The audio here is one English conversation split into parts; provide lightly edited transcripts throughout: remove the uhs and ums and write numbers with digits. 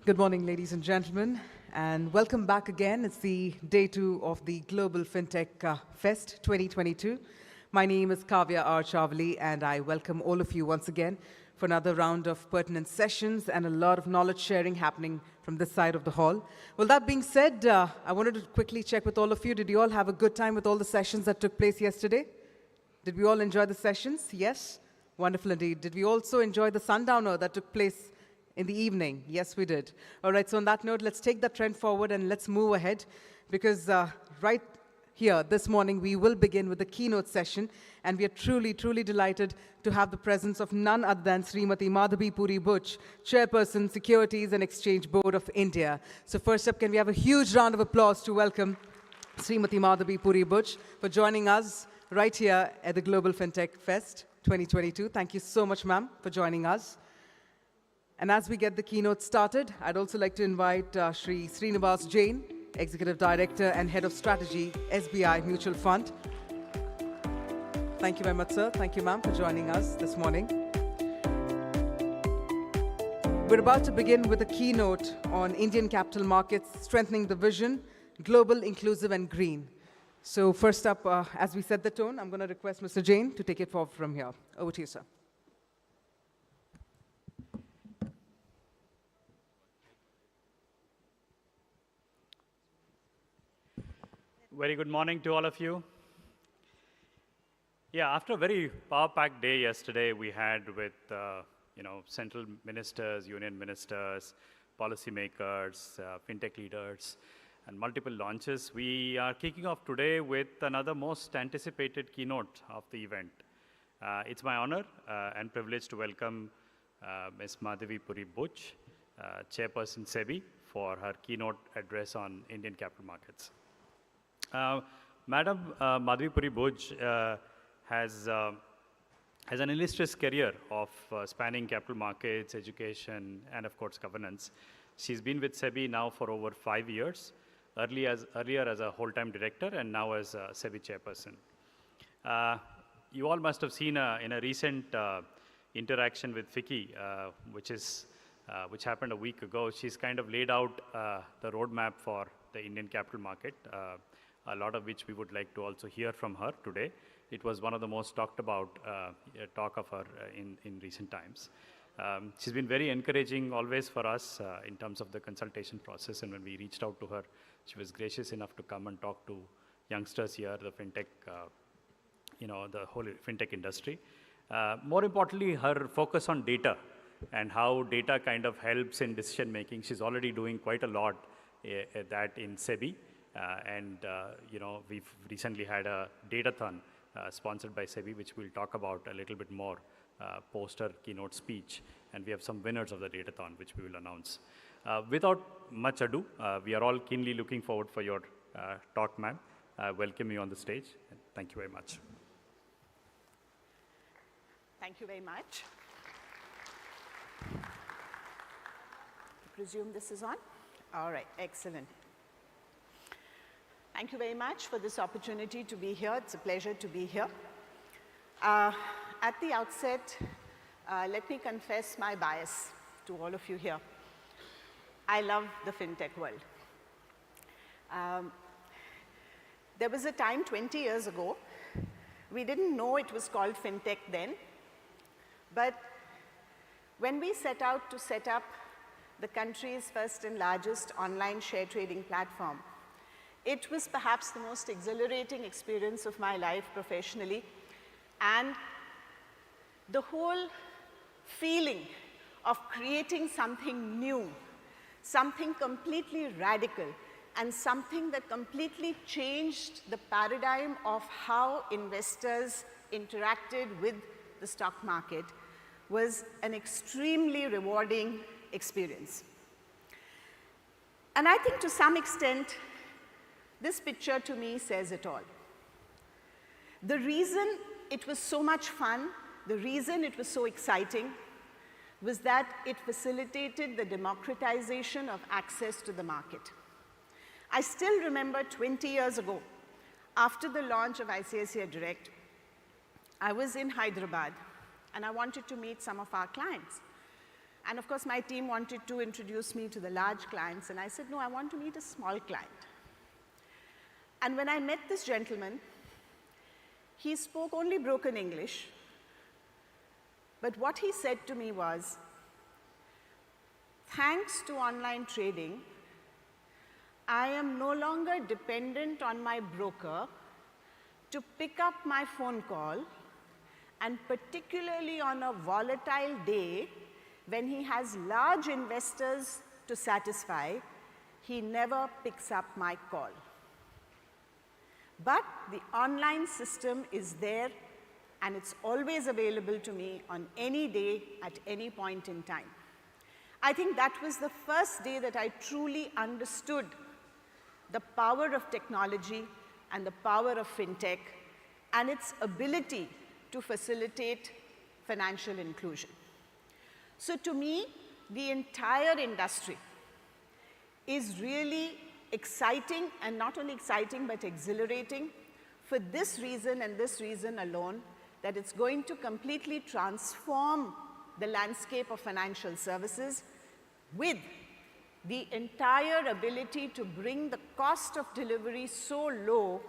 Good morning, ladies and gentlemen, and welcome back again. It's the day 2 of the Global FinTech Fest 2022. My name is Kavya R. Chavali, and I welcome all of you once again for another round of pertinent sessions and a lot of knowledge sharing happening from this side of the hall. Well, that being said, I wanted to quickly check with all of you. Did you all have a good time with all the sessions that took place yesterday? Did we all enjoy the sessions? Yes? Wonderful indeed. Did we also enjoy the sundowner that took place in the evening? Yes, we did. All right, so on that note, let's take that trend forward and let's move ahead because right here this morning, we will begin with the keynote session, and we are truly, truly delighted to have the presence of none other than Srimati Madhavi Puri Buch, Chairperson, Securities and Exchange Board of India. So first up, can we have a huge round of applause to welcome Srimati Madhavi Puri Buch for joining us right here at the Global FinTech Fest 2022. Thank you so much, ma'am, for joining us. And as we get the keynote started, I'd also like to invite Shri Srinivas Jain, Executive Director and Head of Strategy, SBI Mutual Fund. Thank you very much, sir. Thank you, ma'am, for joining us this morning. We're about to begin with a keynote on Indian capital markets, strengthening the vision, global, inclusive, and green. So first up, as we set the tone, I'm going to request Mr. Jain to take it forward from here. Over to you, sir. Very good morning to all of you. Yeah, after a very power-packed day yesterday we had with central ministers, union ministers, policymakers, fintech leaders, and multiple launches, we are kicking off today with another most anticipated keynote of the event. It's my honor and privilege to welcome Ms. Madhavi Puri Buch, Chairperson SEBI, for her keynote address on Indian capital markets. Madam Madhavi Puri Buch has an illustrious career of spanning capital markets, education, and of course governance. She's been with SEBI now for over 5 years, earlier as a whole-time director and now as a SEBI chairperson. You all must have seen in a recent interaction with Vicky, which happened a week ago. She's kind of laid out the roadmap for the Indian capital market, a lot of which we would like to also hear from her today. It was one of the most talked about talk of her in recent times. She's been very encouraging always for us in terms of the consultation process, and when we reached out to her, she was gracious enough to come and talk to youngsters here, the fintech, the whole fintech industry. More importantly, her focus on data and how data kind of helps in decision making. She's already doing quite a lot that in SEBI. We've recently had a datathon sponsored by SEBI, which we'll talk about a little bit more post her keynote speech. And we have some winners of the datathon, which we will announce. Without much ado, we are all keenly looking forward for your talk, ma'am. Welcome you on the stage. Thank you very much. Thank you very much. I presume this is on? All right, excellent. Thank you very much for this opportunity to be here. It's a pleasure to be here. At the outset, let me confess my bias to all of you here. I love the fintech world. There was a time 20 years ago, we didn't know it was called fintech then, but when we set out to set up the country's first and largest online share trading platform, it was perhaps the most exhilarating experience of my life professionally, and the whole feeling of creating something new, something completely radical, and something that completely changed the paradigm of how investors interacted with the stock market was an extremely rewarding experience. And I think to some extent, this picture to me says it all. The reason it was so much fun, the reason it was so exciting, was that it facilitated the democratization of access to the market. I still remember 20 years ago, after the launch of ICICI Direct, I was in Hyderabad and I wanted to meet some of our clients. And of course, my team wanted to introduce me to the large clients, and I said, no, I want to meet a small client. And when I met this gentleman, he spoke only broken English, but what he said to me was, thanks to online trading, I am no longer dependent on my broker to pick up my phone call, and particularly on a volatile day when he has large investors to satisfy, he never picks up my call. But the online system is there, and it's always available to me on any day at any point in time. I think that was the first day that I truly understood the power of technology and the power of fintech and its ability to facilitate financial inclusion. So to me, the entire industry is really exciting, and not only exciting but exhilarating for this reason and this reason alone, that it's going to completely transform the landscape of financial services with the entire ability to bring the cost of delivery so low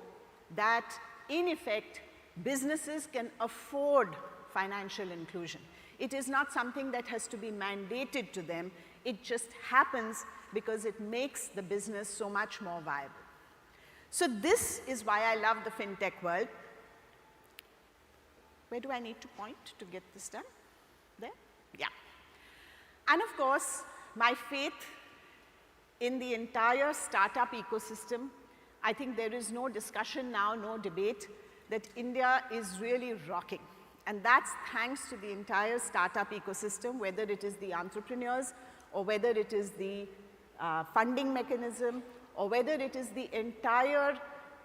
that, in effect, businesses can afford financial inclusion. It is not something that has to be mandated to them. It just happens because it makes the business so much more viable. So this is why I love the fintech world. Where do I need to point to get this done? There? Yeah. And of course, my faith in the entire startup ecosystem. I think there is no discussion now, no debate, that India is really rocking. And that's thanks to the entire startup ecosystem, whether it is the entrepreneurs, or whether it is the funding mechanism, or whether it is the entire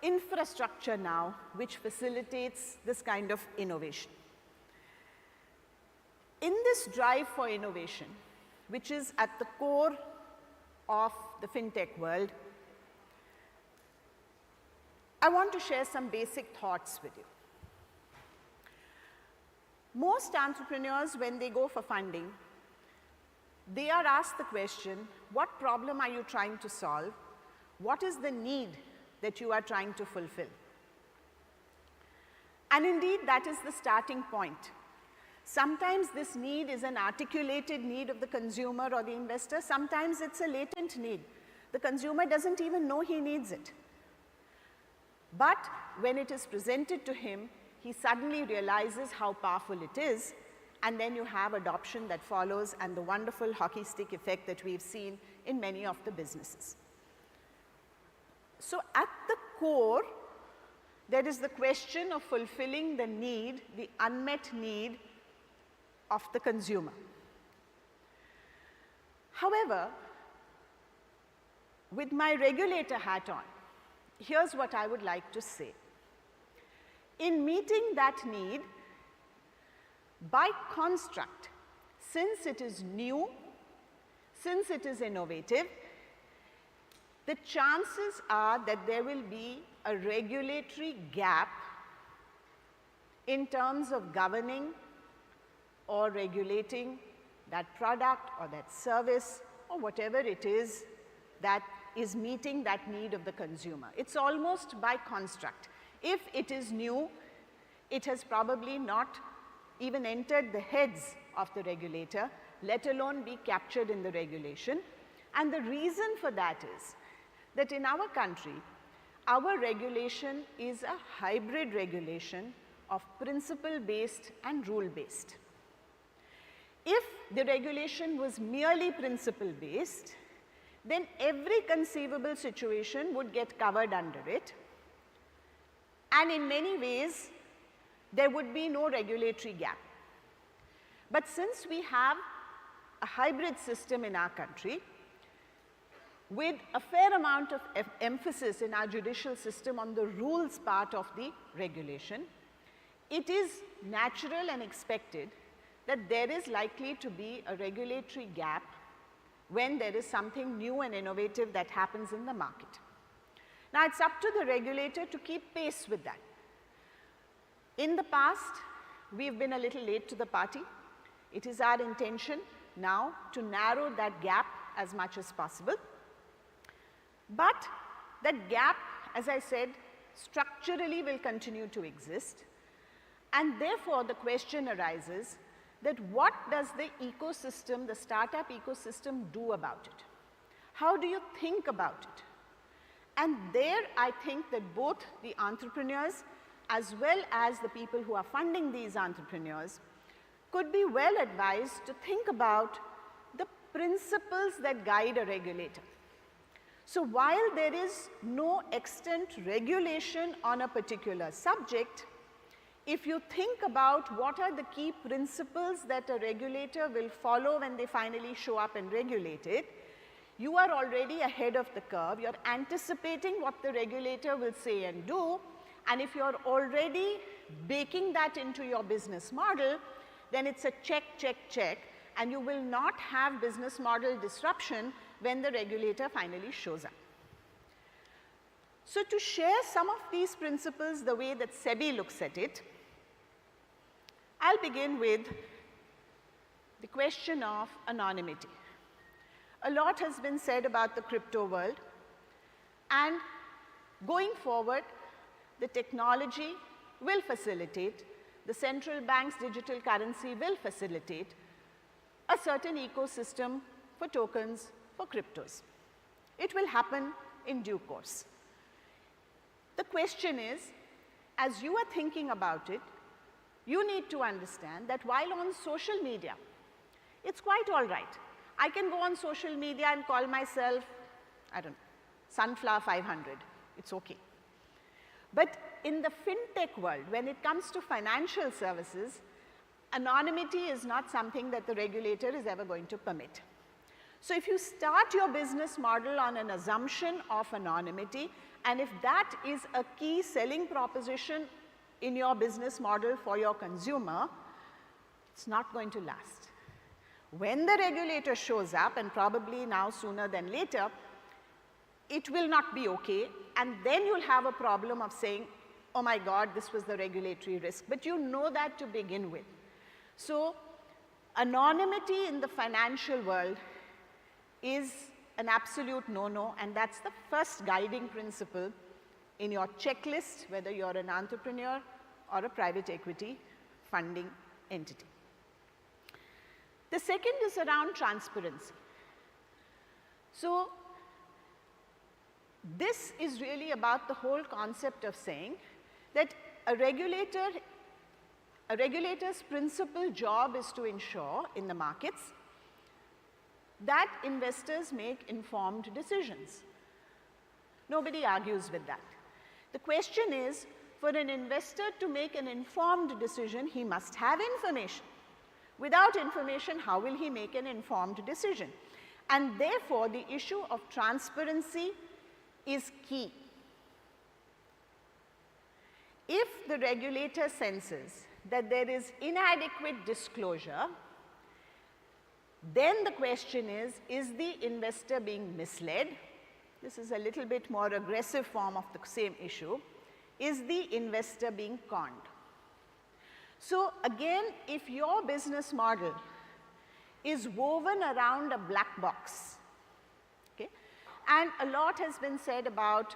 infrastructure now which facilitates this kind of innovation. In this drive for innovation, which is at the core of the fintech world, I want to share some basic thoughts with you. Most entrepreneurs, when they go for funding, they are asked the question, what problem are you trying to solve? What is the need that you are trying to fulfill? And indeed, that is the starting point. Sometimes this need is an articulated need of the consumer or the investor. Sometimes it's a latent need. The consumer doesn't even know he needs it. But when it is presented to him, he suddenly realizes how powerful it is, and then you have adoption that follows and the wonderful hockey stick effect that we've seen in many of the businesses. So at the core, there is the question of fulfilling the need, the unmet need of the consumer. However, with my regulator hat on, here's what I would like to say. In meeting that need, by construct, since it is new, since it is innovative, the chances are that there will be a regulatory gap in terms of governing or regulating that product or that service or whatever it is that is meeting that need of the consumer. It's almost by construct. If it is new, it has probably not even entered the heads of the regulator, let alone be captured in the regulation. And the reason for that is that in our country, our regulation is a hybrid regulation of principle-based and rule-based. If the regulation was merely principle-based, then every conceivable situation would get covered under it, and in many ways, there would be no regulatory gap. But since we have a hybrid system in our country, with a fair amount of emphasis in our judicial system on the rules part of the regulation, it is natural and expected that there is likely to be a regulatory gap when there is something new and innovative that happens in the market. Now, it's up to the regulator to keep pace with that. In the past, we've been a little late to the party. It is our intention now to narrow that gap as much as possible. But that gap, as I said, structurally will continue to exist. And therefore, the question arises that what does the ecosystem, the startup ecosystem, do about it? How do you think about it? And there, I think that both the entrepreneurs as well as the people who are funding these entrepreneurs could be well advised to think about the principles that guide a regulator. So while there is no extant regulation on a particular subject, if you think about what are the key principles that a regulator will follow when they finally show up and regulate it, you are already ahead of the curve. You're anticipating what the regulator will say and do, and if you're already baking that into your business model, then it's a check, check, check, and you will not have business model disruption when the regulator finally shows up. So to share some of these principles the way that SEBI looks at it, I'll begin with the question of anonymity. A lot has been said about the crypto world, and going forward, the technology will facilitate, the central bank's digital currency will facilitate a certain ecosystem for tokens, for cryptos. It will happen in due course. The question is, as you are thinking about it, you need to understand that while on social media, it's quite all right. I can go on social media and call myself, I don't know, Sunflower 500. It's okay. But in the fintech world, when it comes to financial services, anonymity is not something that the regulator is ever going to permit. So if you start your business model on an assumption of anonymity, and if that is a key selling proposition in your business model for your consumer, it's not going to last. When the regulator shows up, and probably now sooner than later, it will not be okay, and then you'll have a problem of saying, oh my God, this was the regulatory risk. But you know that to begin with. So anonymity in the financial world is an absolute no-no, and that's the first guiding principle in your checklist, whether you're an entrepreneur or a private equity funding entity. The second is around transparency. So this is really about the whole concept of saying that a regulator's principal job is to ensure in the markets that investors make informed decisions. Nobody argues with that. The question is, for an investor to make an informed decision, he must have information. Without information, how will he make an informed decision? And therefore, the issue of transparency is key. If the regulator senses that there is inadequate disclosure, then the question is the investor being misled? This is a little bit more aggressive form of the same issue. Is the investor being conned? So again, if your business model is woven around a black box, okay, and a lot has been said about,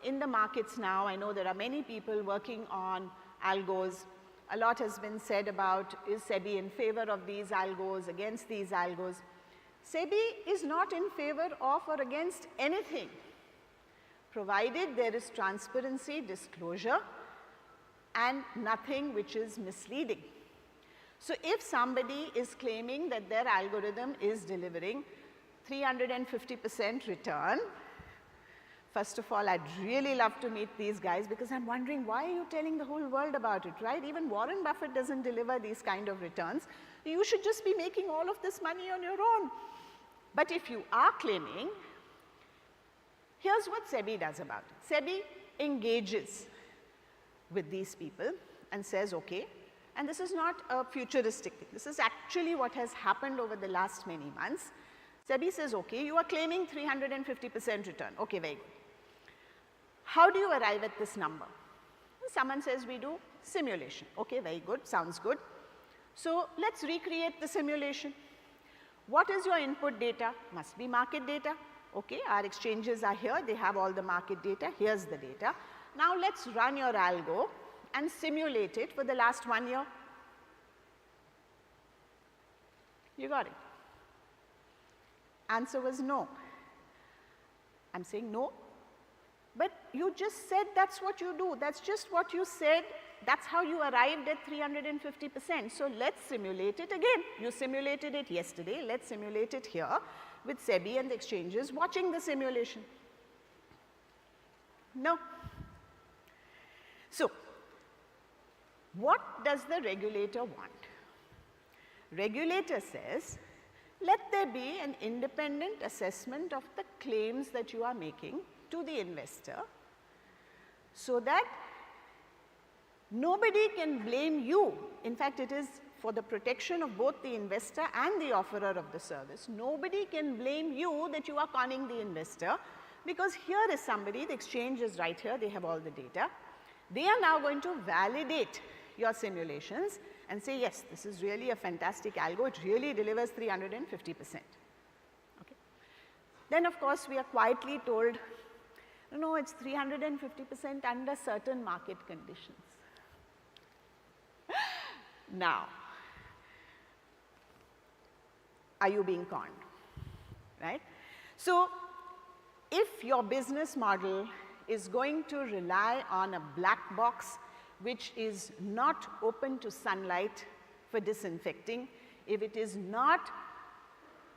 in the markets now, I know there are many people working on algos. A lot has been said about, is SEBI in favor of these algos, against these algos? SEBI is not in favor of or against anything, provided there is transparency, disclosure, and nothing which is misleading. So if somebody is claiming that their algorithm is delivering 350% return, first of all, I'd really love to meet these guys, because I'm wondering, why are you telling the whole world about it, right? Even Warren Buffett doesn't deliver these kind of returns. You should just be making all of this money on your own. But if you are claiming, here's what SEBI does about it. SEBI engages with these people and says, okay, and this is not a futuristic thing. This is actually what has happened over the last many months. SEBI says, okay, you are claiming 350% return. Okay, very good. How do you arrive at this number? Someone says we do simulation. Okay, very good, sounds good. So let's recreate the simulation. What is your input data? Must be market data. Okay, our exchanges are here, they have all the market data, here's the data. Now let's run your algo and simulate it for the last 1 year. You got it? Answer was no. I'm saying no, but you just said that's what you do. That's just what you said. That's how you arrived at 350%. So let's simulate it again. You simulated it yesterday. Let's simulate it here with SEBI and the exchanges watching the simulation. No. So what does the regulator want? Regulator says, let there be an independent assessment of the claims that you are making to the investor so that nobody can blame you. In fact, it is for the protection of both the investor and the offerer of the service. Nobody can blame you that you are conning the investor, because here is somebody, the exchange is right here, they have all the data. They are now going to validate your simulations and say, yes, this is really a fantastic algo, it really delivers 350%. Okay. Then of course, we are quietly told, no, it's 350% under certain market conditions. Now, are you being conned, right? So if your business model is going to rely on a black box which is not open to sunlight for disinfecting, if it is not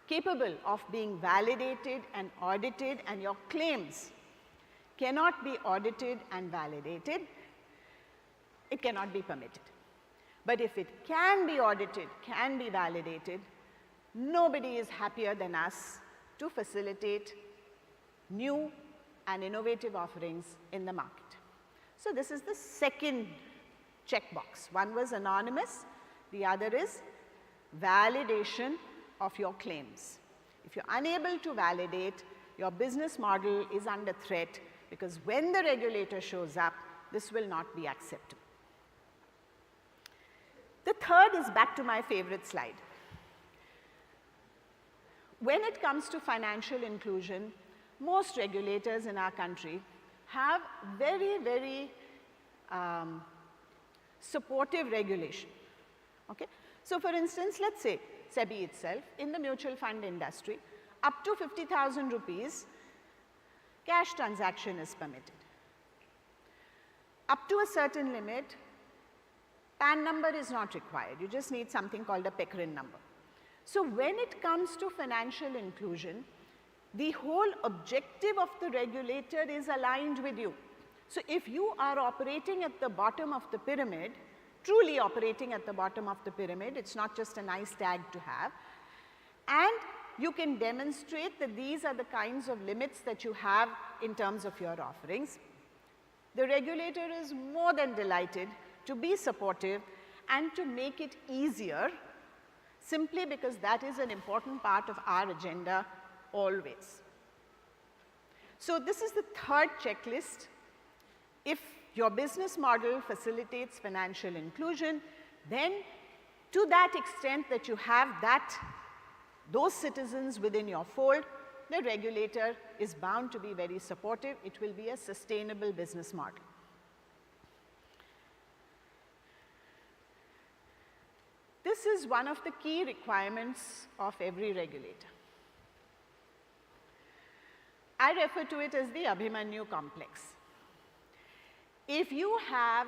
capable of being validated and audited, and your claims cannot be audited and validated, it cannot be permitted. But if it can be audited, can be validated, nobody is happier than us to facilitate new and innovative offerings in the market. So this is the second checkbox. One was anonymous, the other is validation of your claims. If you're unable to validate, your business model is under threat, because when the regulator shows up, this will not be acceptable. The third is back to my favorite slide. When it comes to financial inclusion, most regulators in our country have very, very supportive regulation. Okay? So for instance, let's say SEBI itself, in the mutual fund industry, up to 50,000 rupees, cash transaction is permitted. Up to a certain limit, PAN number is not required. You just need something called a PECRIN number. So when it comes to financial inclusion, the whole objective of the regulator is aligned with you. So if you are operating at the bottom of the pyramid, truly operating at the bottom of the pyramid, it's not just a nice tag to have, and you can demonstrate that these are the kinds of limits that you have in terms of your offerings, the regulator is more than delighted to be supportive and to make it easier, simply because that is an important part of our agenda always. So this is the third checklist. If your business model facilitates financial inclusion, then to that extent that you have those citizens within your fold, the regulator is bound to be very supportive. It will be a sustainable business model. This is one of the key requirements of every regulator. I refer to it as the Abhimanyu complex. If you have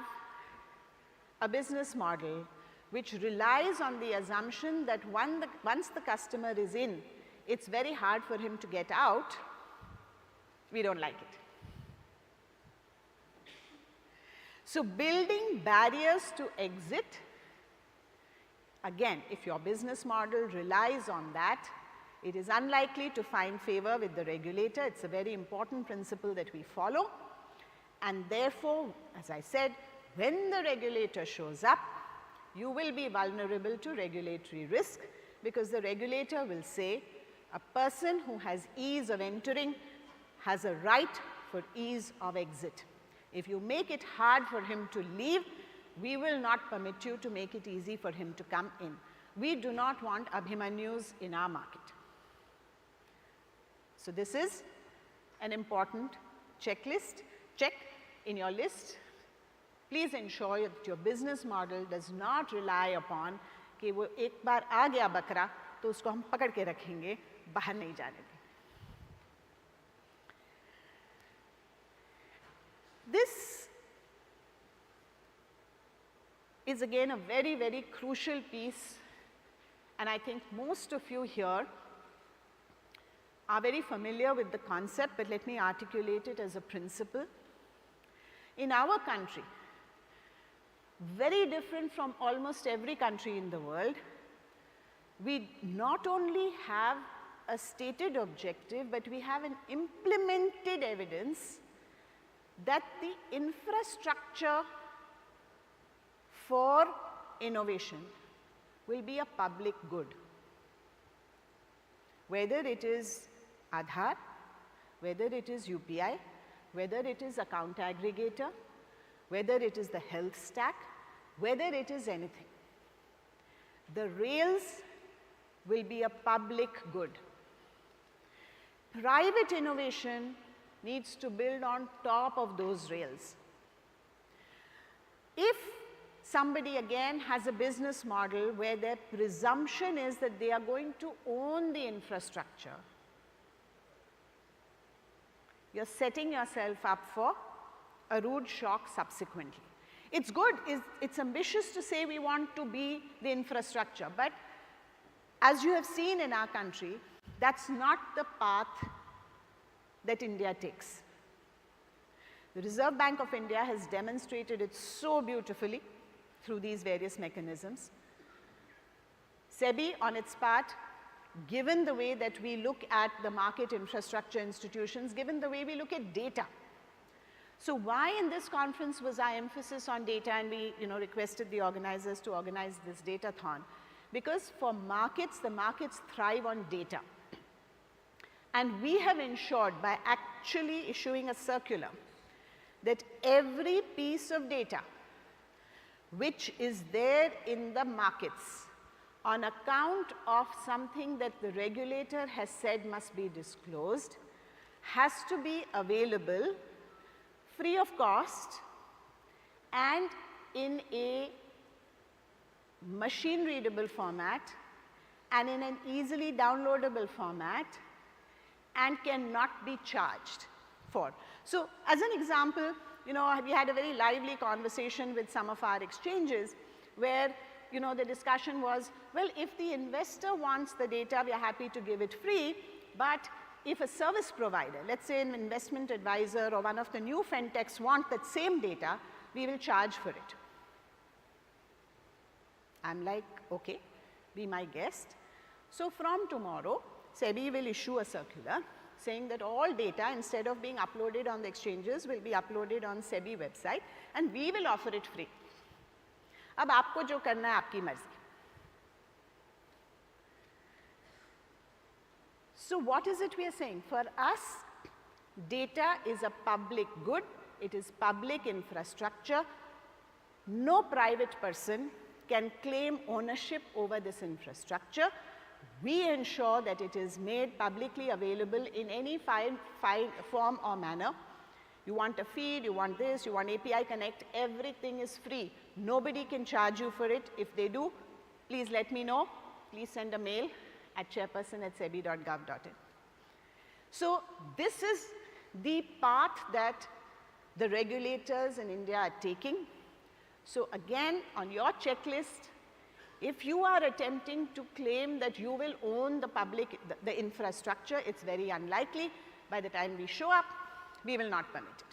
a business model which relies on the assumption that once the customer is in, it's very hard for him to get out, we don't like it. So building barriers to exit, again, if your business model relies on that, it is unlikely to find favor with the regulator. It's a very important principle that we follow. And therefore, as I said, when the regulator shows up, you will be vulnerable to regulatory risk, because the regulator will say a person who has ease of entering has a right for ease of exit. If you make it hard for him to leave, we will not permit you to make it easy for him to come in. We do not want Abhimanyus in our market. So this is an important checklist. Check in your list. Please ensure that your business model does not rely upon कि वो एक बार आ गया बकरा तो उसको हम पकड़ के रखेंगे, बाहर नहीं जाने देंगे. This is again a very, very crucial piece, and I think most of you here are very familiar with the concept, but let me articulate it as a principle. In our country, very different from almost every country in the world, we not only have a stated objective, but we have an implemented evidence that the infrastructure for innovation will be a public good. Whether it is Aadhaar, whether it is UPI, whether it is account aggregator, whether it is the health stack, whether it is anything. The rails will be a public good. Private innovation needs to build on top of those rails. If somebody again has a business model where their presumption is that they are going to own the infrastructure, you're setting yourself up for a rude shock subsequently. It's good, it's ambitious to say we want to be the infrastructure, but as you have seen in our country, that's not the path that India takes. The Reserve Bank of India has demonstrated it so beautifully through these various mechanisms. SEBI, on its part, given the way that we look at the market infrastructure institutions, given the way we look at data. So why in this conference was our emphasis on data, and we requested the organizers to organize this data-thon? Because for markets, the markets thrive on data. And we have ensured by actually issuing a circular that every piece of data which is there in the markets on account of something that the regulator has said must be disclosed has to be available free of cost and in a machine readable format and in an easily downloadable format and cannot be charged for. So as an example, we had a very lively conversation with some of our exchanges where the discussion was, well, if the investor wants the data, we are happy to give it free, but if a service provider, let's say an investment advisor or one of the new fintechs want that same data, we will charge for it. I'm like, okay, be my guest. So from tomorrow, SEBI will issue a circular saying that all data, instead of being uploaded on the exchanges, will be uploaded on SEBI website and we will offer it free. अब आपको जो करना है आपकी मर्जी. So what is it we are saying? For us, data is a public good. It is public infrastructure. No private person can claim ownership over this infrastructure. We ensure that it is made publicly available in any form or manner. You want a feed, you want this, you want API Connect, everything is free. Nobody can charge you for it. If they do, please let me know. Please send a mail at chairperson@sebi.gov.in. So this is the path that the regulators in India are taking. So again, on your checklist, if you are attempting to claim that you will own the infrastructure, it's very unlikely. By the time we show up, we will not permit it.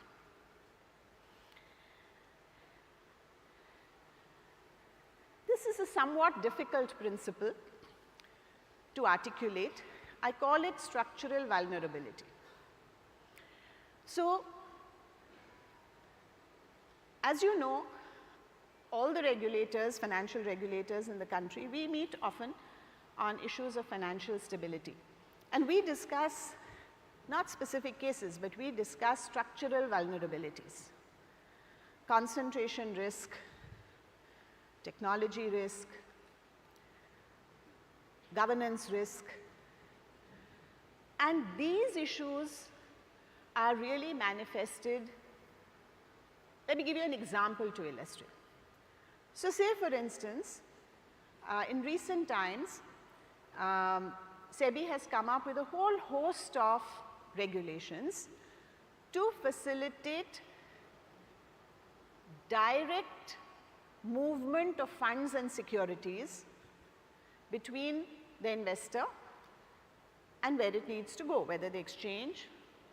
This is a somewhat difficult principle to articulate. I call it structural vulnerability. So, as you know, all the regulators, financial regulators in the country, we meet often on issues of financial stability. And we discuss not specific cases, but we discuss structural vulnerabilities, concentration risk, technology risk, governance risk. And these issues are really manifested. Let me give you an example to illustrate. So say, for instance, in recent times, SEBI has come up with a whole host of regulations to facilitate direct movement of funds and securities between the investor and where it needs to go, whether the exchange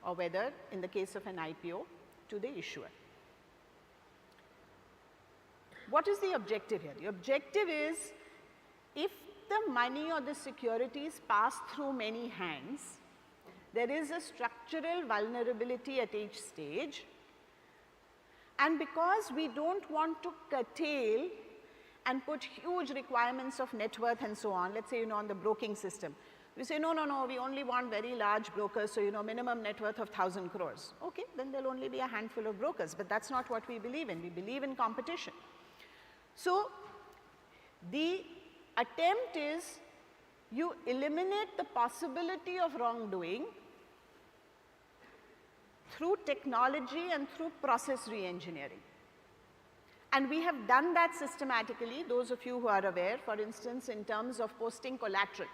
or whether, in the case of an IPO, to the issuer. What is the objective here? The objective is, if the money or the securities pass through many hands, there is a structural vulnerability at each stage. And because we don't want to curtail and put huge requirements of net worth and so on, let's say, on the broking system, we say, no, we only want very large brokers, so, minimum net worth of 1,000 crores. Okay, then there'll only be a handful of brokers, but that's not what we believe in. We believe in competition. So the attempt is, you eliminate the possibility of wrongdoing through technology and through process re-engineering. And we have done that systematically, those of you who are aware, for instance, in terms of posting collateral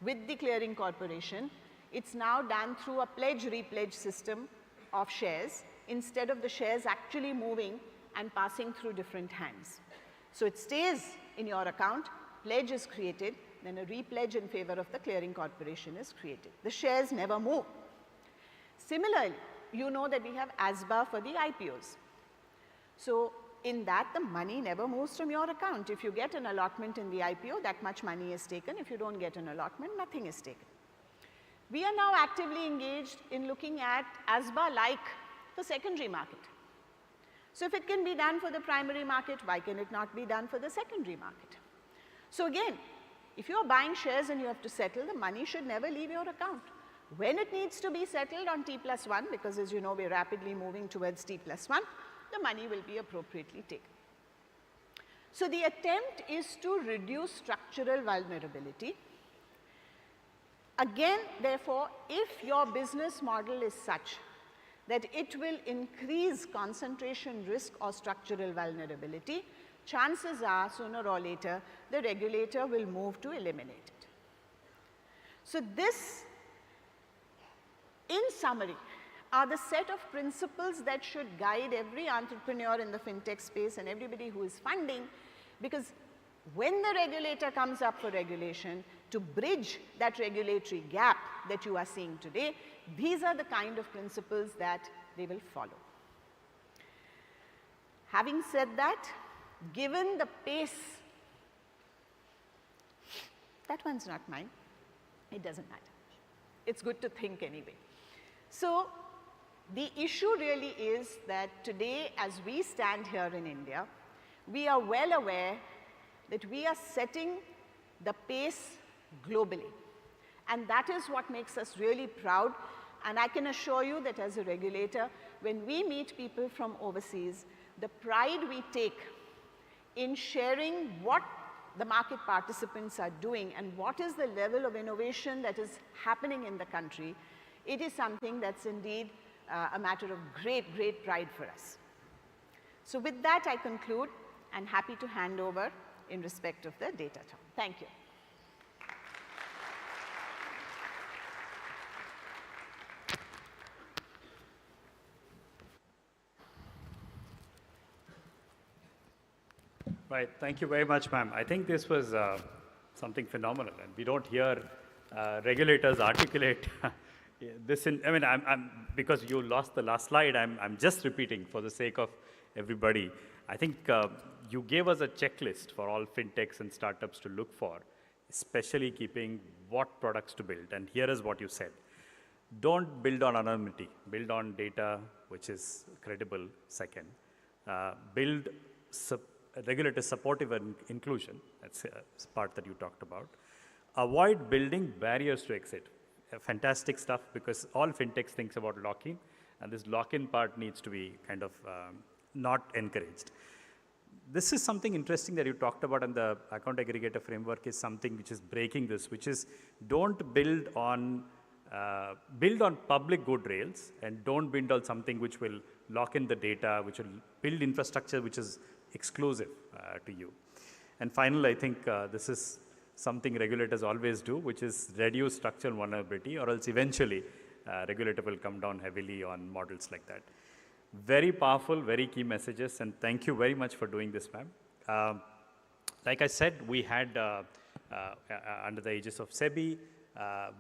with the clearing corporation. It's now done through a pledge-repledge system of shares, instead of the shares actually moving and passing through different hands. So it stays in your account, pledge is created, then a repledge in favor of the clearing corporation is created. The shares never move. Similarly, you know that we have ASBA for the IPOs. So in that, the money never moves from your account. If you get an allotment in the IPO, that much money is taken. If you don't get an allotment, nothing is taken. We are now actively engaged in looking at ASBA like the secondary market. So if it can be done for the primary market, why can it not be done for the secondary market? So again, if you are buying shares and you have to settle, the money should never leave your account. When it needs to be settled on T+1, because as you know, we're rapidly moving towards T+1, the money will be appropriately taken. So the attempt is to reduce structural vulnerability. Again, therefore, if your business model is such that it will increase concentration risk or structural vulnerability, chances are, sooner or later, the regulator will move to eliminate it. So this, in summary, are the set of principles that should guide every entrepreneur in the fintech space and everybody who is funding, because when the regulator comes up for regulation, to bridge that regulatory gap that you are seeing today, these are the kind of principles that they will follow. Having said that, given the pace, that one's not mine, it doesn't matter. It's good to think anyway. So the issue really is that today, as we stand here in India, we are well aware that we are setting the pace globally. And that is what makes us really proud. And I can assure you that as a regulator, when we meet people from overseas, the pride we take in sharing what the market participants are doing and what is the level of innovation that is happening in the country, it is something that's indeed a matter of great, great pride for us. So with that, I conclude and happy to hand over in respect of the data talk. Thank you. Right, thank you very much, ma'am. I think this was something phenomenal, and we don't hear regulators articulate this in, I mean, because you lost the last slide, I'm just repeating for the sake of everybody. I think you gave us a checklist for all fintechs and startups to look for, especially keeping what products to build. And here is what you said. Don't build on anonymity, build on data, which is credible, second. Build regulator supportive and inclusion, that's a part that you talked about. Avoid building barriers to exit. Fantastic stuff, because all fintechs thinks about lock-in, and this lock-in part needs to be kind of not encouraged. this is something interesting that you talked about, and the account aggregator framework is something which is breaking this, which is don't build on public good rails and don't build on something which will lock in the data, which will build infrastructure which is exclusive to you. And finally, I think this is something regulators always do, which is reduce structural vulnerability, or else eventually regulator will come down heavily on models like that. Very powerful, very key messages, and thank you very much for doing this, ma'am. Like I said, we had, under the aegis of SEBI,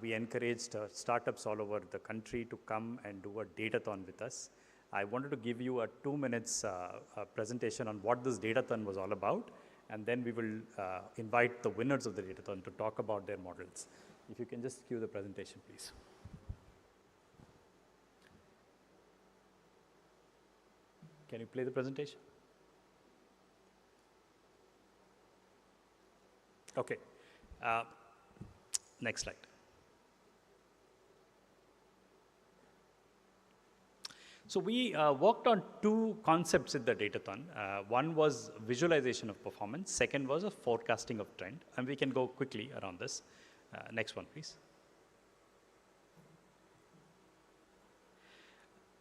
we encouraged startups all over the country to come and do a datathon with us. I wanted to give you a 2 minutes presentation on what this datathon was all about, and then we will invite the winners of the datathon to talk about their models. If you can just cue the presentation, please. Can you play the presentation? Okay. Next slide. So we worked on two concepts in the datathon. One was visualization of performance. Second was a forecasting of trend. And we can go quickly around this. Next one, please.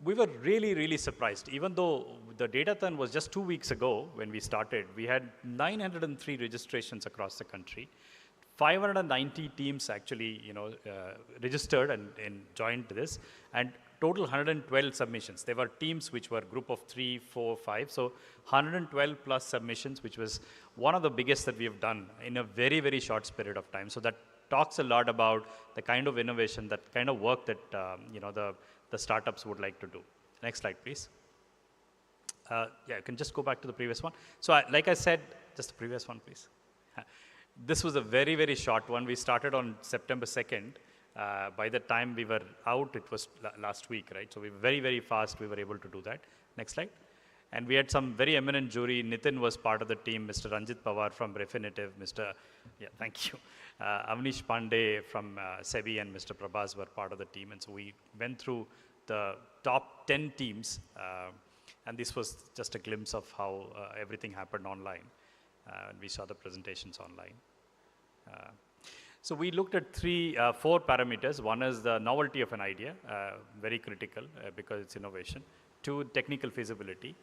We were really, really surprised. Even though the datathon was just 2 weeks ago when we started, we had 903 registrations across the country. 590 teams actually, registered and joined this, and total 112 submissions. There were teams which were group of 3, 4, 5, so 112 plus submissions, which was one of the biggest that we have done in a very, very short period of time. So that talks a lot about the kind of innovation, that kind of work that the startups would like to do. Next slide, please. Yeah, you can just go back to the previous one. So like I said, just the previous one, please. This was a very, very short one. We started on September 2nd. By the time we were out, it was last week, right? So we were very, very fast. We were able to do that. Next slide. And we had some very eminent jury. Nitin was part of the team. Mr. Ranjit Pawar from Refinitiv. Thank you. Avnish Pandey from SEBI and Mr. Prabhas were part of the team. And so we went through the top 10 teams. And this was just a glimpse of how everything happened online. And we saw the presentations online. So we looked at 4 parameters. One is the novelty of an idea, very critical because it's innovation. 2, technical feasibility.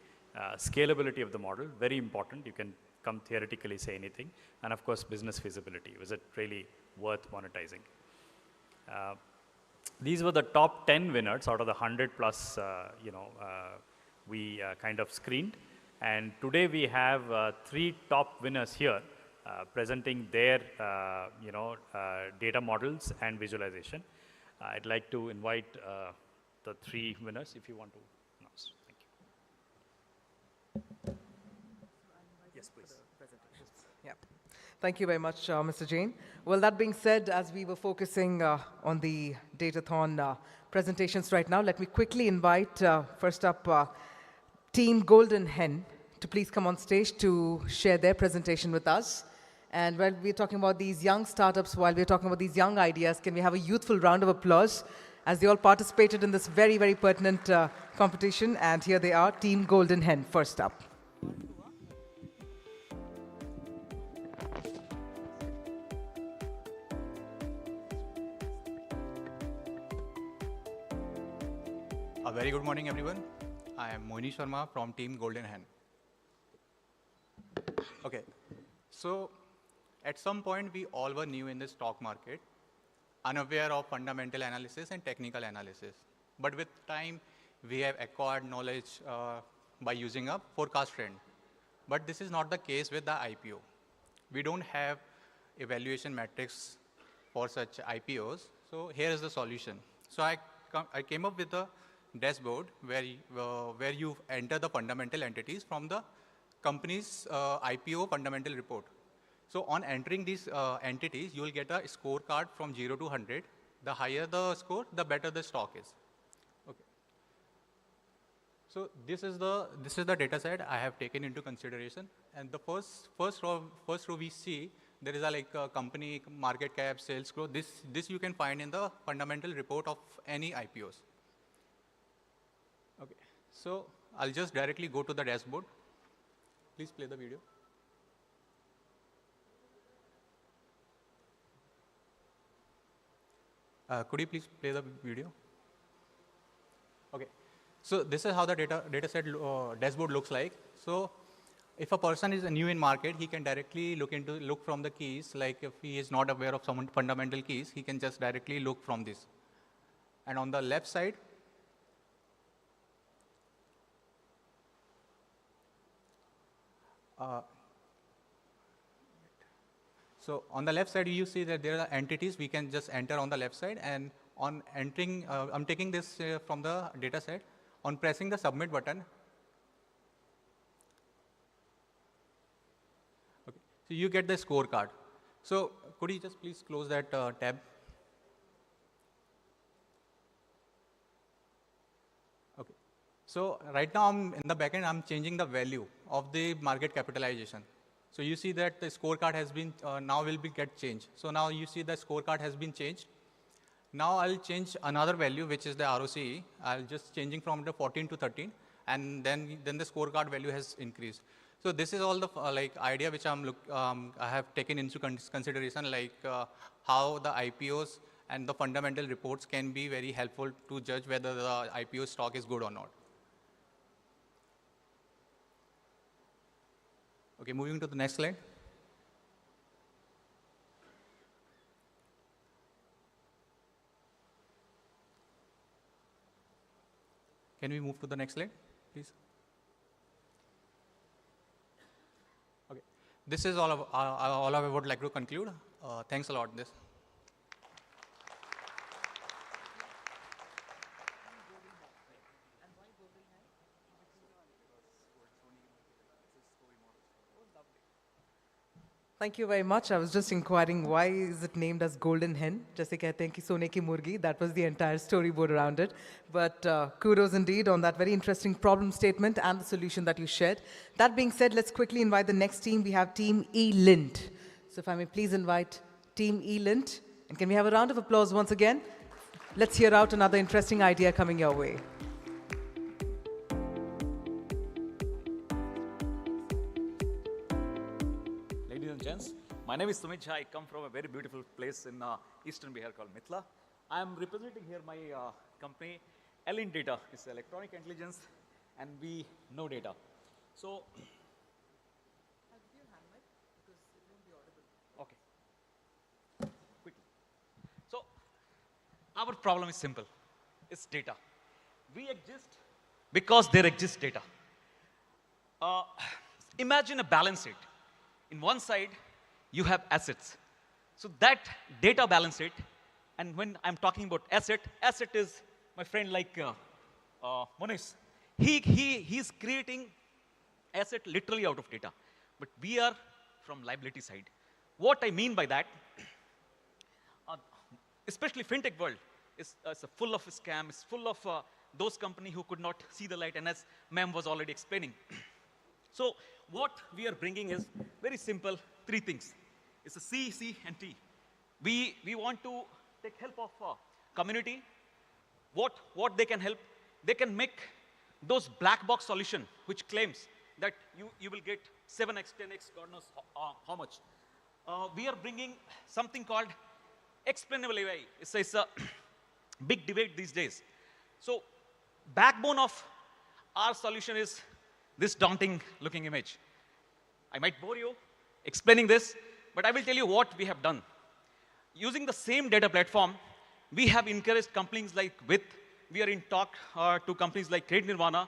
Scalability of the model, very important. You can come theoretically say anything. And of course, business feasibility. Was it really worth monetizing? These were the top 10 winners out of the 100 plus, we kind of screened. And today we have 3 top winners here presenting their, data models and visualization. I'd like to invite the 3 winners if you want to announce. Thank you. Yes, please. Yeah. Thank you very much, Mr. Jain. Well, that being said, as we were focusing on the Datathon presentations right now, let me quickly invite, first up, Team Golden Hen to please come on stage to share their presentation with us. And while we're talking about these young startups, while we're talking about these young ideas, can we have a youthful round of applause as they all participated in this very, very pertinent competition. And here they are, Team Golden Hen, first up. A very good morning, everyone. I am Moini Sharma from Team Golden Hen. Okay, so at some point, we all were new in the stock market, unaware of fundamental analysis and technical analysis. But with time, we have acquired knowledge by using a forecast trend. But this is not the case with the IPO. We don't have evaluation metrics for such IPOs. So here is the solution. So I came up with a dashboard where you enter the fundamental entities from the company's IPO fundamental report. So on entering these entities, you will get a scorecard from 0 to 100. The higher the score, the better the stock is. Okay. So this is the data set I have taken into consideration. And the first row we see there is a company market cap, sales growth. This you can find in the fundamental report of any IPOs. Okay. So I'll just directly go to the dashboard. please play the video. Could you please play the video? Okay. So this is how the dataset dashboard looks like. So if a person is new in market, he can directly look from the keys. Like if he is not aware of some fundamental keys, he can just directly look from this. And on the left side, so on the left side, you see that there are entities we can just enter on the left side. And on entering, I'm taking this from the data set. On pressing the submit button, okay, so you get the scorecard. So could you just please close that tab? Okay. So right now I'm in the backend, I'm changing the value of the market capitalization. So you see that the scorecard has been, now will be get changed. So now you see the scorecard has been changed. Now I'll change another value, which is the ROCE. I'll just changing from the 14 to 13, and then the scorecard value has increased. So this is all the like idea which I have taken into consideration, like how the IPOs and the fundamental reports can be very helpful to judge whether the IPO stock is good or not. Okay, moving to the next slide. Can we move to the next slide, please? Okay, this is all I would like to conclude. Thanks a lot. This. Thank you very much. I was just inquiring why is it named as golden hen? Jaise kehte hain ki sone ki murgi. That was the entire storyboard around it. But kudos indeed on that very interesting problem statement and the solution that you shared. That being said, let's quickly invite the next team. We have Team E-Lint. So if I may please invite Team E-Lint. And can we have a round of applause once again? Let's hear out another interesting idea coming your way. My name is Sumit Jha. I come from a very beautiful place in eastern Bihar called Mithila. I am representing here my company, Elin Data. It's electronic intelligence, and we know data. So, okay, quickly. So, our problem is simple. It's data. We exist because there exists data. Imagine a balance sheet. In one side, you have assets. So that data balance sheet, and when I'm talking about asset is my friend like Monish. He's creating asset literally out of data. But we are from liability side. What I mean by that, especially fintech world, is full of scam, it's full of those companies who could not see the light, and as ma'am was already explaining. So what we are bringing is very simple, three things. It's a C, C, and T. We want to take help of community. What they can help? They can make those black box solution which claims that you will get 7x, 10x, God knows how much. We are bringing something called explainable AI. It's a big debate these days. So backbone of our solution is this daunting looking image. I might bore you explaining this, but I will tell you what we have done. Using the same data platform, we have encouraged companies like With. We are in talk to companies like Trade Nirvana.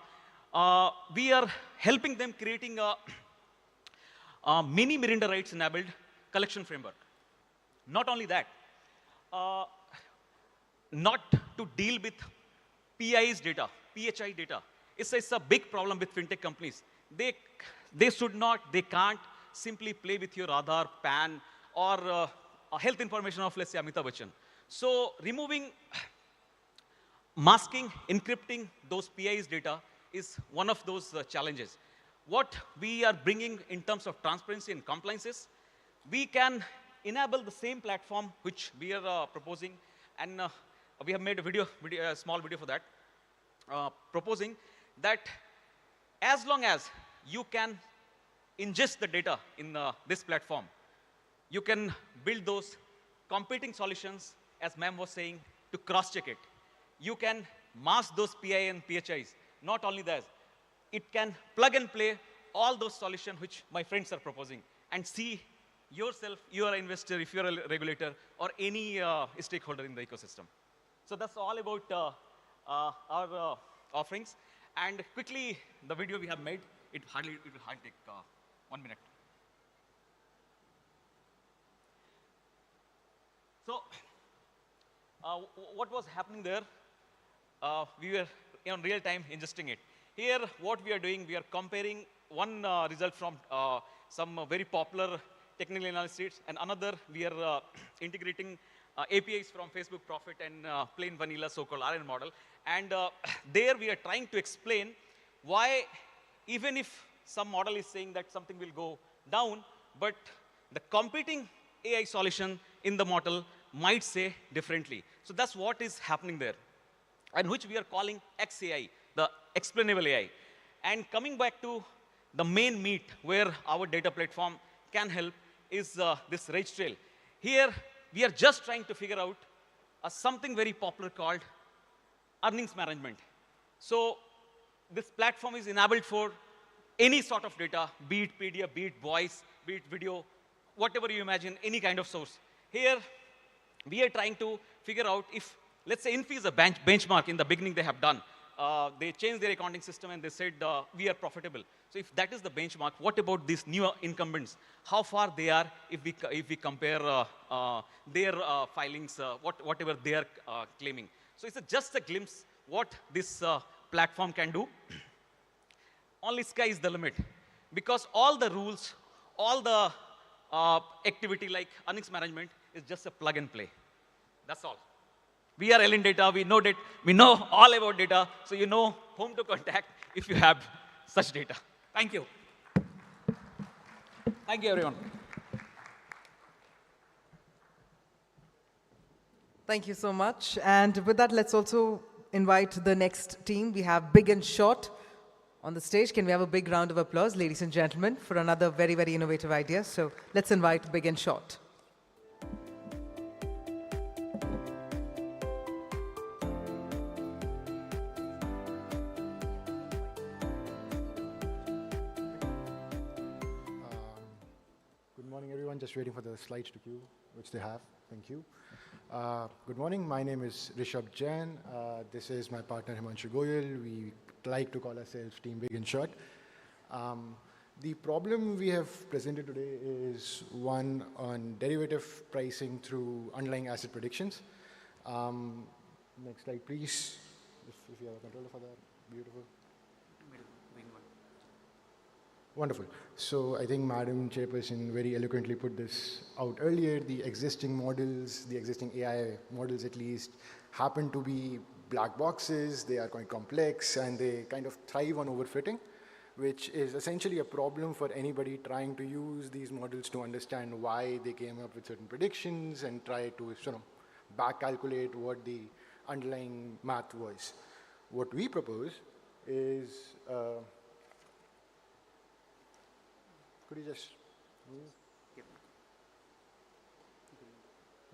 We are helping them creating a mini Mirinda rights enabled collection framework. Not only that, not to deal with PI's data, PHI data. It's a big problem with fintech companies. They should not, they can't simply play with your Aadhaar, PAN, or health information of, let's say, Amitabh Bachchan. So removing, masking, encrypting those PI's data is one of those challenges. What we are bringing in terms of transparency and compliances, we can enable the same platform which we are proposing, and we have made a small video for that, proposing that as long as you can ingest the data in this platform, you can build those competing solutions, as ma'am was saying, to cross-check it. You can mask those PI and PHIs. Not only that, it can plug and play all those solutions which my friends are proposing and see yourself, you are an investor, if you're a regulator, or any stakeholder in the ecosystem. So that's all about our offerings. And quickly, the video we have made, it will hardly take 1 minute. So what was happening there? We were in real time ingesting it. Here, what we are doing, we are comparing one result from some very popular technical analysis, and another we are integrating APIs from Facebook Profit and plain vanilla so-called RN model. And there we are trying to explain why, even if some model is saying that something will go down, but the competing AI solution in the model might say differently. So that's what is happening there, and which we are calling XAI, the explainable AI. And coming back to the main meat where our data platform can help is this rage trail. Here, we are just trying to figure out something very popular called earnings management. So this platform is enabled for any sort of data, be it PDF, be it voice, be it video, whatever you imagine, any kind of source. Here, we are trying to figure out if, let's say, Infi is a benchmark in the beginning they have done. They changed their accounting system and they said, we are profitable. So if that is the benchmark, what about these new incumbents? How far they are if we compare their filings, whatever they are claiming. So it's just a glimpse what this platform can do. Only sky is the limit, because all the rules, all the activity like earnings management is just a plug and play. That's all. We are Ellen Data, we know all about data, so you know whom to contact if you have such data. Thank you. Thank you, everyone. Thank you so much. And with that, let's also invite the next team. We have Big and Short on the stage. Can we have a big round of applause, ladies and gentlemen, for another very, very innovative idea? So let's invite Big and Short. Just waiting for the slides to queue, which they have. Thank you. Good morning. My name is Rishabh Jain. This is my partner Himanshu Goyal. We like to call ourselves Team Big and Short. The problem we have presented today is one on derivative pricing through underlying asset predictions. Next slide, please. If you have a controller for that, beautiful. Wonderful. So I think Madam Chairperson very eloquently put this out earlier. The existing models, the existing AI models at least, happen to be black boxes. They are quite complex, and they kind of thrive on overfitting, which is essentially a problem for anybody trying to use these models to understand why they came up with certain predictions and try to sort of back calculate what the underlying math was. What we propose is could you just move? Yep.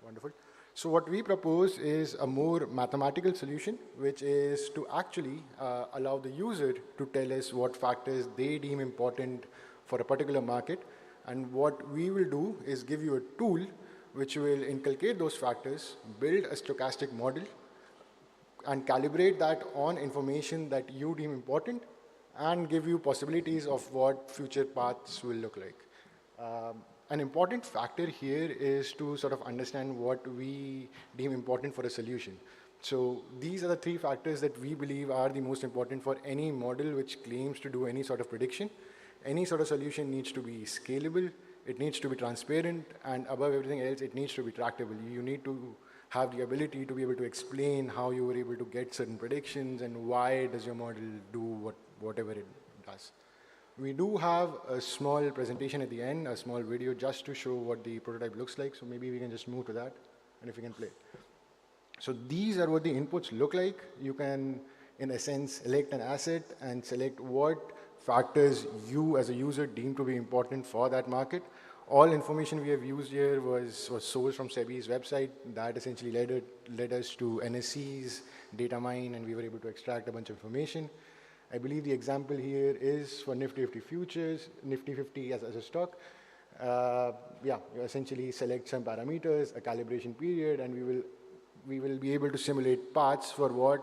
Wonderful. So what we propose is a more mathematical solution, which is to actually allow the user to tell us what factors they deem important for a particular market. And what we will do is give you a tool which will inculcate those factors, build a stochastic model, and calibrate that on information that you deem important, and give you possibilities of what future paths will look like. An important factor here is to sort of understand what we deem important for a solution. So these are the three factors that we believe are the most important for any model which claims to do any sort of prediction. Any sort of solution needs to be scalable, it needs to be transparent, and above everything else, it needs to be tractable. You need to have the ability to be able to explain how you were able to get certain predictions and why does your model do whatever it does. We do have a small presentation at the end, a small video just to show what the prototype looks like. So maybe we can just move to that, and if we can play. So these are what the inputs look like. You can, in a sense, select an asset and select what factors you as a user deem to be important for that market. All information we have used here was sourced from SEBI's website. That essentially led us to NSE's data mine, and we were able to extract a bunch of information. I believe the example here is for Nifty 50 futures, Nifty 50 as a stock. Yeah, you essentially select some parameters, a calibration period, and we will be able to simulate paths for what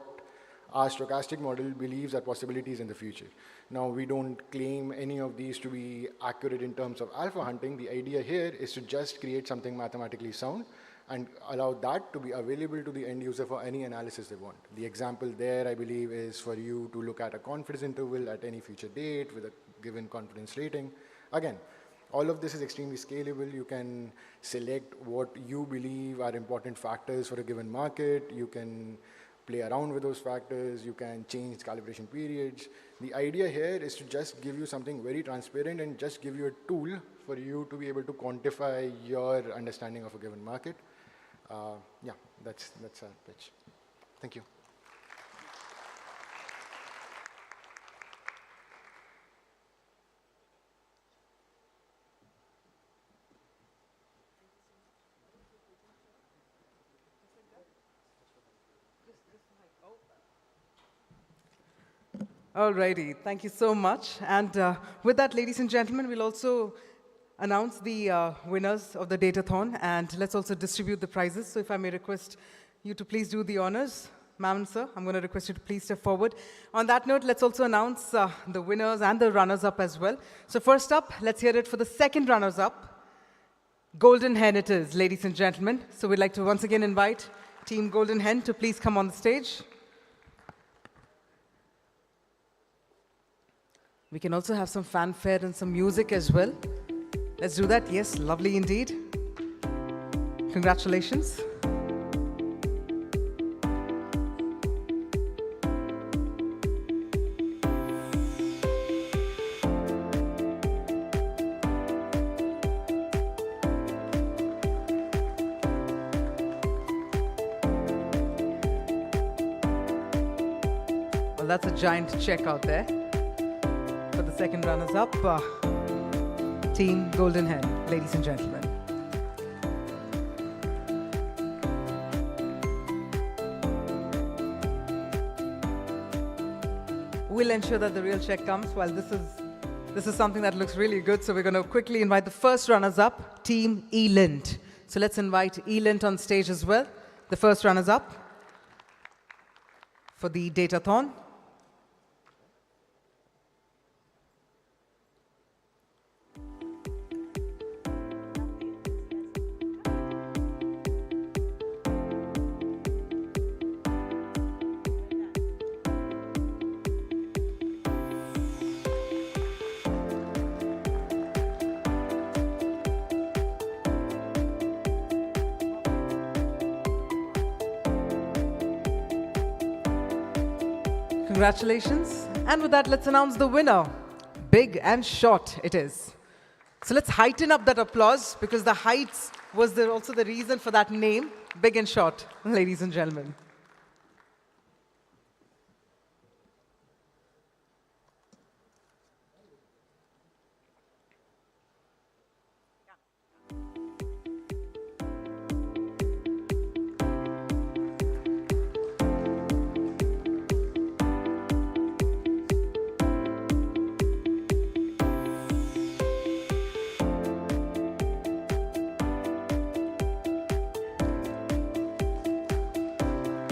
our stochastic model believes are possibilities in the future. Now, we don't claim any of these to be accurate in terms of alpha hunting. The idea here is to just create something mathematically sound and allow that to be available to the end user for any analysis they want. The example there, I believe, is for you to look at a confidence interval at any future date with a given confidence rating. Again, all of this is extremely scalable. You can select what you believe are important factors for a given market. You can play around with those factors. You can change calibration periods. The idea here is to just give you something very transparent and just give you a tool for you to be able to quantify your understanding of a given market. Yeah, that's our pitch. Thank you. Alrighty, thank you so much. And with that, ladies and gentlemen, we'll also announce the winners of the Datathon, and let's also distribute the prizes. So if I may request you to please do the honors. Ma'am and sir, I'm going to request you to please step forward. On that note, let's also announce the winners and the runners-up as well. So first up, let's hear it for the second runners-up. Golden Hen it is, ladies and gentlemen. So we'd like to once again invite Team Golden Hen to please come on the stage. We can also have some fanfare and some music as well. Let's do that. Yes, lovely indeed. Congratulations. Well, that's a giant check out there. For the second runners-up, Team Golden Hen, ladies and gentlemen. We'll ensure that the real check comes. While this is something that looks really good, so we're going to quickly invite the first runners-up, Team Elint. So let's invite Elint on stage as well, the first runners-up for the Datathon. Congratulations. And with that, let's announce the winner. Big and short it is. So let's heighten up that applause, because the heights was also the reason for that name, Big and Short, ladies and gentlemen.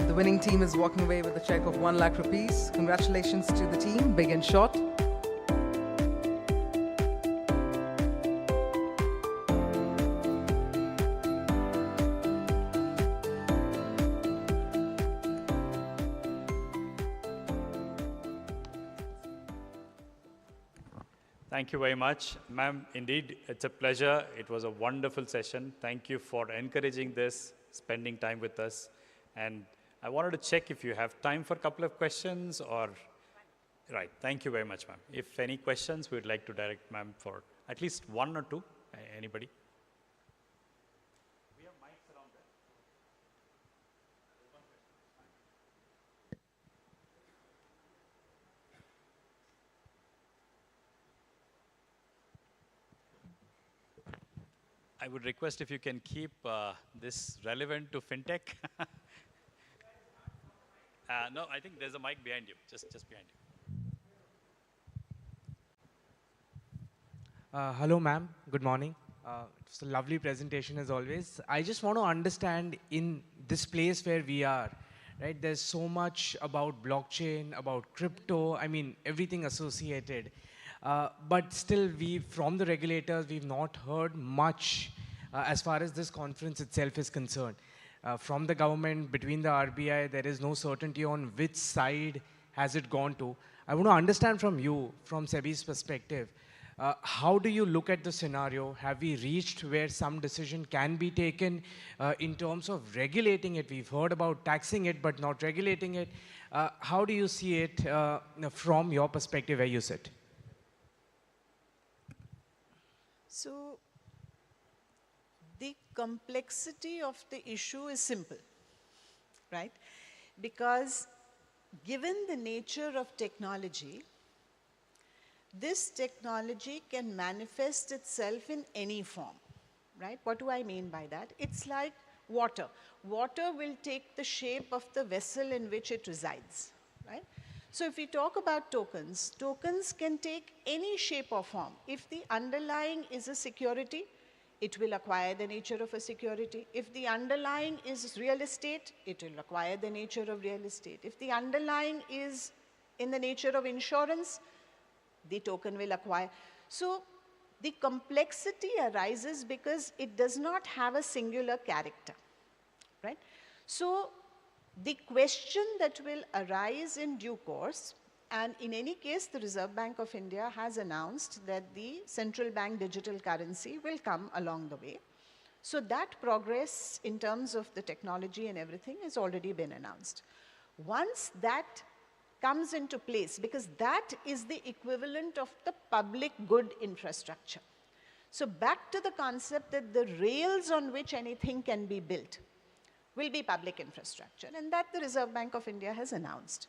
The winning team is walking away with a check of 1 lakh rupees. Congratulations to the team, Big and Short. Thank you very much. Ma'am, indeed, it's a pleasure. It was a wonderful session. Thank you for encouraging this, spending time with us. And I wanted to check if you have time for a couple of questions or... Right, thank you very much, ma'am. If any questions, we'd like to direct ma'am for at least one or two. Anybody? We have mics around there. I would request if you can keep this relevant to fintech. No, I think there's a mic behind you, just behind you. Hello, ma'am. Good morning. It's a lovely presentation as always. I just want to understand in this place where we are, right? There's so much about blockchain, about crypto, I mean, everything associated. But still, from the regulators, we've not heard much as far as this conference itself is concerned. From the government, between the RBI, there is no certainty on which side has it gone to. I want to understand from you, from SEBI's perspective, how do you look at the scenario? Have we reached where some decision can be taken in terms of regulating it? We've heard about taxing it, but not regulating it. How do you see it from your perspective where you sit? So, the complexity of the issue is simple, right? Because given the nature of technology, this technology can manifest itself in any form, right? What do I mean by that? It's like water. Water will take the shape of the vessel in which it resides, right? So if we talk about tokens, tokens can take any shape or form. If the underlying is a security, it will acquire the nature of a security. If the underlying is real estate, it will acquire the nature of real estate. If the underlying is in the nature of insurance, the token will acquire. So the complexity arises because it does not have a singular character, right? So the question that will arise in due course, and in any case, the Reserve Bank of India has announced that the central bank digital currency will come along the way. So that progress in terms of the technology and everything has already been announced. Once that comes into place, because that is the equivalent of the public good infrastructure. So back to the concept that the rails on which anything can be built will be public infrastructure, and that the Reserve Bank of India has announced.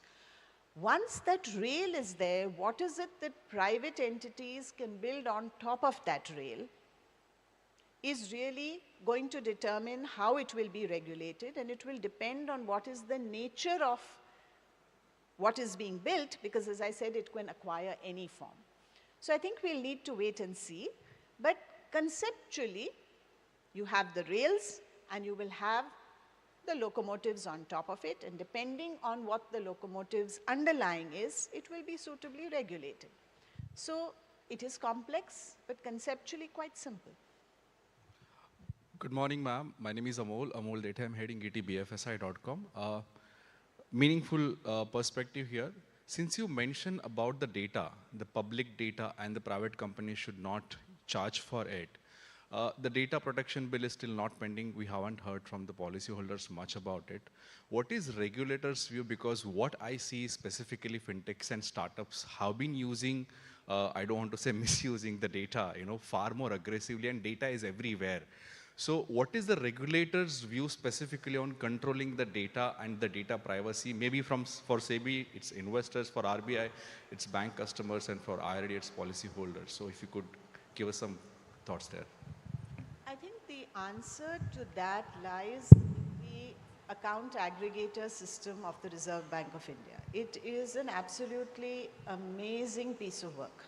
Once that rail is there, what is it that private entities can build on top of that rail is really going to determine how it will be regulated, and it will depend on what is the nature of what is being built, because as I said, it can acquire any form. So I think we'll need to wait and see, but conceptually, you have the rails and you will have the locomotives on top of it, and depending on what the locomotive's underlying is, it will be suitably regulated. So it is complex, but conceptually quite simple. Good morning, ma'am. My name is Amol Data. I'm heading etbfsi.com. Meaningful perspective here. Since you mentioned about the data, the public data and the private companies should not charge for it, the data protection bill is still not pending. We haven't heard from the policyholders much about it. What is regulators' view? Because what I see specifically fintechs and startups have been using, I don't want to say misusing the data, far more aggressively, and data is everywhere. So what is the regulator's view specifically on controlling the data and the data privacy? Maybe for SEBI, it's investors, for RBI, it's bank customers, and for IRD, it's policyholders. So if you could give us some thoughts there. I think the answer to that lies in the account aggregator system of the Reserve Bank of India. It is an absolutely amazing piece of work.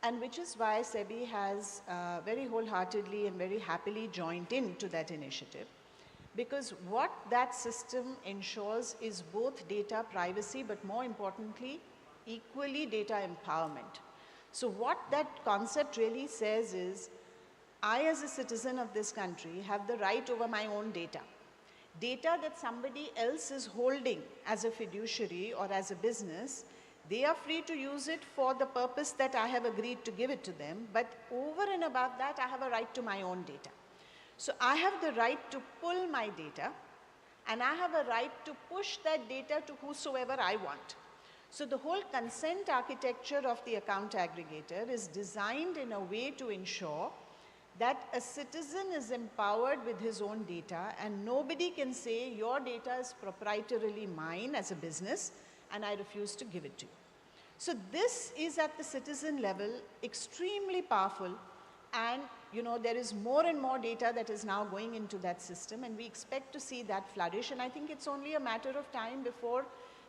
And which is why SEBI has very wholeheartedly and very happily joined in to that initiative. Because what that system ensures is both data privacy, but more importantly, equally data empowerment. So what that concept really says is, I as a citizen of this country have the right over my own data. Data that somebody else is holding as a fiduciary or as a business, they are free to use it for the purpose that I have agreed to give it to them, but over and above that, I have a right to my own data. So I have the right to pull my data, and I have a right to push that data to whosoever I want. So the whole consent architecture of the account aggregator is designed in a way to ensure that a citizen is empowered with his own data, and nobody can say your data is proprietarily mine as a business, and I refuse to give it to you. So this is at the citizen level extremely powerful, And you know, there is more and more data that is now going into that system, and we expect to see that flourish. And I think it's only a matter of time before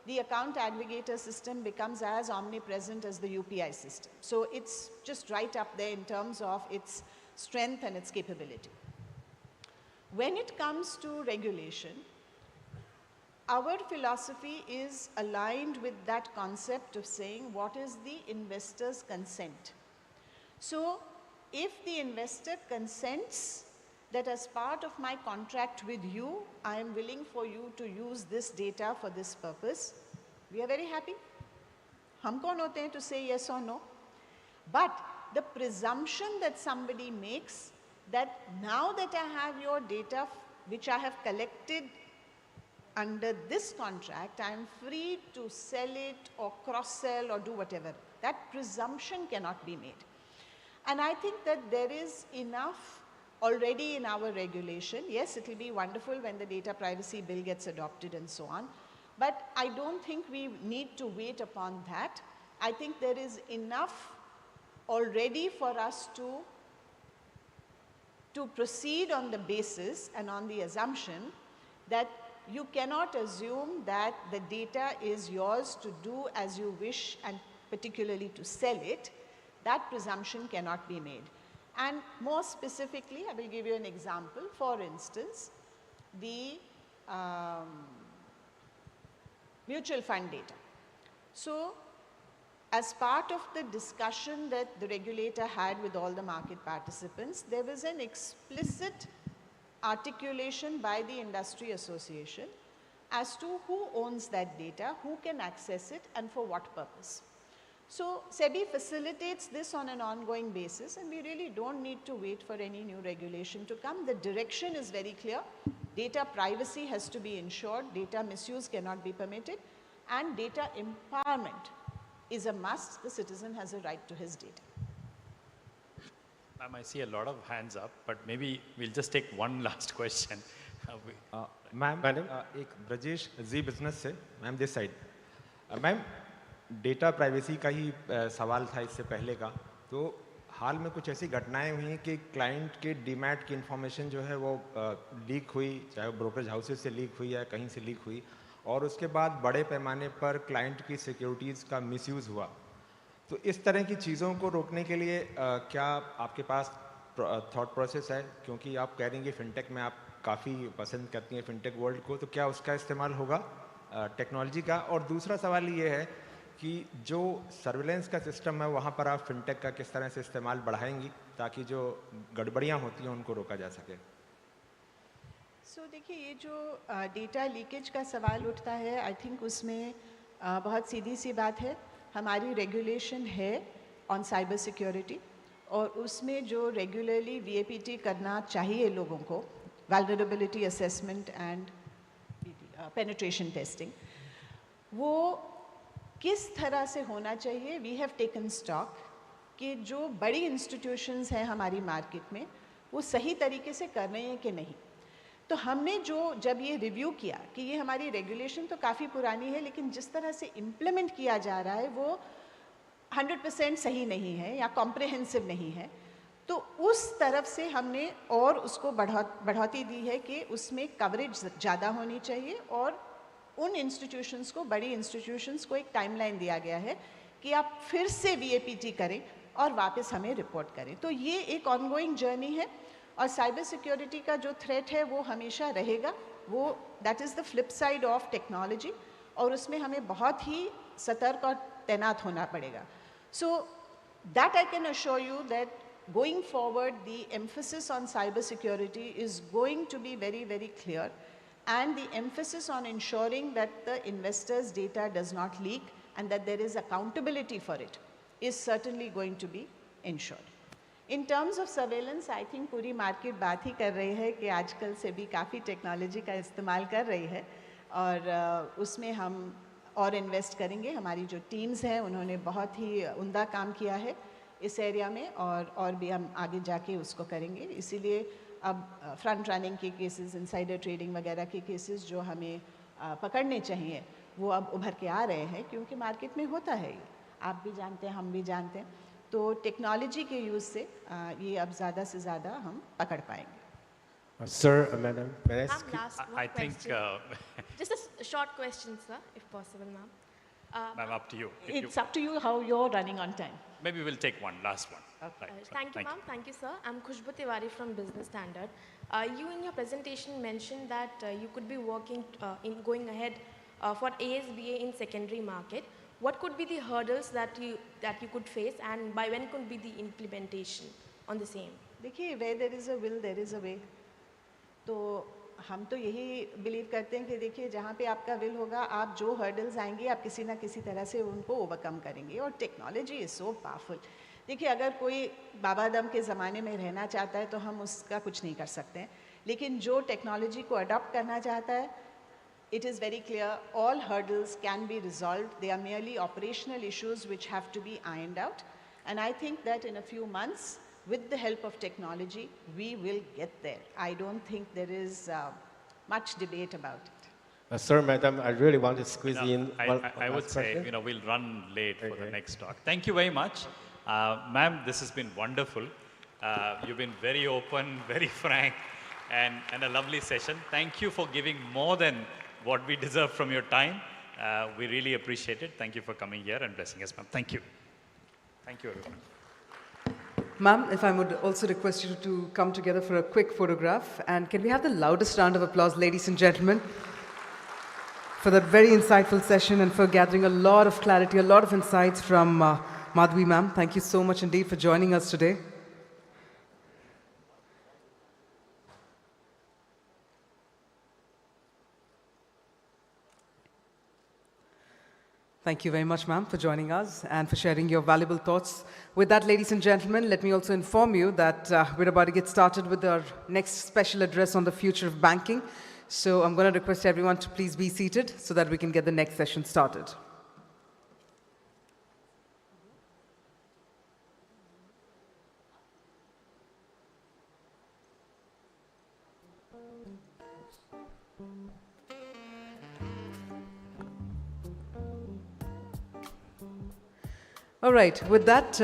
the account aggregator system becomes as omnipresent as the UPI system. So it's just right up there in terms of its strength and its capability. When it comes to regulation, our philosophy is aligned with that concept of saying what is the investor's consent. So if the investor consents that as part of my contract with you, I am willing for you to use this data for this purpose, we are very happy. Hum kaun hote hain to say yes or no? But the presumption that somebody makes that now that I have your data which I have collected under this contract, I am free to sell it or cross-sell or do whatever. That presumption cannot be made. And I think that there is enough already in our regulation. Yes, it will be wonderful when the data privacy bill gets adopted and so on. But I don't think we need to wait upon that. I think there is enough already for us to proceed on the basis and on the assumption that you cannot assume that the data is yours to do as you wish and particularly to sell it. That presumption cannot be made. And more specifically, I will give you an example. For instance, the mutual fund data. So as part of the discussion that the regulator had with all the market participants, there was an explicit articulation by the industry association as to who owns that data, who can access it, and for what purpose. So SEBI facilitates this on an ongoing basis, and we really don't need to wait for any new regulation to come. The direction is very clear. Data privacy has to be ensured, data misuse cannot be permitted, and data empowerment is a must. The citizen has a right to his data. Ma'am, I see a lot of hands up, but maybe we'll just take one last question. Ma'am एक ब्रजेश जी business से ma'am this side ma'am data privacy का ही सवाल था इससे पहले का तो हाल में कुछ ऐसी घटनाएं हुई कि क्लाइंट के डीमैट की इंफॉर्मेशन जो है वो लीक हुई चाहे वो ब्रोकरेज हाउसेज से लीक हुई या कहीं से लीक हुई और उसके बाद बड़े पैमाने पर क्लाइंट की सिक्योरिटीज़ का मिसयूज़ हुआ तो इस तरह की चीज़ों को रोकने के लिए क्या आपके पास थॉट प्रोसेस है क्योंकि आप कह रही हैं कि फिनटेक में आप काफ़ी पसंद करती हैं फिनटेक वर्ल्ड को तो क्या उसका इस्तेमाल होगा टेक्नोलॉजी का और दूसरा सवाल ये है कि जो सर्विलेंस का सिस्टम है वहाँ पर आप फिनटेक का किस तरह से इस्तेमाल बढ़ाएंगी ताकि जो गड़बड़ियाँ होती हैं उनको रोका जा सके सो देखिए ये जो डेटा लीकेज का सवाल उठता है आई थिंक उसमें बहुत सीधी सी बात है हमारी रेगुलेशन है ऑन साइबर सिक्योरिटी और उसमें जो रेगुलरली वीएपीटी करना चाहिए लोगों को vulnerability assessment and penetration testing वो किस तरह से होना चाहिए वी हैव टेकन स्टॉक कि जो बड़ी इंस्टीट्यूशंस हैं हमारी मार्केट में वो सही तरीके से कर रहे हैं कि नहीं तो हमने जो जब ये रिव्यू किया कि ये हमारी रेगुलेशन तो काफ़ी पुरानी है लेकिन जिस तरह से इम्प्लीमेंट किया जा रहा है वो 100% सही नहीं है या कॉम्प्रिहेंसिव नहीं है तो उस तरफ से हमने और उसको बढ़ौती दी है कि उसमें कवरेज ज़्यादा होनी चाहिए और उन इंस्टीट्यूशंस को बड़ी इंस्टीट्यूशंस को एक टाइमलाइन दिया गया है कि आप फिर से वीएपीटी करें और वापस हमें रिपोर्ट करें तो ये एक ऑनगोइंग जर्नी है और साइबर सिक्योरिटी का जो थ्रेट है वो हमेशा रहेगा वो that is the flip side of technology और उसमें हमें बहुत ही सतर्क और तैनात होना पड़ेगा so that I can assure you that going forward the emphasis on cyber security is going to be very very clear and the emphasis on ensuring that the investors data does not leak and that there is accountability for it is certainly going to be ensured in terms of surveillance I think पूरी market बात ही कर रही है कि आजकल से भी काफ़ी टेक्नोलॉजी का इस्तेमाल कर रही है और उसमें हम और इन्वेस्ट करेंगे हमारी जो टीम्स हैं उन्होंने बहुत ही उम्दा काम किया है इस एरिया में और भी हम आगे जाके उसको करेंगे इसीलिए अब फ्रंट रनिंग के केसेस इनसाइडर ट्रेडिंग वगैरह के केसेस जो हमें पकड़ने चाहिए वो अब उभर के आ रहे हैं क्योंकि मार्केट में होता है ये आप भी जानते हैं हम भी जानते हैं तो टेक्नोलॉजी के यूज़ से ये अब ज़्यादा से ज़्यादा हम पकड़ पाएंगे. Sir, madam, may I ask Ma'am, you? last one I think, question. Just a short question, sir, if possible, ma'am. ma'am, up to you. It's up to you how you're running on time. Maybe we'll take one, last one. Right. Thank you, ma'am. Thank you, sir. I'm Khushbu Tiwari from Business Standard. You in your presentation mentioned that you could be working in going ahead for ASBA in secondary market. What could be the hurdles that you could face, and by when could be the implementation on the same? देखिए, where there is a will, there is a way. तो हम तो यही believe करते हैं कि देखिए, जहाँ पे आपका विल होगा, आप जो हर्डल्स आएंगे, आप किसी ना किसी तरह से उनको ओवरकम करेंगे. और टेक्नोलॉजी इज़ सो पावरफुल. देखिए, अगर कोई बाबा आदम के ज़माने में रहना चाहता है तो हम उसका कुछ नहीं कर सकते हैं, लेकिन जो टेक्नोलॉजी को अडॉप्ट करना चाहता है, it is very clear all hurdles can be resolved. They are merely operational issues which have to be ironed out. And I think that in a few months, with the help of technology, we will get there. I don't think there is much debate about it. Sir, madam, I really want to squeeze in one I would last say, question. we'll run late for the next talk. Thank you very much. Ma'am, this has been wonderful. You've been very open, very frank, and a lovely session. Thank you for giving more than what we deserve from your time. We really appreciate it. Thank you for coming here and blessing us, ma'am. Thank you. Thank you, everyone. Ma'am, if I would also request you to come together for a quick photograph. And can we have the loudest round of applause, ladies and gentlemen, for that very insightful session and for gathering a lot of clarity, a lot of insights from Madhvi ma'am. Thank you so much indeed for joining us today. Thank you very much, ma'am, for joining us and for sharing your valuable thoughts. With that, ladies and gentlemen, let me also inform you that we're about to get started with our next special address on the future of banking. So I'm going to request everyone to please be seated so that we can get the next session started. All right, with that,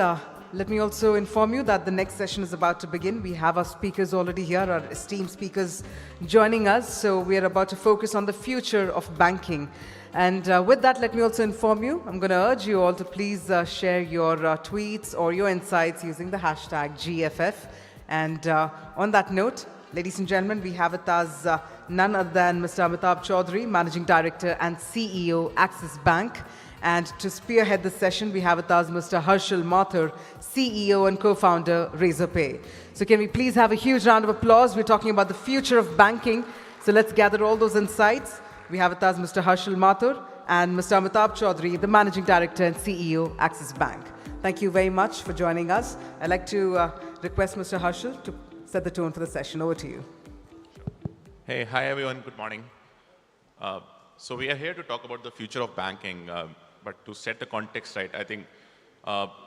let me also inform you that the next session is about to begin. We have our speakers already here, our esteemed speakers joining us. So we are about to focus on the future of banking. And with that, let me also inform you, I'm going to urge you all to please share your tweets or your insights using the hashtag GFF. And on that note, ladies and gentlemen, we have with us none other than Mr. Amitabh Chaudhary, Managing Director and CEO, Axis Bank. And to spearhead this session, we have with us Mr. Harshal Mathur, CEO and co-founder, Razorpay. So can we please have a huge round of applause? We're talking about the future of banking. So let's gather all those insights. We have with us Mr. Harshal Mathur and Mr. Amitabh Chaudhary, the Managing Director and CEO, Axis Bank. Thank you very much for joining us. I'd like to request Mr. Harshal to set the tone for the session. Over to you. Hey, hi everyone, good morning. So we are here to talk about the future of banking. But to set the context right, I think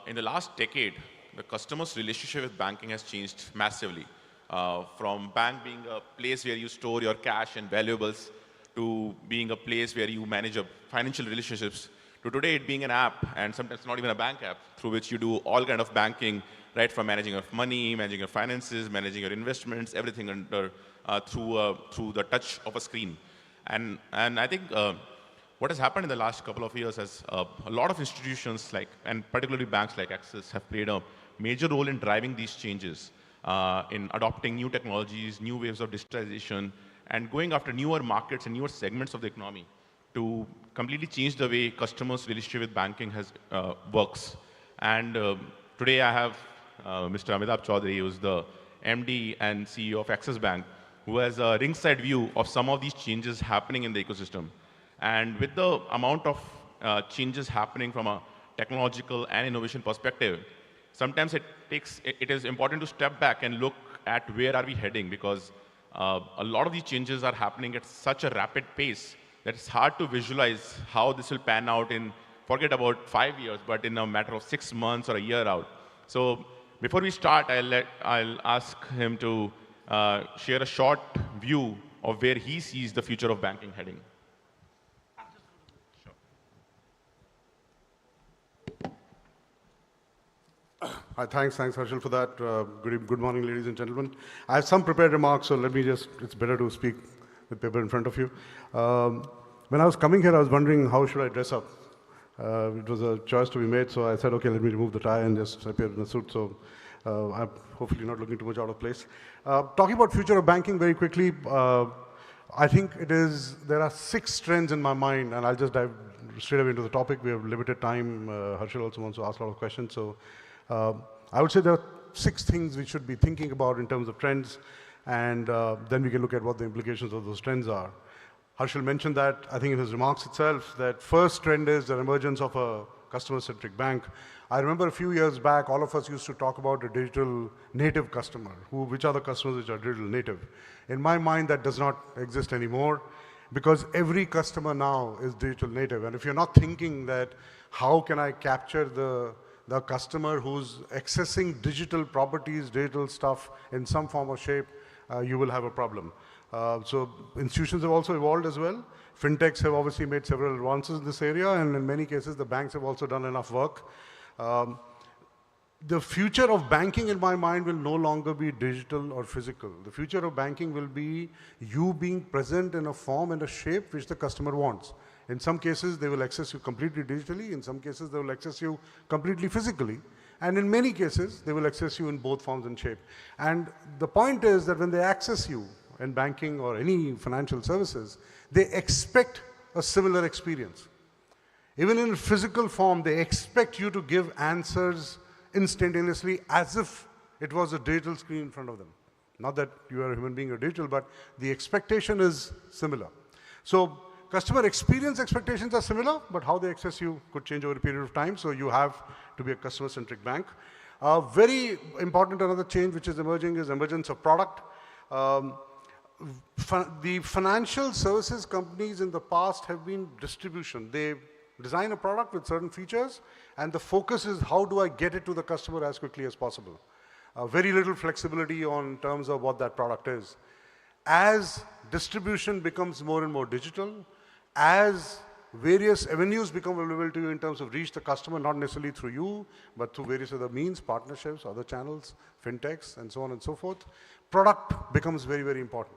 in the last decade, the customer's relationship with banking has changed massively. From bank being a place where you store your cash and valuables to being a place where you manage your financial relationships, to today it being an app, and sometimes not even a bank app, through which you do all kind of banking, right from managing your money, managing your finances, managing your investments, everything under, through the touch of a screen. And I think what has happened in the last couple of years is a lot of institutions, and particularly banks like Axis, have played a major role in driving these changes, in adopting new technologies, new waves of digitization, and going after newer markets and newer segments of the economy to completely change the way customers' relationship with banking works. And today I have Mr. Amitabh Chaudhary, who is the MD and CEO of Axis Bank, who has a ringside view of some of these changes happening in the ecosystem. And with the amount of changes happening from a technological and innovation perspective, sometimes it is important to step back and look at where are we heading, because a lot of these changes are happening at such a rapid pace that it's hard to visualize how this will pan out in, forget about 5 years, but in a matter of 6 months or a year out. So before we start, I'll ask him to share a short view of where he sees the future of banking heading. Thanks, Harshal, for that. Good morning, ladies and gentlemen. I have some prepared remarks, so let me just, it's better to speak with paper in front of you. When I was coming here, I was wondering how should I dress up. It was a choice to be made, so I said, okay, let me remove the tie and just appear in a suit. So I'm hopefully not looking too much out of place. Talking about future of banking very quickly, I think there are 6 trends in my mind, and I'll just dive straight away into the topic. We have limited time. Harshal also wants to ask a lot of questions. So I would say there are 6 things we should be thinking about in terms of trends, and then we can look at what the implications of those trends are. Harshal mentioned that, I think in his remarks itself, that first trend is the emergence of a customer-centric bank. I remember a few years back, all of us used to talk about a digital native customer. Which are the customers which are digital native? In my mind, that does not exist anymore, because every customer now is digital native. And if you're not thinking that, how can I capture the customer who's accessing digital properties, digital stuff in some form or shape, you will have a problem. So institutions have also evolved as well. Fintechs have obviously made several advances in this area, and in many cases, the banks have also done enough work. The future of banking, in my mind, will no longer be digital or physical. The future of banking will be you being present in a form and a shape which the customer wants. In some cases, they will access you completely digitally. In some cases, they will access you completely physically. And in many cases, they will access you in both forms and shape. And the point is that when they access you in banking or any financial services, they expect a similar experience. Even in physical form, they expect you to give answers instantaneously as if it was a digital screen in front of them. Not that you are a human being or digital, but the expectation is similar. So customer experience expectations are similar, but how they access you could change over a period of time. So you have to be a customer-centric bank. Very important, another change which is emerging is emergence of product. The financial services companies in the past have been distribution. They design a product with certain features, and the focus is how do I get it to the customer as quickly as possible. Very little flexibility on terms of what that product is. As distribution becomes more and more digital, as various avenues become available to you in terms of reach the customer, not necessarily through you, but through various other means, partnerships, other channels, fintechs, and so on and so forth, product becomes very, very important.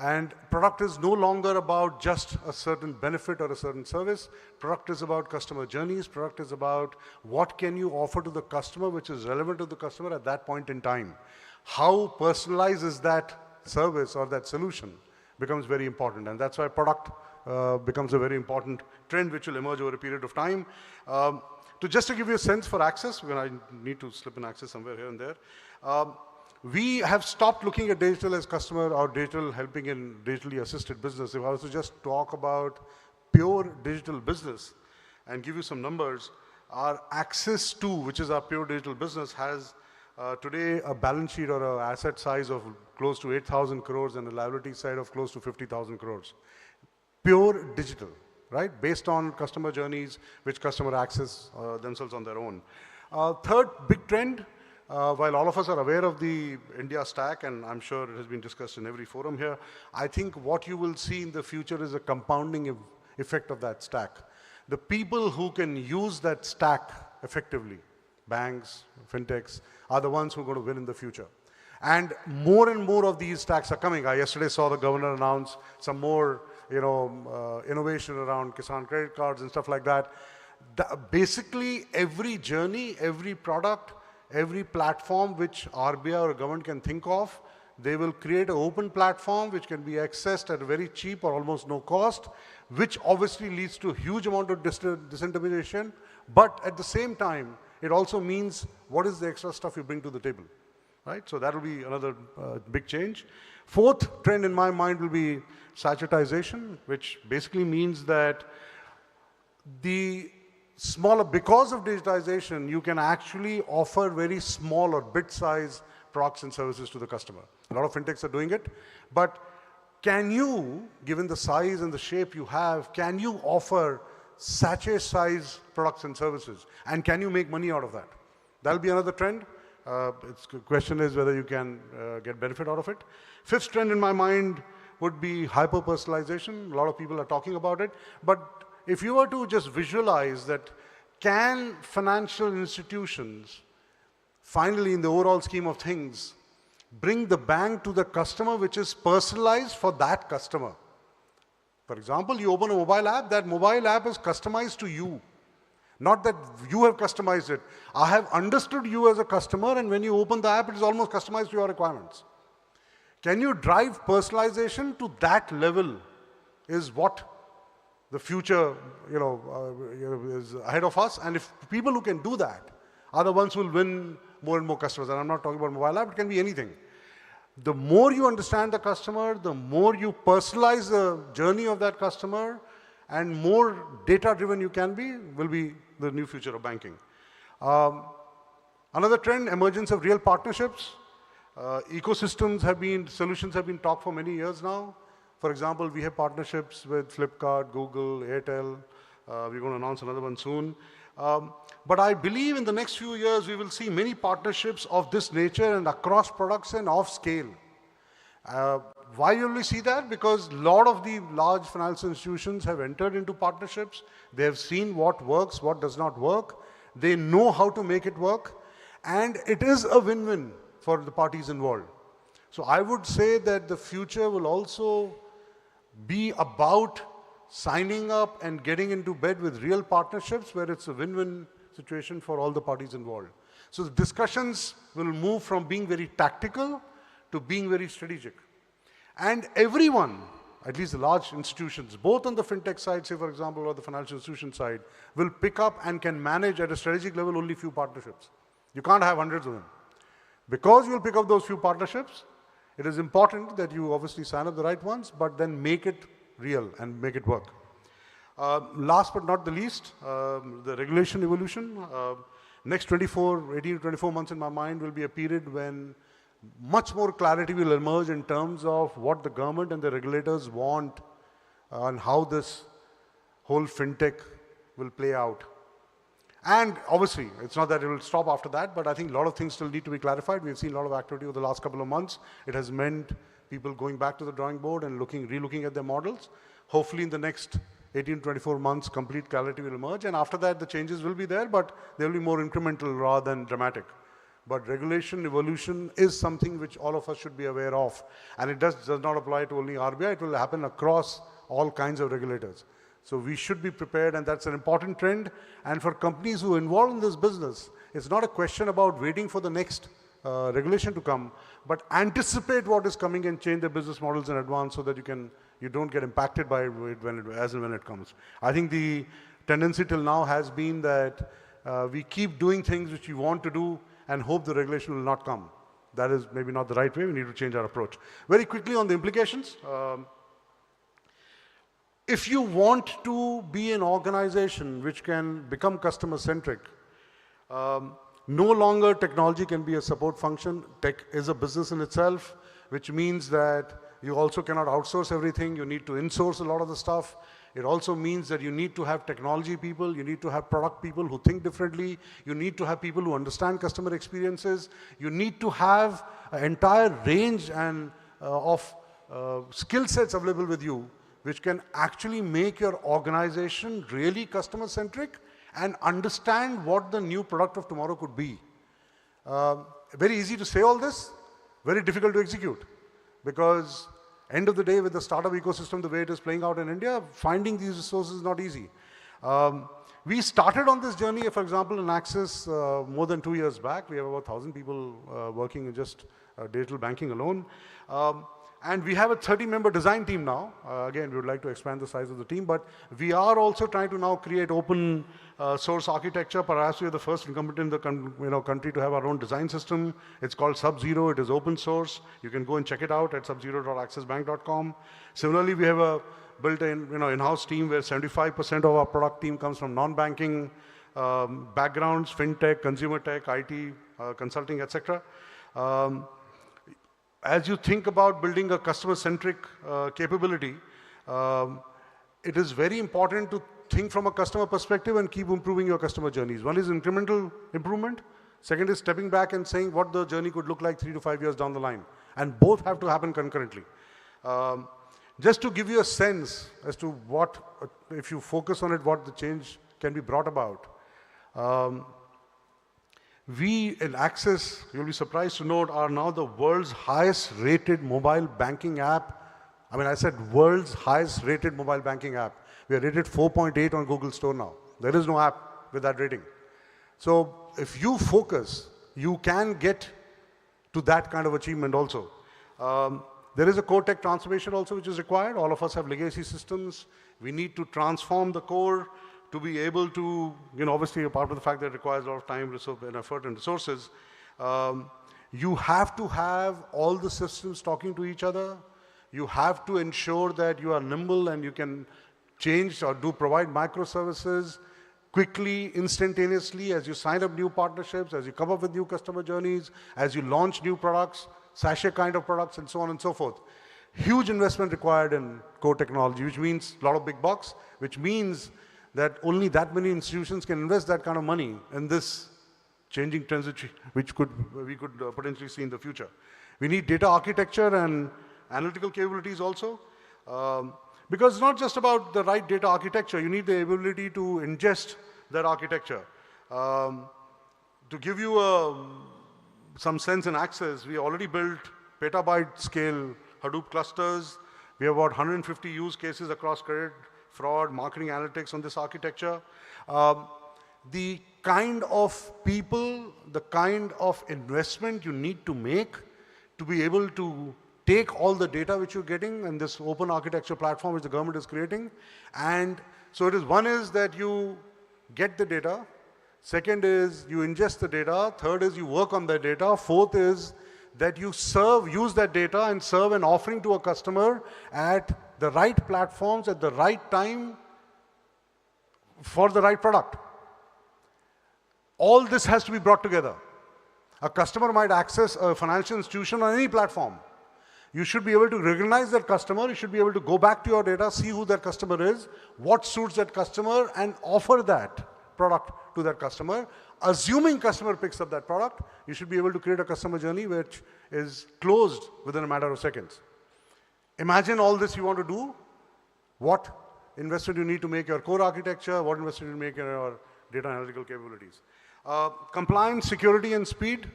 And product is no longer about just a certain benefit or a certain service. Product is about customer journeys. Product is about what can you offer to the customer which is relevant to the customer at that point in time. How personalized is that service or that solution becomes very important. And that's why product becomes a very important trend which will emerge over a period of time. Just to give you a sense for access, when I need to slip in access somewhere here and there, we have stopped looking at digital as customer or digital helping in digitally assisted business. If I was to just talk about pure digital business and give you some numbers, our access to, which is our pure digital business, has today a balance sheet or an asset size of close to 8,000 crores and a liability side of close to 50,000 crores. Pure digital, right? Based on customer journeys, which customer access themselves on their own. Third big trend, while all of us are aware of the India stack, and I'm sure it has been discussed in every forum here, I think what you will see in the future is a compounding effect of that stack. The people who can use that stack effectively, banks, fintechs, are the ones who are going to win in the future. And more of these stacks are coming. I yesterday saw the governor announce some more innovation around Kisan credit cards and stuff like that. Basically, every journey, every product, every platform which RBI or government can think of, they will create an open platform which can be accessed at a very cheap or almost no cost, which obviously leads to a huge amount of disintermediation. But at the same time, it also means what is the extra stuff you bring to the table, right? So that will be another big change. Fourth trend in my mind will be sachetization, which basically means that because of digitization, you can actually offer very small or bit-sized products and services to the customer. A lot of fintechs are doing it, but can you, given the size and the shape you have, can you offer sachet-sized products and services? And can you make money out of that? That'll be another trend. The question is whether you can get benefit out of it. Fifth trend in my mind would be hyper-personalization. A lot of people are talking about it, but if you were to just visualize that, can financial institutions finally, in the overall scheme of things, bring the bank to the customer which is personalized for that customer. For example, you open a mobile app, that mobile app is customized to you. Not that you have customized it. I have understood you as a customer, and when you open the app, it is almost customized to your requirements. Can you drive personalization to that level is what the future is ahead of us. And if people who can do that are the ones who will win more and more customers. And I'm not talking about mobile app, it can be anything. The more you understand the customer, the more you personalize the journey of that customer, and more data-driven you can be, will be the new future of banking. Another trend, emergence of real partnerships. Solutions have been talked for many years now. For example, we have partnerships with Flipkart, Google, Airtel. We're going to announce another one soon. But I believe in the next few years, we will see many partnerships of this nature and across products and off scale. Why will we see that? Because a lot of the large financial institutions have entered into partnerships. They have seen what works, what does not work. They know how to make it work. And it is a win-win for the parties involved. So I would say that the future will also be about signing up and getting into bed with real partnerships where it's a win-win situation for all the parties involved. So the discussions will move from being very tactical to being very strategic. And everyone, at least the large institutions, both on the fintech side, say for example, or the financial institution side, will pick up and can manage at a strategic level only few partnerships. You can't have hundreds of them. Because you will pick up those few partnerships, it is important that you obviously sign up the right ones, but then make it real and make it work. Last but not the least, the regulation evolution. Next 18 to 24 months in my mind will be a period when much more clarity will emerge in terms of what the government and the regulators want and how this whole fintech will play out. And obviously, it's not that it will stop after that, but I think a lot of things still need to be clarified. We've seen a lot of activity over the last couple of months. It has meant people going back to the drawing board and re-looking at their models. Hopefully in the next 18 to 24 months, complete clarity will emerge. And after that, the changes will be there, but they will be more incremental rather than dramatic. But regulation evolution is something which all of us should be aware of. And it does not apply to only RBI. It will happen across all kinds of regulators. So we should be prepared, and that's an important trend. And for companies who are involved in this business, it's not a question about waiting for the next regulation to come, but anticipate what is coming and change their business models in advance so that you don't get impacted by it as and when it comes. I think the tendency till now has been that we keep doing things which we want to do and hope the regulation will not come. That is maybe not the right way. We need to change our approach. Very quickly on the implications. If you want to be an organization which can become customer-centric, no longer technology can be a support function. Tech is a business in itself, which means that you also cannot outsource everything. You need to insource a lot of the stuff. It also means that you need to have technology people, you need to have product people who think differently, you need to have people who understand customer experiences, you need to have an entire range of skill sets available with you which can actually make your organization really customer-centric and understand what the new product of tomorrow could be. Very easy to say all this, very difficult to execute. Because end of the day, with the startup ecosystem, the way it is playing out in India, finding these resources is not easy. We started on this journey, for example, in Axis more than 2 years back. We have about 1,000 people working in just digital banking alone. And we have a 30-member design team now. Again, we would like to expand the size of the team, but we are also trying to now create open source architecture. Perhaps we are the first incumbent in the country to have our own design system. It's called Sub-Zero. It is open source. You can go and check it out at subzero.axisbank.com. Similarly, we have a built-in in-house team where 75% of our product team comes from non-banking backgrounds, fintech, consumer tech, IT, consulting, etc. As you think about building a customer-centric capability, it is very important to think from a customer perspective and keep improving your customer journeys. One is incremental improvement. Second is stepping back and saying what the journey could look like 3 to 5 years down the line. And both have to happen concurrently. Just to give you a sense as to what, if you focus on it, what the change can be brought about. We in Axis, you'll be surprised to note, are now the world's highest rated mobile banking app. I mean, I said world's highest rated mobile banking app. We are rated 4.8 on Google Store now. There is no app with that rating. So if you focus, you can get to that kind of achievement also. There is a core tech transformation also which is required. All of us have legacy systems. We need to transform the core to be able to, obviously apart from the fact that it requires a lot of time, resource, and effort and resources, you have to have all the systems talking to each other. You have to ensure that you are nimble and you can change or provide microservices quickly, instantaneously, as you sign up new partnerships, as you come up with new customer journeys, as you launch new products, sachet kind of products, and so on and so forth. Huge investment required in core technology, which means a lot of big bucks, which means that only that many institutions can invest that kind of money in this changing trends which we could potentially see in the future. We need data architecture and analytical capabilities also. Because it's not just about the right data architecture, you need the ability to ingest that architecture. To give you some sense in Axis, we already built petabyte scale Hadoop clusters. We have about 150 use cases across credit, fraud, marketing analytics on this architecture. The kind of people, the kind of investment you need to make to be able to take all the data which you're getting in this open architecture platform which the government is creating. And so one is that you get the data. Second is you ingest the data. Third is you work on that data. Fourth is that you use that data and serve an offering to a customer at the right platforms at the right time for the right product. All this has to be brought together. A customer might access a financial institution on any platform. You should be able to recognize that customer. You should be able to go back to your data, see who that customer is, what suits that customer, and offer that product to that customer. Assuming customer picks up that product, you should be able to create a customer journey which is closed within a matter of seconds. Imagine all this you want to do. What investment you need to make your core architecture, what investment you make in your data analytical capabilities. Compliance, security, and speed.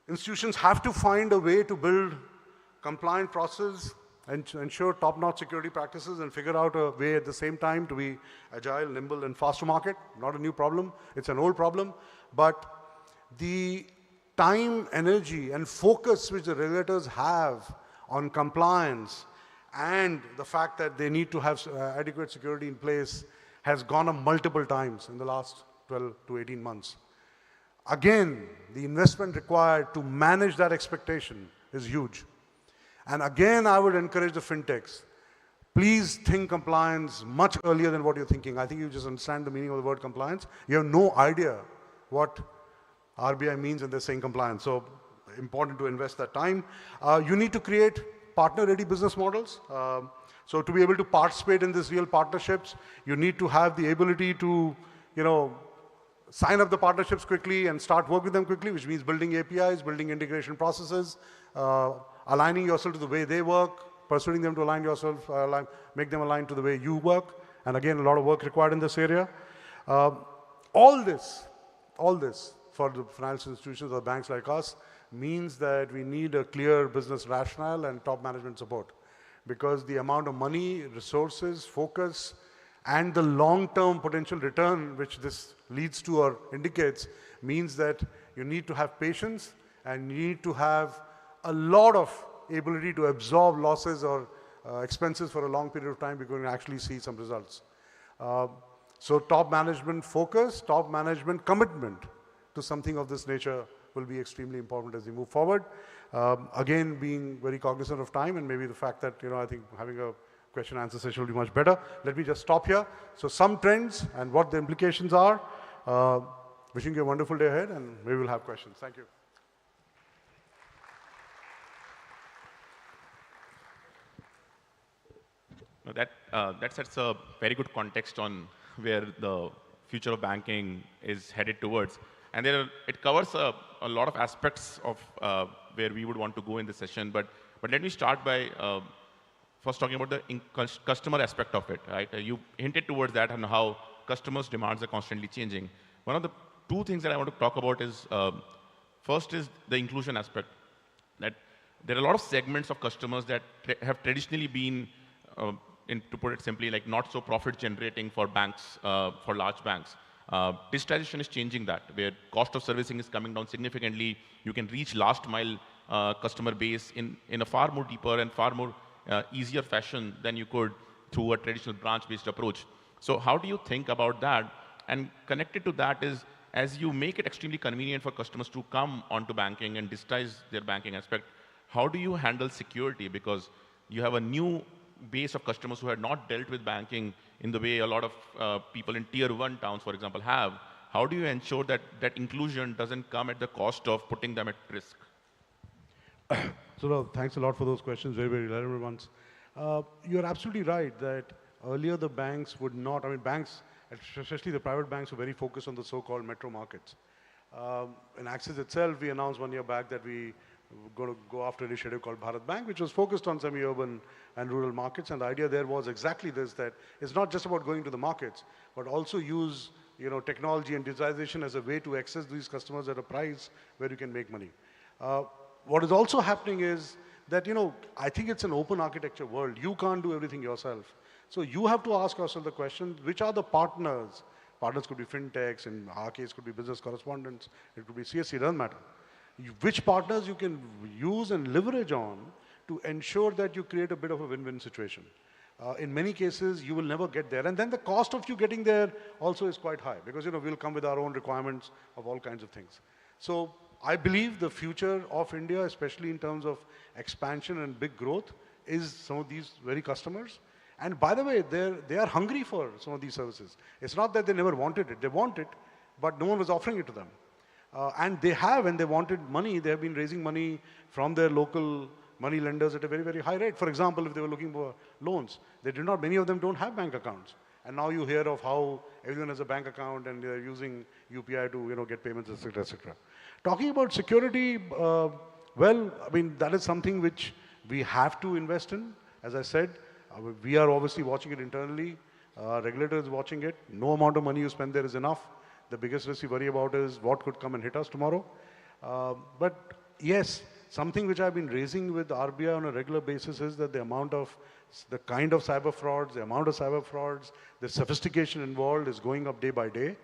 Institutions have to find a way to build compliant process and ensure top-notch security practices and figure out a way at the same time to be agile, nimble, and fast to market. Not a new problem. It's an old problem. But the time, energy, and focus which the regulators have on compliance and the fact that they need to have adequate security in place has gone up multiple times in the last 12 to 18 months. Again, the investment required to manage that expectation is huge. And again, I would encourage the fintechs, please think compliance much earlier than what you're thinking. I think you just understand the meaning of the word compliance. You have no idea what RBI means when they're saying compliance. So important to invest that time. You need to create partner-ready business models. So to be able to participate in these real partnerships, you need to have the ability to, sign up the partnerships quickly and start work with them quickly, which means building APIs, building integration processes, aligning yourself to the way they work, persuading them to align yourself, make them align to the way you work. And again, a lot of work required in this area. All this for the financial institutions or banks like us means that we need a clear business rationale and top management support. Because the amount of money, resources, focus, and the long-term potential return which this leads to or indicates means that you need to have patience and you need to have a lot of ability to absorb losses or expenses for a long period of time before you actually see some results. So top management focus, top management commitment to something of this nature will be extremely important as we move forward. Again, being very cognizant of time and maybe the fact that, I think having a question and answer session will be much better. Let me just stop here. So some trends and what the implications are. Wishing you a wonderful day ahead and maybe we'll have questions. Thank you. No, that sets a very good context on where the future of banking is headed towards. And it covers a lot of aspects of where we would want to go in this session. But let me start by first talking about the customer aspect of it. Right? You hinted towards that and how customers' demands are constantly changing. One of the two things that I want to talk about is, first is the inclusion aspect. That there are a lot of segments of customers that have traditionally been, to put it simply, like not so profit generating for banks, for large banks. Digitization is changing that, where cost of servicing is coming down significantly. You can reach last mile customer base in a far more deeper and far more easier fashion than you could through a traditional branch-based approach. So how do you think about that? And connected to that is, as you make it extremely convenient for customers to come onto banking and digitize their banking aspect, how do you handle security? Because you have a new base of customers who had not dealt with banking in the way a lot of people in tier 1 towns, for example, have. How do you ensure that that inclusion doesn't come at the cost of putting them at risk? So thanks a lot for those questions, very, very relevant ones. You're absolutely right that earlier the banks would not, I mean banks, especially the private banks, were very focused on the so-called metro markets. In Axis itself, we announced 1 year back that we were going to go after an initiative called Bharat Bank, which was focused on semi-urban and rural markets. And the idea there was exactly this, that it's not just about going to the markets, but also use technology and digitization as a way to access these customers at a price where you can make money. What is also happening is that, I think it's an open architecture world. You can't do everything yourself. So you have to ask yourself the question, which are the partners? Partners could be fintechs, in our case could be business correspondents, it could be CSC, doesn't matter. Which partners you can use and leverage on to ensure that you create a bit of a win-win situation. In many cases, you will never get there. And then the cost of you getting there also is quite high because, we'll come with our own requirements of all kinds of things. So I believe the future of India, especially in terms of expansion and big growth, is some of these very customers. And by the way, they are hungry for some of these services. It's not that they never wanted it. They want it, but no one was offering it to them. And they have, and they wanted money, they have been raising money from their local money lenders at a very, very high rate. For example, if they were looking for loans, many of them don't have bank accounts. And now you hear of how everyone has a bank account and they're using UPI to get payments, etc., etc. Talking about security, well, I mean, that is something which we have to invest in. As I said, we are obviously watching it internally. Regulator is watching it. No amount of money you spend there is enough. The biggest risk you worry about is what could come and hit us tomorrow. But yes, something which I've been raising with RBI on a regular basis is that the kind of cyber frauds, the amount of cyber frauds, the sophistication involved is going up day by day.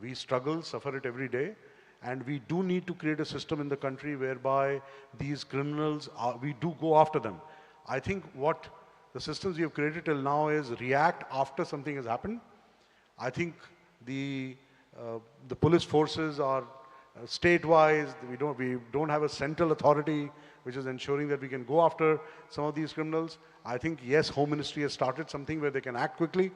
We struggle, suffer it every day. And we do need to create a system in the country whereby these criminals, we do go after them. I think what the systems we have created till now is react after something has happened. I think the police forces are state-wise. We don't have a central authority which is ensuring that we can go after some of these criminals. I think, yes, Home Ministry has started something where they can act quickly,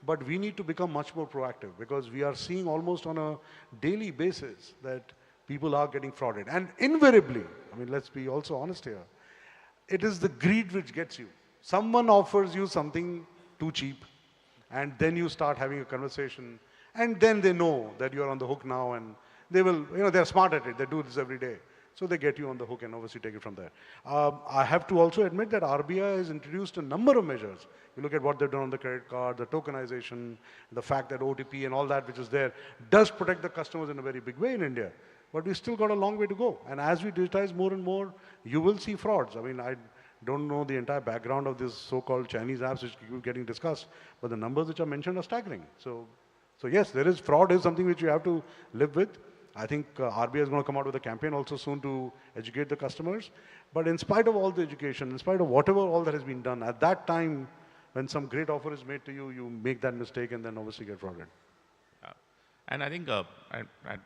but we need to become much more proactive because we are seeing almost on a daily basis that people are getting frauded. And invariably, I mean, let's be also honest here, it is the greed which gets you. Someone offers you something too cheap, and then you start having a conversation, and then they know that you're on the hook now, and they will, they're smart at it. They do this every day. So they get you on the hook and obviously take it from there. I have to also admit that RBI has introduced a number of measures. You look at what they've done on the credit card, the tokenization, the fact that OTP and all that which is there does protect the customers in a very big way in India. But we still got a long way to go. And as we digitize more and more, you will see frauds. I mean, I don't know the entire background of these so-called Chinese apps which keep getting discussed, but the numbers which are mentioned are staggering. So yes, fraud is something which you have to live with. I think RBI is going to come out with a campaign also soon to educate the customers. But in spite of all the education, in spite of whatever all that has been done, at that time, when some great offer is made to you, you make that mistake and then obviously get frauded. And I think,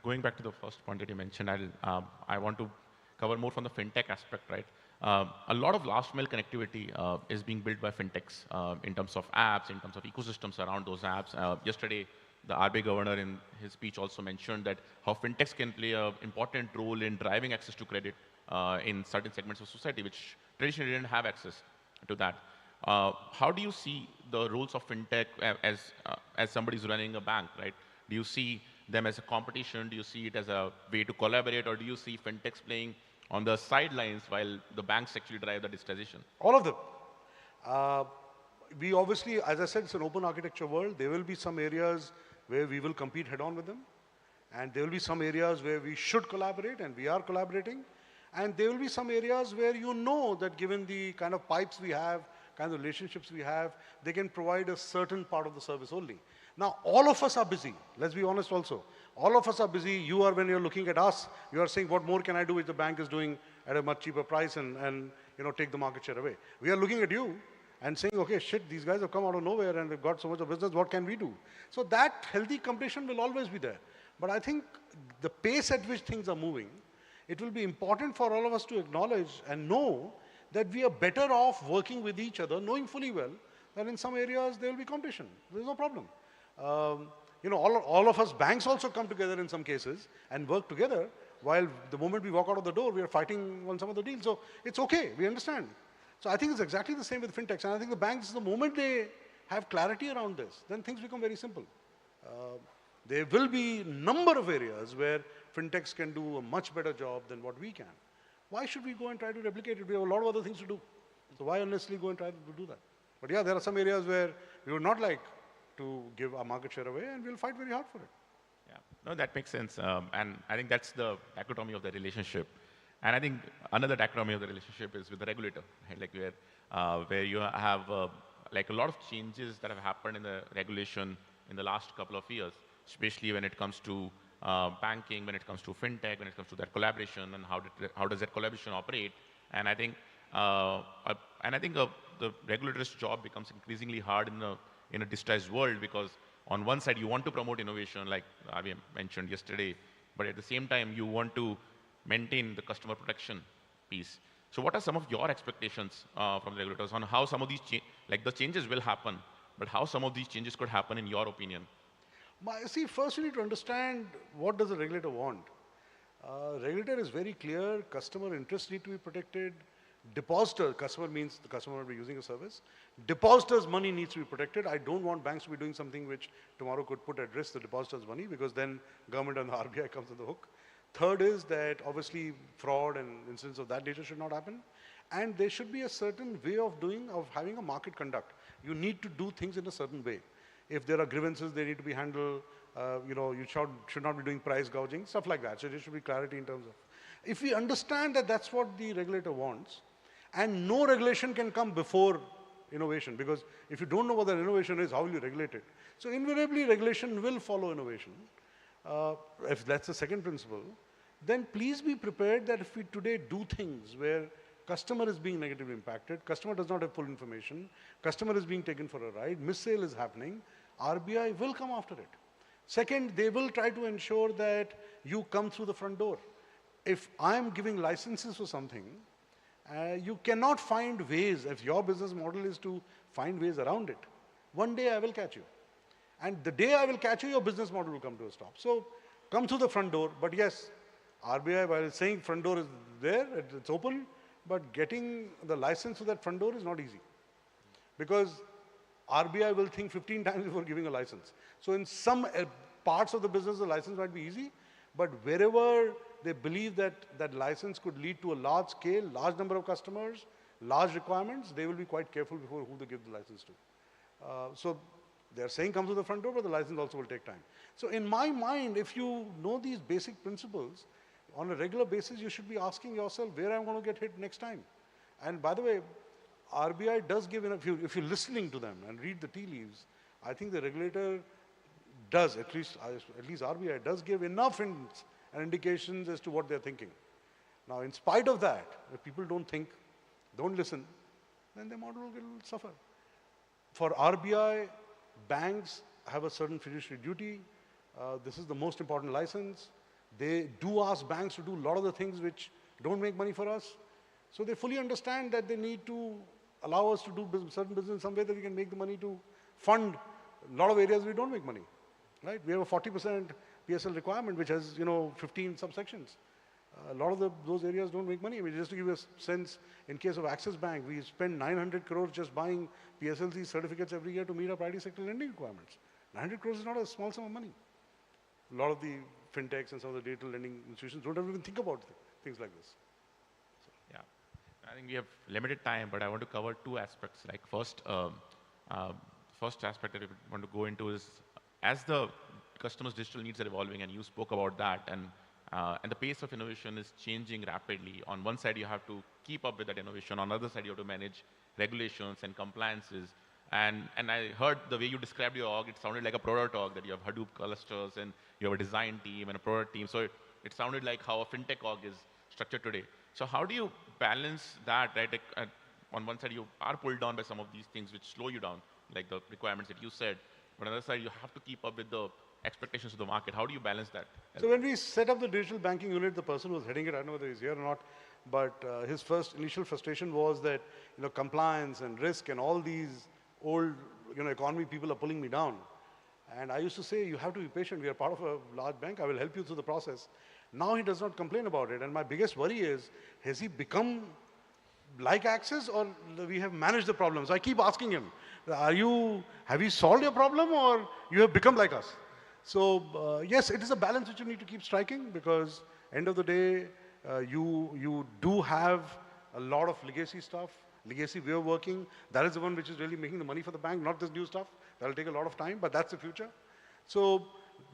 going back to the first point that you mentioned, I want to cover more from the fintech aspect, right? A lot of last mile connectivity is being built by fintechs in terms of apps, in terms of ecosystems around those apps. Yesterday, the RBI governor in his speech also mentioned that how fintechs can play an important role in driving access to credit in certain segments of society, which traditionally didn't have access to that. How do you see the roles of fintech as somebody who's running a bank, right? Do you see them as a competition? Do you see it as a way to collaborate? Or do you see fintechs playing on the sidelines while the banks actually drive the digitization? All of them. We obviously, as I said, it's an open architecture world. There will be some areas where we will compete head-on with them. And there will be some areas where we should collaborate, and we are collaborating. And there will be some areas where you know that given the kind of pipes we have, kind of relationships we have, they can provide a certain part of the service only. Now, all of us are busy. Let's be honest also. All of us are busy. You are, when you're looking at us, you are saying, what more can I do which the bank is doing at a much cheaper price and take the market share away. We are looking at you and saying, okay, shit, these guys have come out of nowhere and they've got so much of business, what can we do? So that healthy competition will always be there. But I think the pace at which things are moving, it will be important for all of us to acknowledge and know that we are better off working with each other, knowing fully well that in some areas there will be competition. There's no problem. All of us banks also come together in some cases and work together, while the moment we walk out of the door, we are fighting on some of the deals. So it's okay, we understand. So I think it's exactly the same with fintechs. And I think the banks, the moment they have clarity around this, then things become very simple. There will be a number of areas where fintechs can do a much better job than what we can. Why should we go and try to replicate it? We have a lot of other things to do. So why unnecessarily go and try to do that? But yeah, there are some areas where we would not like to give our market share away, and we'll fight very hard for it. Yeah, no, that makes sense. And I think that's the dichotomy of the relationship. And I think another dichotomy of the relationship is with the regulator, right? Like where you have like a lot of changes that have happened in the regulation in the last couple of years, especially when it comes to banking, when it comes to fintech, when it comes to that collaboration, and how does that collaboration operate? And I think the regulator's job becomes increasingly hard in a digitized world, because on one side you want to promote innovation, like Avi mentioned yesterday, but at the same time you want to maintain the customer protection piece. So what are some of your expectations from the regulators on how some of these the changes will happen, but how some of these changes could happen in your opinion? See, first we need to understand what does the regulator want. Regulator is very clear, customer interests need to be protected. Depositor, customer means the customer will be using a service. Depositor's money needs to be protected. I don't want banks to be doing something which tomorrow could put at risk the depositor's money, because then government and the RBI comes on the hook. Third is that obviously fraud and incidents of that nature should not happen. And there should be a certain way of having a market conduct. You need to do things in a certain way. If there are grievances, they need to be handled. You should not be doing price gouging, stuff like that. So there should be clarity in terms of. If we understand that that's what the regulator wants, and no regulation can come before innovation, because if you don't know what that innovation is, how will you regulate it? So invariably, regulation will follow innovation. If that's the second principle, then please be prepared that if we today do things where customer is being negatively impacted, customer does not have full information, customer is being taken for a ride, missale is happening, RBI will come after it. Second, they will try to ensure that you come through the front door. If I am giving licenses for something, you cannot find ways, if your business model is to find ways around it, one day I will catch you. And the day I will catch you, your business model will come to a stop. So come through the front door, but yes, RBI, while saying front door is there, it's open, but getting the license to that front door is not easy. Because RBI will think 15 times before giving a license. So in some parts of the business, the license might be easy, but wherever they believe that that license could lead to a large scale, large number of customers, large requirements, they will be quite careful before who they give the license to. So they're saying come to the front door, but the license also will take time. So in my mind, if you know these basic principles, on a regular basis, you should be asking yourself where I'm going to get hit next time. And by the way, RBI does give, if you're listening to them and read the tea leaves, I think the regulator does, at least RBI does give enough hints and indications as to what they're thinking. Now, in spite of that, if people don't think, don't listen, then the model will suffer. For RBI, banks have a certain fiduciary duty. This is the most important license. They do ask banks to do a lot of the things which don't make money for us. So they fully understand that they need to allow us to do certain business in some way that we can make the money to fund a lot of areas we don't make money. Right? We have a 40% PSL requirement, which has 15 subsections. A lot of those areas don't make money. I mean, just to give you a sense, in case of Axis Bank, we spend 900 crores just buying PSLC certificates every year to meet our priority sector lending requirements. 900 crores is not a small sum of money. A lot of the fintechs and some of the digital lending institutions don't even think about things like this. So. Yeah, I think we have limited time, but I want to cover two aspects. Like first aspect that we want to go into is, as the customers' digital needs are evolving, and you spoke about that, and the pace of innovation is changing rapidly. On one side, you have to keep up with that innovation. On the other side, you have to manage regulations and compliances. And I heard the way you described your org, it sounded like a product org, that you have Hadoop clusters, and you have a design team and a product team. So it sounded like how a fintech org is structured today. So how do you balance that, right? Like, on one side, you are pulled down by some of these things which slow you down, like the requirements that you said. But on the other side, you have to keep up with the expectations of the market. How do you balance that? So when we set up the digital banking unit, the person who was heading it, I don't know whether he's here or not, but his initial frustration was that, compliance and risk and all these old, economy people are pulling me down. And I used to say, you have to be patient. We are part of a large bank. I will help you through the process. Now he does not complain about it. And my biggest worry is, has he become like Axis, or we have managed the problem? So I keep asking him, have you solved your problem, or you have become like us? So yes, it is a balance which you need to keep striking, because end of the day, you do have a lot of legacy stuff, legacy way of working. That is the one which is really making the money for the bank, not this new stuff. That will take a lot of time, but that's the future. So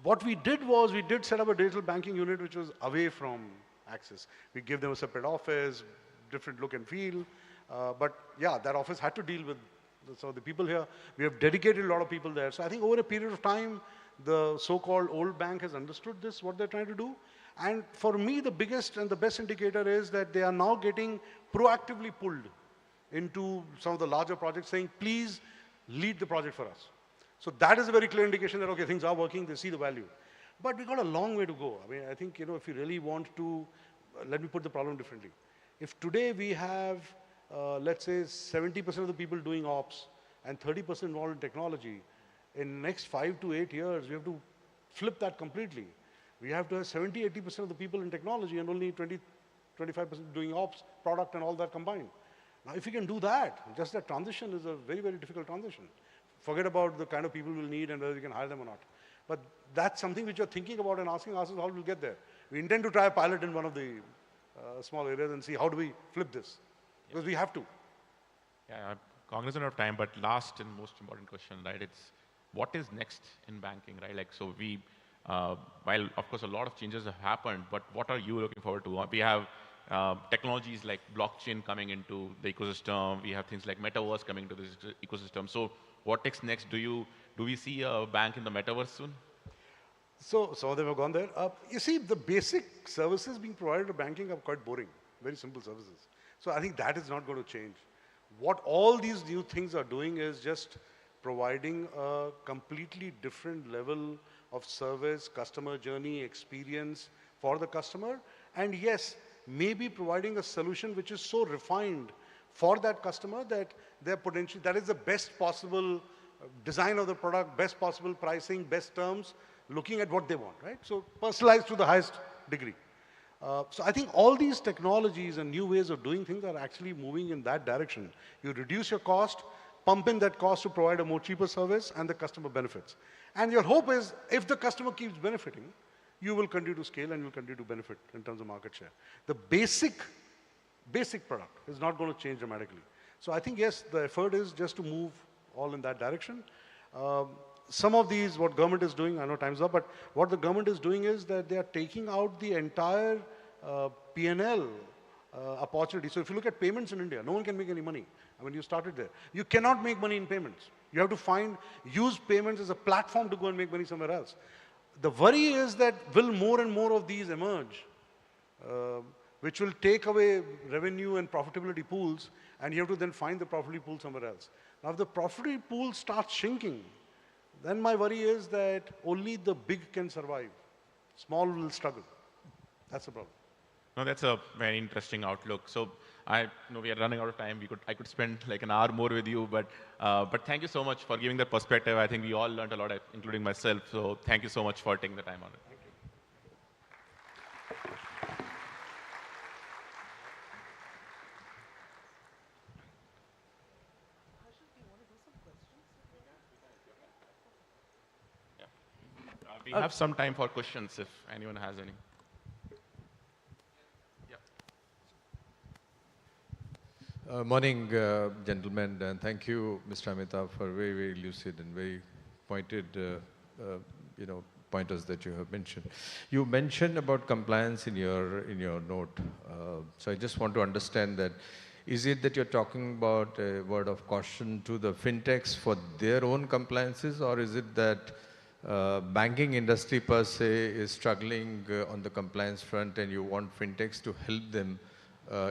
what we did was, we did set up a digital banking unit which was away from Axis. We gave them a separate office, different look and feel. But yeah, that office had to deal with some of the people here. We have dedicated a lot of people there. So I think over a period of time, the so-called old bank has understood this, what they're trying to do. And for me, the biggest and the best indicator is that they are now getting proactively pulled into some of the larger projects, saying, please lead the project for us. So that is a very clear indication that, okay, things are working, they see the value. But we've got a long way to go. I mean, I think, if you really want to, let me put the problem differently. If today we have, let's say, 70% of the people doing ops and 30% involved in technology, in the next 5 to 8 years, we have to flip that completely. We have to have 70, 80% of the people in technology and only 20, 25% doing ops, product, and all that combined. Now, if you can do that, just that transition is a very, very difficult transition. Forget about the kind of people we'll need and whether we can hire them or not. But that's something which you're thinking about and asking ourselves how we'll get there. We intend to try a pilot in one of the small areas and see how do we flip this. Because we have to. Yeah, I'm cognizant of time, but last and most important question, right? It's what is next in banking, right? Like, so we, while of course a lot of changes have happened, but what are you looking forward to? We have technologies like blockchain coming into the ecosystem. We have things like metaverse coming into this ecosystem. So what next? Do we see a bank in the metaverse soon? So some of them have gone there. You see, the basic services being provided to banking are quite boring, very simple services. So I think that is not going to change. What all these new things are doing is just providing a completely different level of service, customer journey, experience for the customer. And yes, maybe providing a solution which is so refined for that customer that their potential, that is the best possible design of the product, best possible pricing, best terms, looking at what they want, right? So personalized to the highest degree. So I think all these technologies and new ways of doing things are actually moving in that direction. You reduce your cost, pump in that cost to provide a more cheaper service, and the customer benefits. And your hope is, if the customer keeps benefiting, you will continue to scale and you'll continue to benefit in terms of market share. The basic product is not going to change dramatically. So I think, yes, the effort is just to move all in that direction. Some of these, what government is doing, I know time's up, but what the government is doing is that they are taking out the entire P&L opportunity. So if you look at payments in India, no one can make any money. I mean, you started there. You cannot make money in payments. You have to use payments as a platform to go and make money somewhere else. The worry is that will more and more of these emerge, which will take away revenue and profitability pools, and you have to then find the profitability pool somewhere else. Now, if the profitability pool starts shrinking, then my worry is that only the big can survive. Small will struggle. That's the problem. No, that's a very interesting outlook. So I know we are running out of time. I could spend like an hour more with you, but thank you so much for giving that perspective. I think we all learned a lot, including myself. So thank you so much for taking the time on it. Thank you. We have some time for questions if anyone has any. Morning, gentlemen, and thank you, Mr. Amitabh, for very, very lucid and very pointed, pointers that you have mentioned. You mentioned about compliance in your note. So I just want to understand that. Is it that you're talking about a word of caution to the fintechs for their own compliances, or is it that banking industry per se is struggling on the compliance front and you want fintechs to help them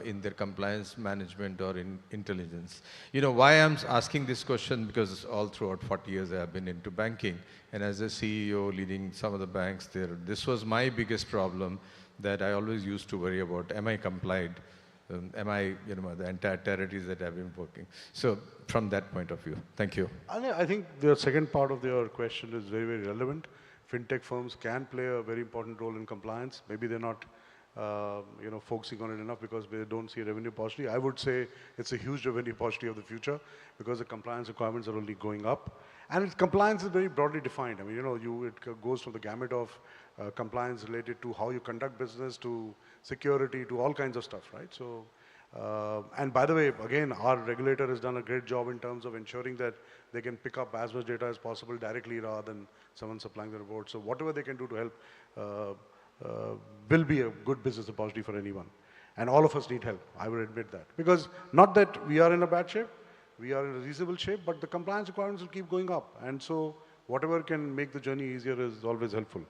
in their compliance management or in intelligence? You know, why I'm asking this question, because all throughout 40 years I have been into banking, and as a CEO leading some of the banks there, this was my biggest problem that I always used to worry about. Am I complied? Am I, the entire territories that I've been working? So from that point of view, thank you. I think the second part of your question is very, very relevant. Fintech firms can play a very important role in compliance. Maybe they're not, focusing on it enough because they don't see a revenue opportunity. I would say it's a huge revenue opportunity of the future because the compliance requirements are only going up. And compliance is very broadly defined. I mean, it goes from the gamut of compliance related to how you conduct business, to security, to all kinds of stuff, right? So, and by the way, again, our regulator has done a great job in terms of ensuring that they can pick up as much data as possible directly rather than someone supplying the report. So whatever they can do to help will be a good business opportunity for anyone. And all of us need help, I will admit that. Because not that we are in a bad shape, we are in a reasonable shape, but the compliance requirements will keep going up. And so whatever can make the journey easier is always helpful.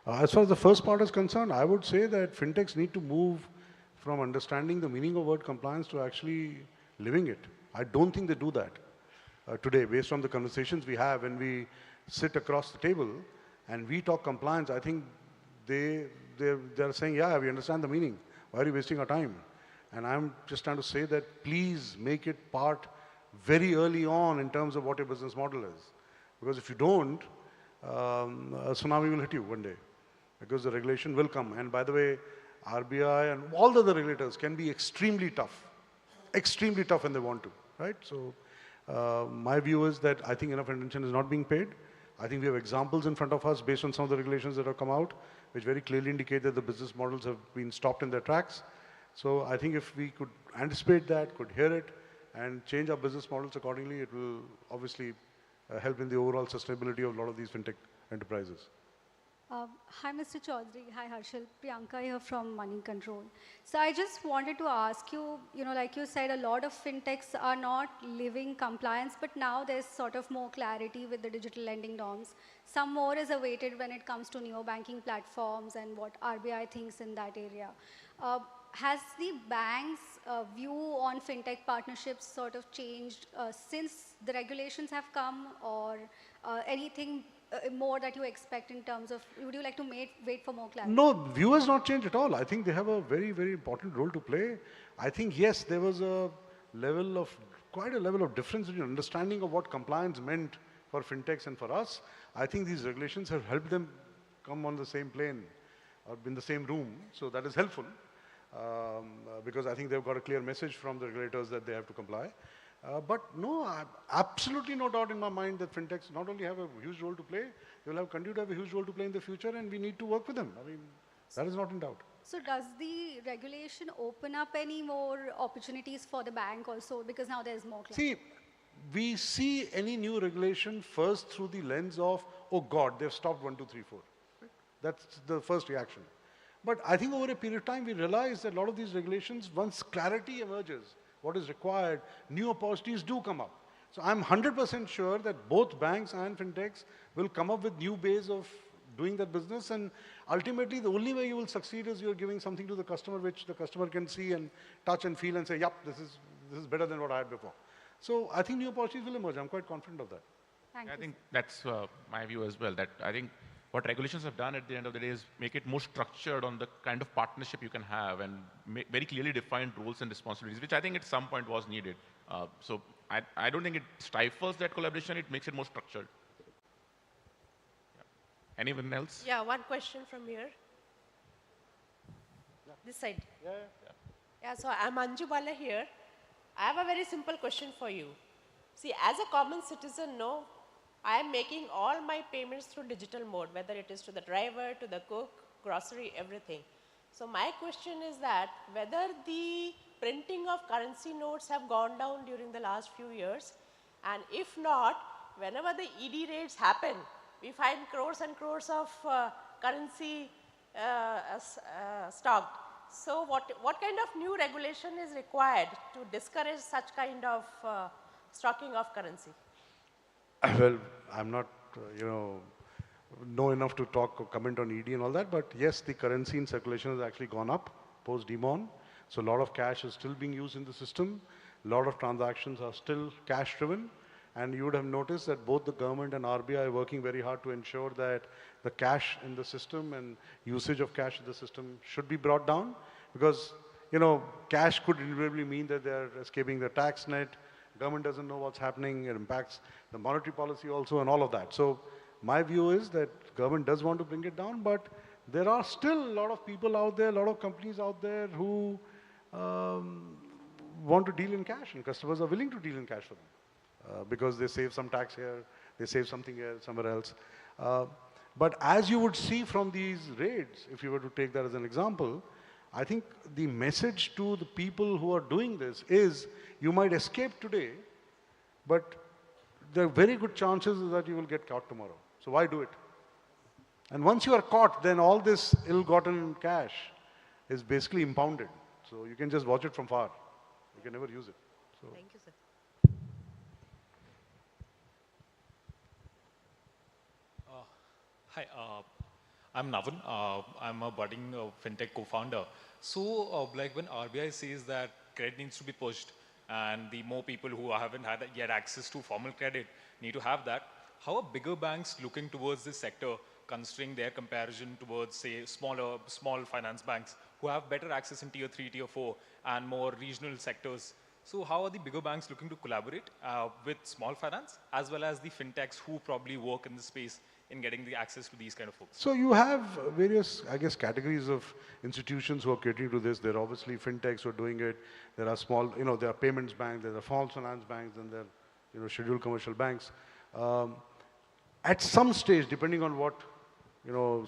As far as the first part is concerned, I would say that fintechs need to move from understanding the meaning of word compliance to actually living it. I don't think they do that today, based on the conversations we have when we sit across the table and we talk compliance. I think they're saying, yeah, we understand the meaning. Why are you wasting our time? And I'm just trying to say that please make it part very early on in terms of what your business model is. Because if you don't, a tsunami will hit you one day. Because the regulation will come. And by the way, RBI and all the other regulators can be extremely tough when they want to, right? So my view is that I think enough attention is not being paid. I think we have examples in front of us based on some of the regulations that have come out, which very clearly indicate that the business models have been stopped in their tracks. So I think if we could anticipate that, could hear it, and change our business models accordingly, it will obviously help in the overall sustainability of a lot of these fintech enterprises. Hi, Mr. Chaudhary. Hi, Harshal. Priyanka here from Money Control. So I just wanted to ask you, like you said, a lot of fintechs are not living compliance, but now there's sort of more clarity with the digital lending norms. Some more is awaited when it comes to neo-banking platforms and what RBI thinks in that area. Has the bank's view on fintech partnerships sort of changed since the regulations have come, or anything more that you expect in terms of, would you like to wait for more clarity? No, view has not changed at all. I think they have a very, very important role to play. I think, yes, there was quite a level of difference in understanding of what compliance meant for fintechs and for us. I think these regulations have helped them come on the same plane or in the same room. So that is helpful because I think they've got a clear message from the regulators that they have to comply. But no, absolutely no doubt in my mind that fintechs not only have a huge role to play, they will continue to have a huge role to play in the future, and we need to work with them. I mean, that is not in doubt. So does the regulation open up any more opportunities for the bank also, because now there's more clarity? See, we see any new regulation first through the lens of, oh God, they've stopped 1, 2, 3, 4. Right? That's the first reaction. But I think over a period of time, we realize that a lot of these regulations, once clarity emerges, what is required, new opportunities do come up. So I'm 100% sure that both banks and fintechs will come up with new ways of doing that business, and ultimately the only way you will succeed is you're giving something to the customer which the customer can see and touch and feel and say, yep, this is better than what I had before. So I think new opportunities will emerge. I'm quite confident of that. I think that's my view as well, that I think what regulations have done at the end of the day is make it more structured on the kind of partnership you can have and very clearly defined roles and responsibilities, which I think at some point was needed. So I don't think it stifles that collaboration, it makes it more structured. Yeah. Anyone else? Yeah, one question from here. Yeah. This side. Yeah, so I'm Anju Bala here. I have a very simple question for you. See, as a common citizen, no, I am making all my payments through digital mode, whether it is to the driver, to the cook, grocery, everything. So my question is that whether the printing of currency notes have gone down during the last few years, and if not, whenever the ED raids happen, we find crores and crores of currency stocked. So what kind of new regulation is required to discourage such kind of stocking of currency? Well, I'm not, know enough to talk or comment on ED and all that, but yes, the currency in circulation has actually gone up post-demon. So a lot of cash is still being used in the system. A lot of transactions are still cash-driven. And you would have noticed that both the government and RBI are working very hard to ensure that the cash in the system and usage of cash in the system should be brought down. Because, cash could inevitably mean that they're escaping the tax net. Government doesn't know what's happening. It impacts the monetary policy also and all of that. So my view is that government does want to bring it down, but there are still a lot of people out there, a lot of companies out there who want to deal in cash, and customers are willing to deal in cash for them. Because they save some tax here, they save something here, somewhere else. But as you would see from these raids, if you were to take that as an example, I think the message to the people who are doing this is, you might escape today, but there are very good chances that you will get caught tomorrow. So why do it? And once you are caught, then all this ill-gotten cash is basically impounded. So you can just watch it from far. You can never use it. So. Thank you, sir. Hi, I'm Navan. I'm a budding fintech co-founder. So, like when RBI says that credit needs to be pushed, and the more people who haven't had yet access to formal credit need to have that, how are bigger banks looking towards this sector, considering their comparison towards, say, small finance banks who have better access in tier 3, tier 4, and more regional sectors? So how are the bigger banks looking to collaborate with small finance, as well as the fintechs who probably work in the space in getting the access to these kind of folks? So you have various, I guess, categories of institutions who are catering to this. There are obviously fintechs who are doing it. There are small, there are payments banks, there are small finance banks, and there are, scheduled commercial banks. At some stage, depending on what,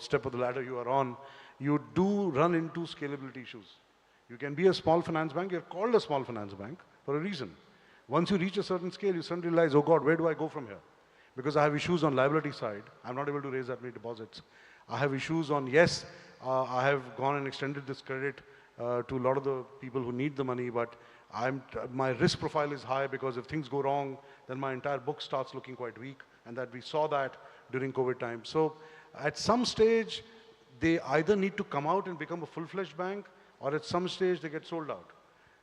step of the ladder you are on, you do run into scalability issues. You can be a small finance bank. You're called a small finance bank for a reason. Once you reach a certain scale, you suddenly realize, oh God, where do I go from here? Because I have issues on liability side. I'm not able to raise that many deposits. I have issues on, yes, I have gone and extended this credit to a lot of the people who need the money, but my risk profile is high because if things go wrong, then my entire book starts looking quite weak, and that we saw that during COVID time. So at some stage, they either need to come out and become a full-fledged bank, or at some stage they get sold out.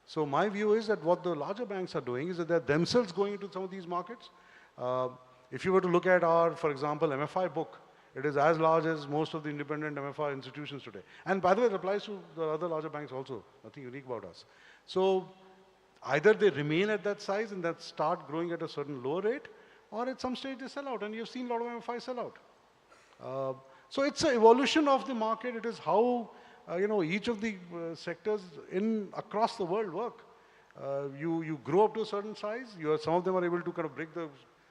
So my view is that what the larger banks are doing is that they're themselves going into some of these markets. If you were to look at our, for example, MFI book, it is as large as most of the independent MFI institutions today. And by the way, it applies to the other larger banks also. Nothing unique about us. So either they remain at that size and that start growing at a certain lower rate, or at some stage they sell out. And you've seen a lot of MFI sell out. So it's an evolution of the market. It is how each of the sectors across the world work. You grow up to a certain size. Some of them are able to kind of break the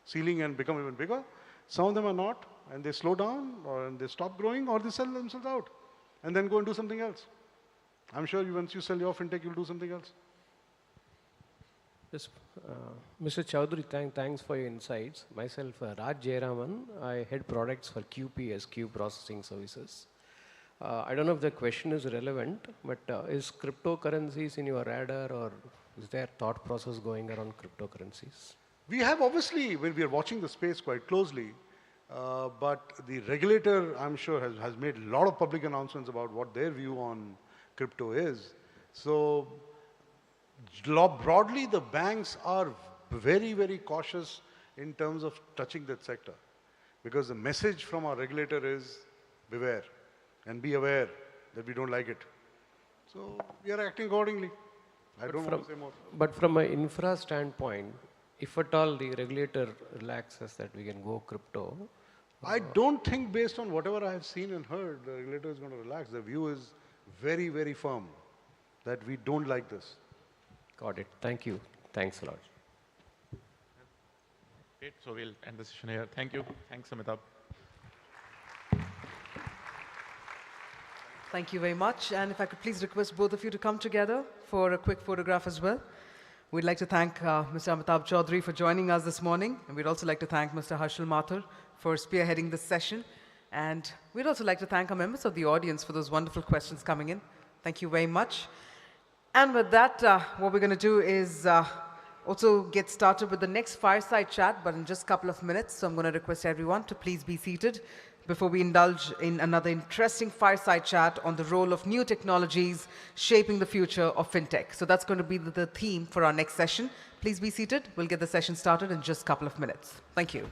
ceiling and become even bigger. Some of them are not, and they slow down, and they stop growing, or they sell themselves out, and then go and do something else. I'm sure once you sell your fintech, you'll do something else. Yes, Mr. Chaudhary, thanks for your insights. Myself, Raj Jayaraman, I head products for QPS, Q Processing Services. I don't know if the question is relevant, but is cryptocurrencies in your radar, or is there thought process going around cryptocurrencies? We have obviously, when we are watching the space quite closely, but the regulator, I'm sure, has made a lot of public announcements about what their view on crypto is. So broadly, the banks are very, very cautious in terms of touching that sector, because the message from our regulator is beware and be aware that we don't like it. So we are acting accordingly. I don't want to say more. But from an infra standpoint, if at all the regulator relaxes that we can go crypto. I don't think, based on whatever I have seen and heard, the regulator is going to relax. The view is very, very firm that we don't like this. Got it. Thank you. Thanks a lot. Great. So we'll end the session here. Thank you. Thanks, Amitabh. Thank you very much. And if I could please request both of you to come together for a quick photograph as well. We'd like to thank Mr. Amitabh Chaudhary for joining us this morning, and we'd also like to thank Mr. Harshal Mathur for spearheading this session. And we'd also like to thank our members of the audience for those wonderful questions coming in. Thank you very much. And with that, what we're going to do is also get started with the next fireside chat, but in just a couple of minutes. So I'm going to request everyone to please be seated before we indulge in another interesting fireside chat on the role of new technologies shaping the future of fintech. So that's going to be the theme for our next session. Please be seated. We'll get the session started in just a couple of minutes. Thank you.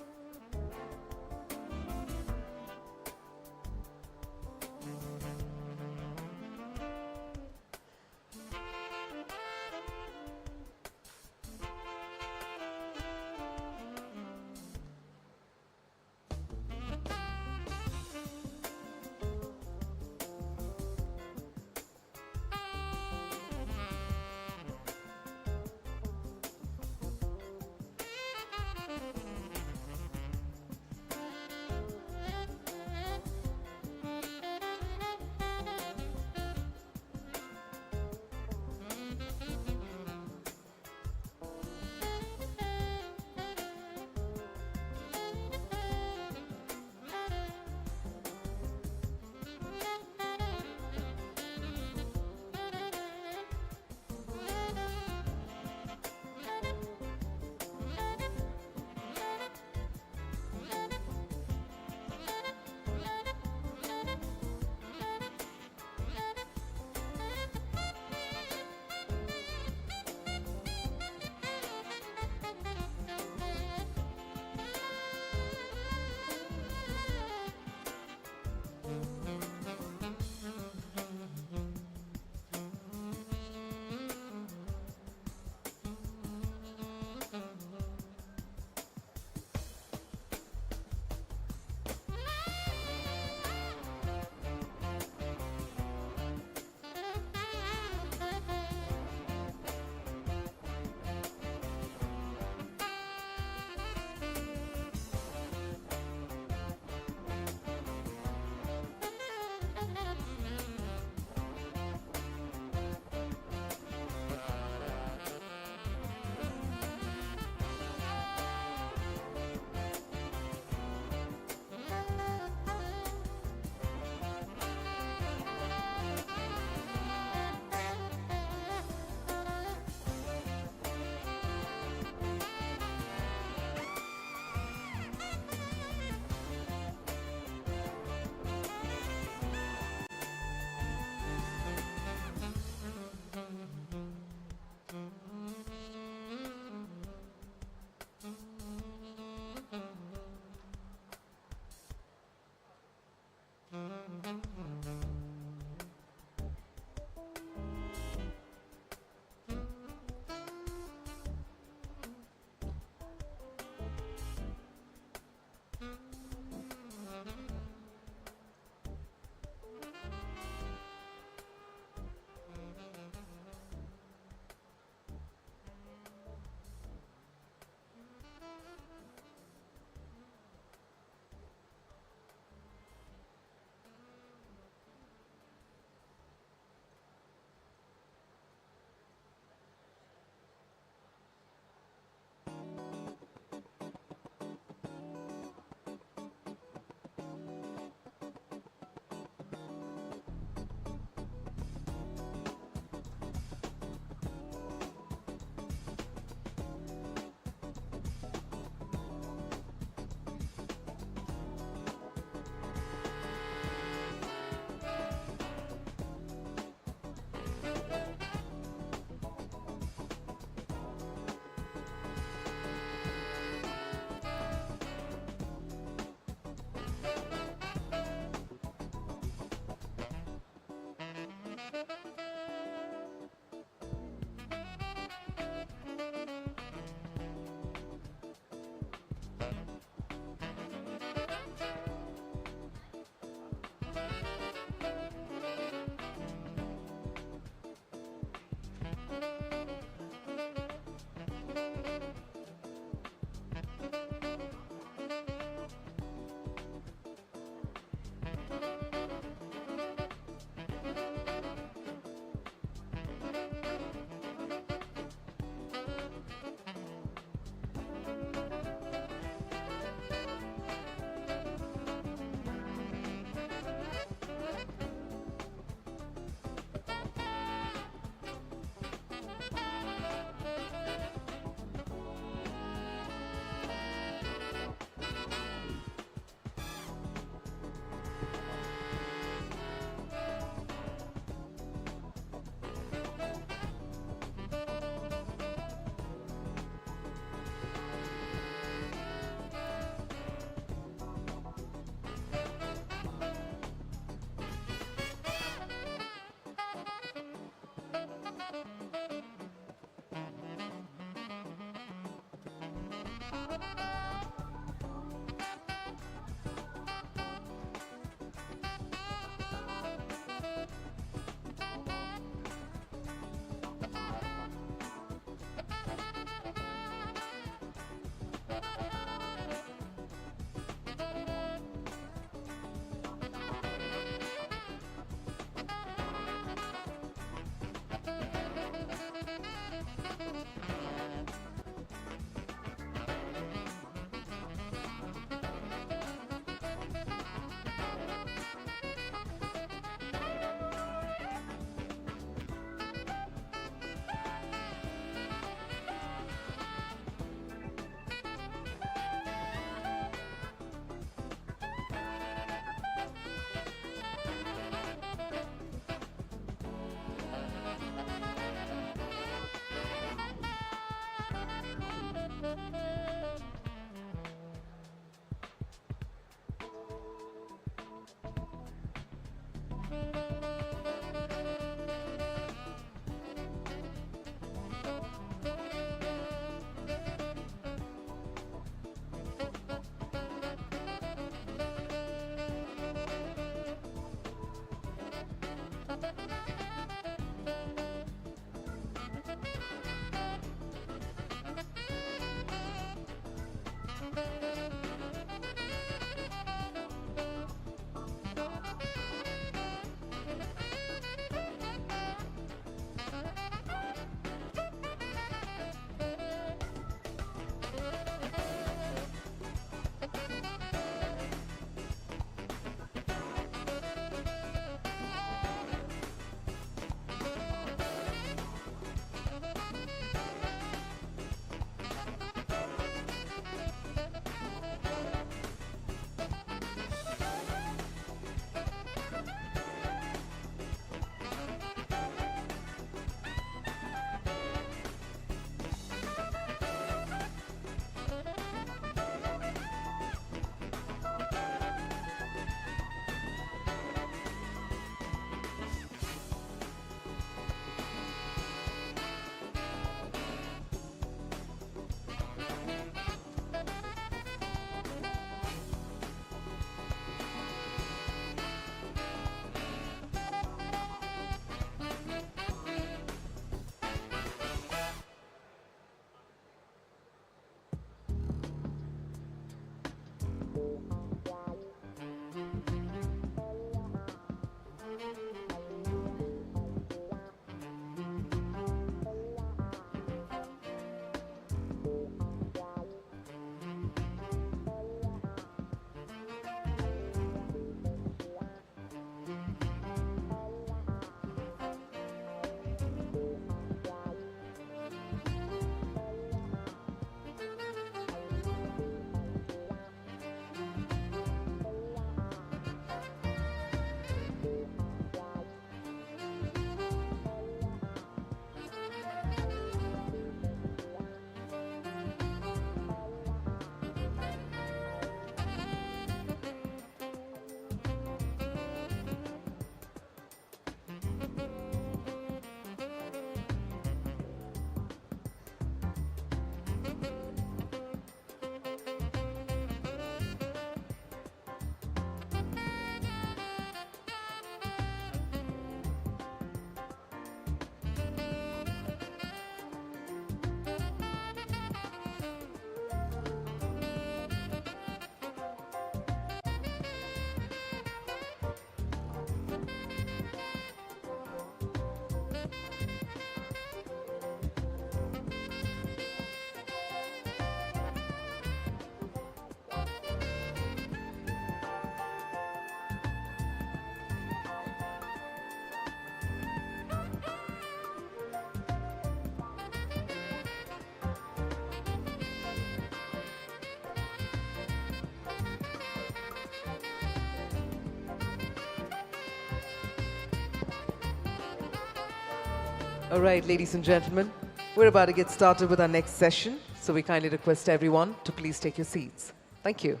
All right, ladies and gentlemen, we're about to get started with our next session, so we kindly request everyone to please take your seats. Thank you.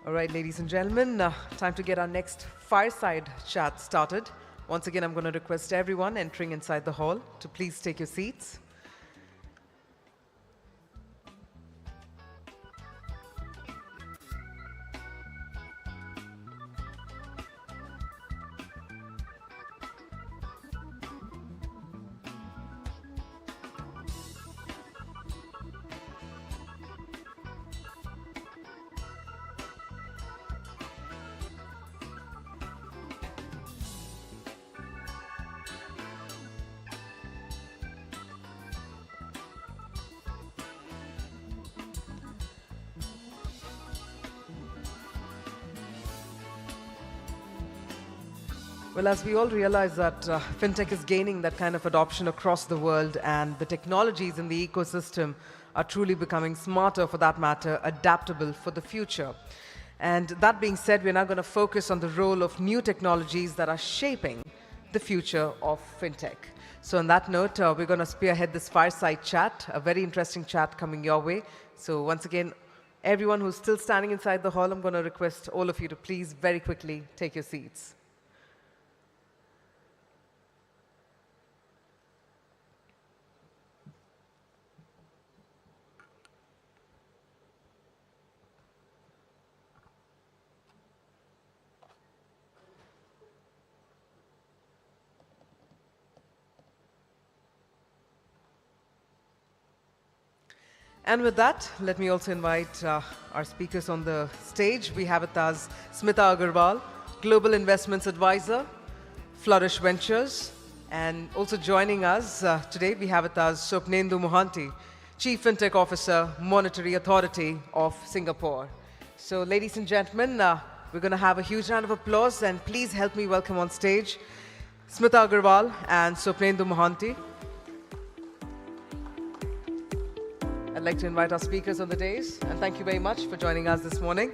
All right, ladies and gentlemen, time to get our next fireside chat started. Once again, I'm going to request everyone entering inside the hall to please take your seats. Well, as we all realize that fintech is gaining that kind of adoption across the world, and the technologies in the ecosystem are truly becoming smarter, for that matter, adaptable for the future. And that being said, we're now going to focus on the role of new technologies that are shaping the future of fintech. So on that note, we're going to spearhead this fireside chat, a very interesting chat coming your way. So once again, everyone who's still standing inside the hall, I'm going to request all of you to please very quickly take your seats. And with that, let me also invite our speakers on the stage. We have with us Smita Agarwal, Global Investments Advisor, Flourish Ventures. And also joining us today, we have with us Swapnendu Mohanty, Chief FinTech Officer, Monetary Authority of Singapore. So ladies and gentlemen, we're going to have a huge round of applause, and please help me welcome on stage Smita Agarwal and Swapnendu Mohanty. I'd like to invite our speakers on the dais, and thank you very much for joining us this morning.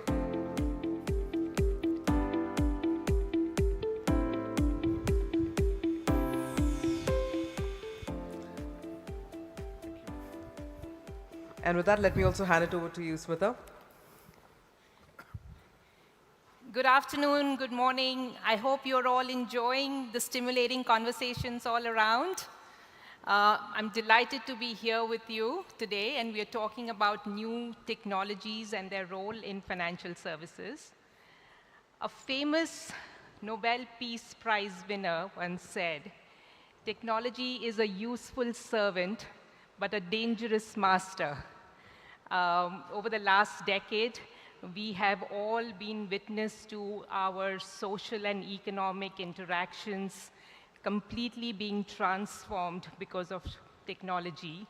And with that, let me also hand it over to you, Smita. Good afternoon, good morning. I hope you're all enjoying the stimulating conversations all around. I'm delighted to be here with you today, and we are talking about new technologies and their role in financial services. A famous Nobel Peace Prize winner once said, "Technology is a useful servant, but a dangerous master." Over the last decade, we have all been witness to our social and economic interactions completely being transformed because of technology,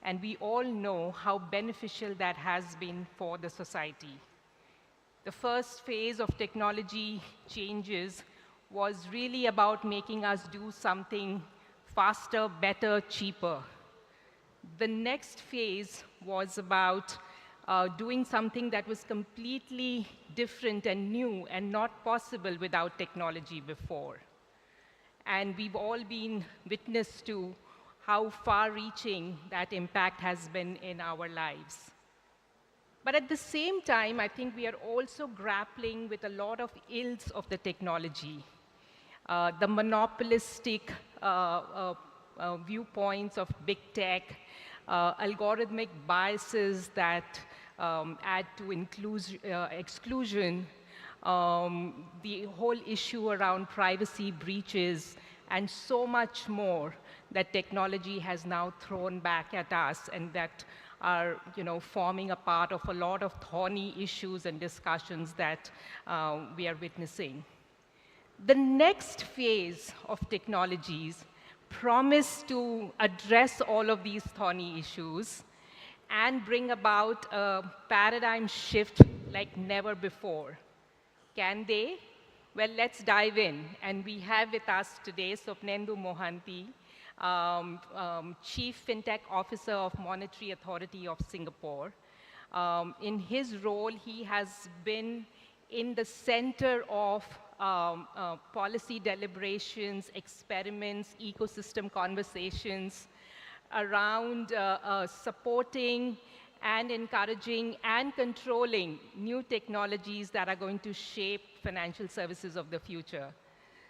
and we all know how beneficial that has been for the society. The first phase of technology changes was really about making us do something faster, better, cheaper. The next phase was about doing something that was completely different and new and not possible without technology before. And we've all been witness to how far-reaching that impact has been in our lives. But at the same time, I think we are also grappling with a lot of ills of the technology. The monopolistic viewpoints of big tech, algorithmic biases that add to exclusion, the whole issue around privacy breaches, and so much more that technology has now thrown back at us, and that are forming a part of a lot of thorny issues and discussions that we are witnessing. The next phase of technologies promise to address all of these thorny issues and bring about a paradigm shift like never before. Can they? Well, let's dive in. And we have with us today Swapnendu Mohanty, Chief FinTech Officer of Monetary Authority of Singapore. In his role, he has been in the center of policy deliberations, experiments, ecosystem conversations around supporting and encouraging and controlling new technologies that are going to shape financial services of the future.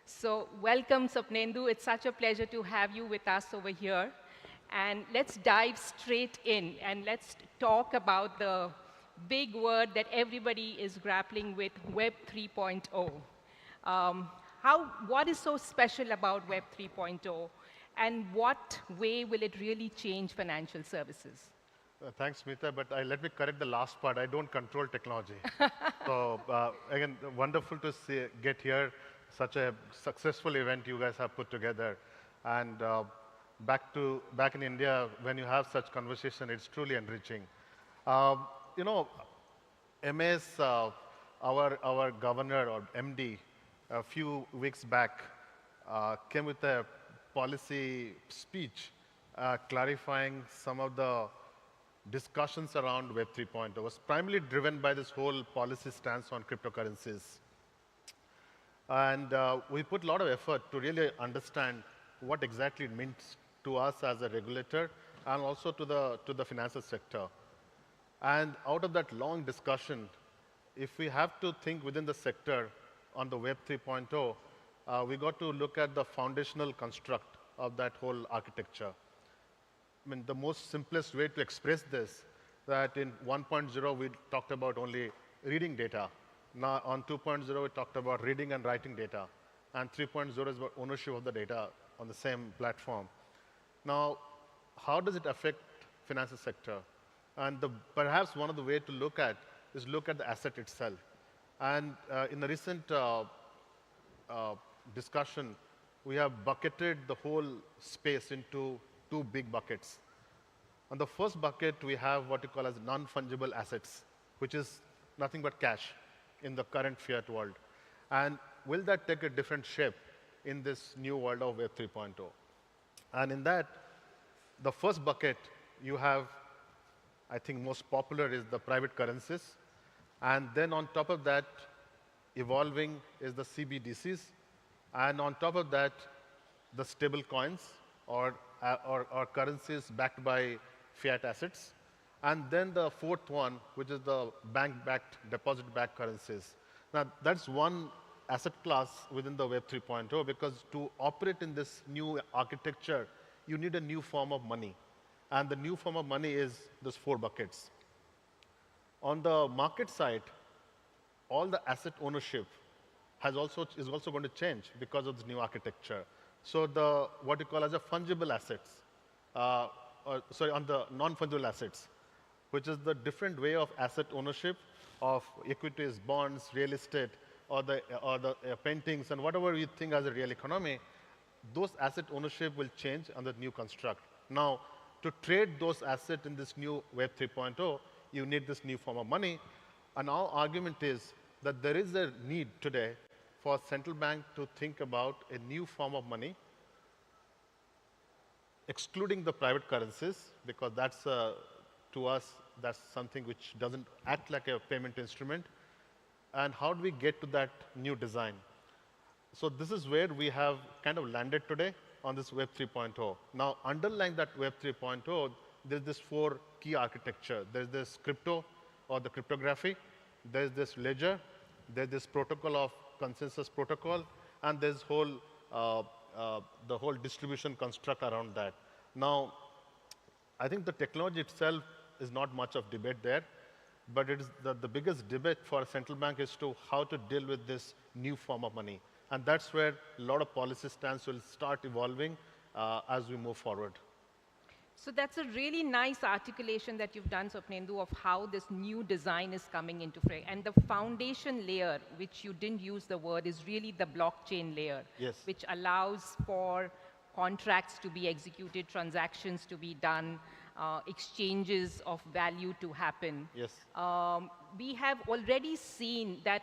So welcome, Swapnendu. It's such a pleasure to have you with us over here. And let's dive straight in and let's talk about the big word that everybody is grappling with, Web 3.0. What is so special about Web 3.0, and what way will it really change financial services? Thanks, Smita, but let me correct the last part. I don't control technology. So again, wonderful to get here. Such a successful event you guys have put together. And back in India, when you have such conversation, it's truly enriching. You know, MS, our governor or MD, a few weeks back, came with a policy speech clarifying some of the discussions around Web 3.0. It was primarily driven by this whole policy stance on cryptocurrencies. And we put a lot of effort to really understand what exactly it means to us as a regulator and also to the financial sector. And out of that long discussion, if we have to think within the sector on the Web 3.0, we got to look at the foundational construct of that whole architecture. I mean, the most simplest way to express this, that in 1.0, we talked about only reading data. Now, on 2.0, we talked about reading and writing data. And 3.0 is about ownership of the data on the same platform. Now, how does it affect financial sector? And perhaps one of the ways to look at is look at the asset itself. And in the recent discussion, we have bucketed the whole space into two big buckets. On the first bucket, we have what you call as non-fungible assets, which is nothing but cash in the current fiat world. And will that take a different shape in this new world of Web 3.0? And in that, the first bucket, you have, I think most popular is the private currencies. And then on top of that, evolving is the CBDCs. And on top of that, the stable coins or currencies backed by fiat assets. And then the fourth one, which is the bank-backed, deposit-backed currencies. Now, that's one asset class within the Web 3.0, because to operate in this new architecture, you need a new form of money. And the new form of money is those four buckets. On the market side, all the asset ownership is also going to change because of this new architecture. So what you call as a fungible assets, on the non-fungible assets, which is the different way of asset ownership of equities, bonds, real estate, or the paintings, and whatever you think as a real economy, those asset ownership will change on the new construct. Now, to trade those assets in this new Web 3.0, you need this new form of money. And our argument is that there is a need today for central bank to think about a new form of money, excluding the private currencies, because that's, to us, that's something which doesn't act like a payment instrument. And how do we get to that new design? So this is where we have kind of landed today on this Web 3.0. Now, underlying that Web 3.0, there's this four key architecture. There's this crypto or the cryptography. There's this ledger. There's this protocol of consensus protocol. And there's the whole distribution construct around that. Now, I think the technology itself is not much of debate there. But it is the biggest debate for a central bank is to how to deal with this new form of money. And that's where a lot of policy stance will start evolving as we move forward. So that's a really nice articulation that you've done, Swapnendu, of how this new design is coming into play. And the foundation layer, which you didn't use the word, is really the blockchain layer, yes, which allows for contracts to be executed, transactions to be done, exchanges of value to happen. Yes. We have already seen that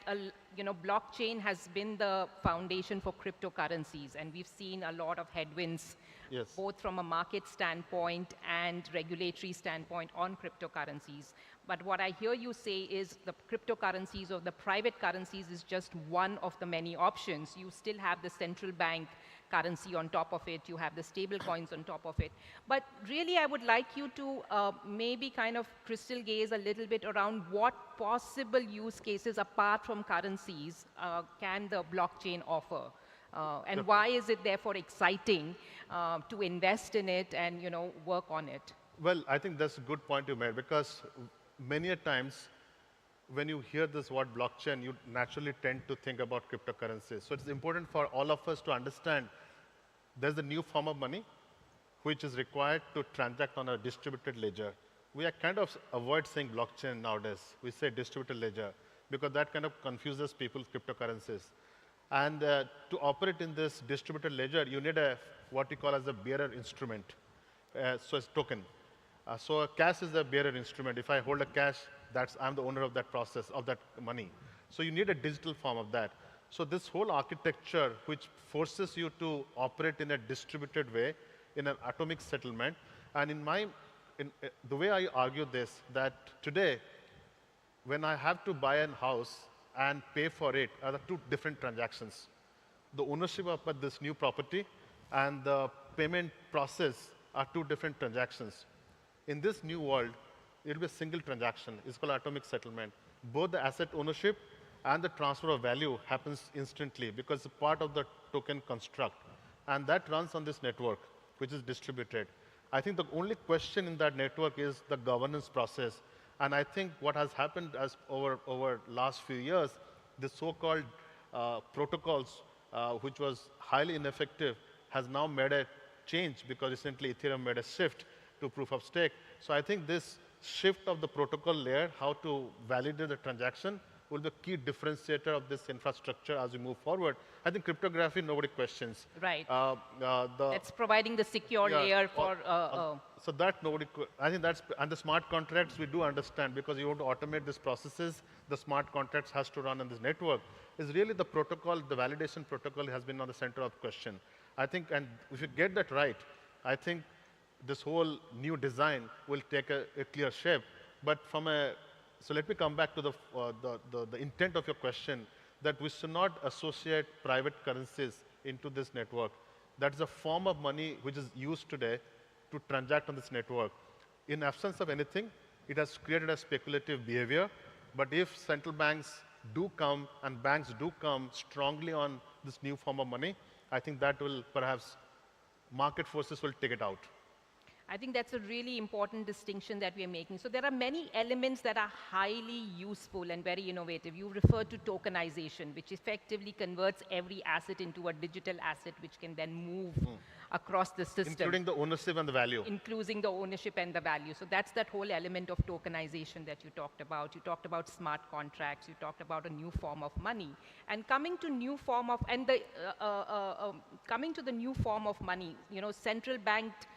blockchain has been the foundation for cryptocurrencies, and we've seen a lot of headwinds, yes, both from a market standpoint and regulatory standpoint on cryptocurrencies. But what I hear you say is the cryptocurrencies or the private currencies is just one of the many options. You still have the central bank currency on top of it, you have the stable coins on top of it. But really, I would like you to maybe kind of crystal gaze a little bit around what possible use cases apart from currencies can the blockchain offer? And why is it therefore exciting to invest in it and work on it? Well, I think that's a good point you made, because many a times when you hear this word blockchain, you naturally tend to think about cryptocurrencies. So it's important for all of us to understand there's a new form of money which is required to transact on a distributed ledger. We are kind of avoid saying blockchain nowadays. We say distributed ledger because that kind of confuses people with cryptocurrencies. And to operate in this distributed ledger, you need what we call as a bearer instrument. So it's token. So a cash is a bearer instrument. If I hold a cash, I'm the owner of that process, of that money. So you need a digital form of that. So this whole architecture, which forces you to operate in a distributed way, in an atomic settlement, and the way I argue this, that today, when I have to buy a house and pay for it, are the two different transactions. The ownership of this new property and the payment process are two different transactions. In this new world, it will be a single transaction. It's called atomic settlement. Both the asset ownership and the transfer of value happens instantly because it's part of the token construct. And that runs on this network, which is distributed. I think the only question in that network is the governance process. And I think what has happened over last few years, the so-called protocols, which was highly ineffective, has now made a change because recently Ethereum made a shift to proof of stake. So I think this shift of the protocol layer, how to validate the transaction, will be a key differentiator of this infrastructure as we move forward. I think cryptography, nobody questions. Right. That's providing the secure layer for... So that nobody, I think that's, and the smart contracts we do understand because you want to automate these processes, the smart contracts has to run on this network. Is really the protocol, the validation protocol has been on the center of question. I think, and if you get that right, I think this whole new design will take a clear shape. But so let me come back to the intent of your question, that we should not associate private currencies into this network. That is a form of money which is used today to transact on this network. In absence of anything, it has created a speculative behavior. But if central banks do come and banks do come strongly on this new form of money, I think that will perhaps, market forces will take it out. I think that's a really important distinction that we are making. So there are many elements that are highly useful and very innovative. You referred to tokenization, which effectively converts every asset into a digital asset, which can then move across the system. Including the ownership and the value. Including the ownership and the value. So that's that whole element of tokenization that you talked about. You talked about smart contracts. You talked about a new form of money. And coming to new form of, coming to the new form of money, central banked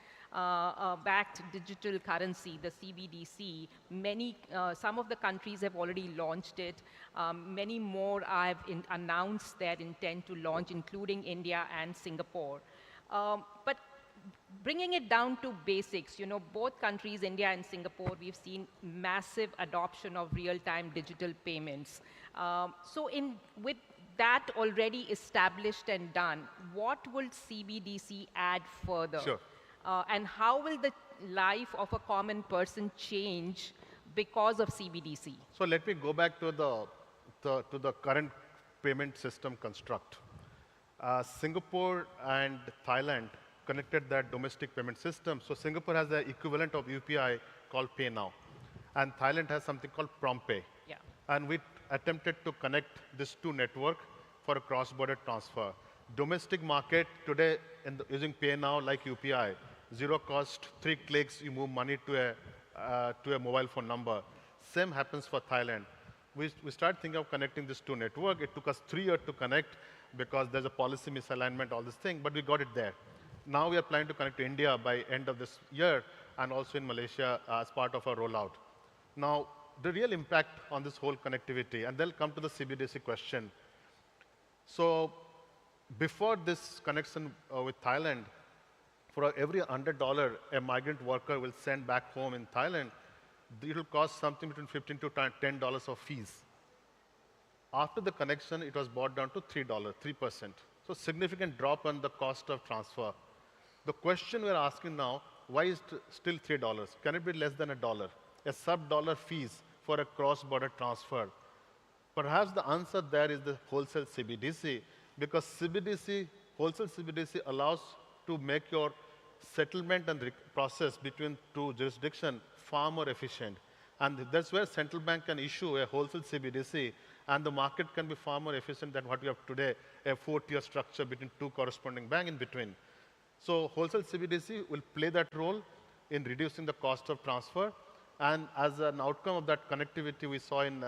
backed digital currency, the CBDC. Some of the countries have already launched it. Many more have announced their intent to launch, including India and Singapore. But bringing it down to basics, both countries, India and Singapore, we've seen massive adoption of real-time digital payments. So with that already established and done, what will CBDC add further? Sure. And how will the life of a common person change because of CBDC? So let me go back to the current payment system construct. Singapore and Thailand connected that domestic payment system. So Singapore has the equivalent of UPI called Pay Now. And Thailand has something called PromptPay. Yeah. And we attempted to connect these two networks for a cross-border transfer. Domestic market today, using Pay Now like UPI, zero cost, 3 clicks, you move money to a mobile phone number. Same happens for Thailand. We started thinking of connecting these two networks. It took us 3 years to connect because there's a policy misalignment, all this thing, but we got it there. Now we are planning to connect to India by end of this year and also in Malaysia as part of our rollout. Now, the real impact on this whole connectivity, and they'll come to the CBDC question. So before this connection with Thailand, for every $100 a migrant worker will send back home in Thailand, it will cost something between $15 to $10 of fees. After the connection, it was brought down to $3, 3%. So significant drop on the cost of transfer. The question we're asking now, why is it still $3? Can it be less than $1? A sub-dollar fees for a cross-border transfer. Perhaps the answer there is the wholesale CBDC, because CBDC, wholesale CBDC allows to make your settlement and process between two jurisdictions far more efficient. And that's where central bank can issue a wholesale CBDC, and the market can be far more efficient than what we have today, a 4-tier structure between two corresponding banks in between. So wholesale CBDC will play that role in reducing the cost of transfer. And as an outcome of that connectivity we saw in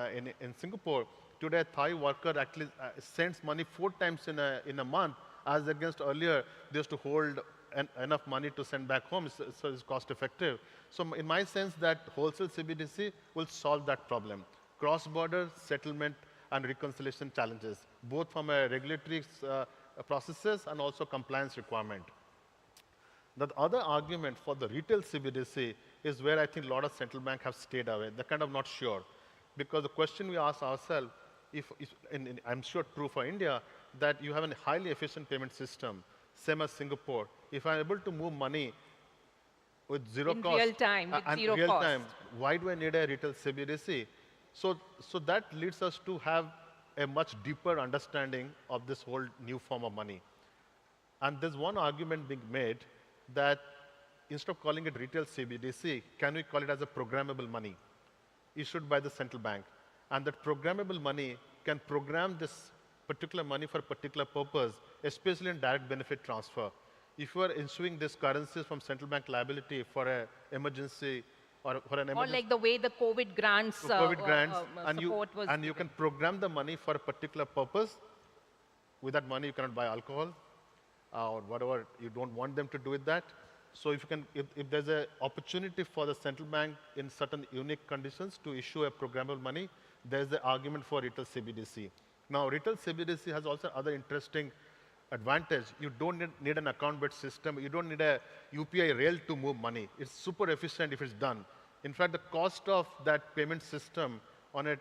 Singapore, today a Thai worker actually sends money 4 times in a month, as against earlier they used to hold enough money to send back home, so it's cost effective. So in my sense, that wholesale CBDC will solve that problem. Cross-border settlement and reconciliation challenges, both from a regulatory processes and also compliance requirement. The other argument for the retail CBDC is where I think a lot of central banks have stayed away. They're kind of not sure. Because the question we ask ourselves, and I'm sure true for India, that you have a highly efficient payment system, same as Singapore. If I'm able to move money with zero in cost, real time, with zero cost, why do I need a retail CBDC? So that leads us to have a much deeper understanding of this whole new form of money. And there's one argument being made that instead of calling it retail CBDC, can we call it as a programmable money issued by the central bank? And that programmable money can program this particular money for a particular purpose, especially in direct benefit transfer. If you are issuing these currencies from central bank liability for an emergency or for an emergency, or like the way the COVID grants, and you can program the money for a particular purpose. With that money, you cannot buy alcohol or whatever you don't want them to do with that. So if there's an opportunity for the central bank in certain unique conditions to issue a programmable money, there's the argument for retail CBDC. Now, retail CBDC has also other interesting advantage. You don't need an account-based system. You don't need a UPI rail to move money. It's super efficient if it's done. In fact, the cost of that payment system on a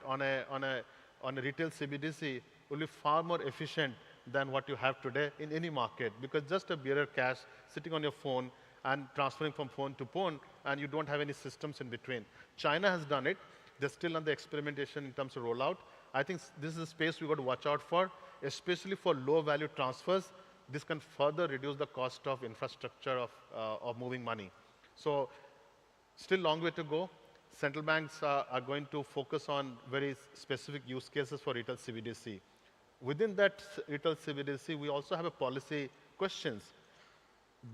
retail CBDC will be far more efficient than what you have today in any market, because just a bearer cash sitting on your phone and transferring from phone to phone, and you don't have any systems in between. China has done it. They're still on the experimentation in terms of rollout. I think this is a space we've got to watch out for, especially for low-value transfers. This can further reduce the cost of infrastructure of moving money. So still long way to go. Central banks are going to focus on very specific use cases for retail CBDC. Within that retail CBDC, we also have a policy questions,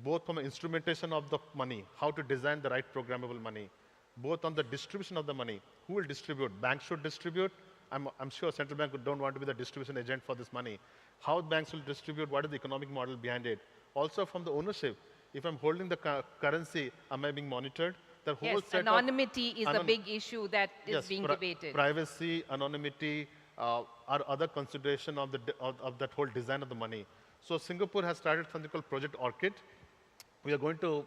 both from an instrumentation of the money, how to design the right programmable money, both on the distribution of the money. Who will distribute? Banks should distribute. I'm sure central bank don't want to be the distribution agent for this money. How banks will distribute, what is the economic model behind it? Also from the ownership. If I'm holding the currency, am I being monitored? The whole yes, anonymity is a big issue that is being debated. Privacy, anonymity are other consideration of that whole design of the money. So Singapore has started something called Project Orchid. We are going to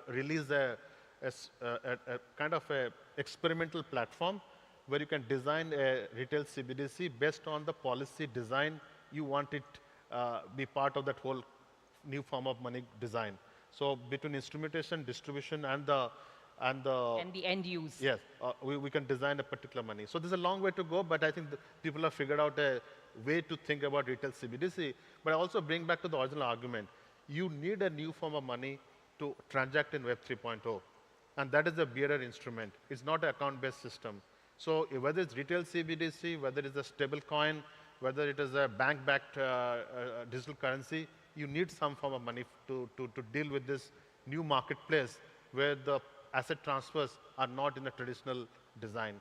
release a kind of a experimental platform where you can design a retail CBDC based on the policy design you want it be part of that whole new form of money design. So between instrumentation, distribution, and the end use. Yes, we can design a particular money. So there's a long way to go, but I think people have figured out a way to think about retail CBDC. But I also bring back to the original argument. You need a new form of money to transact in Web 3.0. And that is a bearer instrument. It's not an account-based system. So whether it's retail CBDC, whether it's a stable coin, whether it is a bank-backed digital currency, you need some form of money to deal with this new marketplace where the asset transfers are not in a traditional design.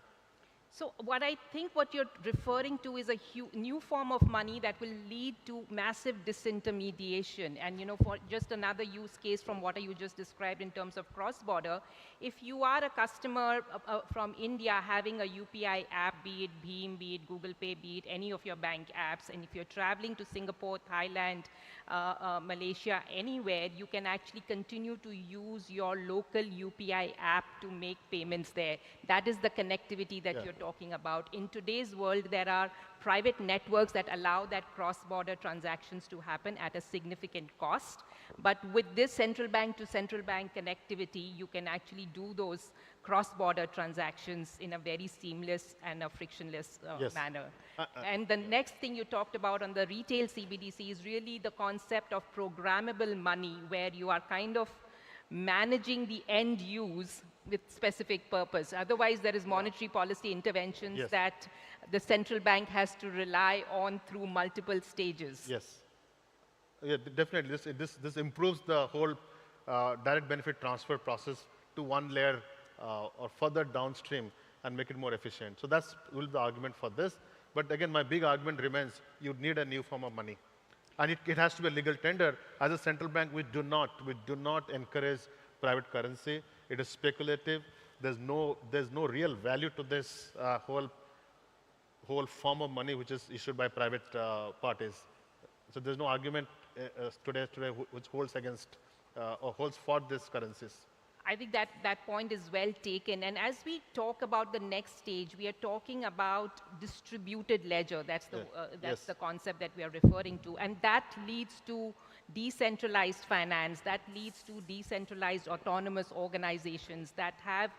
So what I think what you're referring to is a new form of money that will lead to massive disintermediation. And for just another use case from what you just described in terms of cross-border, if you are a customer from India having a UPI app, be it Bheem, be it Google Pay, be it any of your bank apps, and if you're traveling to Singapore, Thailand, Malaysia, anywhere, you can actually continue to use your local UPI app to make payments there. That is the connectivity that you're talking about. In today's world, there are private networks that allow that cross-border transactions to happen at a significant cost. But with this central bank to central bank connectivity, you can actually do those cross-border transactions in a very seamless and a frictionless manner. And the next thing you talked about on the retail CBDC is really the concept of programmable money, where you are kind of managing the end use with specific purpose. Otherwise, there is monetary policy interventions that the central bank has to rely on through multiple stages. Yes. Yeah, definitely. This improves the whole direct benefit transfer process to one layer or further downstream and make it more efficient. So that's will be the argument for this. But again, my big argument remains you need a new form of money. And it has to be a legal tender. As a central bank, we do not encourage private currency. It is speculative. There's no real value to this whole form of money which is issued by private parties. So there's no argument today which holds against or holds for these currencies. I think that point is well taken. And as we talk about the next stage, we are talking about distributed ledger. That's the concept that we are referring to. And that leads to decentralized finance. That leads to decentralized autonomous organizations that have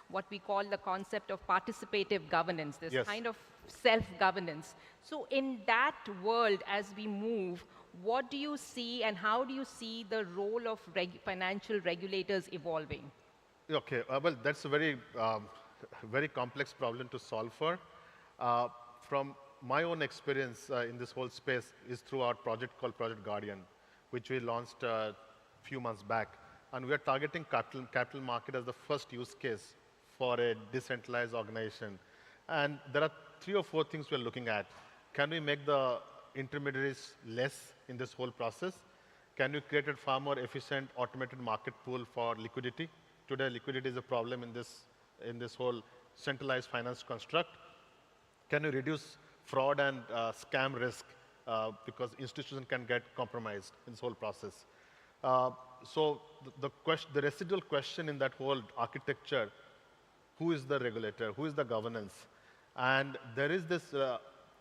what we call the concept of participative governance, this kind of self-governance. So in that world, as we move, what do you see and how do you see the role of financial regulators evolving? Okay, well, that's a very, very complex problem to solve for. From my own experience in this whole space is through our project called Project Guardian, which we launched a few months back. And we are targeting capital market as the first use case for a decentralized organization. And there are 3 or 4 things we're looking at. Can we make the intermediaries less in this whole process? Can we create a far more efficient automated market pool for liquidity? Today, liquidity is a problem in this whole centralized finance construct. Can we reduce fraud and scam risk because institutions can get compromised in this whole process? So the residual question in that whole architecture, who is the regulator? Who is the governance? And there is this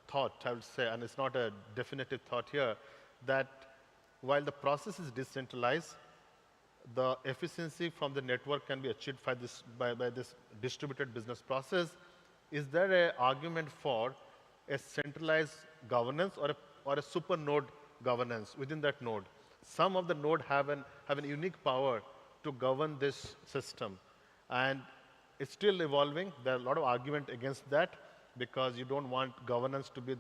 thought, I would say, and it's not a definitive thought here, that while the process is decentralized, the efficiency from the network can be achieved by this distributed business process. Is there an argument for a centralized governance or a super node governance within that node? Some of the node have an unique power to govern this system. And it's still evolving. There are a lot of argument against that because you don't want governance to be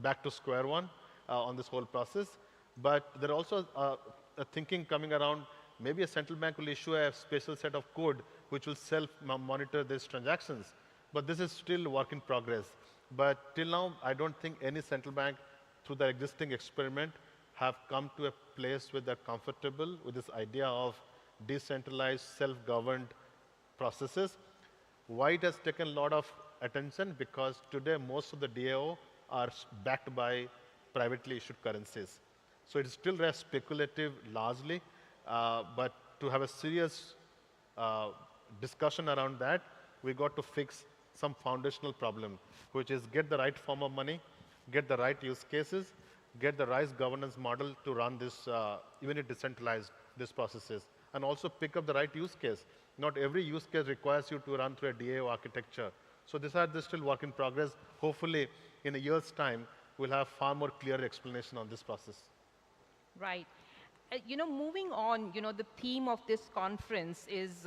back to square one on this whole process. But there are also a thinking coming around, maybe a central bank will issue a special set of code which will self-monitor these transactions. But this is still work in progress. But till now, I don't think any central bank, through their existing experiment, have come to a place where they're comfortable with this idea of decentralized, self-governed processes. Why it has taken a lot of attention? Because today, most of the DAO are backed by privately issued currencies. So it is still very speculative largely, but to have a serious discussion around that, we got to fix some foundational problem, which is get the right form of money, get the right use cases, get the right governance model to run this, even if decentralized, these processes, and also pick up the right use case. Not every use case requires you to run through a DAO architecture. So these are still work in progress. Hopefully, in a year's time, we'll have far more clear explanation on this process. Right. Moving on, the theme of this conference is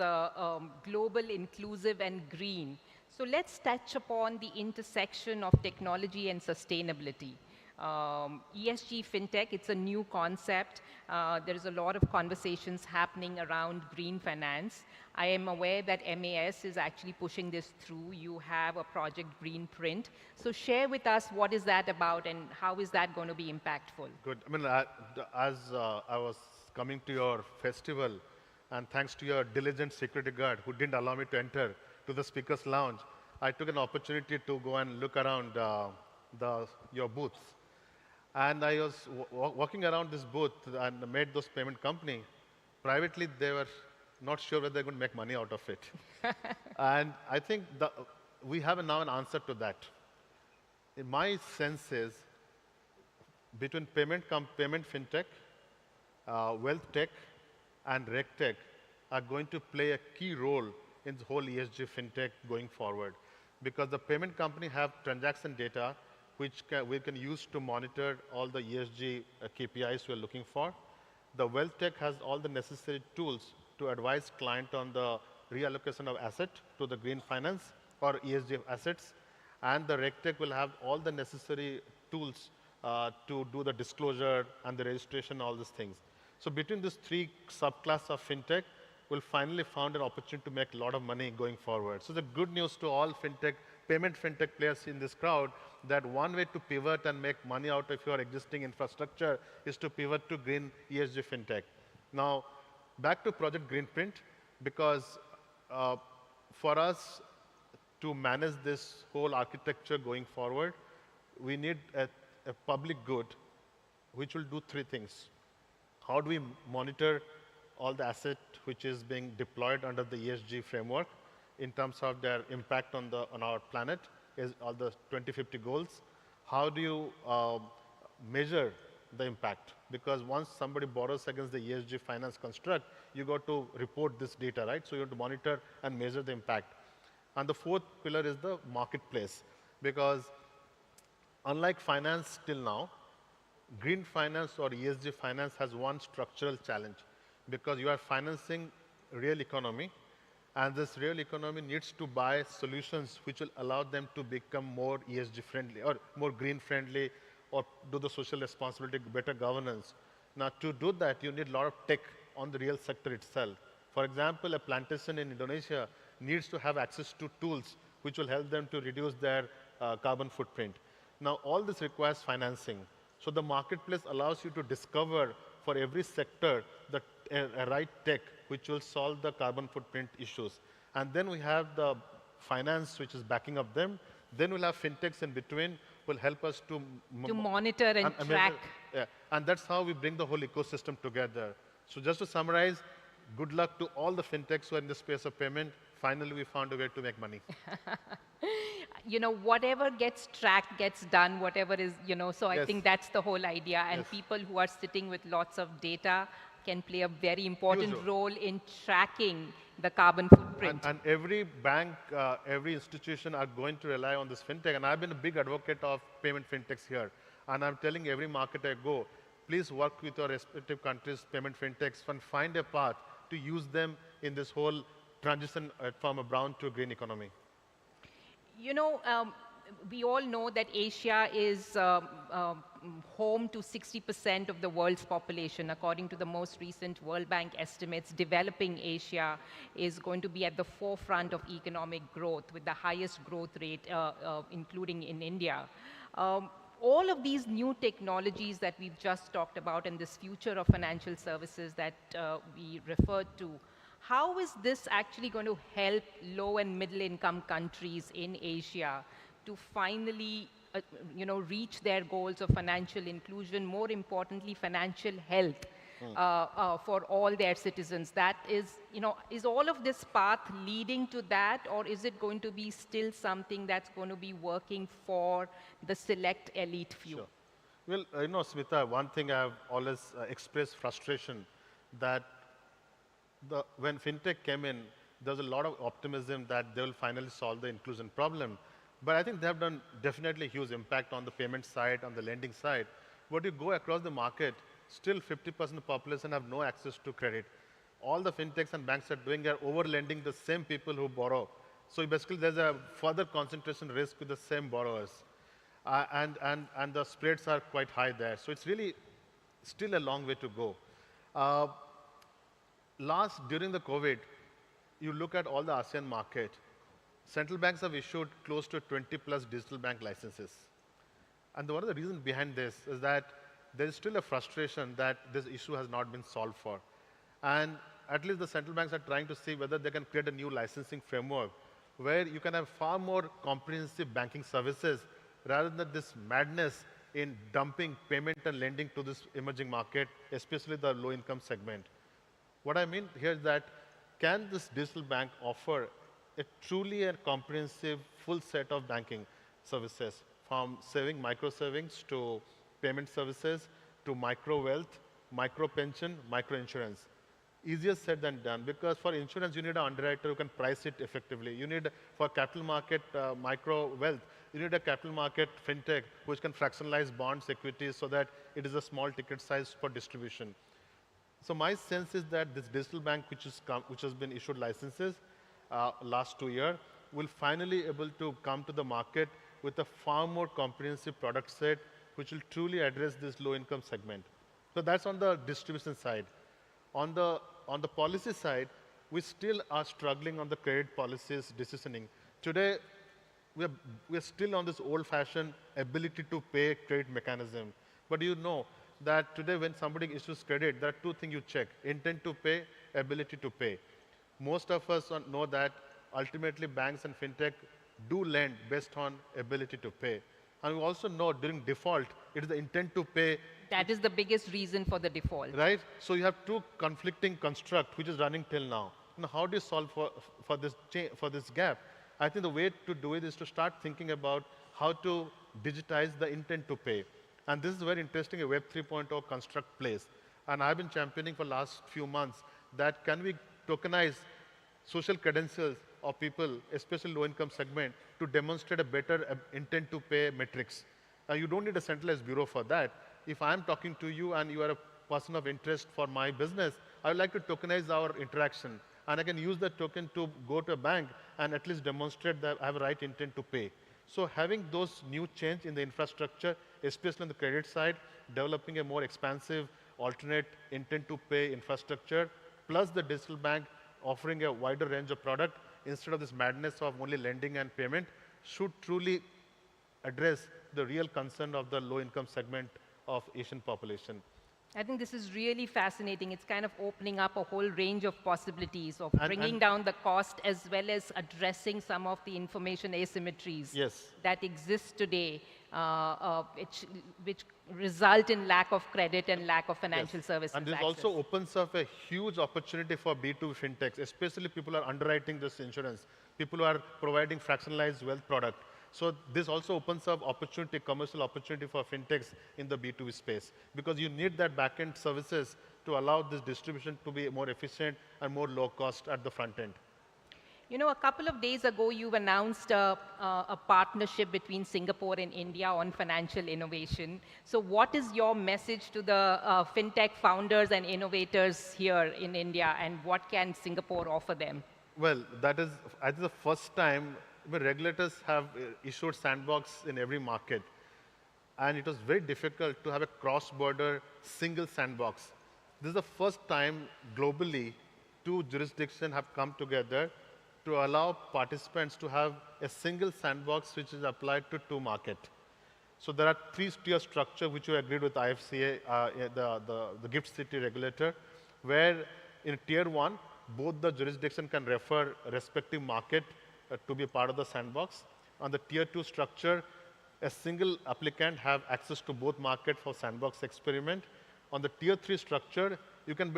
global, inclusive, and green. So let's touch upon the intersection of technology and sustainability. ESG FinTech, it's a new concept. There is a lot of conversations happening around green finance. I am aware that MAS is actually pushing this through. You have a project Green Print. So share with us what is that about and how is that going to be impactful? Good. I mean, as I was coming to your festival, and thanks to your diligent security guard who didn't allow me to enter to the speaker's lounge, I took an opportunity to go and look around your booths. And I was walking around this booth and made those payment company. Privately, they were not sure whether they're going to make money out of it. And I think we have now an answer to that. In my sense is, between payment fintech, wealth tech, and reg tech are going to play a key role in the whole ESG fintech going forward. Because the payment company have transaction data which we can use to monitor all the ESG KPIs we're looking for. The wealth tech has all the necessary tools to advise client on the reallocation of asset to the green finance or ESG assets. And the reg tech will have all the necessary tools to do the disclosure and the registration, all these things. So between these three subclass of fintech, we'll finally found an opportunity to make a lot of money going forward. So the good news to all payment fintech players in this crowd, that one way to pivot and make money out of your existing infrastructure is to pivot to green ESG fintech. Now, back to Project Greenprint, because for us to manage this whole architecture going forward, we need a public good which will do three things. How do we monitor all the asset which is being deployed under the ESG framework in terms of their impact on our planet, is all the 2050 goals? How do you measure the impact? Because once somebody borrows against the ESG finance construct, you got to report this data, right? So you have to monitor and measure the impact. And the fourth pillar is the marketplace, because unlike finance till now, green finance or ESG finance has one structural challenge, because you are financing real economy, and this real economy needs to buy solutions which will allow them to become more ESG friendly or more green friendly, or do the social responsibility, better governance. Now, to do that, you need a lot of tech on the real sector itself. For example, a plantation in Indonesia needs to have access to tools which will help them to reduce their carbon footprint. Now, all this requires financing. So the marketplace allows you to discover for every sector a right tech which will solve the carbon footprint issues. And then we have the finance which is backing up them. Then we'll have fintechs in between will help us to monitor and track. Yeah. And that's how we bring the whole ecosystem together. So just to summarize, good luck to all the fintechs who are in the space of payment. Finally, we found a way to make money. You know, whatever gets tracked gets done, whatever is, you know, so I think that's the whole idea. And people who are sitting with lots of data can play a very important role in tracking the carbon footprint. And every bank, every institution are going to rely on this fintech. And I've been a big advocate of payment fintechs here. And I'm telling every market I go, please work with your respective countries' payment fintechs and find a path to use them in this whole transition from a brown to a green economy. You know, we all know that Asia is home to 60% of the world's population. According to the most recent World Bank estimates, developing Asia is going to be at the forefront of economic growth with the highest growth rate, including in India. All of these new technologies that we've just talked about and this future of financial services that we referred to, how is this actually going to help low and middle income countries in Asia to finally you know, reach their goals of financial inclusion, more importantly, financial health for all their citizens? That is, you know, is all of this path leading to that, or is it going to be still something that's going to be working for the select elite few? Sure. Well, you know, Smita, one thing I have always expressed frustration that when fintech came in, there was a lot of optimism that they will finally solve the inclusion problem. But I think they have done definitely huge impact on the payment side, on the lending side. But you go across the market, still 50% of the population have no access to credit. All the fintechs and banks are doing are over-lending the same people who borrow. So basically, there's a further concentration risk with the same borrowers. And the spreads are quite high there. So it's really still a long way to go. During the COVID, you look at all the ASEAN market, central banks have issued close to 20+ digital bank licenses. And one of the reasons behind this is that there is still a frustration that this issue has not been solved for. And at least the central banks are trying to see whether they can create a new licensing framework where you can have far more comprehensive banking services rather than this madness in dumping payment and lending to this emerging market, especially the low-income segment. What I mean here is that can this digital bank offer a truly a comprehensive full set of banking services, from micro savings to payment services to micro wealth, micro pension, micro insurance. Easier said than done, because for insurance you need an underwriter who can price it effectively. You need, for capital market micro wealth, you need a capital market fintech which can fractionalize bonds, equities, so that it is a small ticket size for distribution. So my sense is that this digital bank, which has been issued licenses last 2 years, will finally able to come to the market with a far more comprehensive product set, which will truly address this low-income segment. So that's on the distribution side. On the policy side, we still are struggling on the credit policies decisioning. Today, we are still on this old-fashioned ability to pay credit mechanism. But you know that today when somebody issues credit, there are two things you check: intent to pay, ability to pay. Most of us know that ultimately banks and fintech do lend based on ability to pay. And we also know during default, it is the intent to pay. That is the biggest reason for the default. Right? So you have two conflicting constructs which is running till now. Now, how do you solve for this gap? I think the way to do it is to start thinking about how to digitize the intent to pay. And this is very interesting, a Web 3.0 construct place. And I've been championing for the last few months that can we tokenize social credentials of people, especially low-income segment, to demonstrate a better intent to pay metrics. You don't need a centralized bureau for that. If I'm talking to you and you are a person of interest for my business, I would like to tokenize our interaction. And I can use that token to go to a bank and at least demonstrate that I have a right intent to pay. So having those new change in the infrastructure, especially on the credit side, developing a more expansive alternate intent to pay infrastructure, plus the digital bank offering a wider range of product instead of this madness of only lending and payment, should truly address the real concern of the low-income segment of Asian population. I think this is really fascinating. It's kind of opening up a whole range of possibilities of bringing down the cost as well as addressing some of the information asymmetries that exist today, which result in lack of credit and lack of financial services. And this also opens up a huge opportunity for B2B fintechs, especially people who are underwriting this insurance, people who are providing fractionalized wealth product. So this also opens up opportunity, commercial opportunity for fintechs in the B2B space, because you need that back-end services to allow this distribution to be more efficient and more low cost at the front end. You know, a couple of days ago, you've announced a partnership between Singapore and India on financial innovation. So what is your message to the fintech founders and innovators here in India, and what can Singapore offer them? Well, that is, I think, the first time regulators have issued sandbox in every market. And it was very difficult to have a cross-border single sandbox. This is the first time globally 2 jurisdictions have come together to allow participants to have a single sandbox which is applied to 2 markets. So there are 3-tier structure which we agreed with IFCA, the Gift City regulator, where in tier 1, both the jurisdiction can refer respective market to be part of the sandbox. On the tier 2 structure, a single applicant have access to both market for sandbox experiment. On the tier 3 structure, you can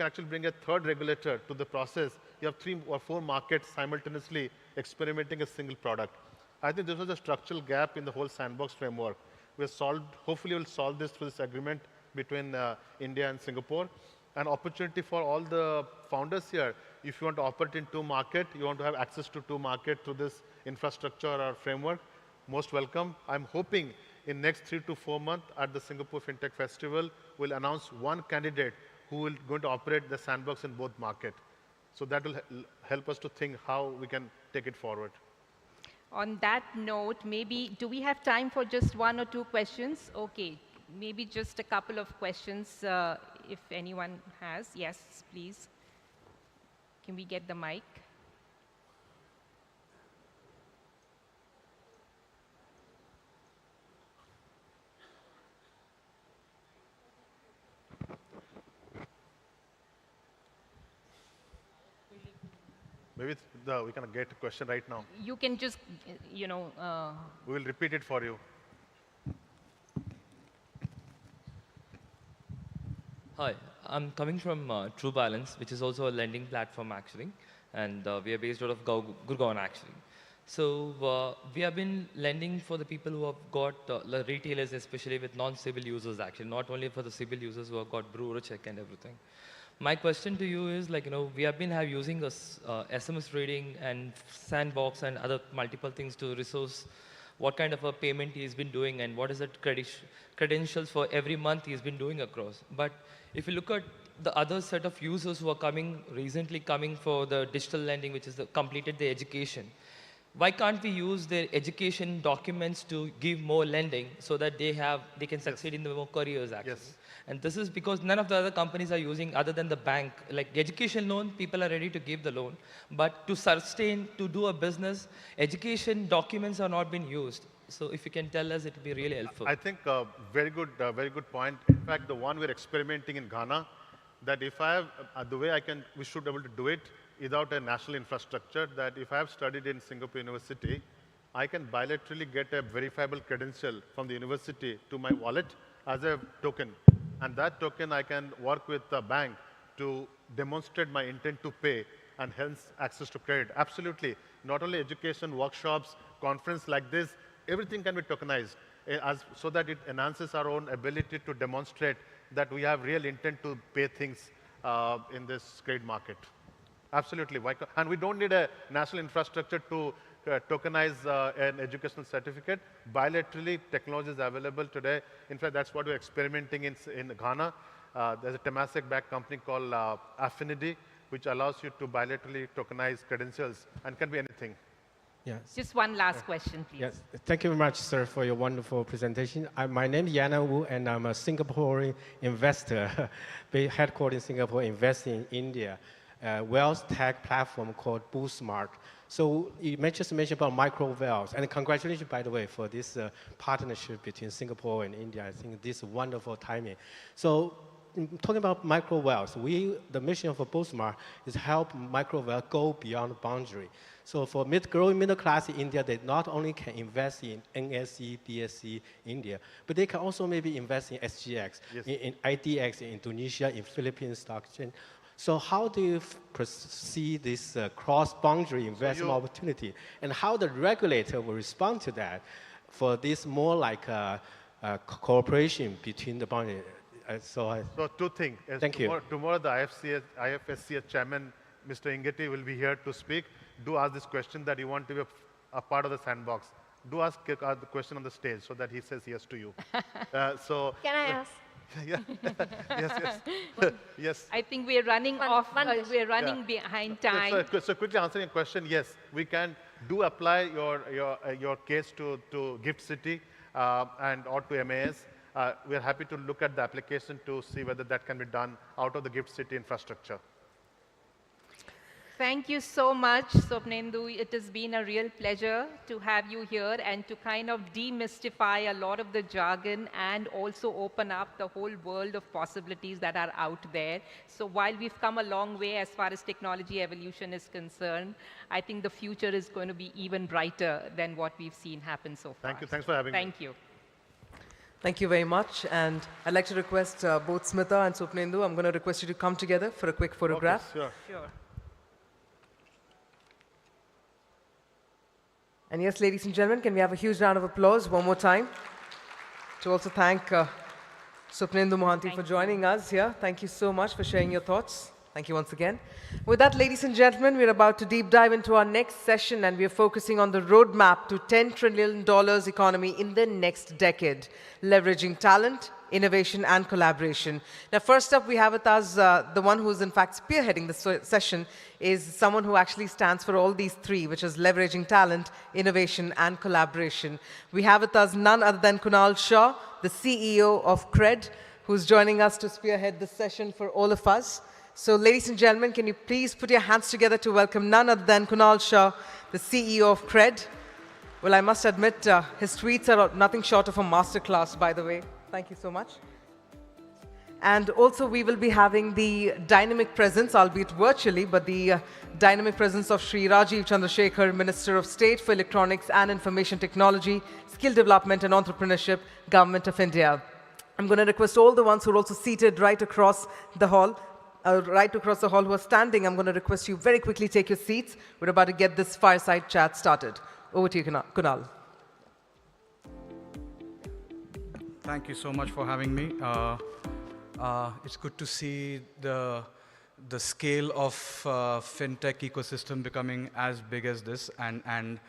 actually bring a third regulator to the process. You have 3 or 4 markets simultaneously experimenting a single product. I think this was a structural gap in the whole sandbox framework. Hopefully we'll solve this through this agreement between India and Singapore. An opportunity for all the founders here. If you want to operate in 2 markets, you want to have access to 2 markets through this infrastructure or framework, most welcome. I'm hoping in next 3 to 4 months at the Singapore FinTech Festival, we'll announce one candidate who will going to operate the sandbox in both markets. So that will help us to think how we can take it forward. On that note, maybe, do we have time for just 1 or 2 questions? Okay, maybe just a couple of questions if anyone has. Yes, please. Can we get the mic? Maybe we can get a question right now. You can just, you know. We will repeat it for you. Hi, I'm coming from True Balance, which is also a lending platform actually. and we are based out of Gurgaon actually. So we have been lending for the people who have got the retailers, especially with non-CIBIL users actually, not only for the CIBIL users who have got bureau check and everything. My question to you is, like, we have been using SMS trading and sandbox and other multiple things to resource what kind of a payment he's been doing and what is the credentials for every month he's been doing across. But if you look at the other set of users who are recently coming for the digital lending, which is completed their education, why can't we use their education documents to give more lending so that they can succeed in the more careers actually? Yes. And this is because none of the other companies are using, other than the bank, like the education loan, people are ready to give the loan. But to sustain, to do a business, education documents are not being used. So if you can tell us, it would be really helpful. I think very good point. In fact, the one we're experimenting in Ghana, that if I have, the way we should be able to do it without a national infrastructure, that if I have studied in Singapore University, I can bilaterally get a verifiable credential from the university to my wallet as a token. And that token, I can work with the bank to demonstrate my intent to pay and hence access to credit. Absolutely. Not only education, workshops, conference like this, everything can be tokenized so that it enhances our own ability to demonstrate that we have real intent to pay things in this credit market. Absolutely. And we don't need a national infrastructure to tokenize an educational certificate. Bilaterally, technology is available today. In fact, that's what we're experimenting in Ghana. There's a Temasek-backed company called Affinity, which allows you to bilaterally tokenize credentials and can be anything. Yes. Just one last question, please. Yes. Thank you very much, sir, for your wonderful presentation. My name is Yana Wu, and I'm a Singaporean investor, headquartered in Singapore, investing in India. Wealth tech platform called BooSmart. So you just mentioned about micro wealth, and congratulations, by the way, for this partnership between Singapore and India. I think this is wonderful timing. So talking about micro wealth, the mission of BooSmart is help micro wealth go beyond the boundary. So for growing middle class in India, they not only can invest in NSE, BSE, India, but they can also maybe invest in SGX, yes, in IDX, in Indonesia, in Philippines stock exchange. So how do you see this cross-boundary investment opportunity, and how the regulator will respond to that for this more like cooperation between the boundary? So two things. Thank you. Tomorrow the IFSC chairman, Mr. Ingeti, will be here to speak. Do ask this question that you want to be a part of the sandbox. Do ask the question on the stage so that he says yes to you. Can I ask? Yeah. Yes. Yes. I think we're running we're running behind time. So quickly answering your question, yes, we can apply your case to Gift City or to MAS. We're happy to look at the application to see whether that can be done out of the Gift City infrastructure. Thank you so much, Swapnendu. It has been a real pleasure to have you here and to kind of demystify a lot of the jargon and also open up the whole world of possibilities that are out there. So while we've come a long way as far as technology evolution is concerned, I think the future is going to be even brighter than what we've seen happen so far. Thank you. Thanks for having me. Thank you. Thank you very much. And I'd like to request both Smitha and Swapnendu, I'm going to request you to come together for a quick photograph. Okay, Sure. And yes, ladies and gentlemen, can we have a huge round of applause one more time to also thank Swapnendu Mohanty for joining us here. Thank you so much for sharing your thoughts. Thank you once again. With that, ladies and gentlemen, we're about to deep dive into our next session, and we are focusing on the roadmap to $10 trillion economy in the next decade, leveraging talent, innovation, and collaboration. Now, first up, we have with us the one who's in fact spearheading this session is someone who actually stands for all these three, which is leveraging talent, innovation, and collaboration. We have with us none other than Kunal Shah, the CEO of CRED, who's joining us to spearhead this session for all of us. So, ladies and gentlemen, can you please put your hands together to welcome none other than Kunal Shah, the CEO of CRED. Well, I must admit, his tweets are nothing short of a masterclass, by the way. Thank you so much. And also, we will be having the dynamic presence, albeit virtually, but the dynamic presence of Sri Rajiv Chandrasekhar, Minister of State for Electronics and Information Technology, Skill Development and Entrepreneurship, Government of India. I'm going to request all the ones who are also seated right across the hall, right across the hall who are standing, I'm going to request you very quickly take your seats. We're about to get this fireside chat started. Over to you, Kunal. Thank you so much for having me. It's good to see the scale of fintech ecosystem becoming as big as this, and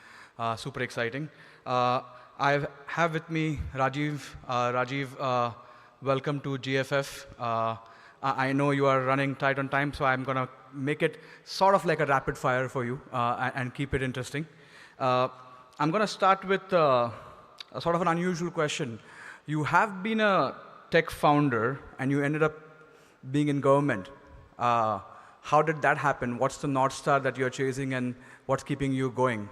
super exciting. I have with me Rajiv. Rajiv, welcome to GFF. I know you are running tight on time, so I'm going to make it sort of like a rapid fire for you and keep it interesting. I'm going to start with a sort of an unusual question. You have been a tech founder, and you ended up being in government. How did that happen? What's the North Star that you're chasing, and what's keeping you going?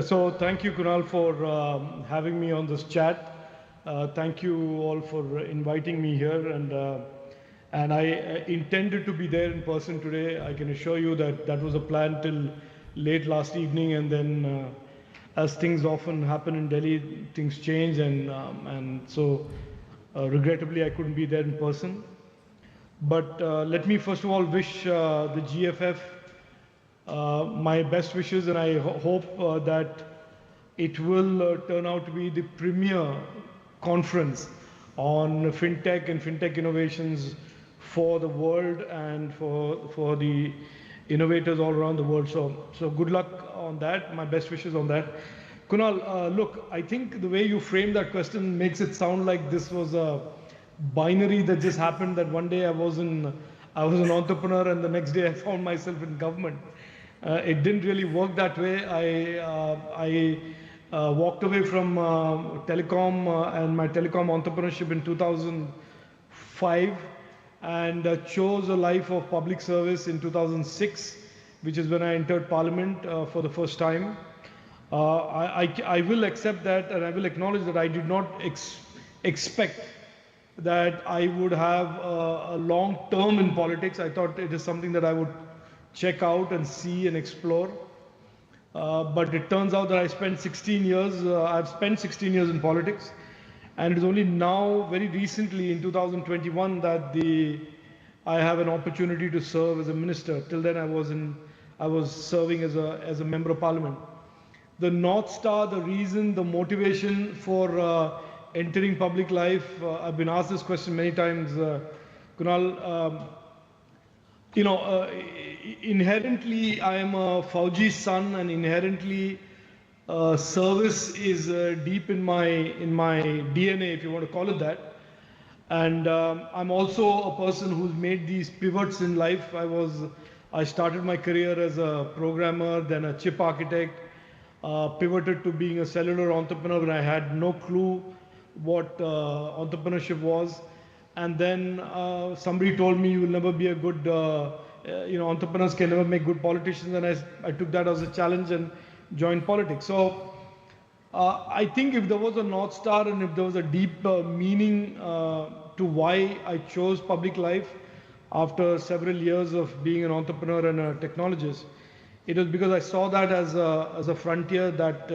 So thank you, Kunal, for having me on this chat. Thank you all for inviting me here. And I intended to be there in person today. I can assure you that that was a plan till late last evening, and then as things often happen in Delhi, things change, and so regrettably I couldn't be there in person. But let me first of all wish the GFF my best wishes, and I hope that it will turn out to be the premier conference on fintech and fintech innovations for the world and for the innovators all around the world. So good luck on that. My best wishes on that. Kunal, look, I think the way you framed that question makes it sound like this was a binary that just happened, that one day I was an entrepreneur and the next day I found myself in government. It didn't really work that way. I walked away from telecom and my telecom entrepreneurship in 2005 and chose a life of public service in 2006, which is when I entered Parliament for the first time. I will accept that, and I will acknowledge that I did not expect that I would have a long term in politics. I thought it is something that I would check out and see and explore. But it turns out that I spent 16 years, I've spent 16 years in politics. And it is only now, very recently in 2021, that I have an opportunity to serve as a minister. Till then I was serving as a member of parliament. The North Star, the reason, the motivation for entering public life, I've been asked this question many times, Kunal. Inherently I am a Fauji's son, and inherently service is deep in my DNA, if you want to call it that. And I'm also a person who's made these pivots in life. I started my career as a programmer, then a chip architect, pivoted to being a cellular entrepreneur when I had no clue what entrepreneurship was. And then somebody told me you will never be a good, entrepreneurs can never make good politicians, and I took that as a challenge and joined politics. So I think if there was a North Star and if there was a deep meaning to why I chose public life after several years of being an entrepreneur and a technologist, it was because I saw that as a frontier that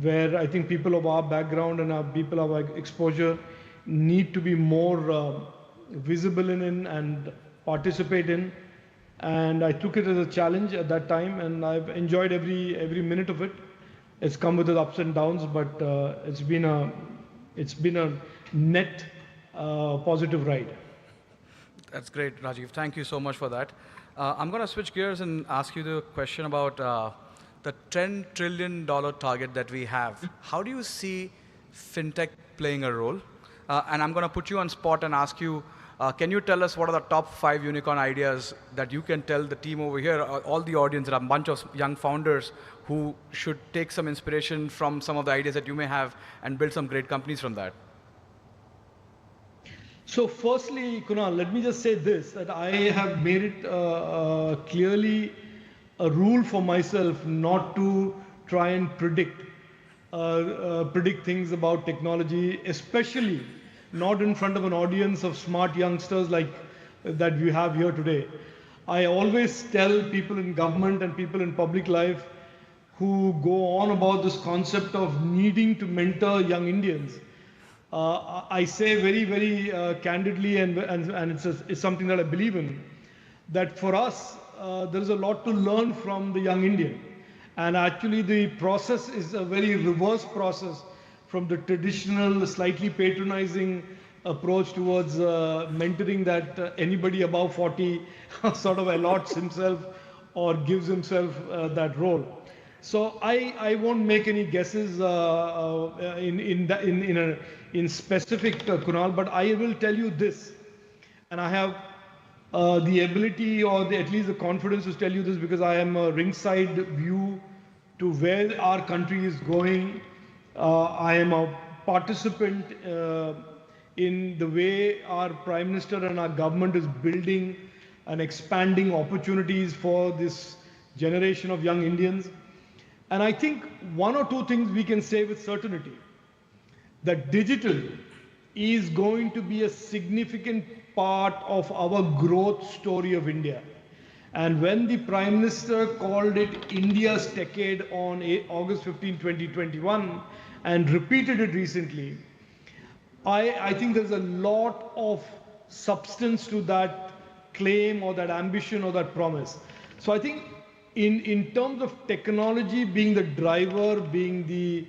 where I think people of our background and our people of our exposure need to be more visible in and participate in. And I took it as a challenge at that time, and I've enjoyed every minute of it. It's come with its ups and downs, but it's been a net positive ride. That's great, Rajiv. Thank you so much for that. I'm going to switch gears and ask you the question about the $10 trillion target that we have. How do you see fintech playing a role? And I'm going to put you on spot and ask you, can you tell us what are the top 5 unicorn ideas that you can tell the team over here, all the audience, there are a bunch of young founders who should take some inspiration from some of the ideas that you may have and build some great companies from that? So firstly, Kunal, let me just say this, that I have made it clearly a rule for myself not to try and predict things about technology, especially not in front of an audience of smart youngsters like that we have here today. I always tell people in government and people in public life who go on about this concept of needing to mentor young Indians. I say very, very candidly, and it's something that I believe in, that for us, there is a lot to learn from the young Indian. And actually the process is a very reverse process from the traditional, slightly patronizing approach towards mentoring that anybody above 40 sort of allots himself or gives himself that role. So I won't make any guesses in specific, Kunal, but I will tell you this, and I have the ability or at least the confidence to tell you this because I am a ringside view to where our country is going. I am a participant in the way our Prime Minister and our government is building and expanding opportunities for this generation of young Indians. And I think one or two things we can say with certainty, that digital is going to be a significant part of our growth story of India. And when the Prime Minister called it India's decade on August 15, 2021, and repeated it recently, I think there's a lot of substance to that claim or that ambition or that promise. So I think in terms of technology being the driver, being the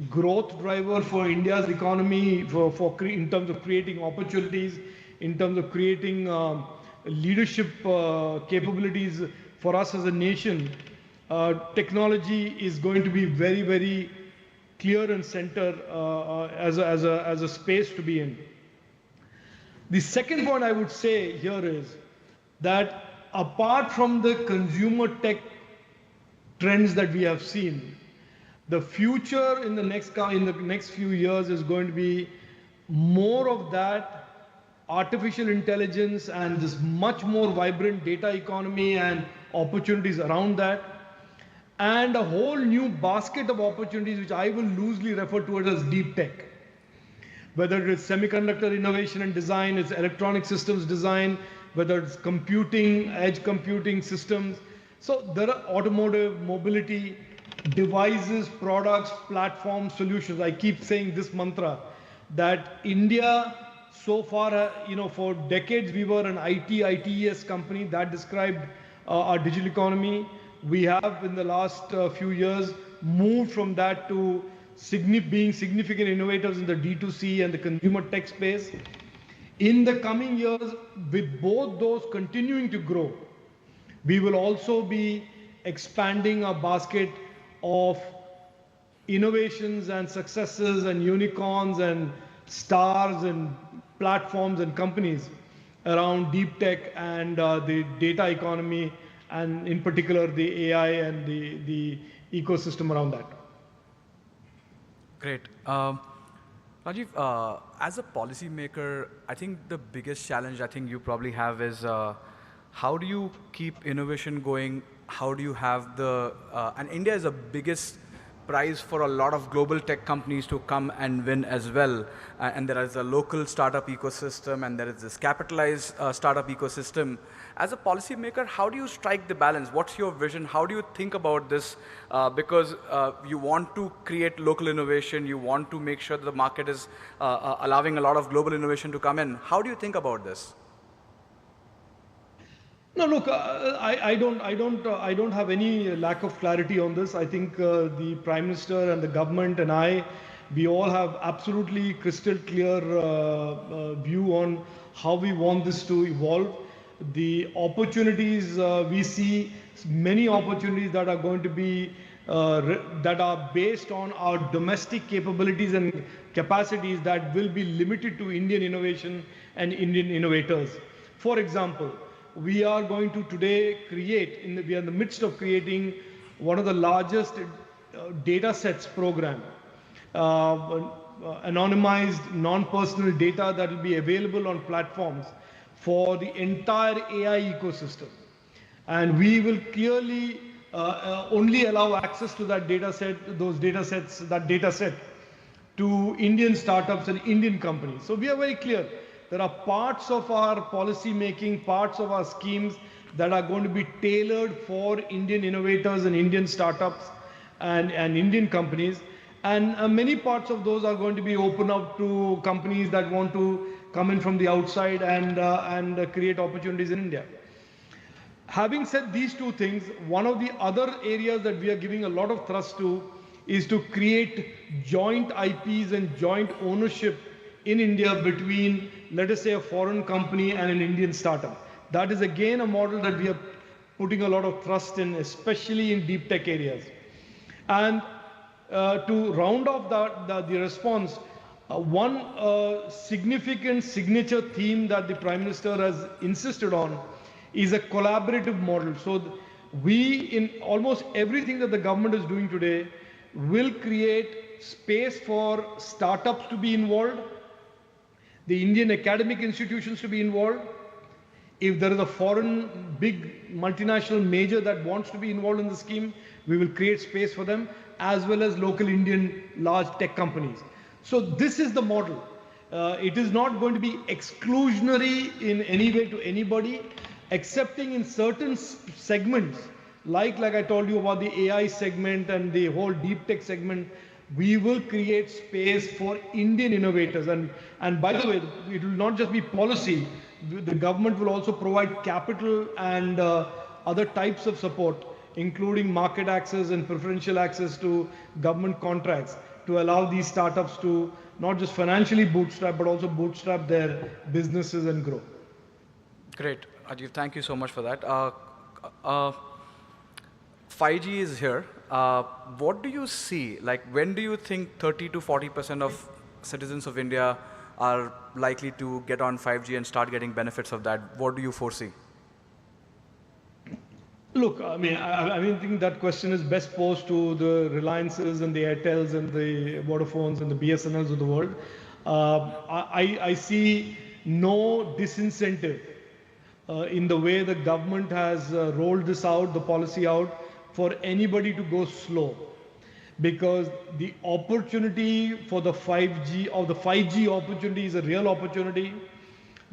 growth driver for India's economy, in terms of creating opportunities, in terms of creating leadership capabilities for us as a nation, technology is going to be very, very clear and center as a space to be in. The second point I would say here is that apart from the consumer tech trends that we have seen, the future in the next few years is going to be more of that artificial intelligence and this much more vibrant data economy and opportunities around that, and a whole new basket of opportunities which I will loosely refer to it as deep tech. Whether it's semiconductor innovation and design, it's electronic systems design, whether it's computing, edge computing systems. So there are automotive, mobility, devices, products, platforms, solutions. I keep saying this mantra that India so far, for decades we were an ITES company that described our digital economy. We have in the last few years moved from that to being significant innovators in the D2C and the consumer tech space. In the coming years, with both those continuing to grow, we will also be expanding our basket of innovations and successes and unicorns and stars and platforms and companies around deep tech and the data economy, and in particular the AI and the ecosystem around that. Great. Rajiv, as a policymaker, I think the biggest challenge I think you probably have is how do you keep innovation going? How do you have and India is the biggest prize for a lot of global tech companies to come and win as well. And there is a local startup ecosystem and there is this capitalized startup ecosystem. As a policymaker, how do you strike the balance? What's your vision? How do you think about this? Because you want to create local innovation, you want to make sure that the market is allowing a lot of global innovation to come in. How do you think about this? No, look, I don't have any lack of clarity on this. I think the Prime Minister and the government and we all have absolutely crystal clear view on how we want this to evolve. The opportunities we see, many opportunities that are going to be that are based on our domestic capabilities and capacities that will be limited to Indian innovation and Indian innovators. For example, we are going to today we are in the midst of creating one of the largest data sets program, anonymized, non-personal data that will be available on platforms for the entire AI ecosystem. And we will clearly only allow access to that data set, that data set to Indian startups and Indian companies. So we are very clear. There are parts of our policy making, parts of our schemes that are going to be tailored for Indian innovators and Indian startups and Indian companies. And many parts of those are going to be open up to companies that want to come in from the outside and create opportunities in India. Having said these two things, one of the other areas that we are giving a lot of thrust to is to create joint IPs and joint ownership in India between, let us say, a foreign company and an Indian startup. That is again a model that we are putting a lot of thrust in, especially in deep tech areas. And to round off the response, one significant signature theme that the Prime Minister has insisted on is a collaborative model. So we, in almost everything that the government is doing today, will create space for startups to be involved, the Indian academic institutions to be involved. If there is a foreign big multinational major that wants to be involved in the scheme, we will create space for them, as well as local Indian large tech companies. So this is the model. It is not going to be exclusionary in any way to anybody, excepting in certain segments, like I told you about the AI segment and the whole deep tech segment. We will create space for Indian innovators. And by the way, it will not just be policy. The government will also provide capital and other types of support, including market access and preferential access to government contracts, to allow these startups to not just financially bootstrap, but also bootstrap their businesses and grow. Great. Ajit, thank you so much for that. 5G is here. What do you see? Like, when do you think 30 to 40% of citizens of India are likely to get on 5G and start getting benefits of that? What do you foresee? Look, I mean, I think that question is best posed to the Reliances and the Airtels and the Vodafones and the BSNLs of the world. I see no disincentive in the way the government has rolled this out, the policy out, for anybody to go slow. Because the opportunity for the 5G, or the 5G opportunity, is a real opportunity.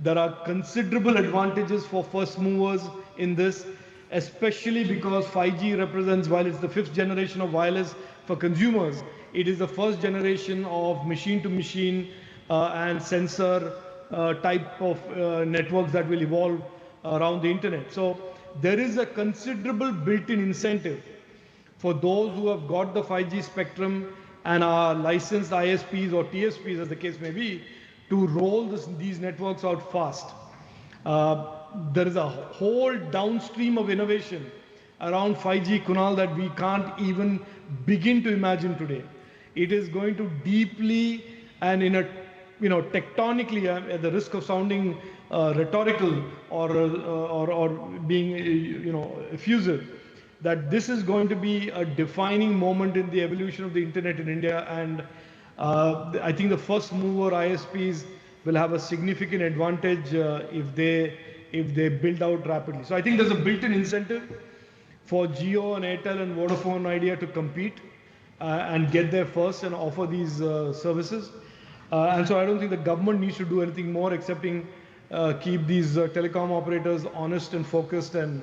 There are considerable advantages for first movers in this, especially because 5G represents, while it's the 5th generation of wireless for consumers, it is the 1st generation of machine-to-machine and sensor type of networks that will evolve around the internet. So there is a considerable built-in incentive for those who have got the 5G spectrum and are licensed ISPs or TSPs, as the case may be, to roll these networks out fast. There is a whole downstream of innovation around 5G, Kunal, that we can't even begin to imagine today. It is going to deeply and in a, tectonically, at the risk of sounding rhetorical or being, effusive, that this is going to be a defining moment in the evolution of the internet in India. And I think the first mover ISPs will have a significant advantage if they build out rapidly. So I think there's a built-in incentive for Jio and Airtel and Vodafone Idea to compete and get there first and offer these services. And so I don't think the government needs to do anything more excepting keep these telecom operators honest and focused and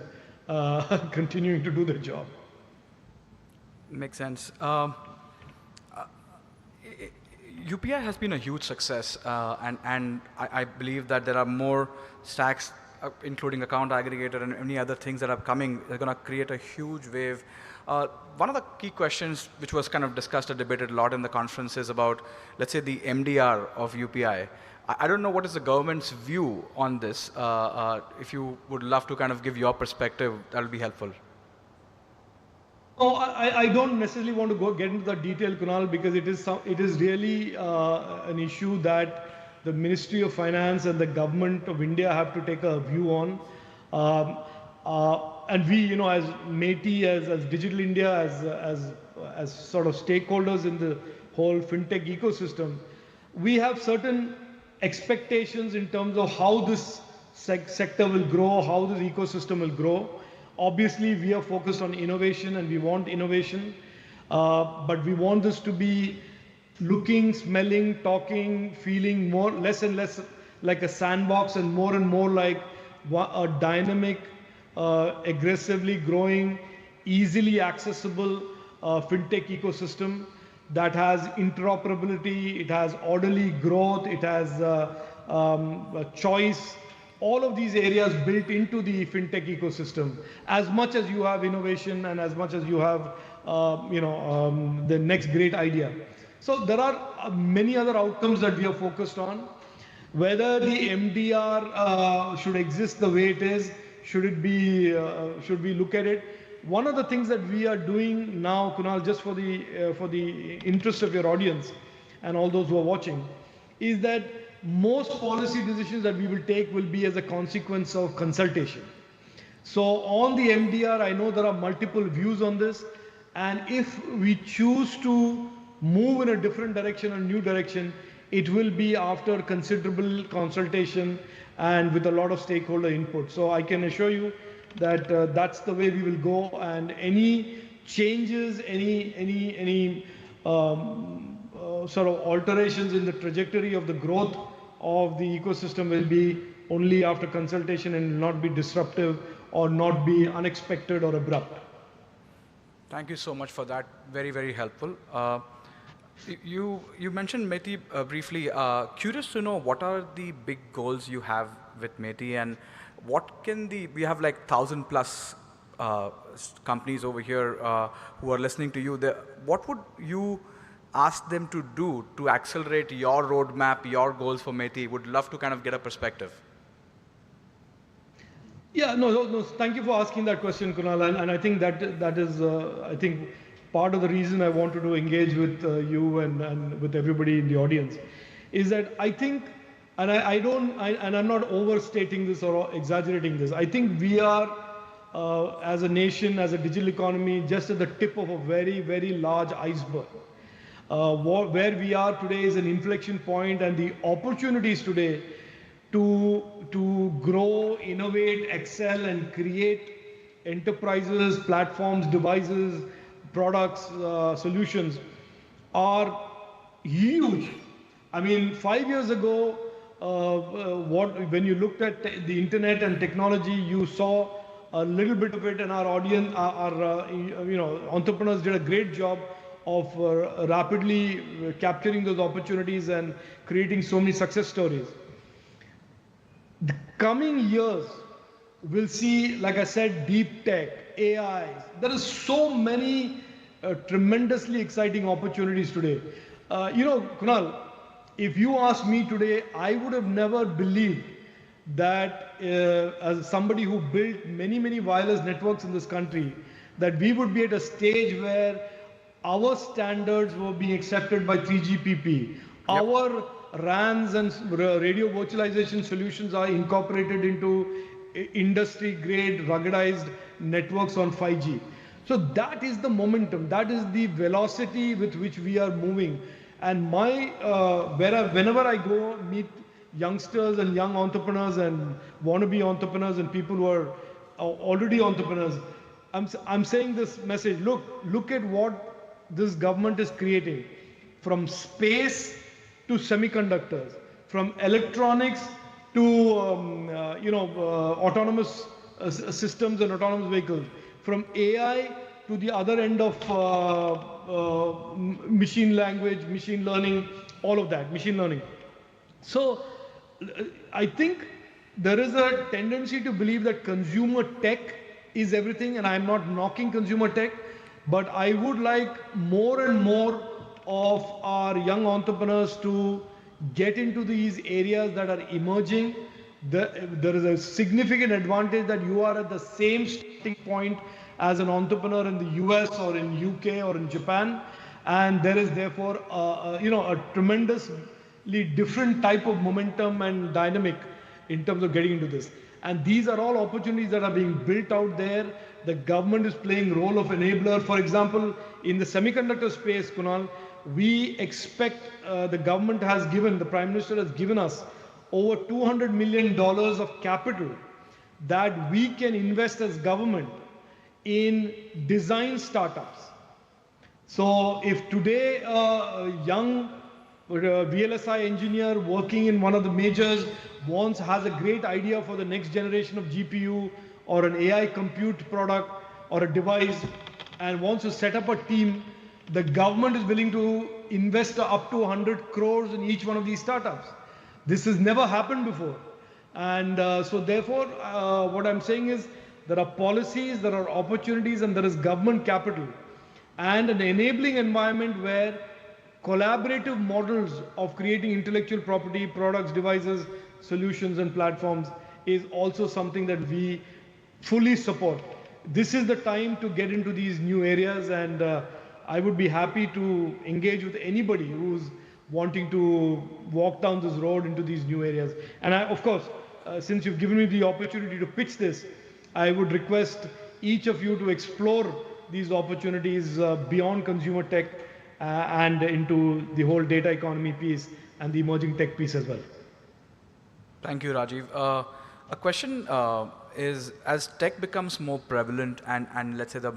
continuing to do their job. Makes sense. UPI has been a huge success, and I believe that there are more stacks, including account aggregator and any other things that are coming. They're going to create a huge wave. One of the key questions, which was kind of discussed or debated a lot in the conference, is about, let's say, the MDR of UPI. I don't know what is the government's view on this. If you would love to kind of give your perspective, that will be helpful. Oh, I don't necessarily want to get into the detail, Kunal, because it is really an issue that the Ministry of Finance and the Government of India have to take a view on. And we, as METI, as Digital India, as sort of stakeholders in the whole fintech ecosystem, we have certain expectations in terms of how this sector will grow, how this ecosystem will grow. Obviously, we are focused on innovation and we want innovation, but we want this to be looking, smelling, talking, feeling less and less like a sandbox and more like a dynamic, aggressively growing, easily accessible fintech ecosystem that has interoperability, it has orderly growth, it has choice, all of these areas built into the fintech ecosystem. As much as you have innovation and as much as you have the next great idea. So there are many other outcomes that we are focused on. Whether the MDR should exist the way it is, should we look at it? One of the things that we are doing now, Kunal, just for the interest of your audience and all those who are watching, is that most policy decisions that we will take will be as a consequence of consultation. So on the MDR, I know there are multiple views on this, and if we choose to move in a different direction, a new direction, it will be after considerable consultation and with a lot of stakeholder input. So I can assure you that that's the way we will go, and any changes, any sort of alterations in the trajectory of the growth of the ecosystem will be only after consultation and will not be disruptive or not be unexpected or abrupt. Thank you so much for that. Very, very helpful. You mentioned METI briefly. Curious to know what are the big goals you have with METI, and what can we have like 1,000 plus companies over here who are listening to you. What would you ask them to do to accelerate your roadmap, your goals for METI? Would love to kind of get a perspective. Yeah, no, thank you for asking that question, Kunal. And I think that is, I think, part of the reason I wanted to engage with you and with everybody in the audience is that I think, and I'm not overstating this or exaggerating this, I think we are, as a nation, as a digital economy, just at the tip of a very, very large iceberg. Where we are today is an inflection point, and the opportunities today to grow, innovate, excel, and create enterprises, platforms, devices, products, solutions are huge. I mean, 5 years ago, when you looked at the internet and technology, you saw a little bit of it, and our audience, our entrepreneurs did a great job of rapidly capturing those opportunities and creating so many success stories. The coming years, we'll see, like I said, deep tech, AI. There are so many tremendously exciting opportunities today. Kunal, if you ask me today, I would have never believed that as somebody who built many, many wireless networks in this country, that we would be at a stage where our standards were being accepted by 3GPP. Yep. Our RANs and radio virtualization solutions are incorporated into industry-grade ruggedized networks on 5G. So that is the momentum, that is the velocity with which we are moving. And whenever I go meet youngsters and young entrepreneurs and wannabe entrepreneurs and people who are already entrepreneurs, I'm saying this message, look at what this government is creating, from space to semiconductors, from electronics to autonomous systems and autonomous vehicles, from AI to the other end of machine language, machine learning, all of that, machine learning. So I think there is a tendency to believe that consumer tech is everything, and I'm not knocking consumer tech, but I would like more and more of our young entrepreneurs to get into these areas that are emerging. There is a significant advantage that you are at the same starting point as an entrepreneur in the US or in UK or in Japan, and there is therefore a tremendously different type of momentum and dynamic in terms of getting into this. And these are all opportunities that are being built out there. The government is playing role of enabler. For example, in the semiconductor space, Kunal, we expect the government has given, the Prime Minister has given us over $200 million of capital that we can invest as government in design startups. So if today a young VLSI engineer working in one of the majors has a great idea for the next generation of GPU or an AI compute product or a device and wants to set up a team, the government is willing to invest up to 100 crores in each one of these startups. This has never happened before. And so therefore, what I'm saying is there are policies, there are opportunities, and there is government capital and an enabling environment where collaborative models of creating intellectual property, products, devices, solutions, and platforms is also something that we fully support. This is the time to get into these new areas, and I would be happy to engage with anybody who's wanting to walk down this road into these new areas. And of course, since you've given me the opportunity to pitch this, I would request each of you to explore these opportunities beyond consumer tech and into the whole data economy piece and the emerging tech piece as well. Thank you, Rajiv. A question is, as tech becomes more prevalent and let's say the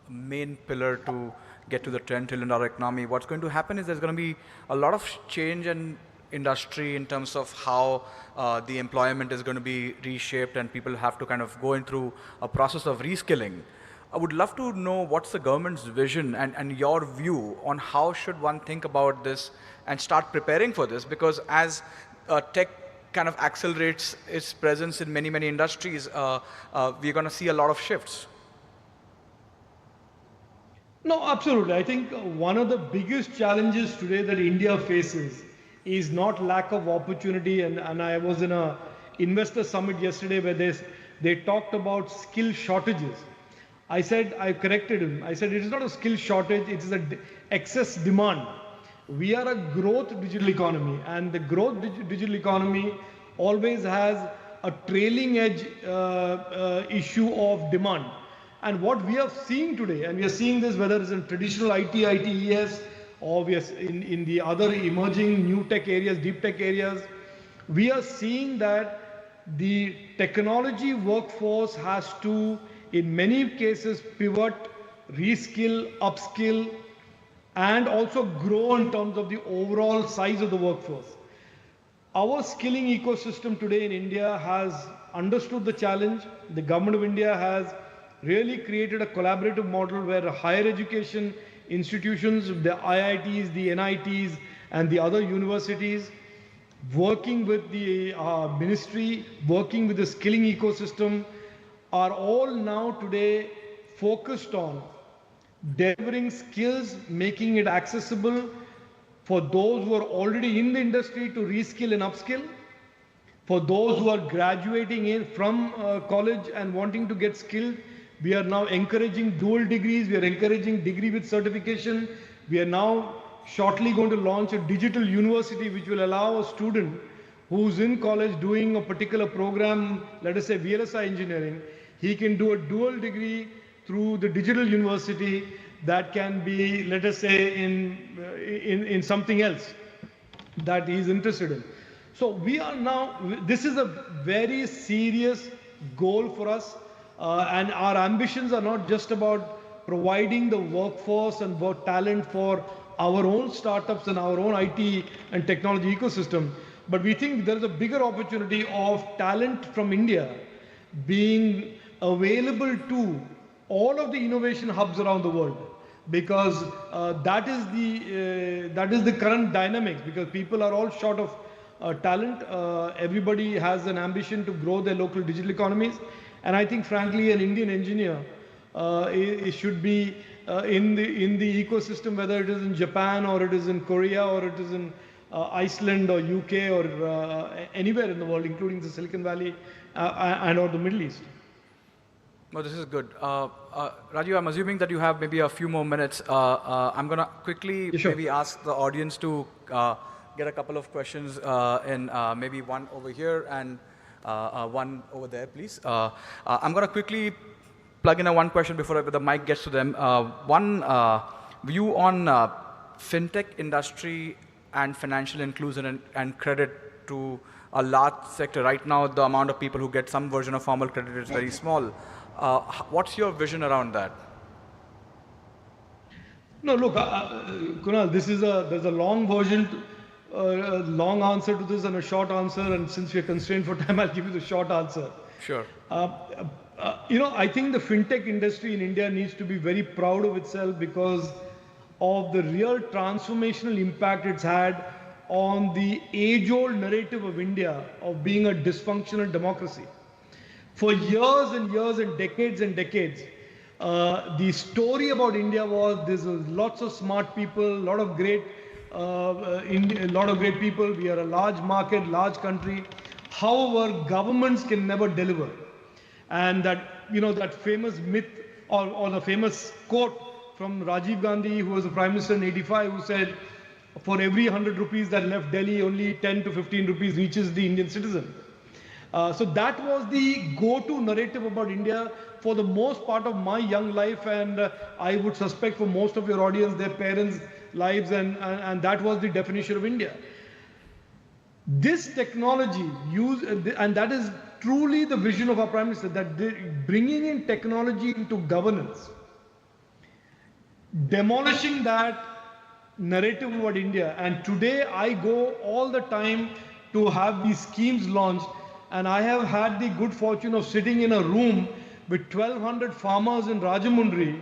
main pillar to get to the $10 trillion economy, what's going to happen is there's going to be a lot of change in industry in terms of how the employment is going to be reshaped, and people have to kind of go through a process of reskilling. I would love to know what's the government's vision and your view on how should one think about this and start preparing for this, because as tech kind of accelerates its presence in many, many industries, we're going to see a lot of shifts. No, absolutely. I think one of the biggest challenges today that India faces is not lack of opportunity. And I was in a investor summit yesterday where they talked about skill shortages. I corrected him. I said, it is not a skill shortage, it is an excess demand. We are a growth digital economy, and the growth digital economy always has a trailing edge issue of demand. And what we are seeing today, and we are seeing this whether it's in traditional IT, ITES, or we are in the other emerging new tech areas, deep tech areas, we are seeing that the technology workforce has to, in many cases, pivot, reskill, upskill, and also grow in terms of the overall size of the workforce. Our skilling ecosystem today in India has understood the challenge. The government of India has really created a collaborative model where higher education institutions, the IITs, the NITs, and the other universities, working with the ministry, working with the skilling ecosystem, are all now today focused on delivering skills, making it accessible for those who are already in the industry to reskill and upskill, for those who are graduating from college and wanting to get skilled. We are now encouraging dual degrees, we are encouraging degree with certification. We are now shortly going to launch a digital university which will allow a student who's in college doing a particular program, let us say VLSI engineering, he can do a dual degree through the digital university that can be, let us say, in something else that he's interested in. So we are now, this is a very serious goal for us. And our ambitions are not just about providing the workforce and talent for our own startups and our own IT and technology ecosystem, but we think there is a bigger opportunity of talent from India being available to all of the innovation hubs around the world, because that is the current dynamics, because people are all short of talent. Everybody has an ambition to grow their local digital economies. And I think, frankly, an Indian engineer it should be in the ecosystem, whether it is in Japan or it is in Korea or it is in Iceland or UK or anywhere in the world, including the Silicon Valley and or the Middle East. Well, this is good. Raju, I'm assuming that you have maybe a few more minutes. I'm going to quickly maybe ask the audience to get a couple of questions in, maybe one over here and one over there, please. I'm going to quickly plug in one question before the mic gets to them. One view on fintech industry and financial inclusion and credit to a large sector. Right now, the amount of people who get some version of formal credit is very small. What's your vision around that? No, look, Kunal, there's a long version, a long answer to this and a short answer, and since we're constrained for time, I'll give you the short answer. Sure. I think the fintech industry in India needs to be very proud of itself, because of the real transformational impact it's had on the age-old narrative of India of being a dysfunctional democracy. For years and years and decades, the story about India was there's lots of smart people, a lot of great people. We are a large market, large country. However, governments can never deliver. And that, that famous myth or the famous quote from Rajiv Gandhi, who was the Prime Minister in '85, who said, for every 100 rupees that left Delhi, only 10 to 15 rupees reaches the Indian citizen. So that was the go-to narrative about India for the most part of my young life, and I would suspect for most of your audience, their parents' lives, and that was the definition of India. This technology and that is truly the vision of our Prime Minister, that bringing in technology into governance, demolishing that narrative about India. And today I go all the time to have these schemes launched, and I have had the good fortune of sitting in a room with 1,200 farmers in Rajamundry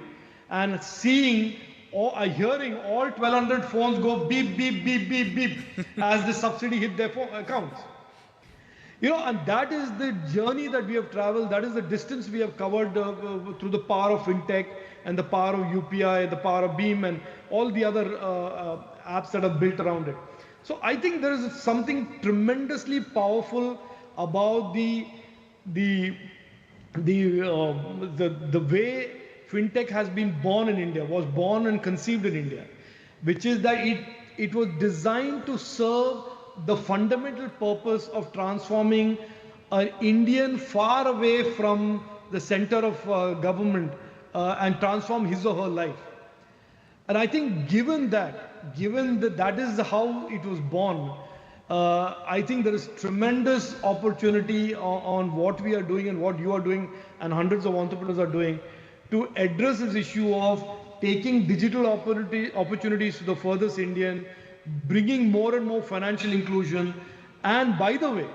and seeing or hearing all 1,200 phones go beep, beep, beep, beep, beep as the subsidy hit their accounts. And that is the journey that we have traveled. That is the distance we have covered through the power of fintech and the power of UPI, the power of Beam, and all the other apps that are built around it. So I think there is something tremendously powerful about the way fintech has been born in India, was born and conceived in India, which is that it was designed to serve the fundamental purpose of transforming an Indian far away from the center of government and transform his or her life. And I think given that that is how it was born, I think there is tremendous opportunity on what we are doing and what you are doing and hundreds of entrepreneurs are doing to address this issue of taking digital opportunities to the furthest Indian, bringing more and more financial inclusion, and by the way,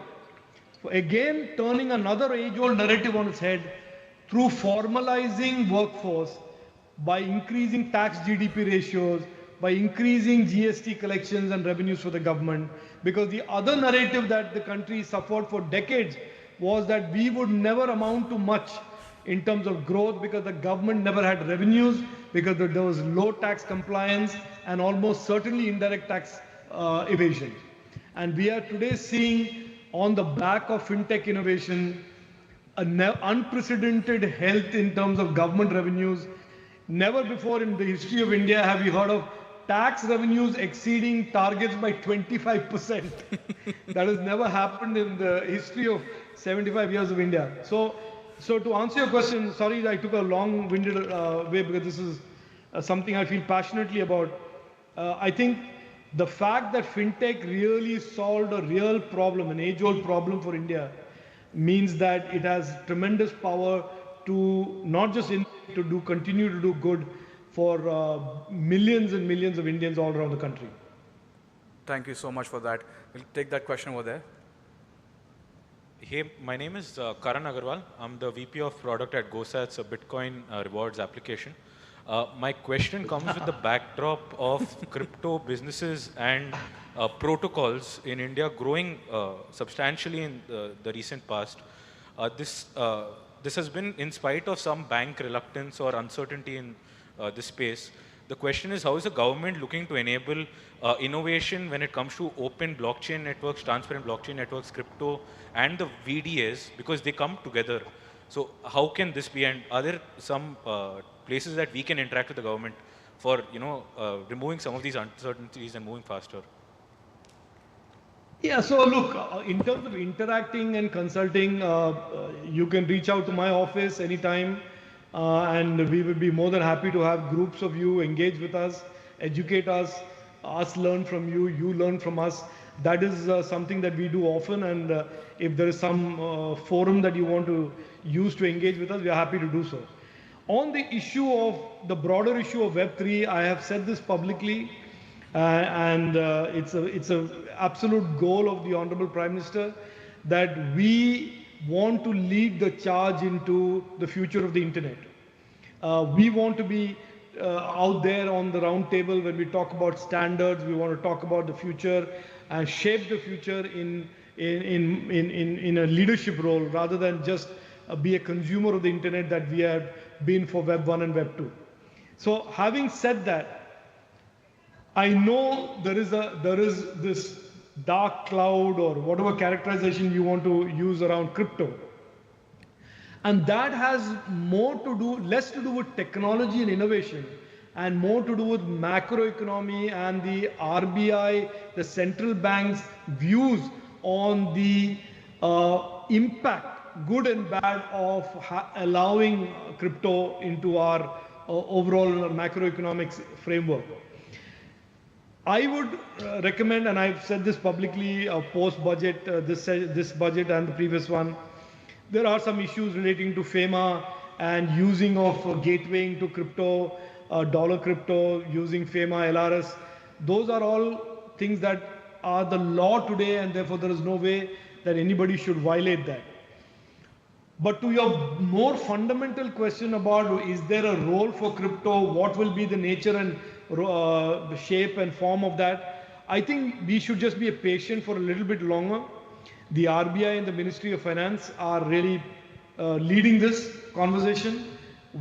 again turning another age-old narrative on its head through formalizing workforce by increasing tax GDP ratios, by increasing GST collections and revenues for the government. Because the other narrative that the country suffered for decades was that we would never amount to much in terms of growth because the government never had revenues, because there was low tax compliance and almost certainly indirect tax evasion. And we are today seeing on the back of fintech innovation, an unprecedented health in terms of government revenues. Never before in the history of India have we heard of tax revenues exceeding targets by 25%. That has never happened in the history of 75 years of India. So to answer your question, sorry I took a long-winded way because this is something I feel passionately about. I think the fact that fintech really solved a real problem, an age-old problem for India, means that it has tremendous power to not just continue to do good for millions and millions of Indians all around the country. Thank you so much for that. We'll take that question over there. Hey, my name is Karan Agarwal. I'm the VP of Product at GoSa. It's a Bitcoin rewards application. My question comes with the backdrop of crypto businesses and protocols in India growing substantially in the recent past. This has been in spite of some bank reluctance or uncertainty in this space. The question is, how is the government looking to enable innovation when it comes to open blockchain networks, transparent blockchain networks, crypto, and the VDAs, because they come together. So how can this be, and are there some places that we can interact with the government for removing some of these uncertainties and moving faster? Yeah, so look, in terms of interacting and consulting, you can reach out to my office anytime, and we will be more than happy to have groups of you engage with us, educate us learn from you, you learn from us. That is something that we do often, and if there is some forum that you want to use to engage with us, we are happy to do so. On the issue of the broader issue of Web3, I have said this publicly, and it's an absolute goal of the Honorable Prime Minister that we want to lead the charge into the future of the internet. We want to be out there on the round table when we talk about standards. We want to talk about the future and shape the future in a leadership role rather than just be a consumer of the internet that we have been for Web 1 and Web 2. So having said that, I know there is this dark cloud or whatever characterization you want to use around crypto. And that has less to do with technology and innovation and more to do with macroeconomy and the RBI, the central bank's views on the impact, good and bad, of allowing crypto into our overall macroeconomics framework. I would recommend, and I've said this publicly, post-budget, this budget and the previous one, there are some issues relating to FEMA and using of gatewaying to crypto, dollar crypto, using FEMA, LRS. Those are all things that are the law today, and therefore there is no way that anybody should violate that. But to your more fundamental question about is there a role for crypto, what will be the nature and the shape and form of that, I think we should just be patient for a little bit longer. The RBI and the Ministry of Finance are really leading this conversation.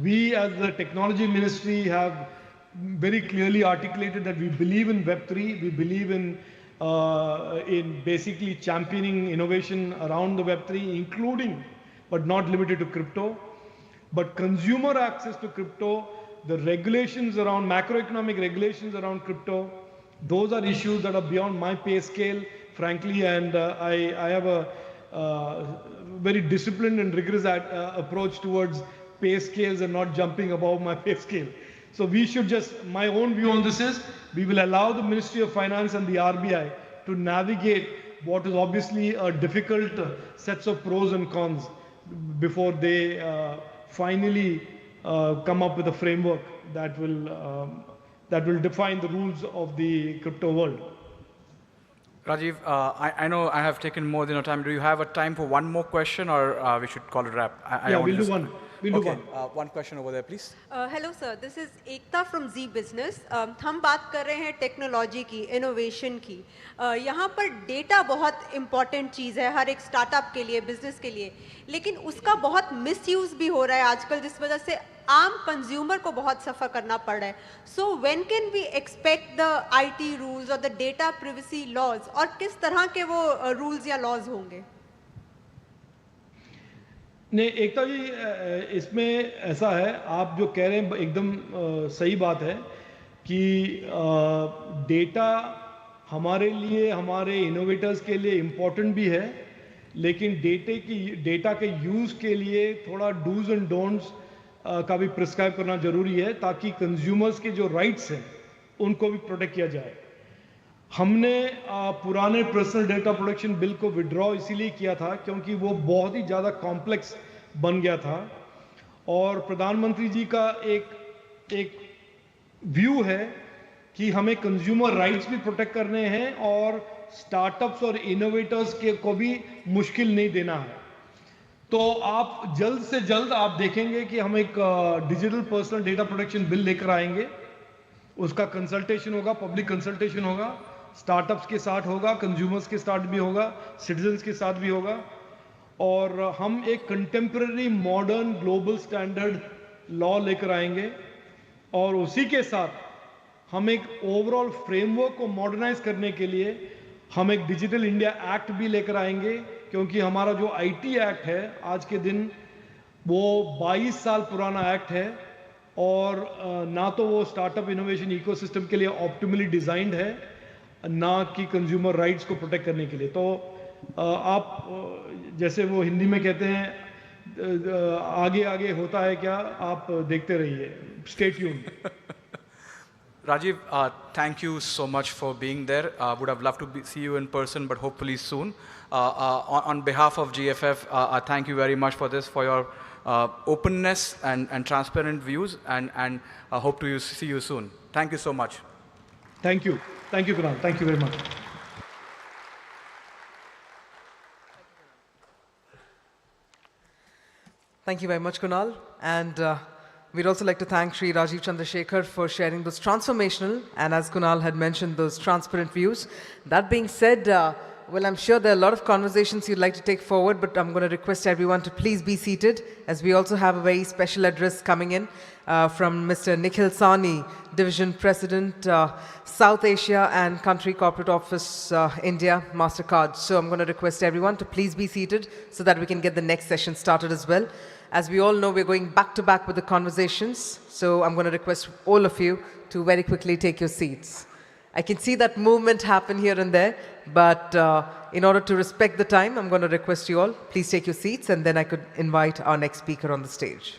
We as the Technology Ministry have very clearly articulated that we believe in Web3, we believe in basically championing innovation around the Web3, including but not limited to crypto. But consumer access to crypto, the regulations around, macroeconomic regulations around crypto, those are issues that are beyond my pay scale, frankly, and I have a very disciplined and rigorous approach towards pay scales and not jumping above my pay scale. So we should just, my own view on this is, we will allow the Ministry of Finance and the RBI to navigate what is obviously a difficult sets of pros and cons before they finally come up with a framework that will define the rules of the crypto world. Rajiv, I know I have taken more than your time. Do you have a time for one more question, or we should call it a wrap? Yeah, we'll do one. We'll do one. One question over there, please. Hello sir, this is Ekta from Zee Business. हम बात कर रहे हैं technology की, innovation की. यहाँ पर data बहुत इम्पॉर्टेंट चीज़ है हर एक स्टार्टअप के लिए, बिजनेस के लिए, लेकिन उसका बहुत मिसयूज़ भी हो रहा है आजकल, जिस वजह से आम कंज्यूमर को बहुत सफ़र करना पड़ रहा है. So when can we expect the IT rules और द डेटा प्रिवेसी लॉज, और किस तरह के वो रूल्स या लॉज होंगे? नहीं, एकता जी, इसमें ऐसा है, आप जो कह रहे हैं एकदम सही बात है कि डेटा हमारे लिए, हमारे इनोवेटर्स के लिए इम्पोर्टेंट भी है, लेकिन डेटा के यूज़ के लिए थोड़ा डूज एंड डोंट्स का भी प्रिस्क्राइब करना ज़रूरी है, ताकि कंज्यूमर्स के जो राइट्स हैं उनको भी प्रोटेक्ट किया जाए. हमने पुराने पर्सनल डेटा प्रोटेक्शन बिल को विड्रॉ इसीलिए किया था क्योंकि वो बहुत ही ज़्यादा कॉम्प्लेक्स बन गया था, और प्रधानमंत्री जी का एक व्यू है कि हमें कंज्यूमर राइट्स भी प्रोटेक्ट करने हैं और स्टार्टअप्स और इनोवेटर्स को भी मुश्किल नहीं देना है. तो आप जल्द से जल्द आप देखेंगे कि हम एक digital personal data protection bill लेकर आएंगे. उसका कंसल्टेशन होगा, पब्लिक कंसल्टेशन होगा, स्टार्टअप्स के साथ होगा, कंज्यूमर्स के साथ भी होगा, सिटीजन्स के साथ भी होगा, और हम एक contemporary modern global standard law लेकर आएंगे. और उसी के साथ हम एक ओवरऑल फ्रेमवर्क को मॉडर्नाइज करने के लिए हम एक डिजिटल इंडिया एक्ट भी लेकर आएंगे, क्योंकि हमारा जो आईटी एक्ट है आज के दिन वो 22 साल पुराना एक्ट है, और ना तो वो स्टार्टअप इनोवेशन इकोसिस्टम के लिए ऑप्टिमली डिजाइंड है, ना कि कंज्यूमर राइट्स को प्रोटेक्ट करने के लिए. तो आप जैसे वो हिंदी में कहते हैं, आगे आगे होता है क्या, आप देखते रहिए. Stay tuned. Rajiv, thank you so much for being there. Would have loved to see you in person, but hopefully soon. On behalf of GFF, I thank you very much for this, for your openness and transparent views, and I hope to see you soon. Thank you so much. Thank you. Thank you, Kunal. Thank you very much. Thank you very much, Kunal. And We'd also like to thank Sri Rajiv Chandrasekhar for sharing those transformational and, as Kunal had mentioned, those transparent views. That being said, well, I'm sure there are a lot of conversations you'd like to take forward, but I'm going to request everyone to please be seated, as we also have a very special address coming in from Mr. Nikhil Sawhney, Division President, South Asia and Country Corporate Office, India, MasterCard. So I'm going to request everyone to please be seated so that we can get the next session started as well. As we all know, we're going back to back with the conversations, so I'm going to request all of you to very quickly take your seats. I can see that movement happen here and there, but in order to respect the time, I'm going to request you all, please take your seats, and then I could invite our next speaker on the stage.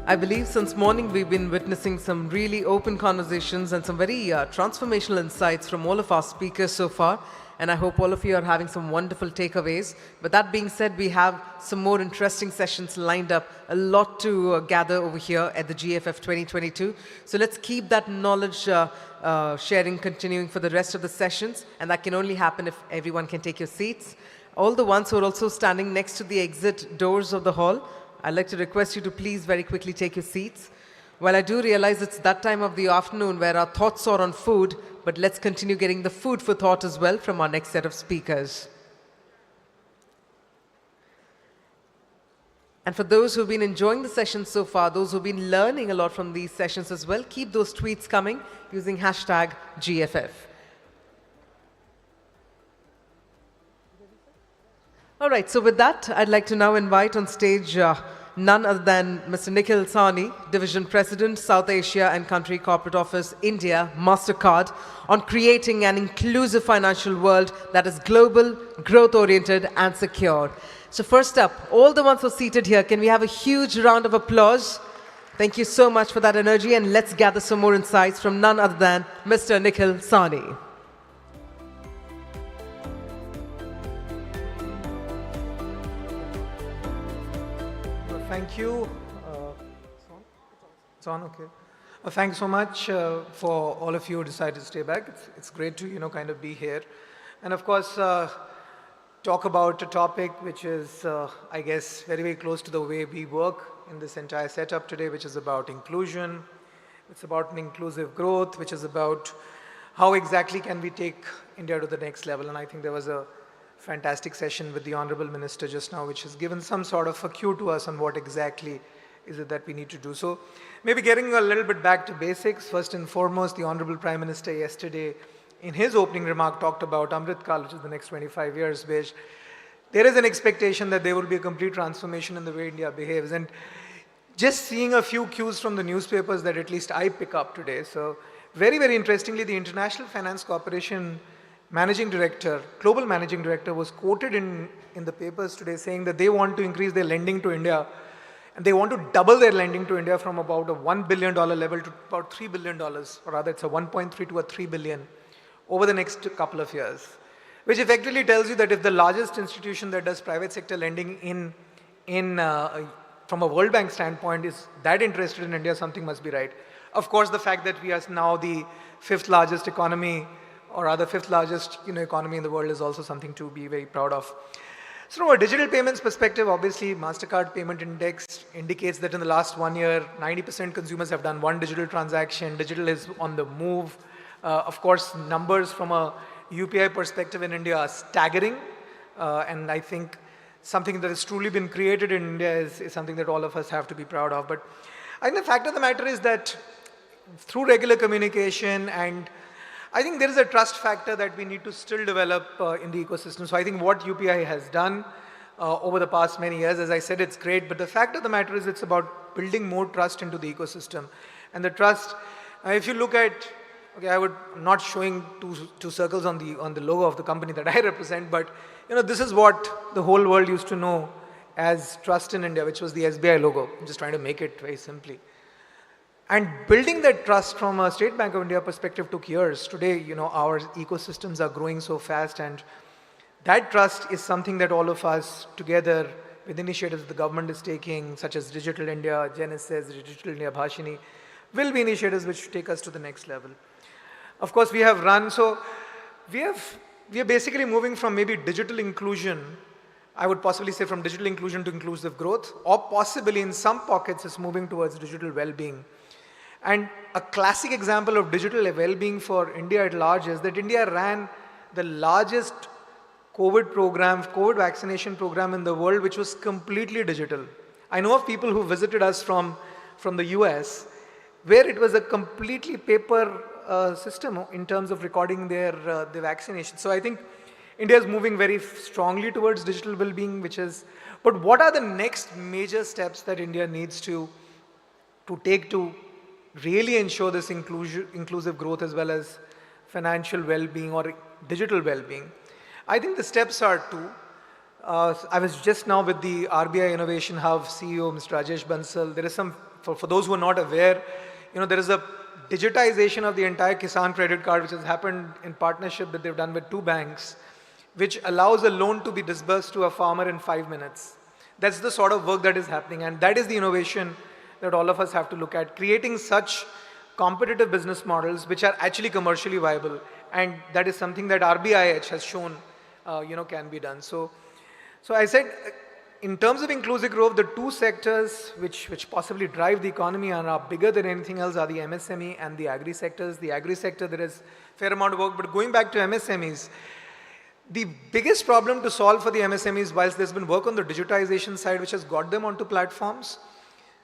I believe since morning we've been witnessing some really open conversations and some very transformational insights from all of our speakers so far, and I hope all of you are having some wonderful takeaways. But that being said, we have some more interesting sessions lined up, a lot to gather over here at the GFF 2022. So let's keep that knowledge sharing continuing for the rest of the sessions, and that can only happen if everyone can take your seats. All the ones who are also standing next to the exit doors of the hall, I'd like to request you to please very quickly take your seats. Well, I do realize it's that time of the afternoon where our thoughts are on food, but let's continue getting the food for thought as well from our next set of speakers. And for those who've been enjoying the sessions so far, those who've been learning a lot from these sessions as well, keep those tweets coming using hashtag GFF. All right, so with that, I'd like to now invite on stage none other than Mr. Nikhil Sawhney, Division President, South Asia and Country Corporate Office, India, MasterCard, on creating an inclusive financial world that is global, growth-oriented and secure. So first up, all the ones who are seated here, can we have a huge round of applause? Thank you so much for that energy, and let's gather some more insights from none other than Mr. Nikhil Sawhney. Thank you. It's on, okay. Thanks so much for all of you who decided to stay back. It's great to, kind of be here. And of course, talk about a topic which is, I guess, very, very close to the way we work in this entire setup today, which is about inclusion. It's about an inclusive growth, which is about how exactly can we take India to the next level. And I think there was a fantastic session with the Honorable Minister just now, which has given some sort of a cue to us on what exactly is it that we need to do. So maybe getting a little bit back to basics, first and foremost, the Honorable Prime Minister yesterday in his opening remark talked about Amrit Kal, which is the next 25 years, which there is an expectation that there will be a complete transformation in the way India behaves. And just seeing a few cues from the newspapers that at least I pick up today. So very, very interestingly, the International Finance Corporation Managing Director, Global Managing Director was quoted in the papers today saying that they want to increase their lending to India, and they want to double their lending to India from about a $1 billion level to about $3 billion, or rather it's a 1.3 to a 3 billion over the next couple of years, which effectively tells you that if the largest institution that does private sector lending from a World Bank standpoint is that interested in India, something must be right. Of course, the fact that we are now the 5th largest economy, or rather 5th largest economy in the world, is also something to be very proud of. So from a digital payments perspective, obviously MasterCard Payment Index indicates that in the last 1 year, 90% consumers have done one digital transaction. Digital is on the move. Of course, numbers from a UPI perspective in India are staggering. And I think something that has truly been created in India is something that all of us have to be proud of. But I think the fact of the matter is that through regular communication, and I think there is a trust factor that we need to still develop in the ecosystem. So I think what UPI has done over the past many years, as I said, it's great, but the fact of the matter is it's about building more trust into the ecosystem. And the trust, if you look at okay, I'm not showing two circles on the logo of the company that I represent, but this is what the whole world used to know as Trust in India, which was the SBI logo. I'm just trying to make it very simply. And building that trust from a State Bank of India perspective took years. Today, our ecosystems are growing so fast, and that trust is something that all of us together with initiatives the government is taking, such as Digital India, Genesis, Digital India Bhashini, will be initiatives which take us to the next level. Of course, we have run, so we are basically moving from maybe digital inclusion, I would possibly say from digital inclusion to inclusive growth, or possibly in some pockets it's moving towards digital well-being. And a classic example of digital well-being for India at large is that India ran the largest COVID vaccination program in the world, which was completely digital. I know of people who visited us from the US, where it was a completely paper system in terms of recording their vaccination. So I think India is moving very strongly towards digital well-being, but what are the next major steps that India needs to take to really ensure this inclusive growth as well as financial well-being or digital well-being? I think the steps are two. I was just now with the RBI Innovation Hub CEO, Mr. Rajesh Bansal. There is some, for those who are not aware, there is a digitization of the entire Kisan credit card, which has happened in partnership that they've done with 2 banks, which allows a loan to be disbursed to a farmer in 5 minutes. That's the sort of work that is happening, and that is the innovation that all of us have to look at, creating such competitive business models which are actually commercially viable, and that is something that RBIH has shown can be done. So I said, in terms of inclusive growth, the 2 sectors which possibly drive the economy and are bigger than anything else are the MSME and the agri sectors. The agri sector, there is a fair amount of work, but going back to MSMEs, the biggest problem to solve for the MSMEs, whilst there's been work on the digitization side which has got them onto platforms,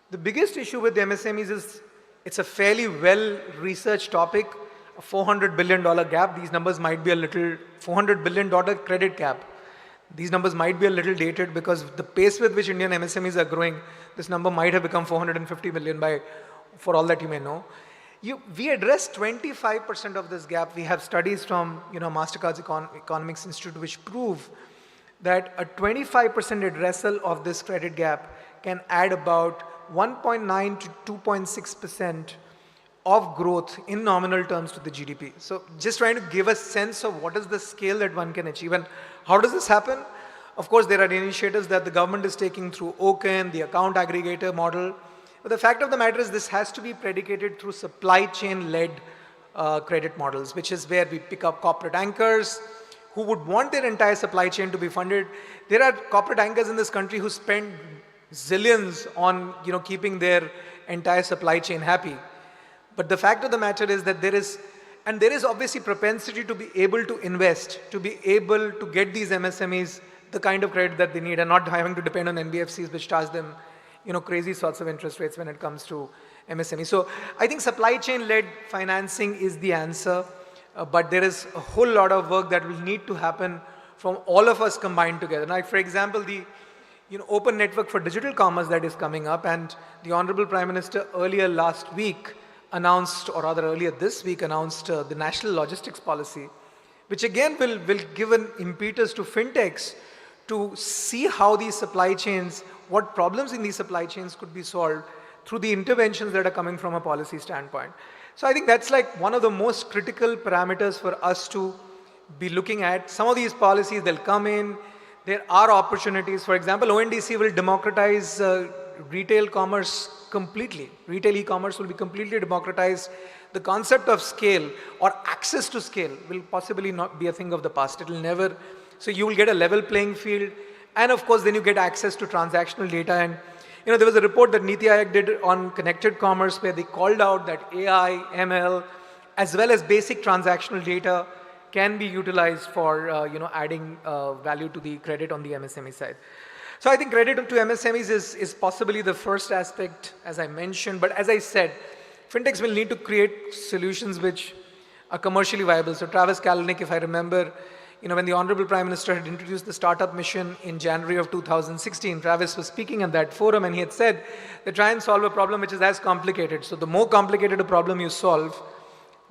the biggest issue with the MSMEs is it's a fairly well-researched topic, a $400 billion gap. These numbers might be a little, $400 billion credit gap. These numbers might be a little dated because the pace with which Indian MSMEs are growing, this number might have become 450 million for all that you may know. We address 25% of this gap. We have studies from MasterCard's Economics Institute which prove that a 25% addressal of this credit gap can add about 1.9 to 2.6% of growth in nominal terms to the GDP. So just trying to give a sense of what is the scale that one can achieve and how does this happen? Of course, there are initiatives that the government is taking through OCAN, the account aggregator model. But the fact of the matter is this has to be predicated through supply chain-led credit models, which is where we pick up corporate anchors who would want their entire supply chain to be funded. There are corporate anchors in this country who spend zillions on keeping their entire supply chain happy. But the fact of the matter is that there is obviously propensity to be able to invest, to be able to get these MSMEs the kind of credit that they need and not having to depend on NBFCs which charge them crazy sorts of interest rates when it comes to MSME. So I think supply chain-led financing is the answer, but there is a whole lot of work that will need to happen from all of us combined together. Now, for example, the open network for digital commerce that is coming up, and the Honorable Prime Minister earlier last week announced, or rather earlier this week announced the National Logistics Policy, which again will give an impetus to fintechs to see how these supply chains, what problems in these supply chains could be solved through the interventions that are coming from a policy standpoint. So I think that's like one of the most critical parameters for us to be looking at. Some of these policies, they'll come in, there are opportunities. For example, ONDC will democratize retail commerce completely. Retail e-commerce will be completely democratized. The concept of scale or access to scale will possibly not be a thing of the past. It will never, so you will get a level playing field. And of course, then you get access to transactional data. And there was a report that Niti Aayog did on connected commerce where they called out that AI, ML, as well as basic transactional data can be utilized for adding value to the credit on the MSME side. So I think credit to MSMEs is possibly the first aspect, as I mentioned. But as I said, fintechs will need to create solutions which are commercially viable. So Travis Kalanick, if I remember, when the Honorable Prime Minister had introduced the Startup Mission in January of 2016, Travis was speaking at that forum and he had said, they try and solve a problem which is as complicated. So the more complicated a problem you solve,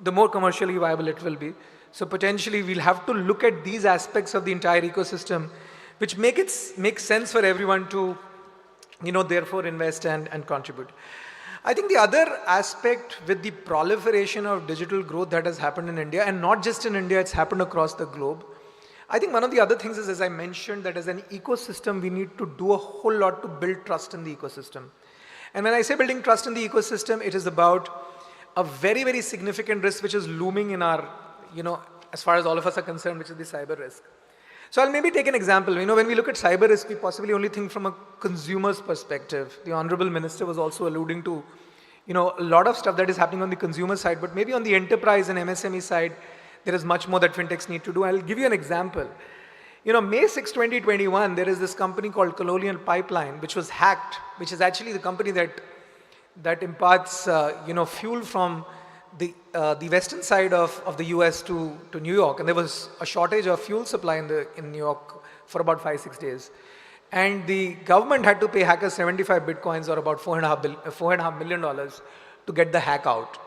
the more commercially viable it will be. So potentially we'll have to look at these aspects of the entire ecosystem, which make sense for everyone to, therefore invest and contribute. I think the other aspect with the proliferation of digital growth that has happened in India, and not just in India, it's happened across the globe. I think one of the other things is, as I mentioned, that as an ecosystem, we need to do a whole lot to build trust in the ecosystem. And when I say building trust in the ecosystem, it is about a very, very significant risk which is looming in our, as far as all of us are concerned, which is the cyber risk. So I'll maybe take an example. When we look at cyber risk, we possibly only think from a consumer's perspective. The Honorable Minister was also alluding to, a lot of stuff that is happening on the consumer side, but maybe on the enterprise and MSME side, there is much more that fintechs need to do. I'll give you an example. May 6, 2021, there is this company called Colonial Pipeline, which was hacked, which is actually the company that imparts, fuel from the western side of the US to New York. And there was a shortage of fuel supply in New York for about 5-6 days. And the government had to pay hackers 75 bitcoins, or about $4.5 million to get the hack out.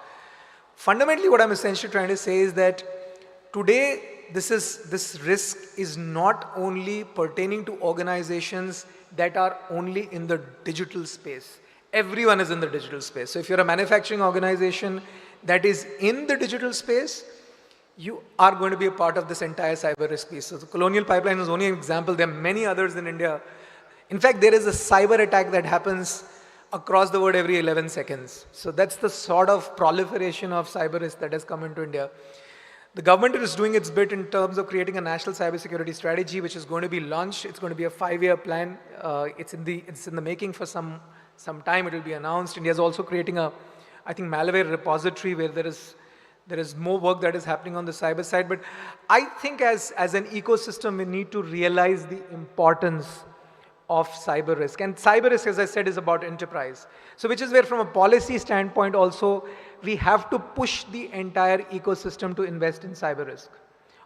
Fundamentally, what I'm essentially trying to say is that today, this risk is not only pertaining to organizations that are only in the digital space. Everyone is in the digital space. So if you're a manufacturing organization that is in the digital space, you are going to be a part of this entire cyber risk piece. So the Colonial Pipeline is only an example. There are many others in India. In fact, there is a cyber attack that happens across the world every 11 seconds. So that's the sort of proliferation of cyber risk that has come into India. The government is doing its bit in terms of creating a national cybersecurity strategy, which is going to be launched. It's going to be a 5-year plan. It's in the making for some time. It will be announced. India is also creating a, I think, malware repository where there is more work that is happening on the cyber side. But I think as an ecosystem, we need to realize the importance of cyber risk. And cyber risk, as I said, is about enterprise. So which is where, from a policy standpoint also, we have to push the entire ecosystem to invest in cyber risk,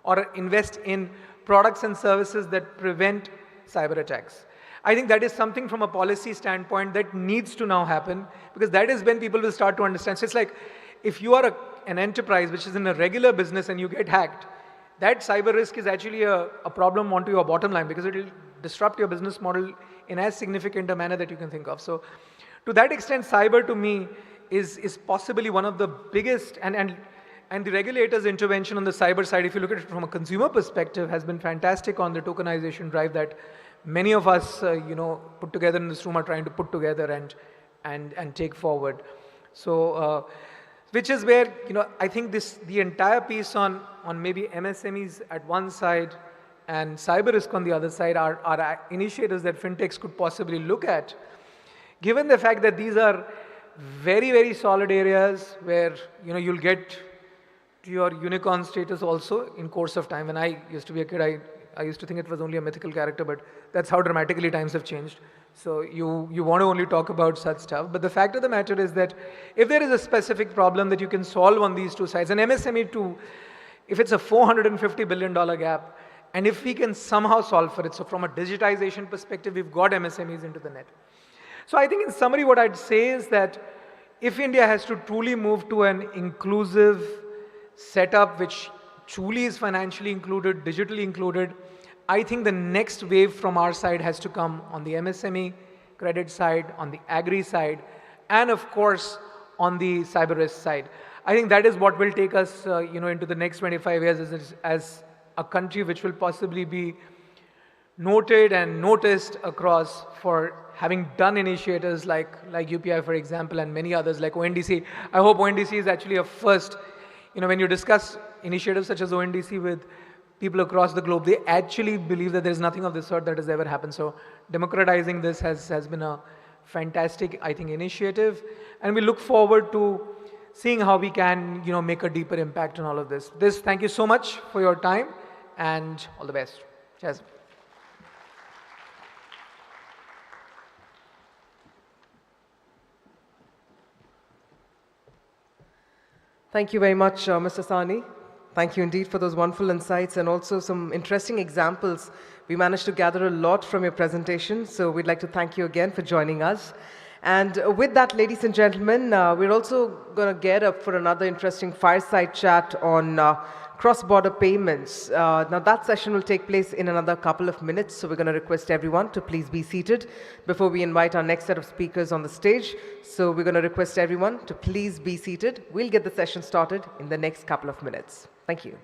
or invest in products and services that prevent cyber attacks. I think that is something from a policy standpoint that needs to now happen, because that is when people will start to understand. So it's like, if you are an enterprise which is in a regular business and you get hacked, that cyber risk is actually a problem onto your bottom line, because it will disrupt your business model in as significant a manner that you can think of. So to that extent, cyber to me is possibly one of the biggest, and the regulator's intervention on the cyber side, if you look at it from a consumer perspective, has been fantastic on the tokenization drive that many of us, put together in this room are trying to put together and take forward. So, which is where, I think the entire piece on maybe MSMEs at one side and cyber risk on the other side are initiatives that fintechs could possibly look at, given the fact that these are very, very solid areas where, you'll get to your unicorn status also in course of time. When I used to be a kid, I used to think it was only a mythical character, but that's how dramatically times have changed. So you want to only talk about such stuff. But the fact of the matter is that if there is a specific problem that you can solve on these two sides, and MSME too, if it's a $450 billion gap, and if we can somehow solve for it, so from a digitization perspective, we've got MSMEs into the net. So I think in summary, what I'd say is that if India has to truly move to an inclusive setup, which truly is financially included, digitally included, I think the next wave from our side has to come on the MSME credit side, on the agri side, and of course, on the cyber risk side. I think that is what will take us, into the next 25 years as a country which will possibly be noted and noticed across for having done initiatives like UPI, for example, and many others like ONDC. I hope ONDC is actually a first. When you discuss initiatives such as ONDC with people across the globe, they actually believe that there's nothing of this sort that has ever happened. So democratizing this has been a fantastic, I think, initiative. And we look forward to seeing how we can, make a deeper impact on all of this. Thank you so much for your time, and all the best. Cheers. Thank you very much, Mr. Sani. Thank you indeed for those wonderful insights and also some interesting examples. We managed to gather a lot from your presentation, so we'd like to thank you again for joining us. And with that, ladies and gentlemen, we're also going to get up for another interesting fireside chat on cross-border payments. Now, that session will take place in another couple of minutes, so we're going to request everyone to please be seated before we invite our next set of speakers on the stage. So we're going to request everyone to please be seated. We'll get the session started in the next couple of minutes. Thank you.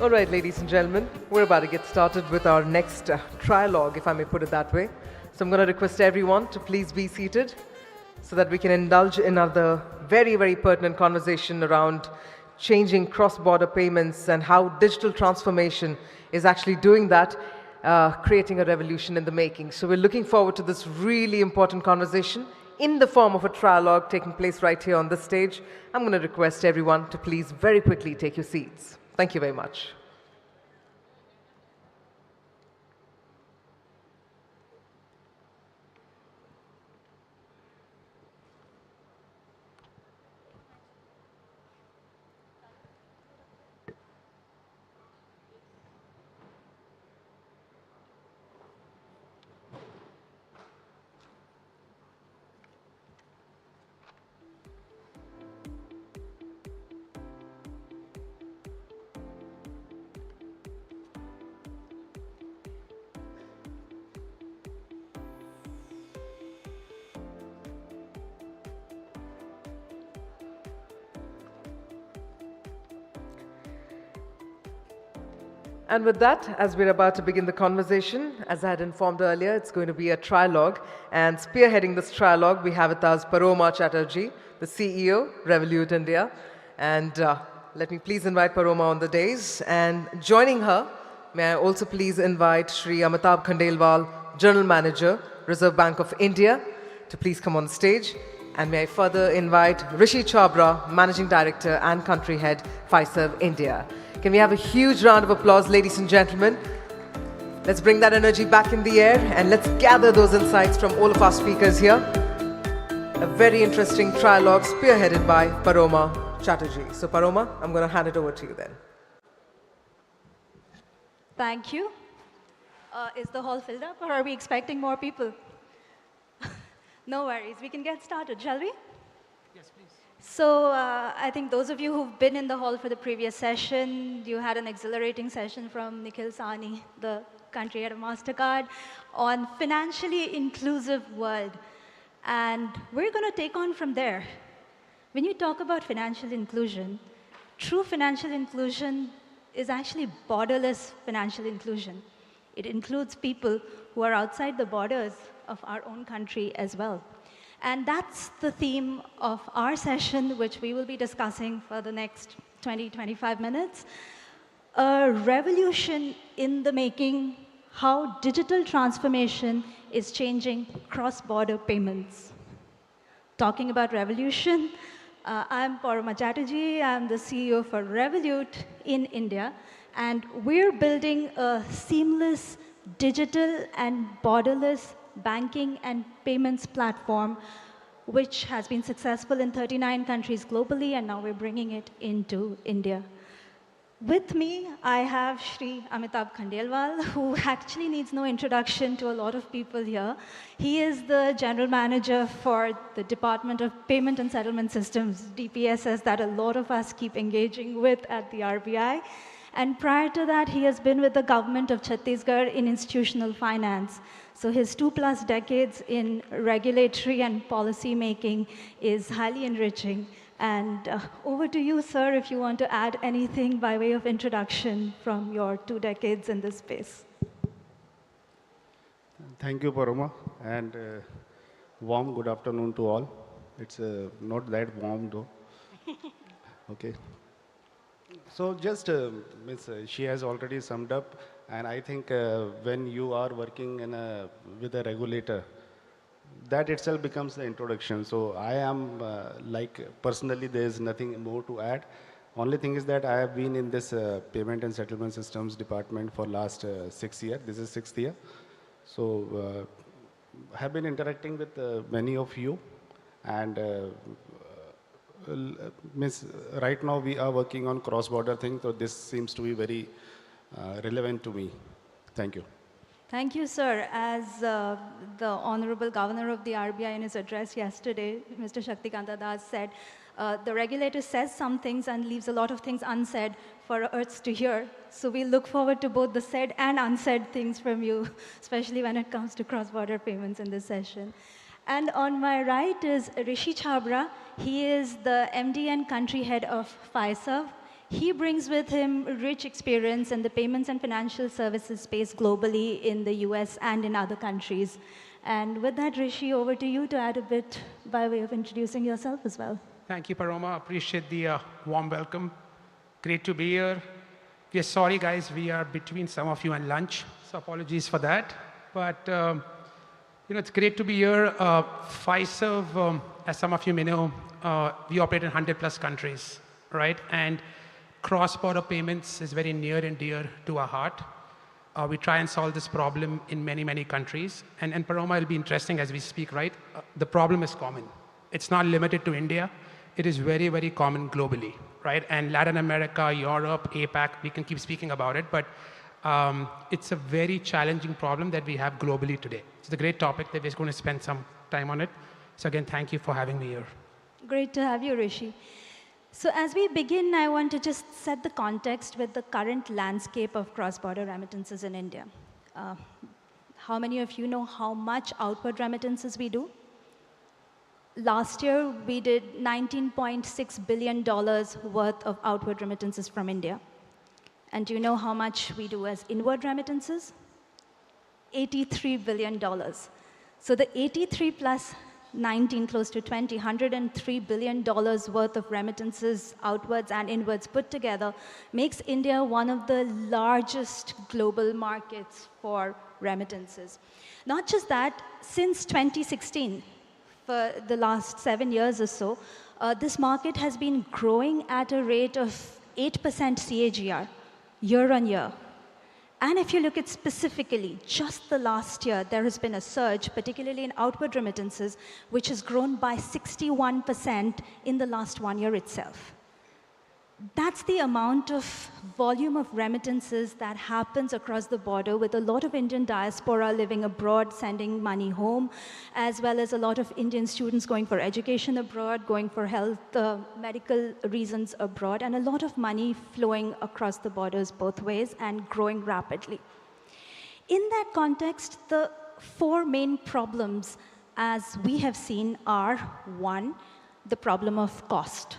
All right, ladies and gentlemen, we're about to get started with our next trialogue, if I may put it that way. So I'm going to request everyone to please be seated so that we can indulge in another very, very pertinent conversation around changing cross-border payments and how digital transformation is actually doing that, creating a revolution in the making. So we're looking forward to this really important conversation in the form of a trialogue taking place right here on this stage. I'm going to request everyone to please very quickly take your seats. Thank you very much. And with that, as we're about to begin the conversation, as I had informed earlier, it's going to be a trialogue. And spearheading this trialogue, we have with us Paroma Chatterjee, the CEO, Revolut India. And let me please invite Paroma on the dais. And joining her, may I also please invite Shri Amitabh Khandelwal, General Manager, Reserve Bank of India, to please come on stage. And may I further invite Rishi Chhabra, Managing Director and Country Head, Fiserv India. Can we have a huge round of applause, ladies and gentlemen? Let's bring that energy back in the air and let's gather those insights from all of our speakers here. A very interesting trialogue spearheaded by Paroma Chatterjee. So Paroma, I'm going to hand it over to you then. Thank you. Is the hall filled up or are we expecting more people? No worries, we can get started, shall we? Yes, please. So I think those of you who've been in the hall for the previous session, you had an exhilarating session from Nikhil Sahni, the country head of MasterCard, on financially inclusive world. And we're going to take on from there. When you talk about financial inclusion, true financial inclusion is actually borderless financial inclusion. It includes people who are outside the borders of our own country as well. And that's the theme of our session, which we will be discussing for the next 20-25 minutes. A revolution in the making, how digital transformation is changing cross-border payments. Talking about revolution, I'm Paroma Chatterjee. I'm the CEO for Revolut in India. And we're building a seamless digital and borderless banking and payments platform, which has been successful in 39 countries globally, and now we're bringing it into India. With me, I have Shri Amitabh Khandelwal, who actually needs no introduction to a lot of people here. He is the General Manager for the Department of Payment and Settlement Systems, DPSS, that a lot of us keep engaging with at the RBI. And prior to that, he has been with the government of Chhattisgarh in institutional finance. So his 2+ decades in regulatory and policy making is highly enriching. And over to you, sir, if you want to add anything by way of introduction from your 2 decades in this space. Thank you, Paroma, and warm good afternoon to all. It's not that warm though. Okay. So just, she has already summed up, and I think when you are working with a regulator, that itself becomes the introduction. So I am, personally, there is nothing more to add. Only thing is that I have been in this payment and settlement systems department for last 6 years. This is 6th year. So have been interacting with many of you, and right now we are working on cross-border things, so this seems to be very relevant to me. Thank you. Thank you, sir. As the Honorable Governor of the RBI in his address yesterday, Mr. Shaktikanta Das said, the regulator says some things and leaves a lot of things unsaid for us to hear. So we look forward to both the said and unsaid things from you, especially when it comes to cross-border payments in this session. And on my right is Rishi Chhabra. He is the MD and country head of Fiserv He brings with him rich experience in the payments and financial services space globally in the US and in other countries. And with that, Rishi, over to you to add a bit by way of introducing yourself as well. Thank you, Paroma. Appreciate the warm welcome. Great to be here. We are sorry, guys. We are between some of you and lunch, so apologies for that. But it's great to be here. Fiserv, as some of you may know, we operate in 100+ countries, right? And cross-border payments is very near and dear to our heart. We try and solve this problem in many, many countries. And Paroma, it'll be interesting as we speak, right? The problem is common. It's not limited to India. It is very, very common globally, right? And Latin America, Europe, APAC, we can keep speaking about it, but it's a very challenging problem that we have globally today. It's a great topic that we're going to spend some time on it. So again, thank you for having me here. Great to have you, Rishi. So as we begin, I want to just set the context with the current landscape of cross-border remittances in India. How many of you know how much outward remittances we do? Last year, we did $19.6 billion worth of outward remittances from India. And do you know how much we do as inward remittances? $83 billion. So the 83 plus 19, close to 20, $103 billion worth of remittances outwards and inwards put together makes India one of the largest global markets for remittances. Not just that, since 2016, for the last 7 years or so, this market has been growing at a rate of 8% CAGR, year on year. And if you look at specifically, just the last year, there has been a surge, particularly in outward remittances, which has grown by 61% in the last 1 year itself. That's the amount of volume of remittances that happens across the border, with a lot of Indian diaspora living abroad, sending money home, as well as a lot of Indian students going for education abroad, going for health, medical reasons abroad, and a lot of money flowing across the borders both ways and growing rapidly. In that context, the four main problems, as we have seen, are one, the problem of cost.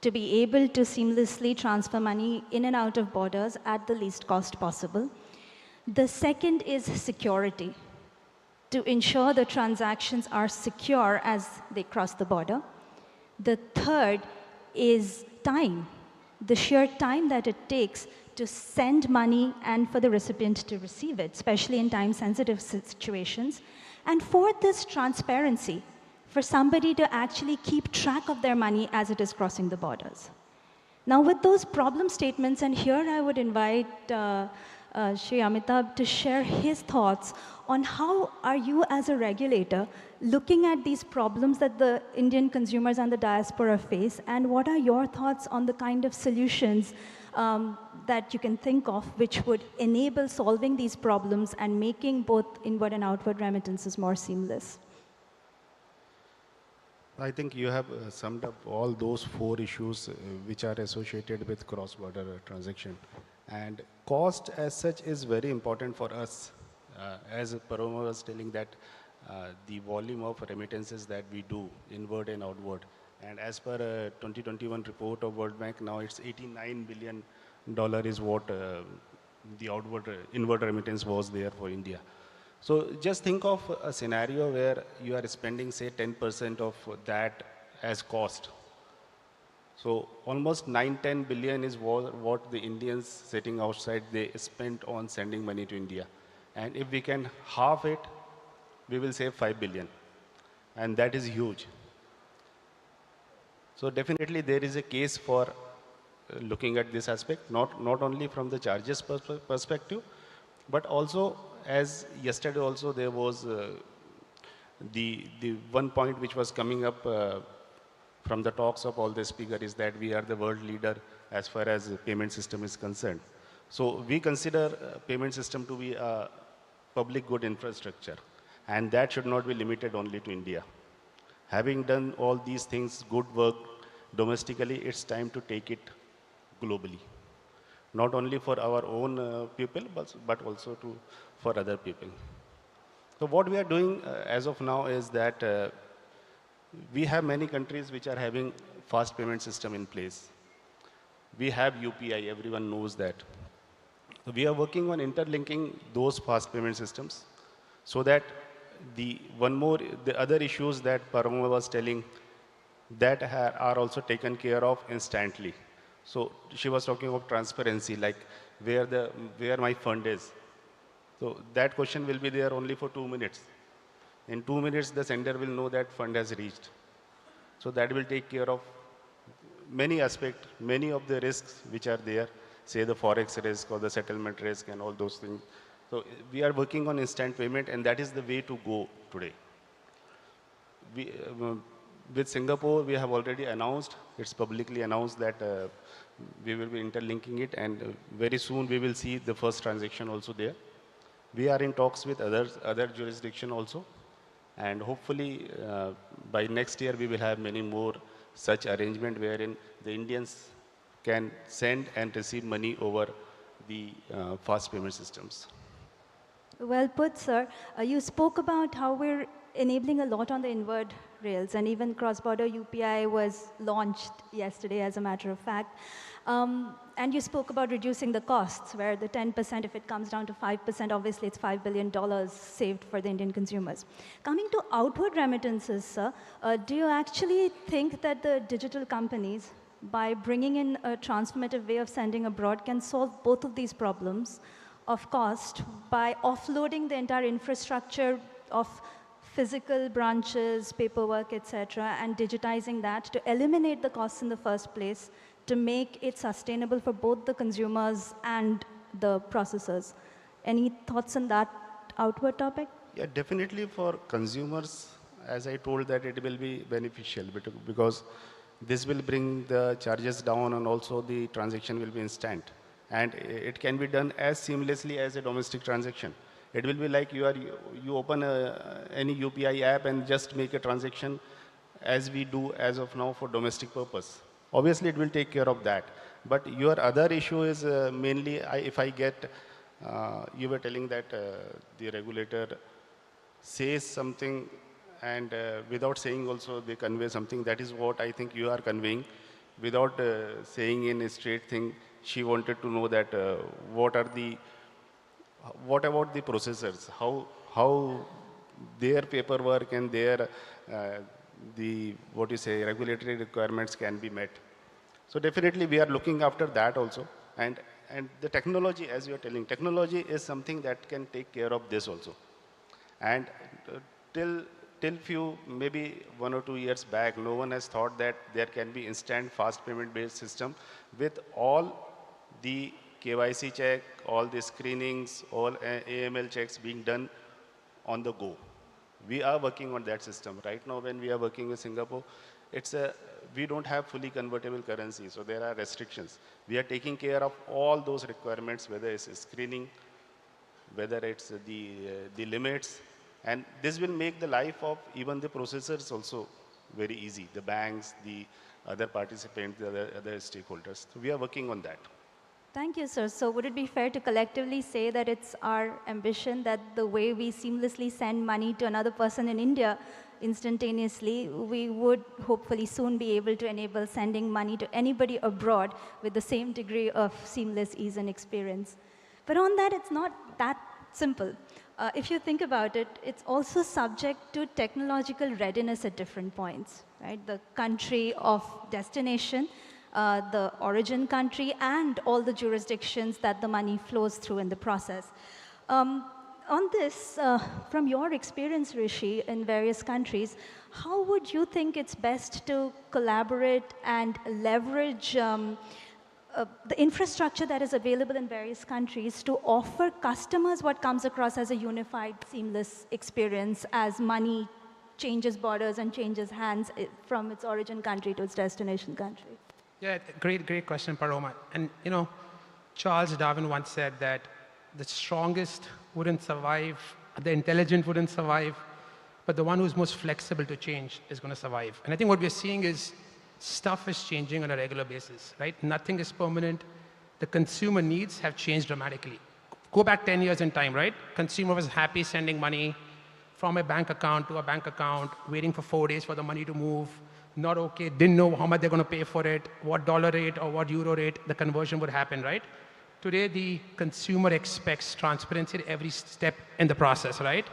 To be able to seamlessly transfer money in and out of borders at the least cost possible. The second is security, to ensure the transactions are secure as they cross the border. The third is time, the sheer time that it takes to send money and for the recipient to receive it, especially in time-sensitive situations. And fourth is transparency, for somebody to actually keep track of their money as it is crossing the borders. Now, with those problem statements, and here I would invite Shri Amitabh to share his thoughts on how are you as a regulator looking at these problems that the Indian consumers and the diaspora face, and what are your thoughts on the kind of solutions that you can think of which would enable solving these problems and making both inward and outward remittances more seamless? I think you have summed up all those four issues which are associated with cross-border transaction. And cost as such is very important for us. As Paroma was telling that the volume of remittances that we do, inward and outward. And as per a 2021 report of World Bank, now it's $89 billion is what the inward remittance was there for India. So just think of a scenario where you are spending, say, 10% of that as cost. So almost 9-10 billion is what the Indians sitting outside, they spent on sending money to India. And if we can halve it, we will save 5 billion. And that is huge. So definitely there is a case for looking at this aspect, not only from the charges perspective, but also, as yesterday also there was the one point which was coming up from the talks of all the speakers is that we are the world leader as far as the payment system is concerned. So we consider payment system to be a public good infrastructure, and that should not be limited only to India. Having done all these things, good work domestically, it's time to take it globally. Not only for our own people, but also for other people. So what we are doing as of now is that we have many countries which are having fast payment system in place. We have UPI, everyone knows that. So we are working on interlinking those fast payment systems so that the other issues that Parama was telling that are also taken care of instantly. So she was talking about transparency, like where my fund is. So that question will be there only for 2 minutes. In 2 minutes, the sender will know that fund has reached. So that will take care of many aspects, many of the risks which are there, say the forex risk or the settlement risk and all those things. So we are working on instant payment, and that is the way to go today. With Singapore, we have already announced, it's publicly announced that we will be interlinking it, and very soon we will see the first transaction also there. We are in talks with other jurisdiction also, and hopefully by next year we will have many more such arrangement wherein the Indians can send and receive money over the fast payment systems. Well put, sir. You spoke about how we're enabling a lot on the inward rails, and even cross-border UPI was launched yesterday, as a matter of fact. And you spoke about reducing the costs, where the 10%, if it comes down to 5%, obviously it's $5 billion saved for the Indian consumers. Coming to outward remittances, sir, do you actually think that the digital companies, by bringing in a transformative way of sending abroad, can solve both of these problems of cost by offloading the entire infrastructure of physical branches, paperwork, etc., and digitizing that to eliminate the costs in the first place, to make it sustainable for both the consumers and the processors? Any thoughts on that outward topic? Yeah, definitely for consumers, as I told, that it will be beneficial because this will bring the charges down, and also the transaction will be instant. And it can be done as seamlessly as a domestic transaction. It will be like you open any UPI app and just make a transaction as we do as of now for domestic purpose. Obviously, it will take care of that. But your other issue is mainly, if I get, you were telling that the regulator says something, and without saying also they convey something. That is what I think you are conveying. Without saying in a straight thing, she wanted to know that what about the processors? How their paperwork and their regulatory requirements can be met. So definitely we are looking after that also. And the technology, as you are telling, technology is something that can take care of this also. And till few, maybe 1 or 2 years back, no one has thought that there can be instant fast payment based system with all the KYC check, all the screenings, all AML checks being done on the go. We are working on that system. Right now when we are working with Singapore, we don't have fully convertible currency, so there are restrictions. We are taking care of all those requirements, whether it's screening, whether it's the limits, and this will make the life of even the processors also very easy, the banks, the other participants, the other stakeholders. So we are working on that. Thank you, sir. So would it be fair to collectively say that it's our ambition that the way we seamlessly send money to another person in India instantaneously, we would hopefully soon be able to enable sending money to anybody abroad with the same degree of seamless ease and experience? But on that, it's not that simple. If you think about it, it's also subject to technological readiness at different points, right? The country of destination, the origin country, and all the jurisdictions that the money flows through in the process. On this, from your experience, Rishi, in various countries, how would you think it's best to collaborate and leverage the infrastructure that is available in various countries to offer customers what comes across as a unified, seamless experience as money changes borders and changes hands from its origin country to its destination country? Yeah, great question, Paroma. And you know, Charles Darwin once said that the strongest wouldn't survive, the intelligent wouldn't survive, but the one who's most flexible to change is going to survive. And I think what we're seeing is stuff is changing on a regular basis, right? Nothing is permanent. The consumer needs have changed dramatically. Go back 10 years in time, right? Consumer was happy sending money from a bank account to a bank account, waiting for 4 days for the money to move, not okay, didn't know how much they're going to pay for it, what dollar rate or what euro rate the conversion would happen, right? Today, the consumer expects transparency at every step in the process, right?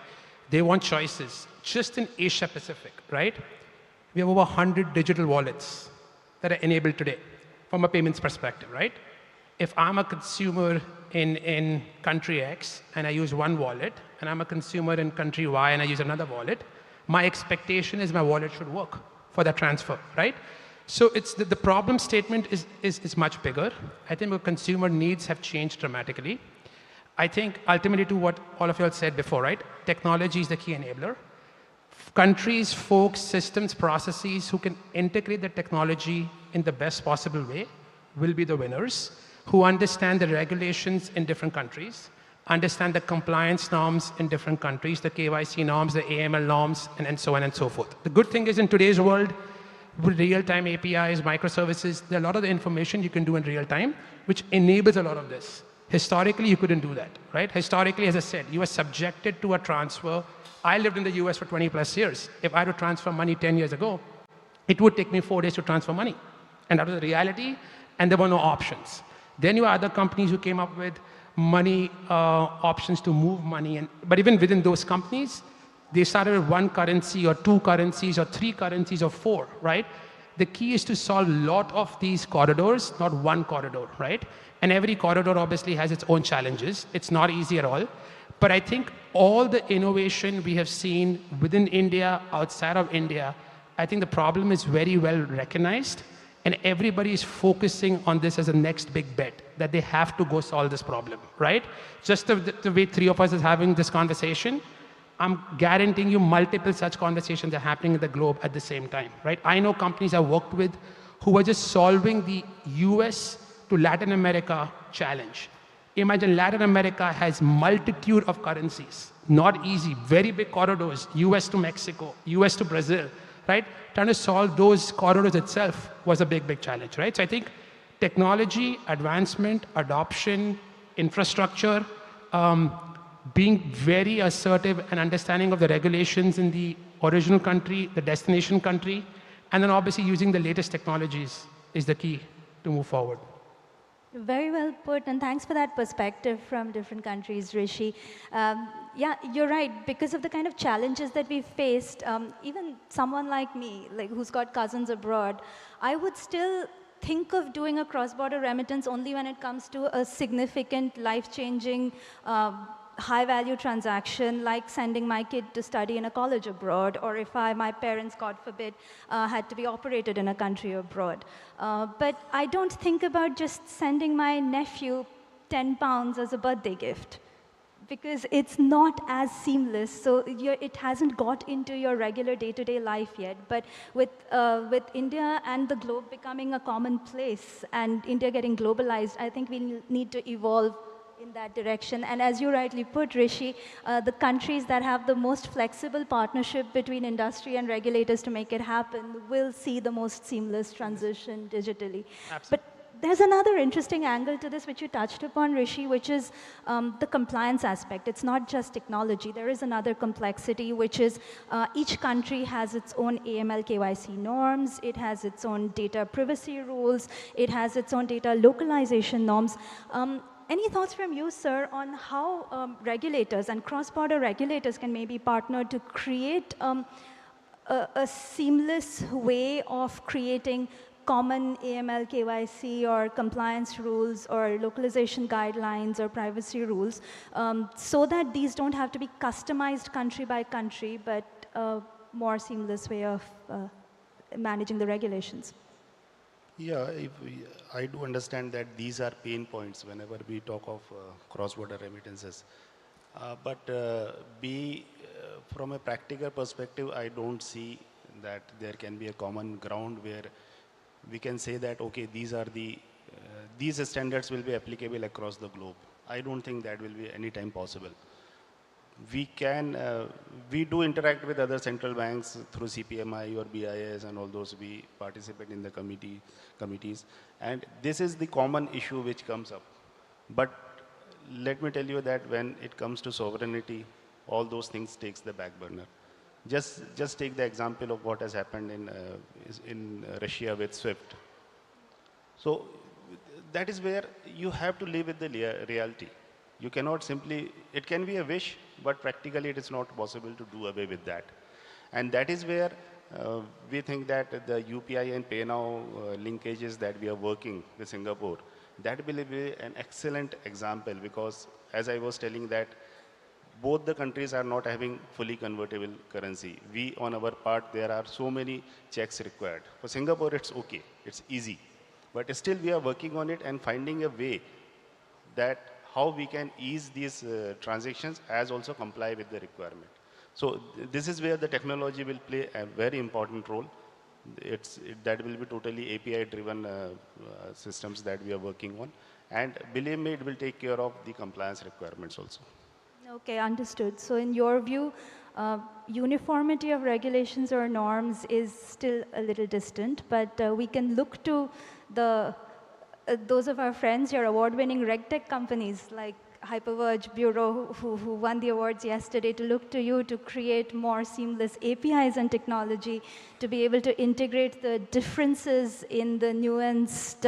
They want choices. Just in Asia Pacific, right? We have over 100 digital wallets that are enabled today from a payments perspective, right? If I'm a consumer in country X and I use one wallet, and I'm a consumer in country Y and I use another wallet, my expectation is my wallet should work for that transfer, right? So it's the problem statement is much bigger. I think our consumer needs have changed dramatically. I think ultimately to what all of you all said before, right? Technology is the key enabler. Countries, folks, systems, processes who can integrate the technology in the best possible way will be the winners, who understand the regulations in different countries, understand the compliance norms in different countries, the KYC norms, the AML norms, and so on and so forth. The good thing is in today's world, with real-time APIs, microservices, there are a lot of the information you can do in real time, which enables a lot of this. Historically, you couldn't do that, right? Historically, as I said, you were subjected to a transfer. I lived in the US for 20 plus years. If I had to transfer money 10 years ago, it would take me 4 days to transfer money. And that was the reality, and there were no options. Then you have other companies who came up with money options to move money. But even within those companies, they started with one currency or two currencies or three currencies or four, right? The key is to solve a lot of these corridors, not one corridor, right? And every corridor obviously has its own challenges. It's not easy at all. But I think all the innovation we have seen within India, outside of India, I think the problem is very well recognized. And everybody is focusing on this as a next big bet, that they have to go solve this problem, right? Just the way three of us is having this conversation, I'm guaranteeing you multiple such conversations are happening in the globe at the same time, right? I know companies I've worked with who are just solving the US to Latin America challenge. Imagine Latin America has multitude of currencies, not easy, very big corridors, US to Mexico, US to Brazil, right? Trying to solve those corridors itself was a big, big challenge, right? So I think technology, advancement, adoption, infrastructure, being very assertive and understanding of the regulations in the original country, the destination country, and then obviously using the latest technologies is the key to move forward. Very well put, and thanks for that perspective from different countries, Rishi. Yeah, you're right. Because of the kind of challenges that we've faced, even someone like me, like who's got cousins abroad, I would still think of doing a cross-border remittance only when it comes to a significant, life-changing, high-value transaction, like sending my kid to study in a college abroad, or if my parents, God forbid, had to be operated in a country abroad. But I don't think about just sending my nephew 10 pounds as a birthday gift, because it's not as seamless, so it hasn't got into your regular day-to-day life yet. But with India and the globe becoming a common place, and India getting globalized, I think we need to evolve in that direction. And as you rightly put, Rishi, the countries that have the most flexible partnership between industry and regulators to make it happen will see the most seamless transition digitally. Absolutely. But there's another interesting angle to this which you touched upon, Rishi, which is the compliance aspect. It's not just technology. There is another complexity, which is each country has its own AML KYC norms. It has its own data privacy rules. It has its own data localization norms. Any thoughts from you, sir, on how regulators and cross-border regulators can maybe partner to create a seamless way of creating common AML, KYC, or compliance rules, or localization guidelines, or privacy rules, so that these don't have to be customized country by country, but a more seamless way of managing the regulations? Yeah, I do understand that these are pain points whenever we talk of cross-border remittances. But from a practical perspective, I don't see that there can be a common ground where we can say that, okay, these standards will be applicable across the globe. I don't think that will be any time possible. We do interact with other central banks through CPMI or BIS and all those. We participate in the committees. And this is the common issue which comes up. But let me tell you that when it comes to sovereignty, all those things takes the back burner. Just take the example of what has happened in Russia with SWIFT. So that is where you have to live with the reality. You cannot simply, it can be a wish, but practically it is not possible to do away with that. And that is where we think that the UPI and PayNow linkages that we are working with Singapore, that will be an excellent example, because as I was telling that both the countries are not having fully convertible currency. We, on our part, there are so many checks required. For Singapore, it's okay, it's easy. But still we are working on it and finding a way that how we can ease these transactions as also comply with the requirement. So this is where the technology will play a very important role. That will be totally API-driven systems that we are working on. And believe me, it will take care of the compliance requirements also. Okay, understood. So in your view, uniformity of regulations or norms is still a little distant, but we can look to those of our friends, your award-winning RegTech companies like Hyperverge Bureau, who won the awards yesterday, to look to you to create more seamless APIs and technology to be able to integrate the differences in the nuanced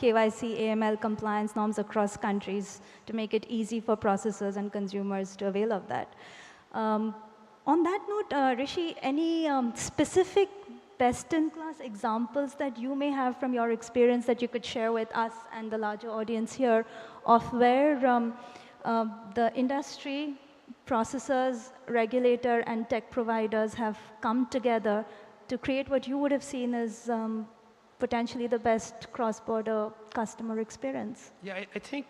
KYC, AML compliance norms across countries to make it easy for processors and consumers to avail of that. On that note, Rishi, any specific best-in-class examples that you may have from your experience that you could share with us and the larger audience here of where the industry, processors, regulator, and tech providers have come together to create what you would have seen as potentially the best cross-border customer experience? Yeah, I think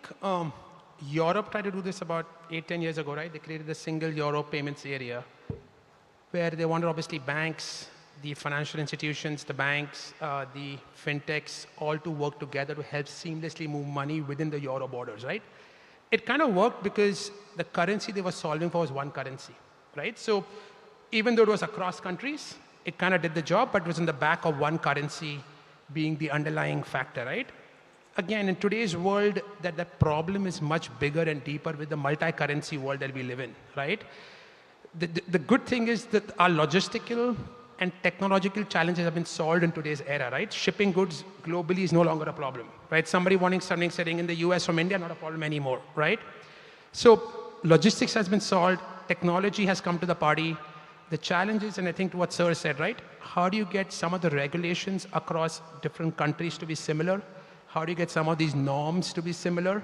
Europe tried to do this about 8-10 years ago, right? They created the single Euro payments area where they wanted obviously banks, the financial institutions, the banks, the fintechs, all to work together to help seamlessly move money within the Euro borders, right? It kind of worked because the currency they were solving for was one currency, right? So even though it was across countries, it kind of did the job, but it was in the back of one currency being the underlying factor, right? Again, in today's world, that problem is much bigger and deeper with the multi-currency world that we live in, right? The good thing is that our logistical and technological challenges have been solved in today's era, right? Shipping goods globally is no longer a problem, right? Somebody wanting something sitting in the US from India, not a problem anymore, right? So logistics has been solved, technology has come to the party. The challenge is, and I think what Sir said, right? How do you get some of the regulations across different countries to be similar? How do you get some of these norms to be similar?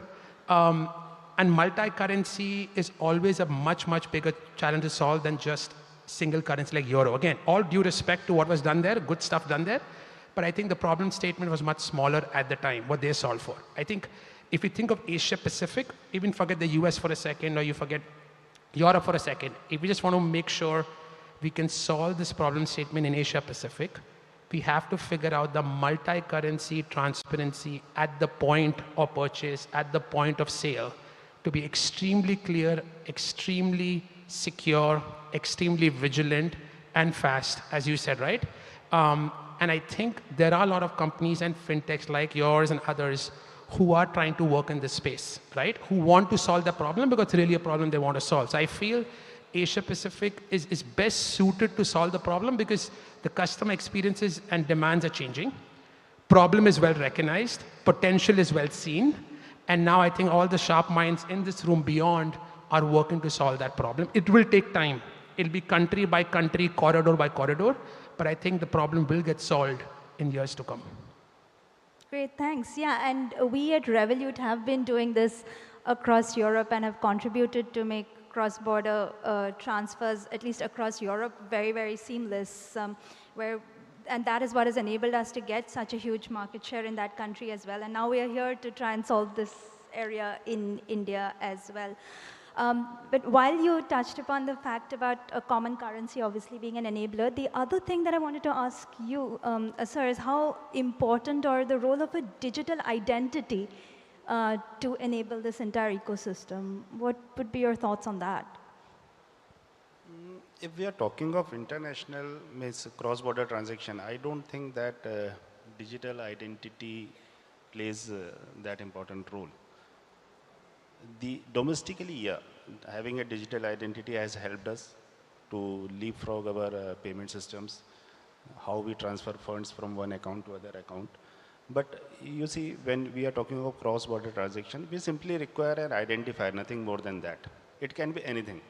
And multi-currency is always a much, much bigger challenge to solve than just single currency like Euro. Again, all due respect to what was done there, good stuff done there, but I think the problem statement was much smaller at the time, what they solved for. I think if you think of Asia Pacific, even forget the US for a second, or you forget Europe for a second, if we just want to make sure we can solve this problem statement in Asia Pacific, we have to figure out the multi-currency transparency at the point of purchase, at the point of sale, to be extremely clear, extremely secure, extremely vigilant, and fast, as you said, right? And I think there are a lot of companies and fintechs like yours and others who are trying to work in this space, right? Who want to solve the problem because it's really a problem they want to solve. So I feel Asia Pacific is best suited to solve the problem because the customer experiences and demands are changing. Problem is well recognized, potential is well seen, and now I think all the sharp minds in this room beyond are working to solve that problem. It will take time. It'll be country by country, corridor by corridor, but I think the problem will get solved in years to come. Great, thanks. Yeah, and we at Revolut have been doing this across Europe and have contributed to make cross-border transfers, at least across Europe, very, very seamless, and that is what has enabled us to get such a huge market share in that country as well. And now we are here to try and solve this area in India as well. But while you touched upon the fact about a common currency obviously being an enabler, the other thing that I wanted to ask you, sir, is how important or the role of a digital identity to enable this entire ecosystem. What would be your thoughts on that? If we are talking of international cross-border transaction, I don't think that digital identity plays that important role. Domestically, yeah, having a digital identity has helped us. to leapfrog our payment systems, how we transfer funds from one account to other account. But you see, when we are talking about cross-border transaction, we simply require an identifier, nothing more than that. It can be anything.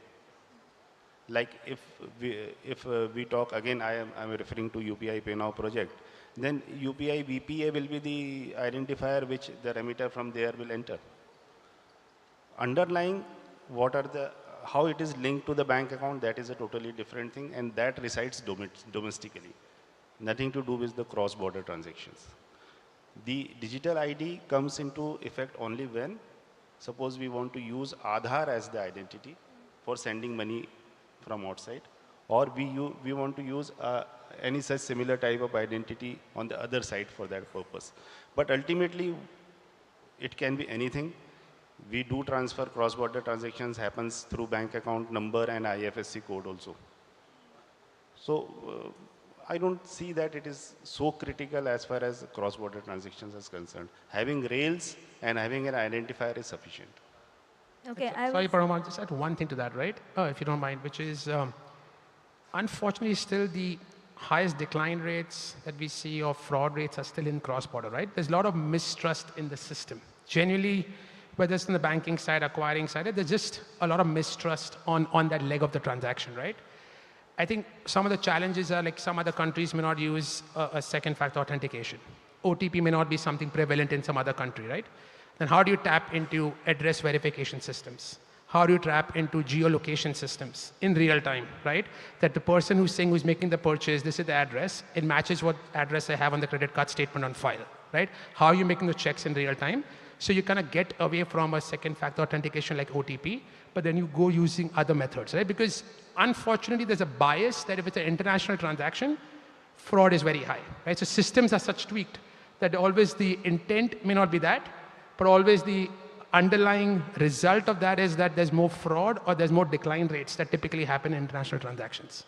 Like if we talk, again, I'm referring to UPI Pay Now project, then UPI VPA will be the identifier which the remitter from there will enter. Underlying how it is linked to the bank account, that is a totally different thing, and that resides domestically. Nothing to do with the cross-border transactions. The digital ID comes into effect only when, suppose we want to use Aadhaar as the identity for sending money from outside, or we want to use any such similar type of identity on the other side for that purpose. But ultimately, it can be anything. We do transfer cross-border transactions happens through bank account number and IFSC code also. So I don't see that it is so critical as far as cross-border transactions is concerned. Having rails and having an identifier is sufficient. Okay, Sorry, Paroma, I'll just add one thing to that, right? If you don't mind, which is, unfortunately, still the highest decline rates that we see of fraud rates are still in cross-border, right? There's a lot of mistrust in the system. Generally, whether it's in the banking side, acquiring side, there's just a lot of mistrust on that leg of the transaction, right? I think some of the challenges are like some other countries may not use a second factor authentication. OTP may not be something prevalent in some other country, right? Then how do you tap into address verification systems? How do you tap into geolocation systems in real time, right? That the person who's making the purchase, this is the address, it matches what address I have on the credit card statement on file, right? How are you making the checks in real time? So you kind of get away from a second factor authentication like OTP, but then you go using other methods, right? Because unfortunately, there's a bias that if it's an international transaction, fraud is very high, right? So systems are such tweaked that always the intent may not be that, but always the underlying result of that is that there's more fraud or there's more decline rates that typically happen in international transactions.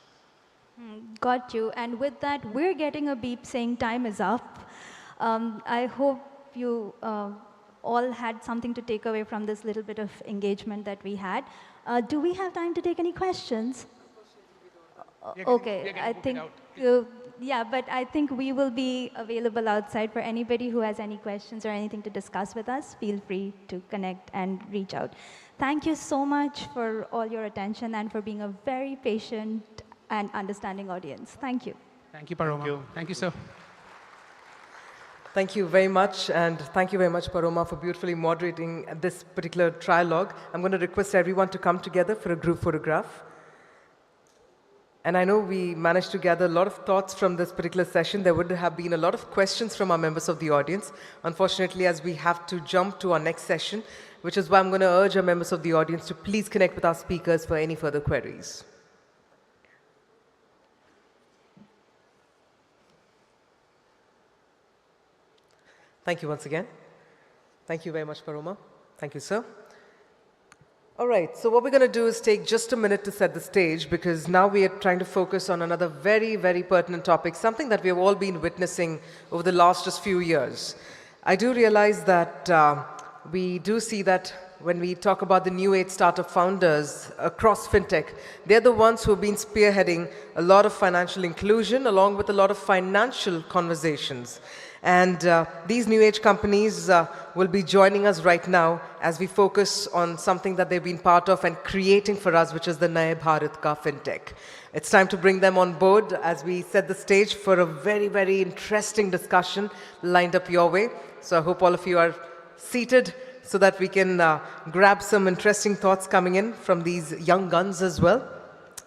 Got you. And with that, we're getting a beep saying time is up. I hope you all had something to take away from this little bit of engagement that we had. Do we have time to take any questions? Okay, I think, yeah, but I think we will be available outside for anybody who has any questions or anything to discuss with us. Feel free to connect and reach out. Thank you so much for all your attention and for being a very patient and understanding audience. Thank you. Thank you, Paroma. Thank you, sir. Thank you very much, and thank you very much, Paroma, for beautifully moderating this particular trialogue. I'm going to request everyone to come together for a group photograph. And I know we managed to gather a lot of thoughts from this particular session. There would have been a lot of questions from our members of the audience. Unfortunately, as we have to jump to our next session, which is why I'm going to urge our members of the audience to please connect with our speakers for any further queries. Thank you once again. Thank you very much, Paroma. Thank you, sir. All right, so what we're going to do is take just a minute to set the stage, because now we are trying to focus on another very, very pertinent topic, something that we have all been witnessing over the last just few years. I do realize that we do see that when we talk about the new age startup founders across fintech, they're the ones who have been spearheading a lot of financial inclusion along with a lot of financial conversations. And these new age companies will be joining us right now as we focus on something that they've been part of and creating for us, which is the Naye Bharat Ka Fintech. It's time to bring them on board as we set the stage for a very, very interesting discussion lined up your way. So I hope all of you are seated so that we can grab some interesting thoughts coming in from these young guns as well,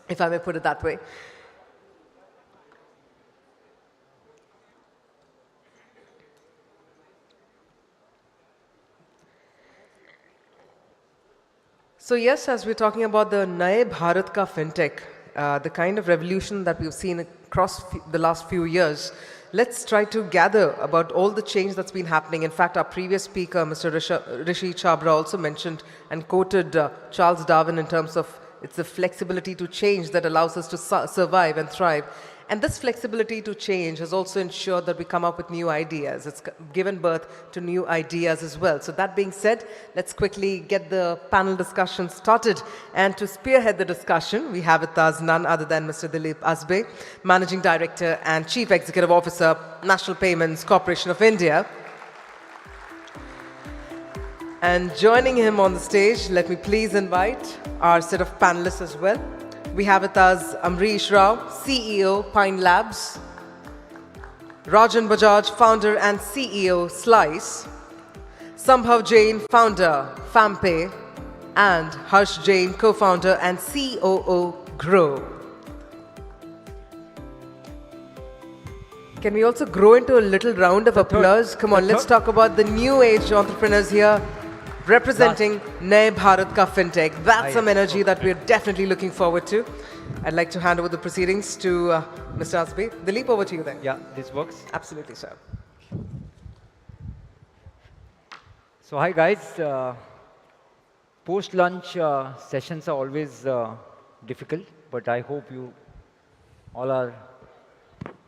if I may put it that way. So yes, as we're talking about the Naye Bharat Ka Fintech, the kind of revolution that we've seen across the last few years, let's try to gather about all the change that's been happening. In fact, our previous speaker, Mr. Rishi Chabra, also mentioned and quoted Charles Darwin in terms of it's the flexibility to change that allows us to survive and thrive. And this flexibility to change has also ensured that we come up with new ideas. It's given birth to new ideas as well. So that being said, let's quickly get the panel discussion started. And to spearhead the discussion, we have with us none other than Mr. Dilip Asbe, Managing Director and Chief Executive Officer, National Payments Corporation of India. And joining him on the stage, let me please invite our set of panelists as well. We have with us Amrish Rao, CEO, Pine Labs, Rajan Bajaj, founder and CEO, Slice, Sambhav Jain, founder, FamPay, and Harsh Jain, co-founder and COO, Grow. Can we also grow into a little round of applause? Come on, let's talk about the new age entrepreneurs here representing Naye Bharat Ka FinTech. That's some energy that we're definitely looking forward to. I'd like to hand over the proceedings to Mr. Asbe. Dilip, over to you then. Yeah, this works? Absolutely, sir. So hi guys. Post-lunch sessions are always difficult, but I hope you all are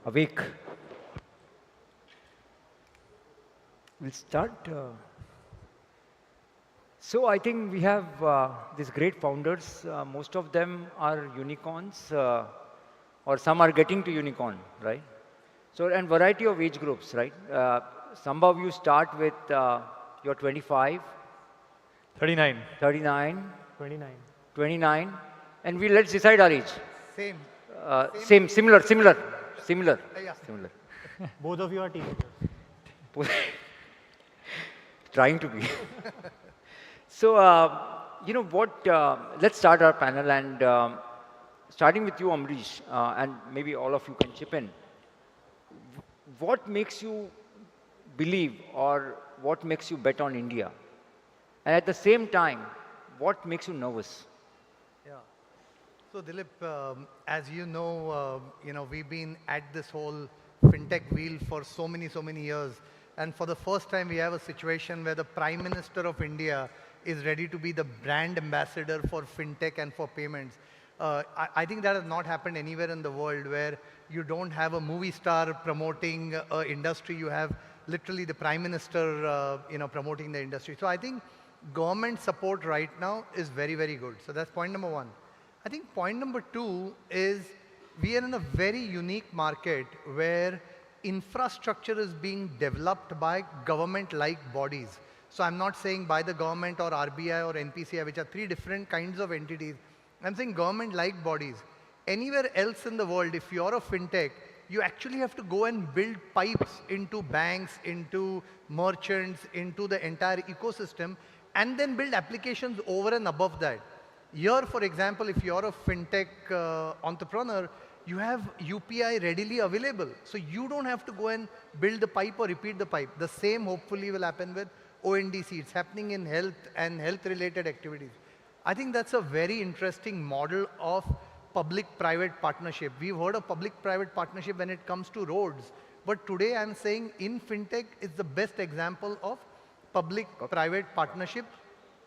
awake. We'll start. So I think we have these great founders. Most of them are unicorns, or some are getting to unicorn, right? So, and variety of age groups, right? Some of you start with you're 25. 39. 39. 29. 29. And let's decide our age. Same. Similar. Yeah. Similar. Both of you are teenagers. Trying to be. So, you know what, let's start our panel, and starting with you, Amrish, and maybe all of you can chip in. What makes you believe, or what makes you bet on India? And at the same time, what makes you nervous? Yeah. So Dilip, as you know, we've been at this whole fintech wheel for so many years. And for the first time, we have a situation where the Prime Minister of India is ready to be the brand ambassador for fintech and for payments. I think that has not happened anywhere in the world, where you don't have a movie star promoting an industry. You have literally the Prime Minister promoting the industry. So I think government support right now is very good. So that's point number one. I think point number two is we are in a very unique market where infrastructure is being developed by government-like bodies. So I'm not saying by the government or RBI or NPCI, which are three different kinds of entities. I'm saying government-like bodies. Anywhere else in the world, if you're a fintech, you actually have to go and build pipes into banks, into merchants, into the entire ecosystem, and then build applications over and above that. Here, for example, if you're a fintech entrepreneur, you have UPI readily available. So you don't have to go and build the pipe or repeat the pipe. The same hopefully will happen with ONDC. It's happening in health and health-related activities. I think that's a very interesting model of public-private partnership. We've heard of public-private partnership when it comes to roads. But today I'm saying in fintech, it's the best example of public-private partnership,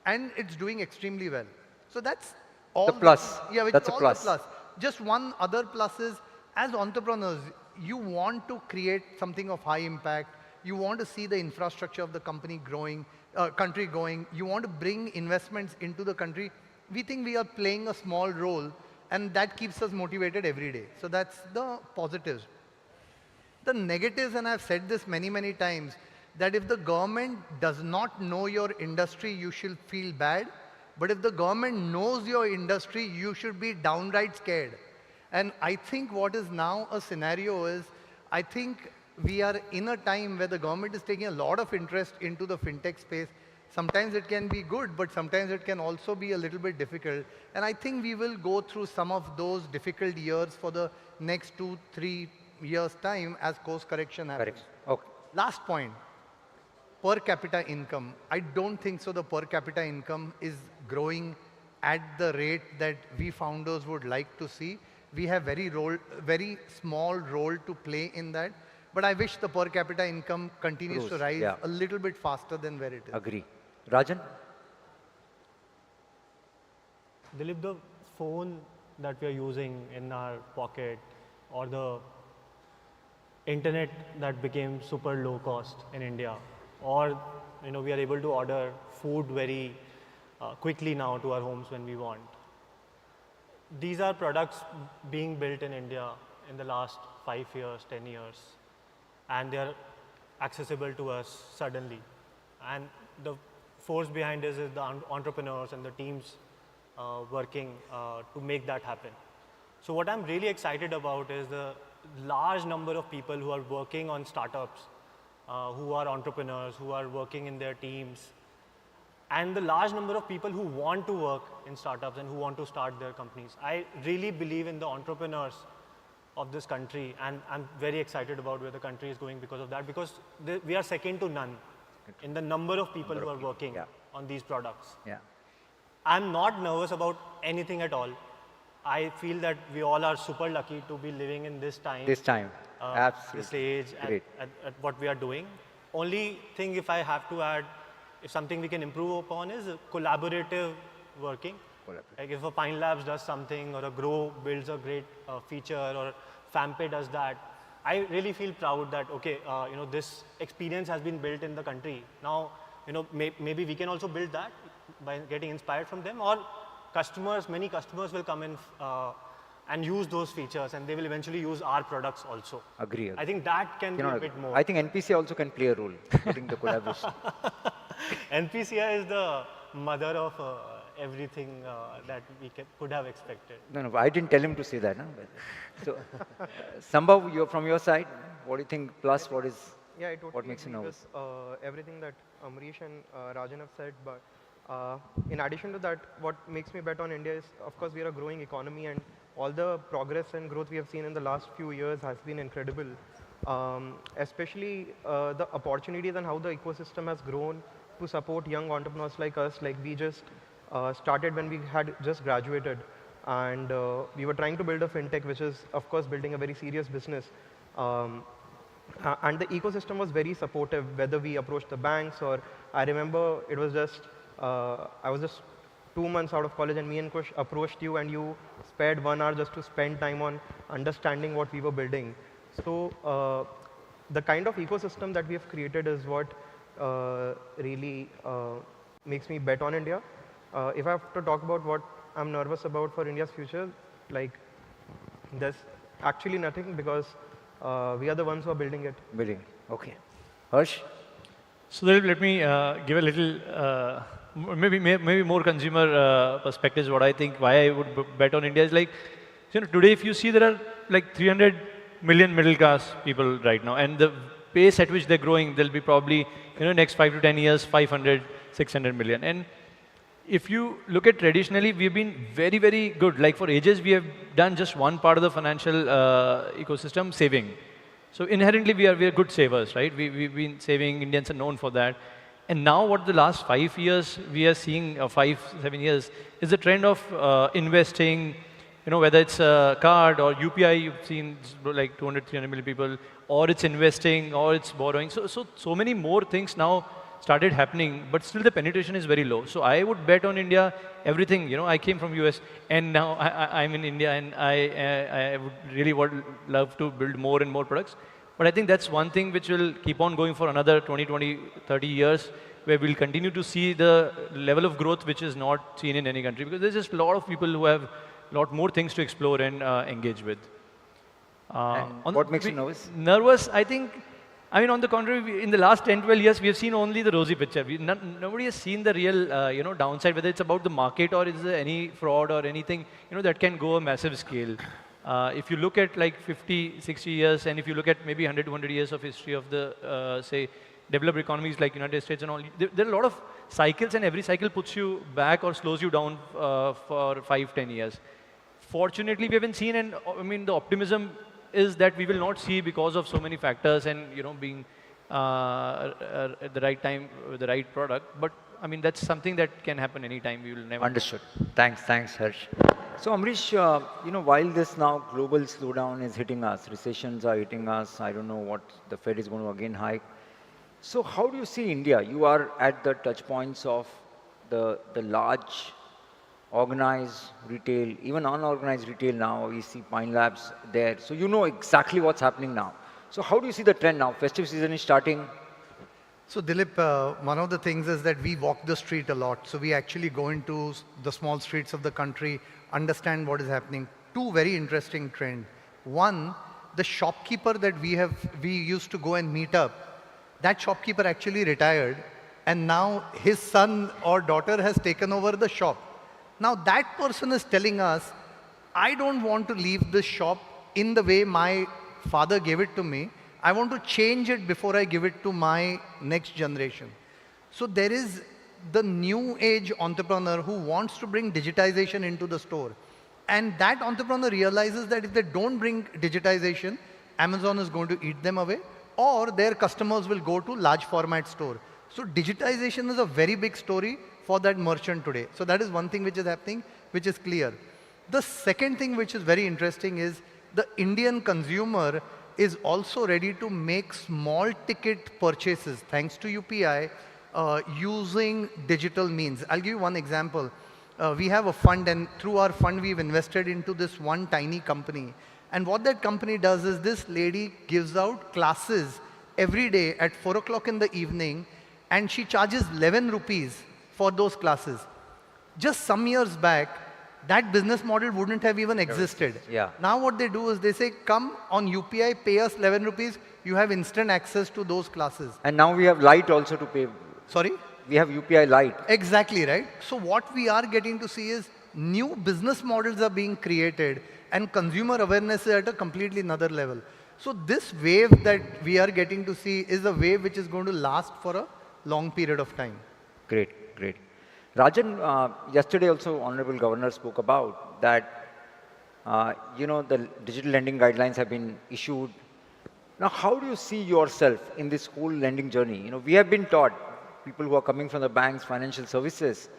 and it's doing extremely well. So that's all. The plus. Yeah, which that's is a all plus. the plus. Just one other plus is, as entrepreneurs, you want to create something of high impact. You want to see the infrastructure of the company growing, country growing. You want to bring investments into the country. We think we are playing a small role, and that keeps us motivated every day. So that's the positives. The negatives, and I've said this many times, that if the government does not know your industry, you should feel bad. But if the government knows your industry, you should be downright scared. And I think what is now a scenario is, I think we are in a time where the government is taking a lot of interest into the fintech space. Sometimes it can be good, but sometimes it can also be a little bit difficult. And I think we will go through some of those difficult years for the next 2-3 years' time as course correction happens. Correct. Okay. Last point. Per capita income. I don't think so the per capita income is growing at the rate that we founders would like to see. We have very small role to play in that. But I wish the per capita income continues to rise a little bit faster than where it is. Agree. Rajan? Dilip, the phone that we are using in our pocket or the internet that became super low cost in India, or we are able to order food very quickly now to our homes when we want. These are products being built in India in the last 5 years, 10 years, and they are accessible to us suddenly. And the force behind this is the entrepreneurs and the teams working to make that happen. So what I'm really excited about is the large number of people who are working on startups, who are entrepreneurs, who are working in their teams, and the large number of people who want to work in startups and who want to start their companies. I really believe in the entrepreneurs of this country, and I'm very excited about where the country is going because of that, because we are second to none in the number of people who are working on these products. I'm not nervous about anything at all. I feel that we all are super lucky to be living in this time. Absolutely. This age, at what we are doing. Only thing, if I have to add, if something we can improve upon, is collaborative working. Like if a Pine Labs does something, or a Grow builds a great feature, or FAMPE does that, I really feel proud that, okay, this experience has been built in the country. Now, maybe we can also build that by getting inspired from them, or many customers will come in and use those features, and they will eventually use our products also. Agree. I think that can be a bit more. I think NPCI also can play a role in the collaboration. NPCI is the mother of everything that we could have expected. No, I didn't tell him to say that. No? So, Sambhav, from your side, what do you think? Plus, what makes you nervous? Everything that Amrish and Rajan have said, but in addition to that, what makes me bet on India is, of course, we are a growing economy, and all the progress and growth we have seen in the last few years has been incredible. Especially the opportunities and how the ecosystem has grown to support young entrepreneurs like us. Like we just started when we had just graduated, and we were trying to build a fintech, which is, of course, building a very serious business. And the ecosystem was very supportive, whether we approached the banks, or I remember it was just, I was just 2 months out of college, and me and Kush approached you, and you spared 1 hour just to spend time on understanding what we were building. So the kind of ecosystem that we have created is what really makes me bet on India. If I have to talk about what I'm nervous about for India's future, like there's actually nothing, because we are the ones who are building it. Okay. Harsh? So let me give a little, maybe more consumer perspectives. What I think, why I would bet on India is like, today if you see there are like 300 million middle class people right now, and the pace at which they're growing, there'll be probably, next 5 to 10 years, 500, 600 million. And if you look at traditionally, we've been very, very good. Like for ages, we have done just one part of the financial ecosystem, saving. So inherently, we are good savers, right? We've been saving. Indians are known for that. And now what the last 5 years we are seeing, 5, 7 years, is the trend of investing, whether it's a card or UPI, you've seen like 200, 300 million people, or it's investing, or it's borrowing. So many more things now started happening, but still the penetration is very low. So I would bet on India, everything. I came from US, and now I'm in India, and I would really love to build more and more products. But I think that's one thing which will keep on going for another 20, 30 years, where we'll continue to see the level of growth which is not seen in any country, because there's just a lot of people who have a lot more things to explore and engage with. What makes you nervous? Nervous, I think, on the contrary, in the last 10, 12 years, we have seen only the rosy picture. Nobody has seen the real, downside, whether it's about the market or is there any fraud or anything, that can go a massive scale. If you look at like 50, 60 years, and if you look at maybe 100, 200 years of history of the, say, developed economies like United States and all, there are a lot of cycles, and every cycle puts you back or slows you down for 5, 10 years. Fortunately, we haven't seen, and the optimism is that we will not see, because of so many factors and being at the right time with the right product. But that's something that can happen anytime. We will never. Understood. Thanks, Harsh. So Amrish, while this now global slowdown is hitting us, recessions are hitting us. I don't know what the Fed is going to again hike. So how do you see India? You are at the touch points of the large organized retail, even unorganized retail now, we see Pine Labs there. So you know exactly what's happening now. So how do you see the trend now? Festive season is starting. So Dilip, one of the things is that we walk the street a lot. So we actually go into the small streets of the country, understand what is happening. Two very interesting trends. One, the shopkeeper that we used to go and meet up, that shopkeeper actually retired, and now his son or daughter has taken over the shop. Now that person is telling us, I don't want to leave this shop in the way my father gave it to me. I want to change it before I give it to my next generation. So there is the new age entrepreneur who wants to bring digitization into the store. And that entrepreneur realizes that if they don't bring digitization, Amazon is going to eat them away, or their customers will go to large format store. So digitization is a very big story for that merchant today. So that is one thing which is happening, which is clear. The second thing which is very interesting is the Indian consumer is also ready to make small ticket purchases thanks to UPI using digital means. I'll give you one example. We have a fund, and through our fund we've invested into this one tiny company. And what that company does is this lady gives out classes every day at 4 o'clock in the evening, and she charges 11 rupees for those classes. Just some years back, that business model wouldn't have even existed. Yeah. Now what they do is they say, come on UPI, pay us 11 rupees, you have instant access to those classes. And now we have Lite also to pay. Sorry? We have UPI Lite. Exactly, right? So what we are getting to see is new business models are being created, and consumer awareness is at a completely another level. So this wave that we are getting to see is a wave which is going to last for a long period of time. Great, great. Rajan, yesterday also Honorable Governor spoke about that, the digital lending guidelines have been issued. Now, how do you see yourself in this whole lending journey? We have been taught, people who are coming from the banks, financial services,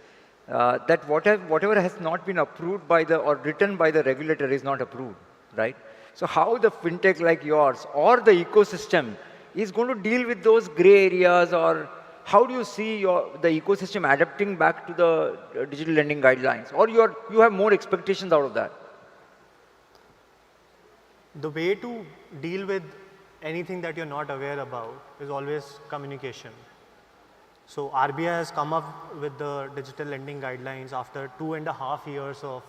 that whatever has not been approved by or written by the regulator is not approved, right? So how the fintech like yours or the ecosystem is going to deal with those gray areas, or how do you see the ecosystem adapting back to the digital lending guidelines? Or you have more expectations out of that? The way to deal with anything that you're not aware about is always communication. So RBI has come up with the digital lending guidelines after 2.5 years of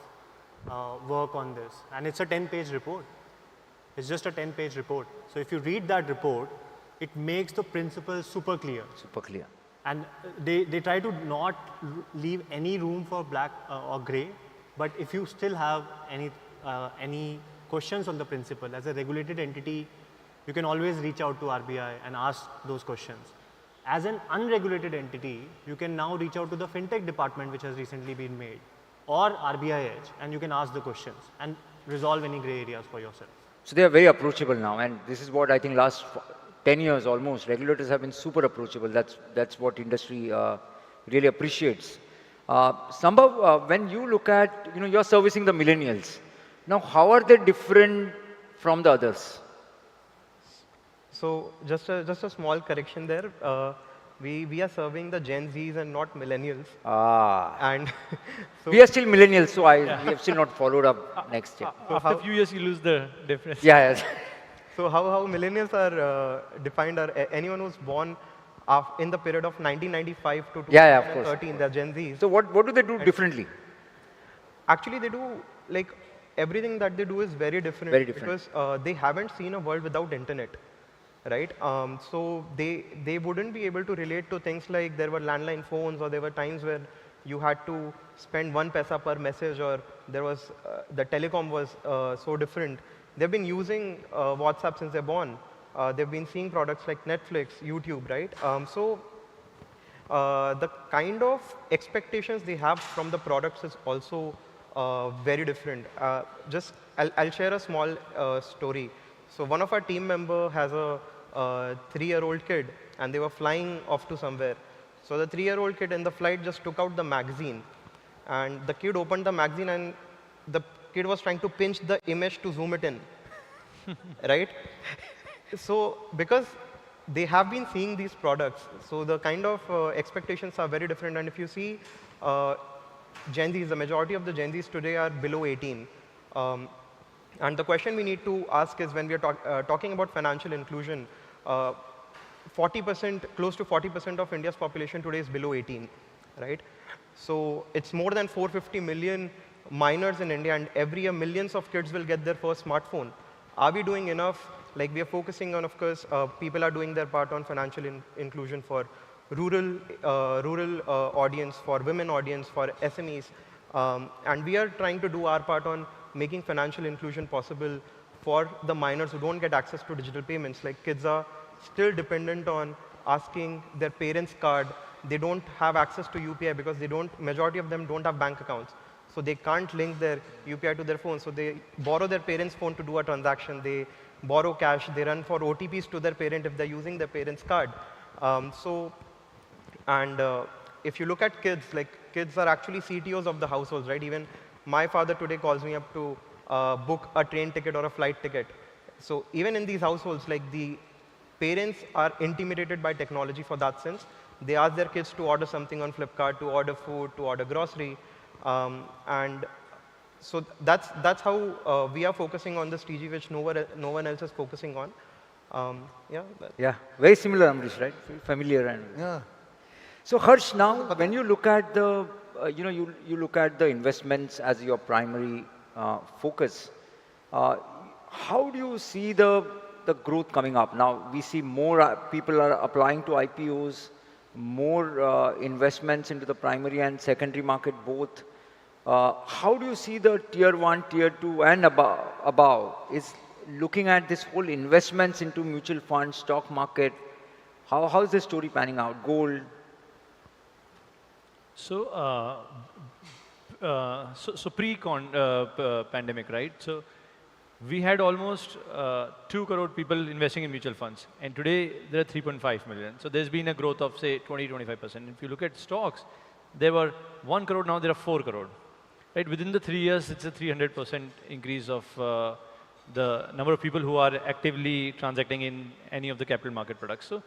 work on this. And it's a 10-page report. It's just a 10-page report. So if you read that report, it makes the principles super clear. Super clear. And they try to not leave any room for black or gray. But if you still have any questions on the principle, as a regulated entity, you can always reach out to RBI and ask those questions. As an unregulated entity, you can now reach out to the fintech department, which has recently been made, or RBI Edge, and you can ask the questions and resolve any gray areas for yourself. So they are very approachable now, and this is what I think last 10 years almost, regulators have been super approachable. That's what industry really appreciates. Sambhav, when you look at, you're servicing the millennials. Now, how are they different from the others? So just a small correction there. We are serving the Gen Zs and not millennials. And so we are still millennials, so we have still not followed up next year. So after a few years, you lose the difference. Yeah. So how millennials are defined are anyone who's born in the period of 1995 to 2013, they're Gen Zs. So what do they do differently? Actually, they do, like, everything that they do is very different. Because they haven't seen a world without internet, right? So they wouldn't be able to relate to things like there were landline phones, or there were times where you had to spend 1 paisa per message, or there was the telecom was so different. They've been using WhatsApp since they're born. They've been seeing products like Netflix, YouTube, right? So the kind of expectations they have from the products is also very different. I'll share a small story. So one of our team member has a 3-year-old kid, and they were flying off to somewhere. So the 3-year-old kid in the flight just took out the magazine, and the kid opened the magazine, and the kid was trying to pinch the image to zoom it in, right? So because they have been seeing these products, so the kind of expectations are very different. And if you see, Gen Zs, the majority of the Gen Zs today are below 18. And the question we need to ask is when we are talking about financial inclusion, 40%, close to 40% of India's population today is below 18, right? So it's more than 450 million minors in India, and every year millions of kids will get their first smartphone. Are we doing enough? Like, we are focusing on, of course, people are doing their part on financial inclusion for rural audience, for women audience, for SMEs. And we are trying to do our part on making financial inclusion possible for the minors who don't get access to digital payments. Like, kids are still dependent on asking their parents' card. They don't have access to UPI because majority of them don't have bank accounts. So they can't link their UPI to their phone. So they borrow their parents' phone to do a transaction. They borrow cash. They run for OTPs to their parent if they're using their parents' card. If you look at kids, like, kids are actually CTOs of the households, right? Even my father today calls me up to book a train ticket or a flight ticket. So even in these households, like, the parents are intimidated by technology for that sense. They ask their kids to order something on Flipkart, to order food, to order grocery. And so that's how we are focusing on this TG, which no one else is focusing on. Yeah, very similar, Amrish, right? Familiar. And yeah. So Harsh, now when you look at the, you look at the investments as your primary focus, how do you see the growth coming up? Now we see more people are applying to IPOs, more investments into the primary and secondary market both. How do you see the tier 1, tier 2 and above is looking at this whole investments into mutual funds, stock market? How is the story panning out? Gold? So, pre-pandemic, right? So we had almost 2 crore people investing in mutual funds, and today there are 3.5 million. So there's been a growth of, say, 20-25%. If you look at stocks, there were 1 crore, now there are 4 crore. Right? Within the 3 years, it's a 300% increase of the number of people who are actively transacting in any of the capital market products. So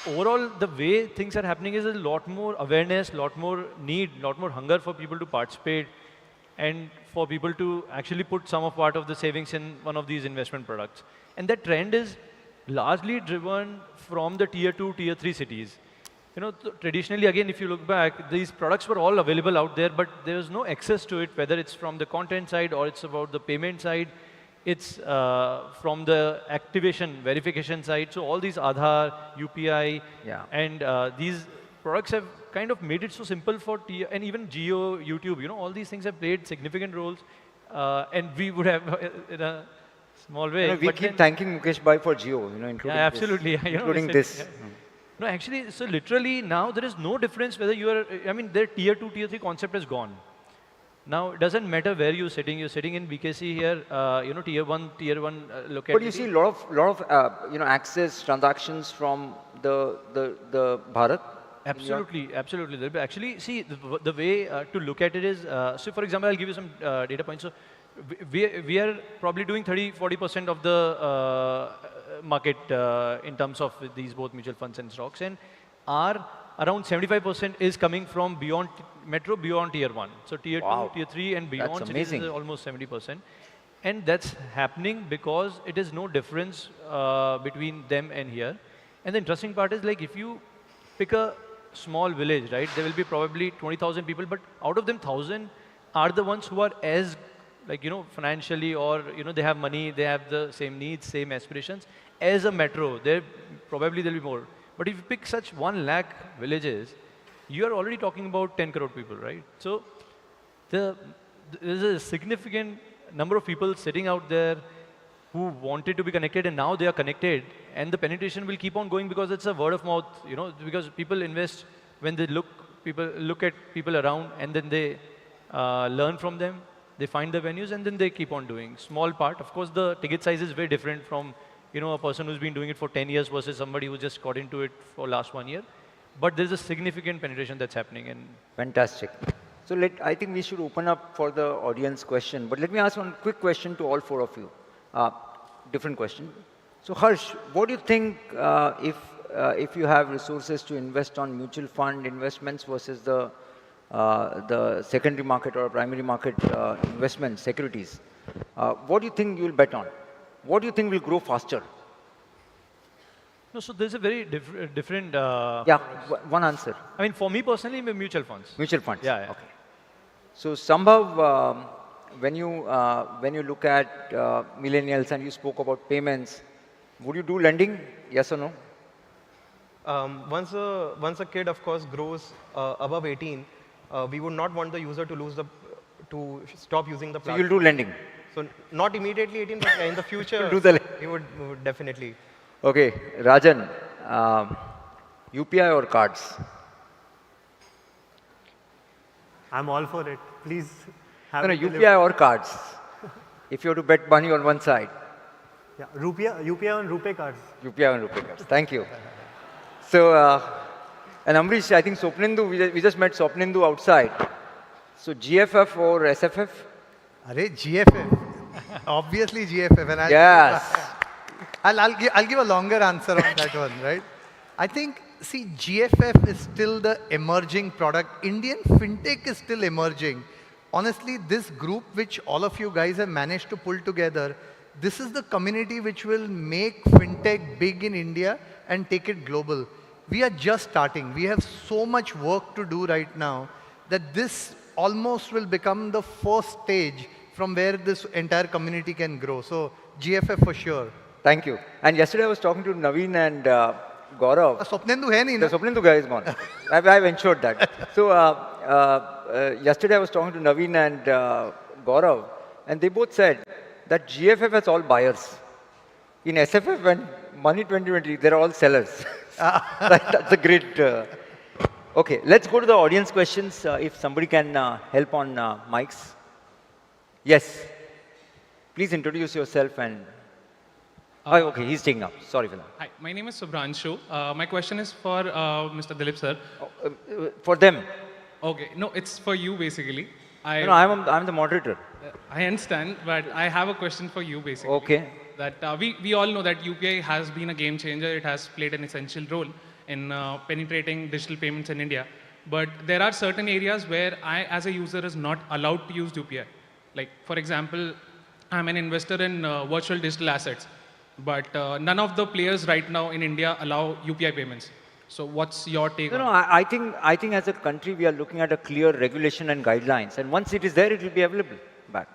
overall, the way things are happening is a lot more awareness, lot more need, lot more hunger for people to participate and for people to actually put some of part of the savings in one of these investment products. And that trend is largely driven from the tier 2, tier 3 cities. You know, traditionally, again, if you look back, these products were all available out there, but there was no access to it, whether it's from the content side or it's about the payment side. It's from the activation, verification side. So all these Aadhaar, UPI, and these products have kind of made it so simple for and even Geo, YouTube, you know, all these things have played significant roles. And we would have, in a small way. You know, we keep thanking Mukesh Bhai for Geo, you know, including absolutely. This, including this. No, actually, so literally now there is no difference whether you are, I mean, their tier 2, tier 3 concept is gone. Now, it doesn't matter where you're sitting in BKC here, you know, tier 1 locality. But you see a lot of you know, access transactions from the Bharat? Absolutely, absolutely. Actually, see, the way to look at it is, so for example, I'll give you some data points. So we are probably doing 30-40% of the market in terms of these both mutual funds and stocks, and our around 75% is coming from beyond metro, beyond tier 1. So tier 2, tier 3 and beyond cities is almost 70%. And that's happening because it is no difference between them and here. And the interesting part is, like, if you pick a small village, right, there will be probably 20,000 people, but out of them, 1,000 are the ones who are as, like, you know, financially, or, you know, they have money, they have the same needs, same aspirations as a metro. There probably there'll be more. But if you pick such 1 lakh villages, you are already talking about 10 crore people, right? So there's a significant number of people sitting out there who wanted to be connected, and now they are connected, and the penetration will keep on going because it's a word of mouth, you know, because people invest when they look at people around, and then they learn from them, they find the venues, and then they keep on doing. Small part, of course, the ticket size is very different from, you know, a person who's been doing it for 10 years versus somebody who just got into it for last 1 year. But there's a significant penetration that's happening. And fantastic. So I think we should open up for the audience question. But let me ask one quick question to all 4 of you. Different question. So Harsh, what do you think if you have resources to invest on mutual fund investments versus the the secondary market or primary market investment securities, what do you think you will bet on? What do you think will grow faster? No, so there's a very different. Yeah, one answer. I mean, for me personally, mutual funds. Mutual funds. Yeah. Okay. So Sambhav, when you look at millennials and you spoke about payments, would you do lending? Yes or no? Once a kid, of course, grows above 18, we would not want the user to stop using the So platform. you'll do lending. So not immediately 18, but in the future, Do the we would definitely. Okay, Rajan, UPI or cards? I'm all for it. Please have No, it delivered. UPI or cards. If you have to bet money on one side. Yeah, UPI on RuPay cards. UPI and RuPay cards. Thank you. So, and Amrish, I think Swapnindu, we just met Swapnindu outside. So, GFF or SFF? Arey, GFF. Obviously GFF. And Yes. I'll give a longer answer on that one, right? I think, see, GFF is still the emerging product. Indian fintech is still emerging. Honestly, this group which all of you guys have managed to pull together, this is the community which will make fintech big in India and take it global. We are just starting. We have so much work to do right now that this almost will become the first stage from where this entire community can grow. So GFF for sure. Thank you. And yesterday I was talking to Naveen and Gaurav. Swapnindu hai nahi na? The Swapnindu guy is gone. I've ensured that. So yesterday I was talking to Naveen and Gaurav, and they both said that GFF has all buyers. In SFF and Money 2020, they're all sellers. That's a great. Okay, let's go to the audience questions. If somebody can help on mics. Yes. Please introduce yourself and. Oh, okay, he's taking up. Sorry for that. Hi, my name is Subhranshu. My question is for Mr. Dilip sir. For them. Okay, no, it's for you basically. No, I'm the moderator. I understand, but I have a question for you basically. Okay. That we all know that UPI has been a game changer. It has played an essential role in penetrating digital payments in India. But there are certain areas where I, as a user, is not allowed to use UPI. Like, for example, I'm an investor in virtual digital assets. But none of the players right now in India allow UPI payments. So what's your take on it? I think as a country we are looking at a clear regulation and guidelines, and once it is there, it will be available back.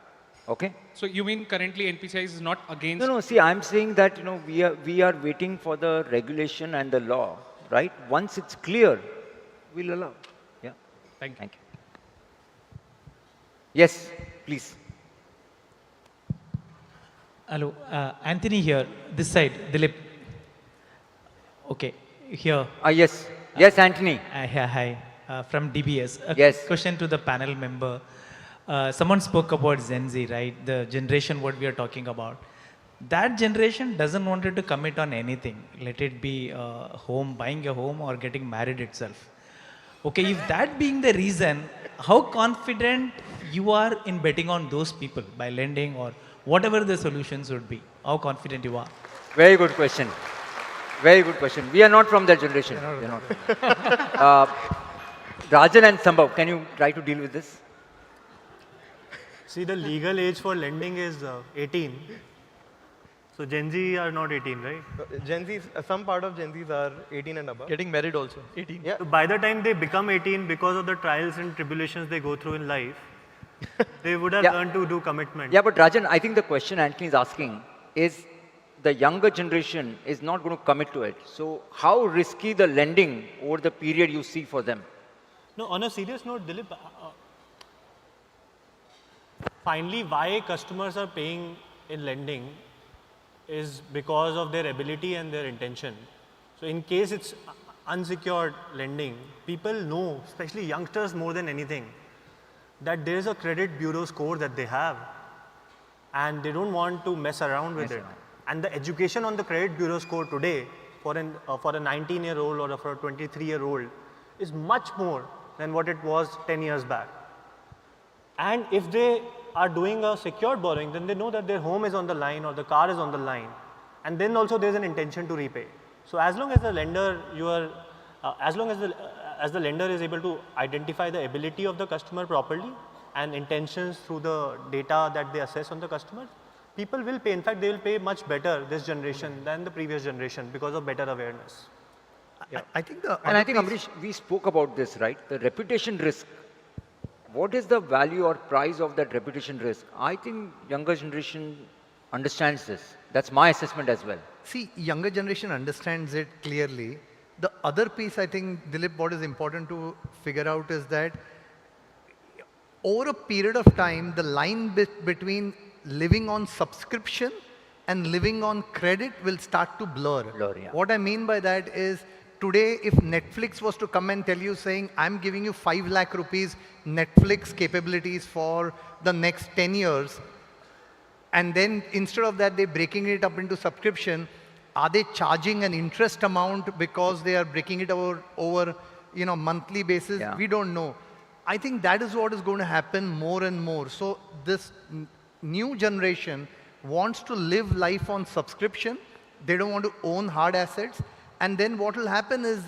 Okay? So you mean currently NPCI is not against? No. See, I'm saying that we are waiting for the regulation and the law, right? Once it's clear, we'll allow. Yeah. Thank you. Yes, please. Hello, Anthony here. This side, Dilip. Okay, here. Yes. Yes, Anthony. Hi. From DBS. Yes. Question to the panel member. Someone spoke about Gen Z, right? The generation what we are talking about. That generation doesn't want to commit on anything. Let it be home, buying a home or getting married itself. Okay, if that being the reason, how confident you are in betting on those people by lending or whatever the solutions would be? How confident you are? Very good question. Very good question. We are not from that generation. We are not. Rajan and Sambhav, can you try to deal with this? See, the legal age for lending is 18. So Gen Z are not 18, right? Gen Z, some part of Gen Zs are 18 and above. Getting married also, 18. So by the time they become 18, because of the trials and tribulations they go through in life, they would have learned to do commitment. Yeah, but Rajan, I think the question Anthony is asking is the younger generation is not going to commit to it. So how risky the lending over the period you see for them? No, on a serious note, Dilip, finally why customers are paying in lending is because of their ability and their intention. So in case it's unsecured lending, people know, especially youngsters more than anything, that there is a credit bureau score that they have and they don't want to mess around with it. And the education on the credit bureau score today for a 19-year-old or for a 23-year-old is much more than what it was 10 years back. And if they are doing a secured borrowing, then they know that their home is on the line or the car is on the line. And then also there's an intention to repay. So as long as the lender, you are as long as the lender is able to identify the ability of the customer properly and intentions through the data that they assess on the customer, people will pay. In fact, they will pay much better this generation than the previous generation because of better awareness. Yeah. I think Amrish, we spoke about this, right? The reputation risk. What is the value or price of that reputation risk? I think younger generation understands this. That's my assessment as well. See, younger generation understands it clearly. The other piece, I think, Dilip, what is important to figure out is that over a period of time, the line between living on subscription and living on credit will start to blur. Yeah. What I mean by that is, today, if Netflix was to come and tell you saying, I'm giving you 5 lakh rupees Netflix capabilities for the next 10 years, and then instead of that, they're breaking it up into subscription, are they charging an interest amount because they are breaking it over monthly basis? Yeah. We don't know. I think that is what is going to happen more and more. So this new generation wants to live life on subscription. They don't want to own hard assets. And then what will happen is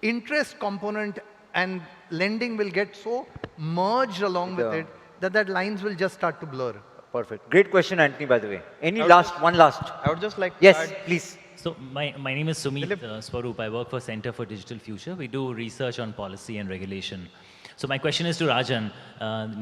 interest component and lending will get so merged along with it that lines will just start to blur. Perfect. Great question, Anthony, by the way. One last? I would just like to Yes, add, please. So my name is Sumit Swaroop. I work for Center for Digital Future. We do research on policy and regulation. So my question is to Rajan.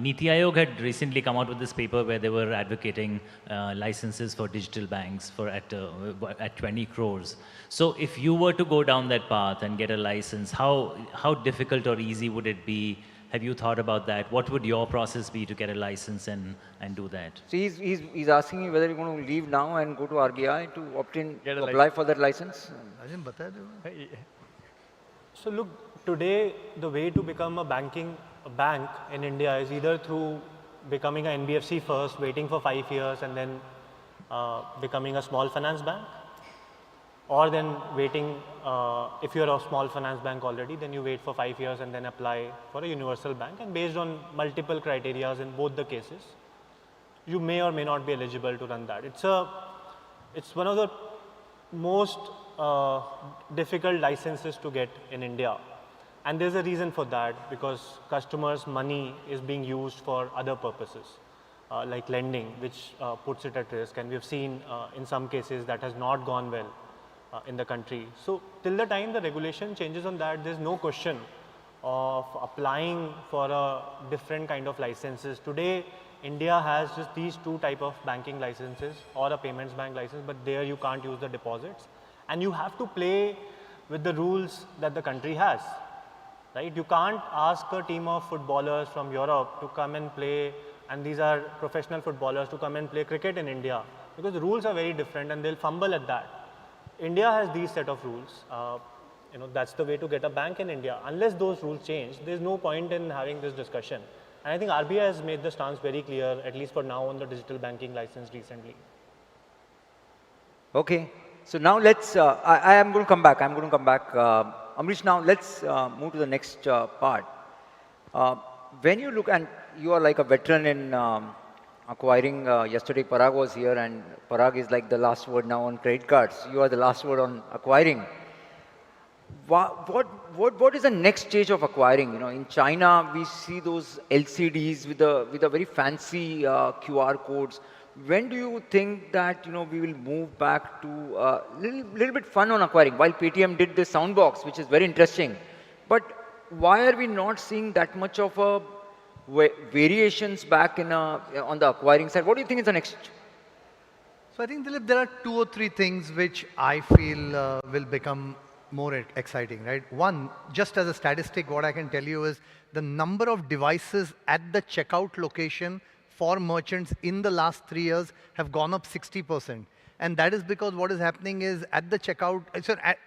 Niti Aayog had recently come out with this paper where they were advocating licenses for digital banks at 20 crores. So if you were to go down that path and get a license, how difficult or easy would it be? Have you thought about that? What would your process be to get a license and do that? So he's asking me whether you're going to leave now and go to RBI to apply for that license. So look, today the way to become a bank in India is either through becoming an NBFC first, waiting for 5 years and then becoming a small finance bank, or then waiting, if you're a small finance bank already, then you wait for 5 years and then apply for a universal bank, and based on multiple criteria in both the cases, you may or may not be eligible to run that. It's one of the most difficult licenses to get in India. And there's a reason for that, because customers' money is being used for other purposes, like lending, which puts it at risk. And we've seen in some cases that has not gone well in the country. So till the time the regulation changes on that, there's no question of applying for a different kind of licenses. Today, India has just these two type of banking licenses or a payments bank license, but there you can't use the deposits. And you have to play with the rules that the country has, right? You can't ask a team of footballers from Europe to come and play, and these are professional footballers, to come and play cricket in India, because the rules are very different and they'll fumble at that. India has these set of rules. That's the way to get a bank in India. Unless those rules change, there's no point in having this discussion. And I think RBI has made the stance very clear, at least for now, on the digital banking license recently. Okay. So now let's, I am going to come back. Amrish, now let's move to the next part. When you look, and you are like a veteran in acquiring, yesterday Parag was here, and Parag is like the last word now on credit cards. You are the last word on acquiring. What is the next stage of acquiring? In China, we see those LCDs with a very fancy QR codes. When do you think that we will move back to a little bit fun on acquiring? While Paytm did the soundbox, which is very interesting, but why are we not seeing that much of a variations back on the acquiring side? What do you think is the next? So I think, Dilip, there are 2 or 3 things which I feel will become more exciting, right? One, just as a statistic, what I can tell you is the number of devices at the checkout location for merchants in the last 3 years have gone up 60%. And that is because what is happening is at the checkout,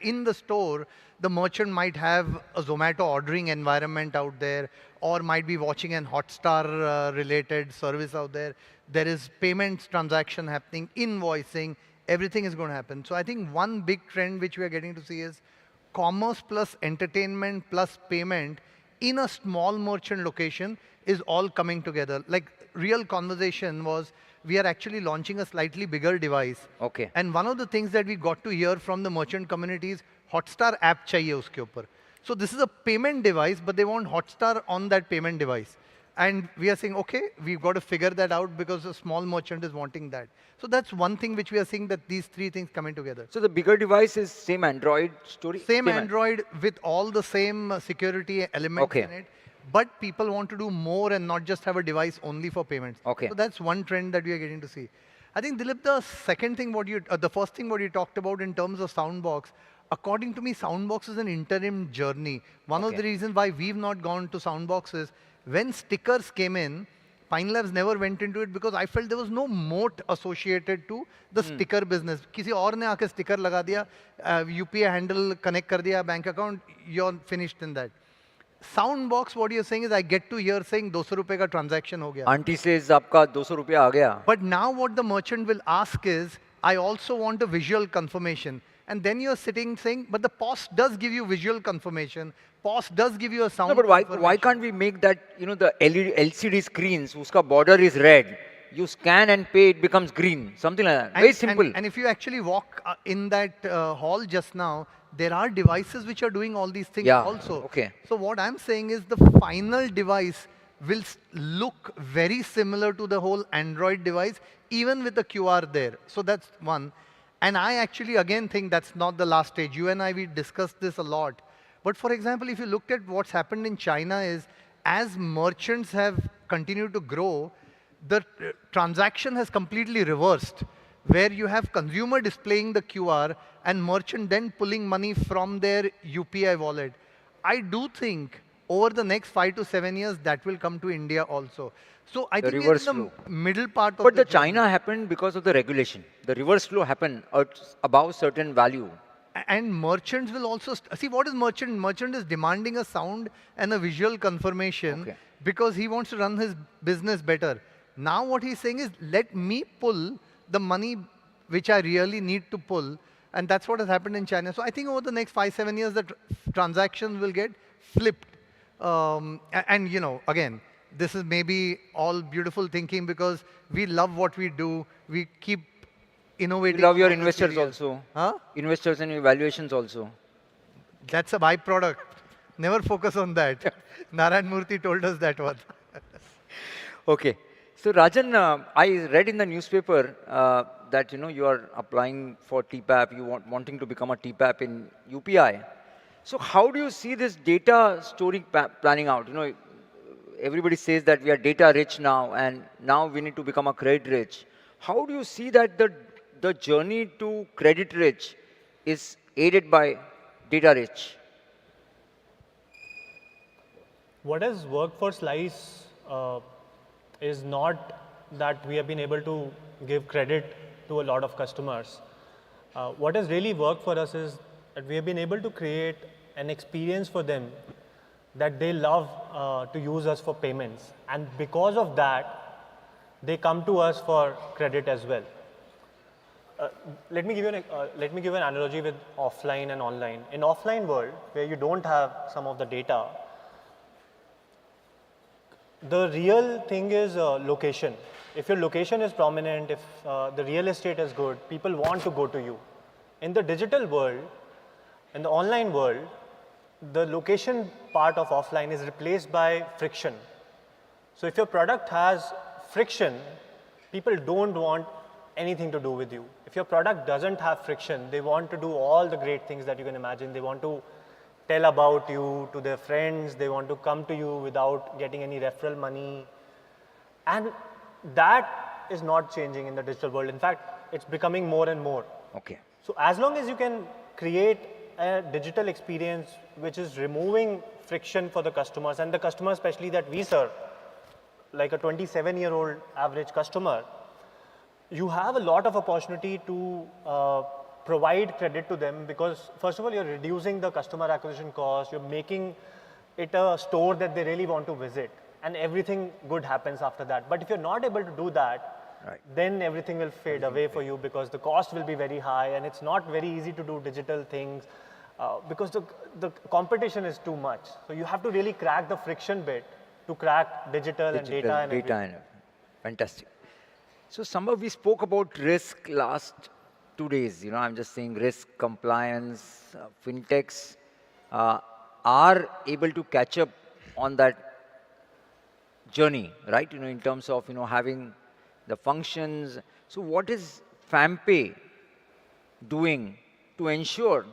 in the store, the merchant might have a Zomato ordering environment out there, or might be watching an Hotstar related service out there. There is payments transaction happening, invoicing, everything is going to happen. So I think one big trend which we are getting to see is commerce plus entertainment plus payment in a small merchant location is all coming together. Like, real conversation was, we are actually launching a slightly bigger device. Okay. And one of the things that we got to hear from the merchant community is, Hotstar app chahiye uske upar. So this is a payment device, but they want Hotstar on that payment device. And we are saying, okay, we've got to figure that out because a small merchant is wanting that. So that's one thing which we are seeing, that these three things coming together. So the bigger device is same Android story? Same Android with all the same security elements in it. But people want to do more and not just have a device only for payments. Okay. So that's one trend that we are getting to see. I think, Dilip, the second thing, the first thing what you talked about in terms of Soundbox, according to me, Soundbox is an interim journey. One of the reasons why we've not gone to Soundbox is when stickers came in, Pine Labs never went into it because I felt there was no moat associated to the sticker business. किसी और ने आके sticker लगा दिया, UPI handle connect कर दिया, bank account, you're finished in that. Soundbox, what you're saying is, I get to hear saying 200 रुपए का transaction हो गया. Auntie says आपका 200 रुपया आ गया. But now what the merchant will ask is, I also want a visual confirmation. And then you're sitting saying, but the POS does give you visual confirmation. POS does give you a sound. No, but why can't we make that, you know, the LED, LCD screens, whose border is red, you scan and pay, it becomes green, something like that. Very simple. And if you actually walk in that hall just now, there are devices which are doing all these things also. Okay. So what I'm saying is the final device will look very similar to the whole Android device, even with the QR there. So that's one. And I actually, again, think that's not the last stage. You and I, we discussed this a lot. But for example, if you looked at what's happened in China is, as merchants have continued to grow, the transaction has completely reversed, where you have consumer displaying the QR and merchant then pulling money from their UPI wallet. I do think over the next 5 to 7 years, that will come to India also. So I think we're in the middle part of But the China happened because of the regulation. The reverse flow happened above certain value. And merchants will also, see what is merchant? Merchant is demanding a sound and a visual confirmation because he wants to run his business better. Now what he's saying is, let me pull the money which I really need to pull. And that's what has happened in China. So I think over the next 5, 7 years, the transactions will get flipped. And you know, again, this is maybe all beautiful thinking because we love what we do. We keep innovating. You love your investors also. Huh? Investors and evaluations also. That's a byproduct. Never focus on that. Narayan Murthy told us that one. Okay. So Rajan, I read in the newspaper that you are applying for TPAP, you wanting to become a TPAP in UPI. So how do you see this data story planning out? You know, everybody says that we are data rich now, and now we need to become a credit rich. How do you see that the journey to credit rich is aided by data rich? What has worked for Slice is not that we have been able to give credit to a lot of customers. What has really worked for us is that we have been able to create an experience for them that they love to use us for payments. And because of that, they come to us for credit as well. Let me give you an analogy with offline and online. In offline world, where you don't have some of the data, the real thing is location. If your location is prominent, if the real estate is good, people want to go to you. In the digital world, in the online world, the location part of offline is replaced by friction. So if your product has friction, people don't want anything to do with you. If your product doesn't have friction, they want to do all the great things that you can imagine. They want to tell about you to their friends. They want to come to you without getting any referral money. And that is not changing in the digital world. In fact, it's becoming more and more. Okay. So as long as you can create a digital experience which is removing friction for the customers, and the customers especially that we serve, like a 27-year-old average customer, you have a lot of opportunity to provide credit to them because, first of all, you're reducing the customer acquisition cost, you're making it a store that they really want to visit, and everything good happens after that. But if you're not able to do that, then everything will fade away for you because the cost will be very high and it's not very easy to do digital things because the competition is too much. So you have to really crack the friction bit to crack digital and data and everything. Fantastic. So Sambhav, we spoke about risk last 2 days. You know, I'm just saying risk, compliance, fintechs. are able to catch up on that journey, right? In terms of, having the functions. So what is FAMPay doing to ensure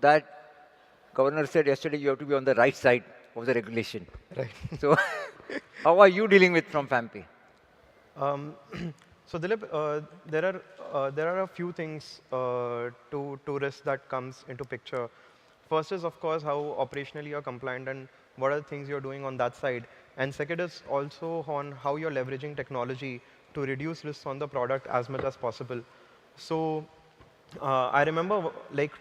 that Governor said yesterday you have to be on the right side of the regulation. Right. So how are you dealing with from FAMPay? So Dilip, there are a few things to risk that comes into picture. First is, of course, how operationally you're compliant and what are the things you're doing on that side. And second is also on how you're leveraging technology to reduce risks on the product as much as possible. So I remember like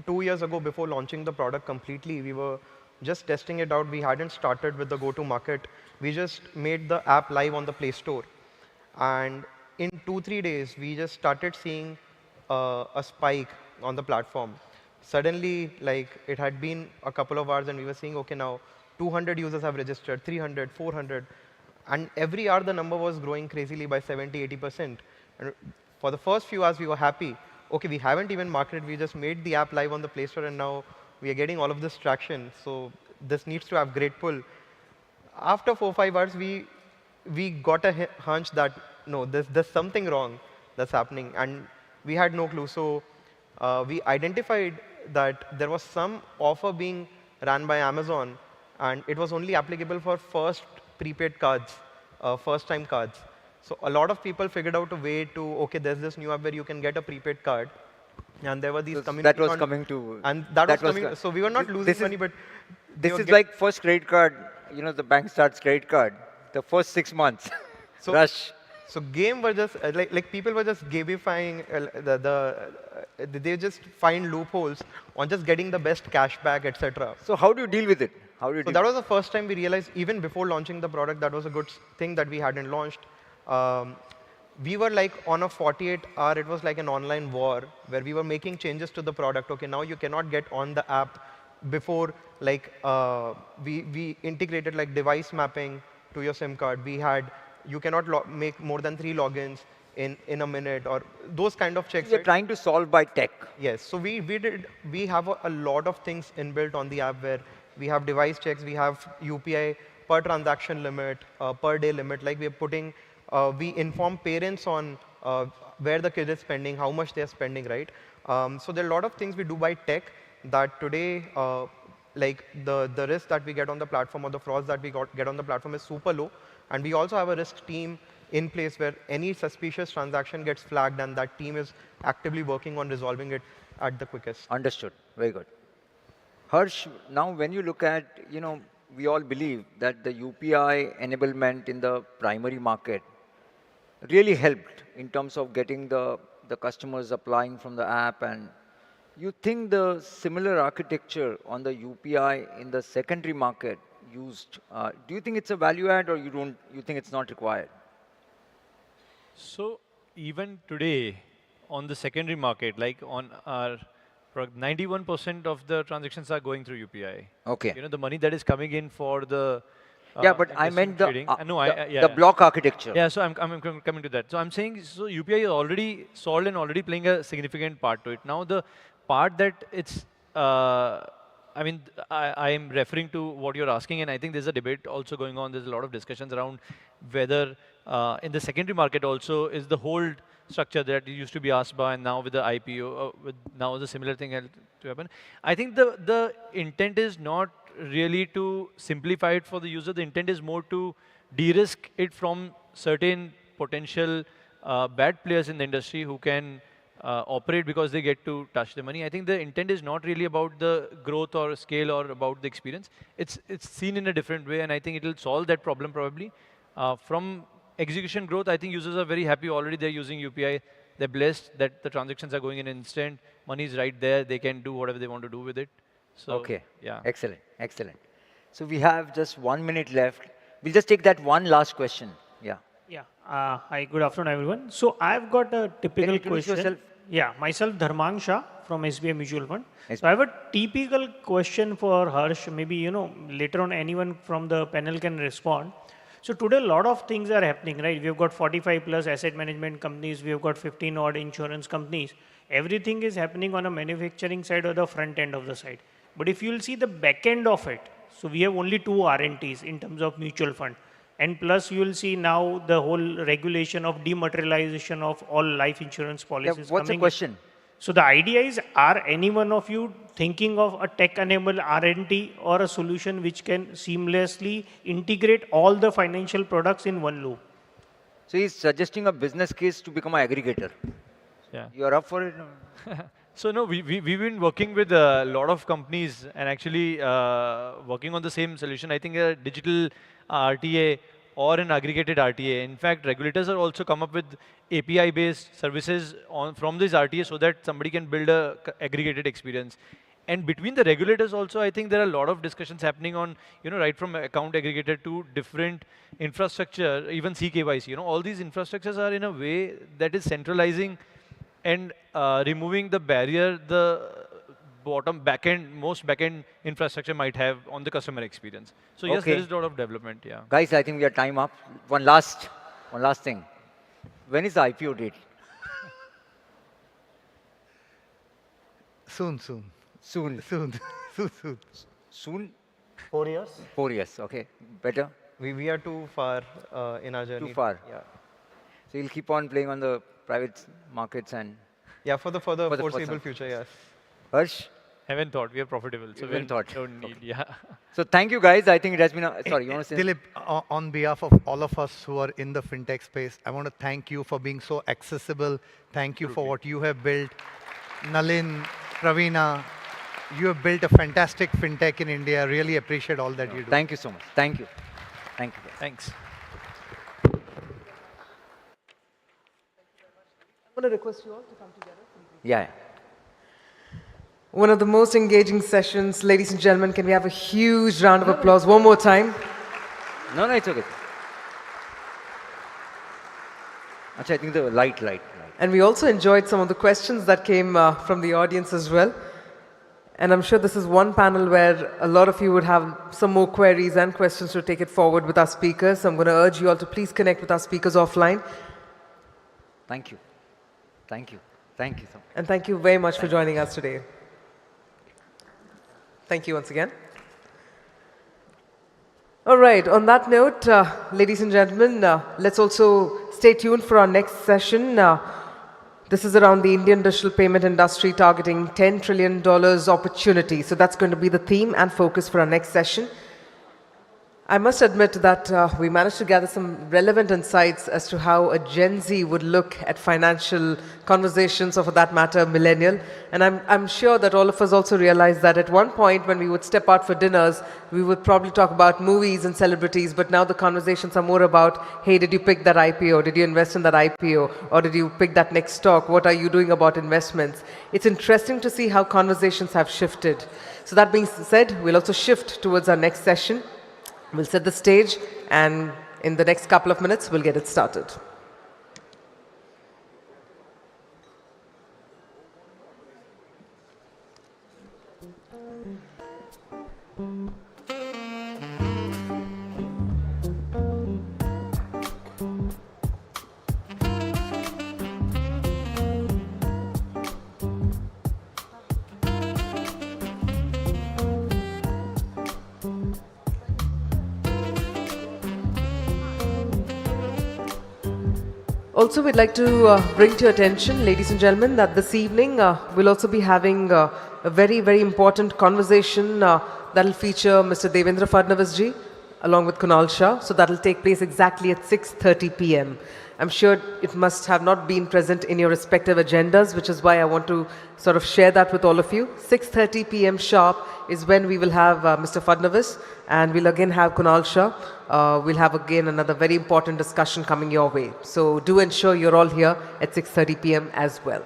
2 years ago, before launching the product completely, we were just testing it out. We hadn't started with the go-to-market. We just made the app live on the Play Store. And in 2-3 days, we just started seeing a spike on the platform. Suddenly, like it had been a couple of hours, and we were seeing, okay, now 200 users have registered, 300, 400. And every hour, the number was growing crazily by 70, 80%. And for the first few hours, we were happy. Okay, we haven't even marketed. We just made the app live on the Play Store, and now we are getting all of this traction. So this needs to have great pull. After 4-5 hours, we got a hunch that, no, there's something wrong that's happening. And we had no clue. So we identified that there was some offer being ran by Amazon, and it was only applicable for first prepaid cards, first-time cards. So a lot of people figured out a way to, okay, there's this new app where you can get a prepaid card. And there were these community. That was coming to. And that was coming. So we were not losing money, but. This is like first credit card, the bank starts credit card, the first 6 months. So, rush. So game were just, like people were just gamifying, they just find loopholes on just getting the best cashback, etc. So how do you deal with it? How do you So that was the first time we realized, even before launching the product, that was a good thing that we hadn't launched. We were like on a 48-hour, it was like an online war where we were making changes to the product. Okay, now you cannot get on the app before, like we integrated like device mapping to your SIM card. We had, you cannot make more than 3 logins in a minute, or those kind of checks. You're trying to solve by tech. Yes, so we have a lot of things inbuilt on the app where we have device checks, we have UPI per transaction limit, per day limit, like we're putting, we inform parents on where the kid is spending, how much they're spending, right? So there are a lot of things we do by tech that today, like the risk that we get on the platform or the frauds that we get on the platform is super low. And we also have a risk team in place where any suspicious transaction gets flagged, and that team is actively working on resolving it at the quickest. Understood. Very good. Harsh, now when you look at, we all believe that the UPI enablement in the primary market really helped in terms of getting the customers applying from the app. And you think the similar architecture on the UPI in the secondary market used, do you think it's a value add, or you think it's not required? So even today on the secondary market, like on our product, 91% of the transactions are going through UPI. Okay. The money that is coming in for the yeah, but I meant the, trading. The block architecture. Yeah, so I'm coming to that. So I'm saying, so UPI is already solved and already playing a significant part to it. Now the part that it's, I mean, I am referring to what you're asking, and I think there's a debate also going on. There's a lot of discussions around whether in the secondary market also is the hold structure that used to be asked by, and now with the IPO, now the similar thing had to happen. I think the intent is not really to simplify it for the user. The intent is more to de-risk it from certain potential bad players in the industry who can operate because they get to touch the money. I think the intent is not really about the growth or scale or about the experience. It's seen in a different way, and I think it will solve that problem probably. From execution growth, I think users are very happy already. They're using UPI. They're blessed that the transactions are going in instant. Money is right there. They can do whatever they want to do with it. So, okay. Yeah. Excellent. Excellent. So we have just 1 minute left. We'll just take that one last question. Yeah. Yeah. Hi, good afternoon, everyone. So I've got a typical question. Yourself? Yeah, myself, Dharmang Shah from SBI Mutual Fund. So I have a typical question for Harsh. Maybe, later on anyone from the panel can respond. So today, a lot of things are happening, right? We've got 45 plus asset management companies. We've got 15 odd insurance companies. Everything is happening on a manufacturing side or the front end of the side. But if you'll see the back end of it, so we have only 2 RNTs in terms of mutual fund. And plus you will see now the whole regulation of dematerialization of all life insurance policies. What's the question? So the idea is, are any one of you thinking of a tech-enabled RNT or a solution which can seamlessly integrate all the financial products in one loop? So he's suggesting a business case to become an aggregator. Yeah. You are up for it? So no, we've been working with a lot of companies and actually working on the same solution. I think a digital RTA or an aggregated RTA. In fact, regulators are also come up with API-based services from this RTA so that somebody can build a aggregated experience. And between the regulators also, I think there are a lot of discussions happening on, right from account aggregator to different infrastructure, even CKYC. All these infrastructures are in a way that is centralizing and removing the barrier the most backend infrastructure might have on the customer experience. So yes, there is a lot of development, yeah. Guys, I think we are time up. One last thing. When is the IPO date? Soon. Soon. Soon? 4 years. 4 years, okay. Better? We are too far in our journey. Too far? Yeah. So you'll keep on playing on the private markets and... Yeah, for the foreseeable future, yes. Harsh? Haven't thought. We are profitable. So we don't need, yeah. So thank you, guys. I think it has been a... Sorry, you want to say... Dilip, on behalf of all of us who are in the fintech space, I want to thank you for being so accessible. Thank you for what you have built. Nalin, Praveena, you have built a fantastic fintech in India. Really appreciate all that you do. Thank you so much. Thank you. Thank you. Thanks. I'm going to request you all to come together. Yeah. One of the most engaging sessions. Ladies and gentlemen, can we have a huge round of applause one more time? No, it's okay. Actually, I think the light. And we also enjoyed some of the questions that came from the audience as well. And I'm sure this is one panel where a lot of you would have some more queries and questions to take it forward with our speakers. So I'm going to urge you all to please connect with our speakers offline. Thank you. Thank you. Thank you so much. And thank you very much for joining us today. Thank you once again. All right, on that note, ladies and gentlemen, let's also stay tuned for our next session. This is around the Indian digital payment industry targeting $10 trillion opportunity. So that's going to be the theme and focus for our next session. I must admit that we managed to gather some relevant insights as to how a Gen Z would look at financial conversations, or for that matter, millennial. And I'm sure that all of us also realized that at one point when we would step out for dinners, we would probably talk about movies and celebrities, but now the conversations are more about, hey, did you pick that IPO? Did you invest in that IPO? Or did you pick that next stock? What are you doing about investments? It's interesting to see how conversations have shifted. So that being said, we'll also shift towards our next session. We'll set the stage, and in the next couple of minutes, we'll get it started. Also, we'd like to bring to your attention, ladies and gentlemen, that this evening we'll also be having a very, very important conversation that will feature Mr. Devendra Fadnavis ji along with Kunal Shah. So that will take place exactly at 6:30 p.m. I'm sure it must have not been present in your respective agendas, which is why I want to sort of share that with all of you. 6:30 p.m. sharp is when we will have Mr. Fadnavis, and we'll again have Kunal Shah. We'll have again another very important discussion coming your way. So do ensure you're all here at 6:30 p.m. as well.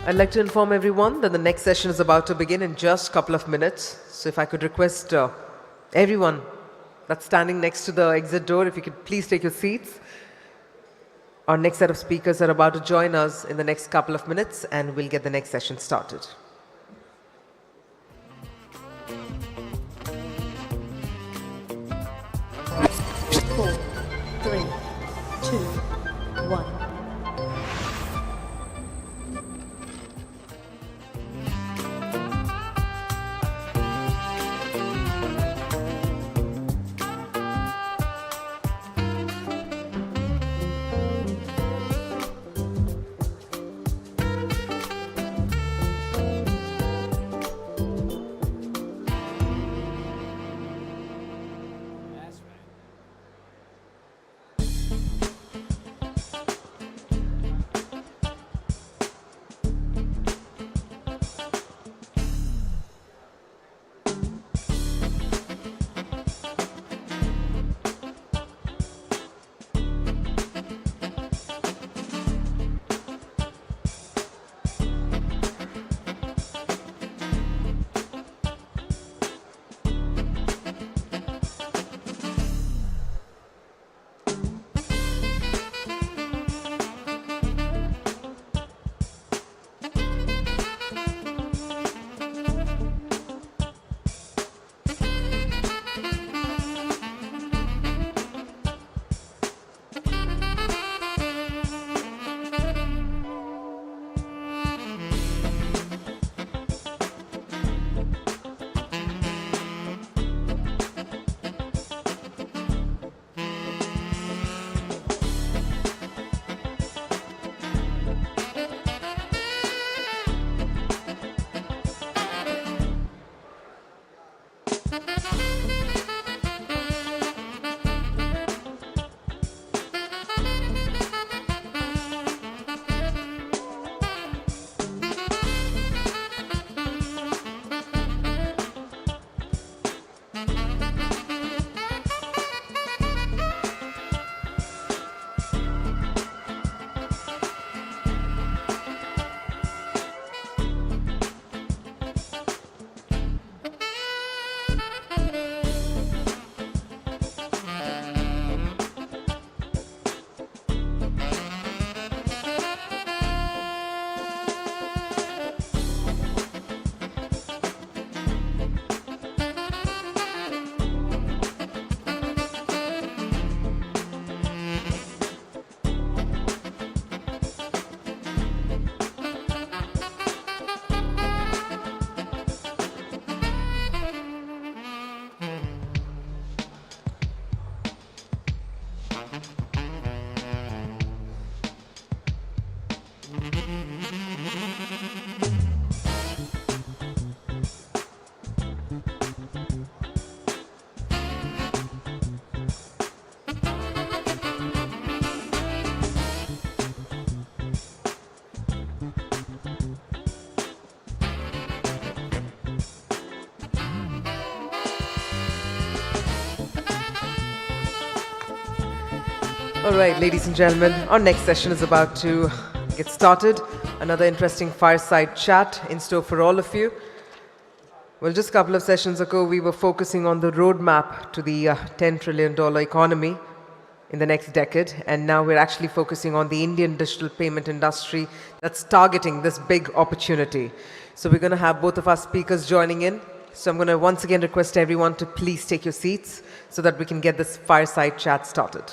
I'd like to inform everyone that the next session is about to begin in just a couple of minutes. So if I could request everyone that's standing next to the exit door, if you could please take your seats. Our next set of speakers are about to join us in the next couple of minutes, and we'll get the next session started. 4, 3, 2, 1. All right, ladies and gentlemen, our next session is about to get started. Another interesting fireside chat in store for all of you. Well, just a couple of sessions ago, we were focusing on the roadmap to the $10 trillion economy in the next decade. And now we're actually focusing on the Indian digital payment industry that's targeting this big opportunity. So we're going to have both of our speakers joining in. So I'm going to once again request everyone to please take your seats so that we can get this fireside chat started.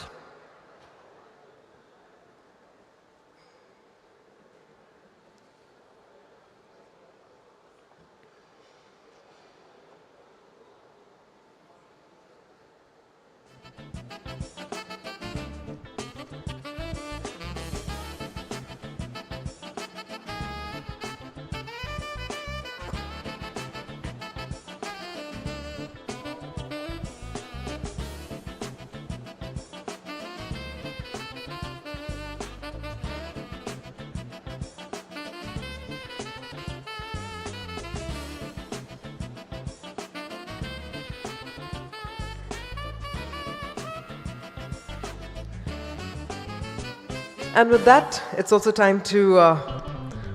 And with that, it's also time to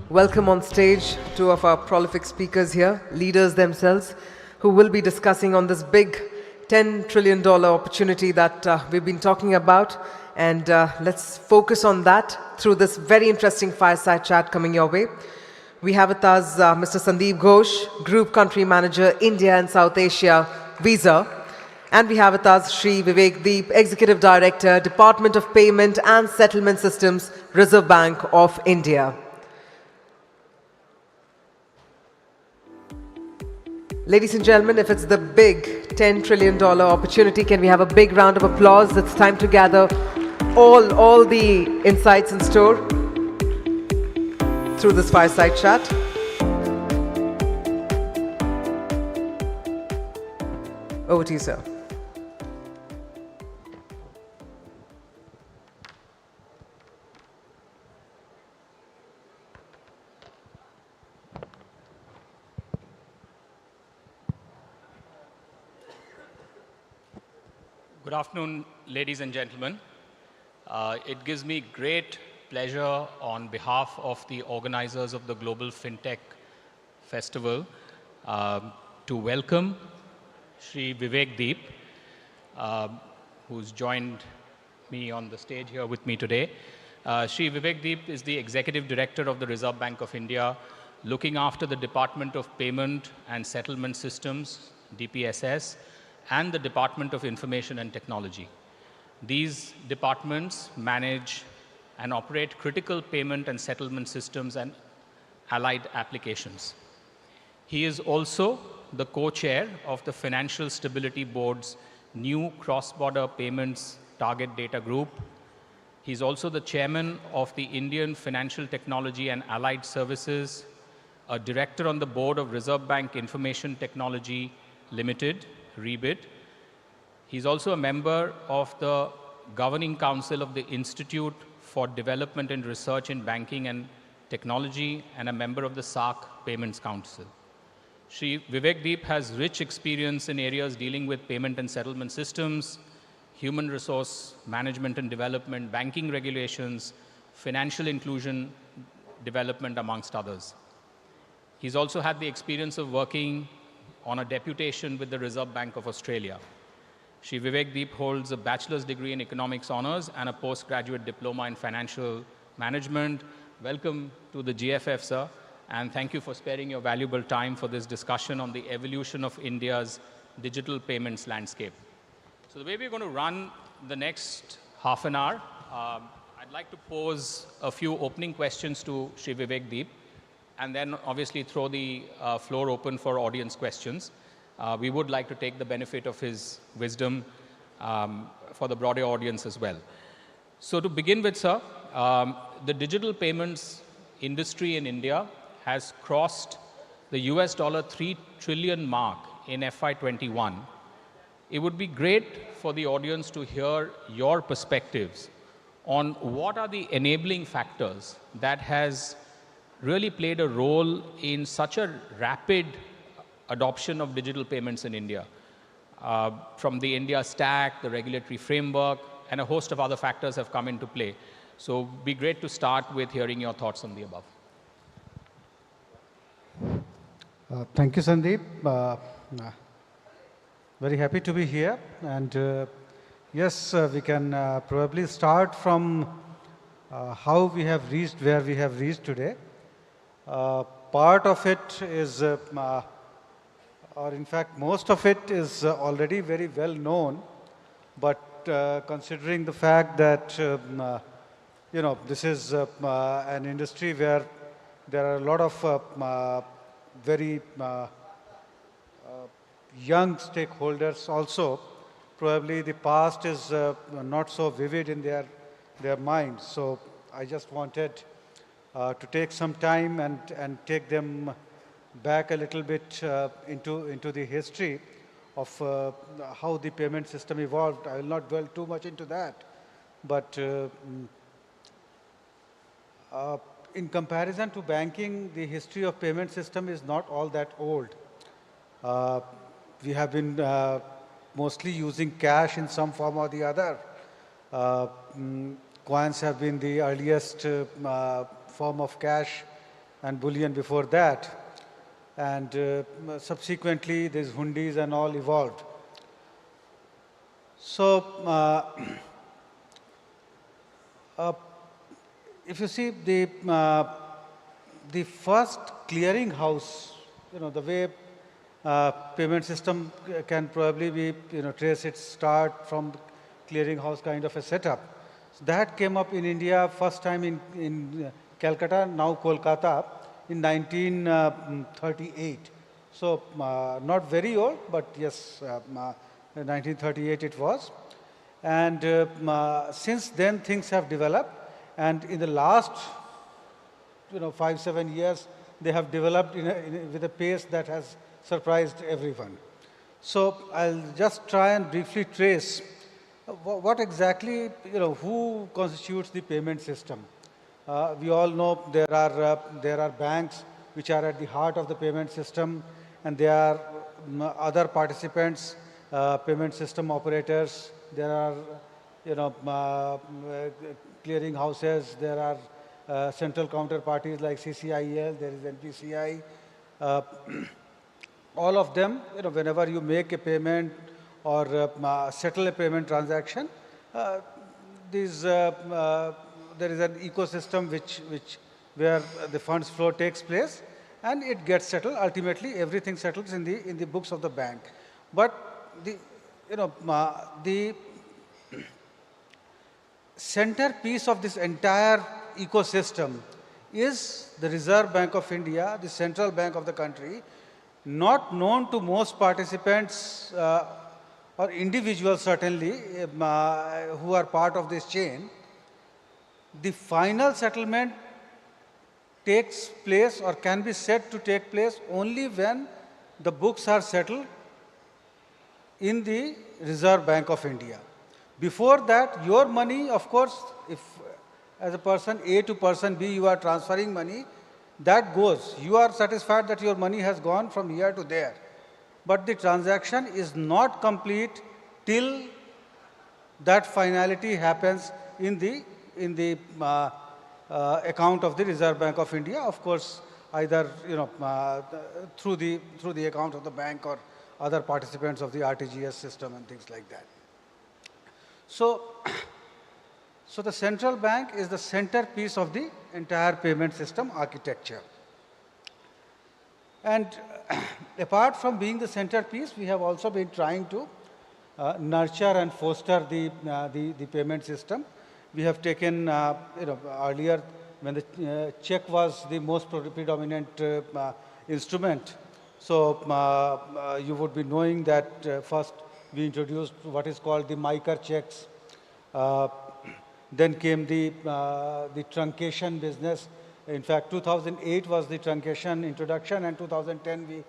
welcome on stage two of our prolific speakers here, leaders themselves, who will be discussing on this big $10 trillion opportunity that we've been talking about. And let's focus on that through this very interesting fireside chat coming your way. We have with us Mr. Sandeep Ghosh, Group Country Manager, India and South Asia, Visa. And we have with us Shri Vivek Deep, Executive Director, Department of Payment and Settlement Systems, Reserve Bank of India. Ladies and gentlemen, if it's the big $10 trillion opportunity, can we have a big round of applause? It's time to gather all the insights in store through this fireside chat. Over to you, sir. Good afternoon, ladies and gentlemen. It gives me great pleasure on behalf of the organizers of the Global FinTech Festival to welcome Shri Vivek Deep, who's joined me on the stage here with me today. Shri Vivek Deep is the Executive Director of the Reserve Bank of India, looking after the Department of Payment and Settlement Systems, DPSS, and the Department of Information and Technology. These departments manage and operate critical payment and settlement systems and allied applications. He is also the co-chair of the Financial Stability Board's new cross-border payments target data group. He's also the chairman of the Indian Financial Technology and Allied Services, a director on the board of Reserve Bank Information Technology Limited, REBIT. He's also a member of the Governing Council of the Institute for Development and Research in Banking and Technology and a member of the SARC Payments Council. Shri Vivek Deep has rich experience in areas dealing with payment and settlement systems, human resource management and development, banking regulations, financial inclusion development, amongst others. He's also had the experience of working on a deputation with the Reserve Bank of Australia. Shri Vivek Deep holds a bachelor's degree in economics honors and a postgraduate diploma in financial management. Welcome to the GFF, sir, and thank you for sparing your valuable time for this discussion on the evolution of India's digital payments landscape. So the way we're going to run the next half an hour, I'd like to pose a few opening questions to Shri Vivek Deep, and then obviously throw the floor open for audience questions. We would like to take the benefit of his wisdom for the broader audience as well. So to begin with, sir, the digital payments industry in India has crossed the US $3 trillion mark in FY21. It would be great for the audience to hear your perspectives on what are the enabling factors that has really played a role in such a rapid adoption of digital payments in India, from the India stack, the regulatory framework, and a host of other factors have come into play. So it'd be great to start with hearing your thoughts on the above. Thank you, Sandeep. Very happy to be here. And yes, we can probably start from how we have reached where we have reached today. Part of it is, or in fact, most of it is already very well known. But considering the fact that, you know, this is an industry where there are a lot of very young stakeholders also, probably the past is not so vivid in their minds. So I just wanted to take some time and take them back a little bit into the history of how the payment system evolved. I will not dwell too much into that. But in comparison to banking, the history of payment system is not all that old. We have been mostly using cash in some form or the other. Coins have been the earliest form of cash, and bullion before that. And subsequently, these hundis and all evolved. So, if you see the first clearing house, the way payment system can probably be, trace its start from clearing house kind of a setup. So that came up in India first time in Calcutta, now Kolkata, in 1938. So not very old, but yes, 1938 it was. And since then things have developed, and in the last 5-7 years they have developed with a pace that has surprised everyone. So I'll just try and briefly trace what exactly, who constitutes the payment system. We all know there are banks which are at the heart of the payment system, and there are other participants, payment system operators. There are, clearing houses. There are central counterparties like CCIL. There is NPCI. All of them, whenever you make a payment or settle a payment transaction, there is an ecosystem where the funds flow takes place, and it gets settled. Ultimately, everything settles in the books of the bank. But the centerpiece of this entire ecosystem is the Reserve Bank of India, the central bank of the country, not known to most participants or individuals certainly who are part of this chain. The final settlement takes place or can be said to take place only when the books are settled in the Reserve Bank of India. Before that, your money, of course, if as a person A to person B you are transferring money, that goes. You are satisfied that your money has gone from here to there. But the transaction is not complete till that finality happens in the account of the Reserve Bank of India. Of course, either through the account of the bank or other participants of the RTGS system and things like that. So the central bank is the centerpiece of the entire payment system architecture. And apart from being the centerpiece, we have also been trying to nurture and foster the payment system. We have taken, earlier when the check was the most predominant instrument. So you would be knowing that first we introduced what is called the micro checks. Then came the truncation business. In fact, 2008 was the truncation introduction, and 2010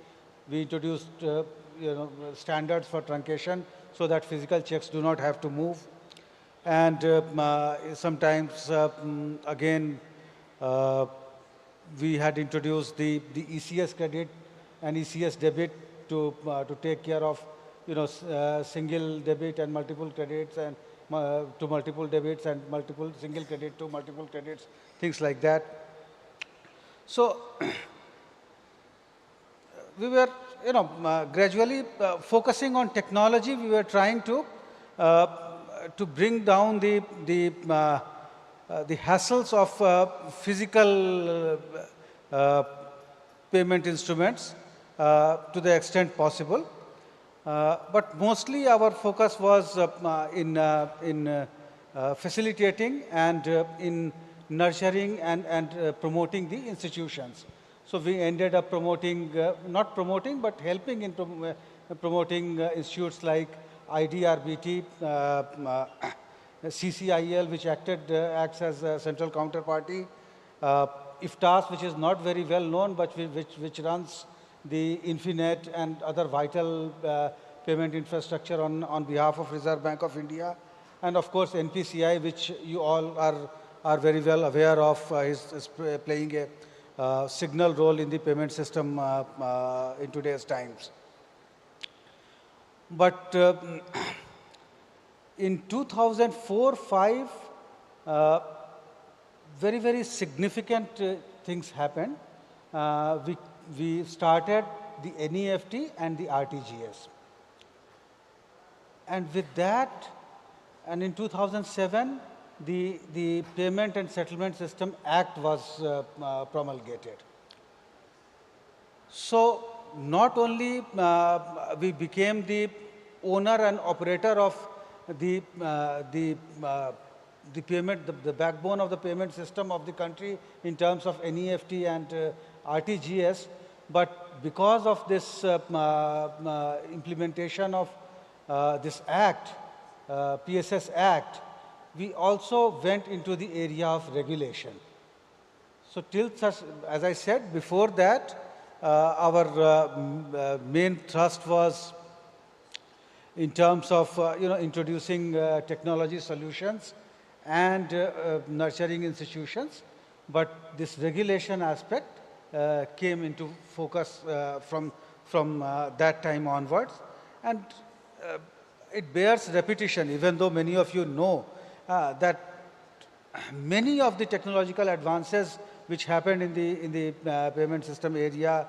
we introduced standards for truncation so that physical checks do not have to move. And sometimes again we had introduced the ECS credit and ECS debit to take care of single debit and multiple credits, and to multiple debits and multiple single credit to multiple credits, things like that. So we were gradually focusing on technology. We were trying to bring down the hassles of physical payment instruments to the extent possible. But mostly our focus was in facilitating and in nurturing and promoting the institutions. So we ended up promoting, not promoting, but helping in promoting institutes like IDRBT, CCIL, which acts as a central counterparty, IFTAS, which is not very well known, but which runs the Infinet and other vital payment infrastructure on behalf of Reserve Bank of India, and of course NPCI, which you all are very well aware of, is playing a signal role in the payment system in today's times. But in 2004-05, very significant things happened. we started the NEFT and the RTGS. And with that, and in 2007, the Payment and Settlement System Act was promulgated. So not only we became the owner and operator of the payment, the backbone of the payment system of the country in terms of NEFT and RTGS, but because of this implementation of this act, PSS Act, we also went into the area of regulation. So till such, as I said before that, our main thrust was in terms of introducing technology solutions and nurturing institutions, but this regulation aspect came into focus from that time onwards, and it bears repetition, even though many of you know that many of the technological advances which happened in the payment system area,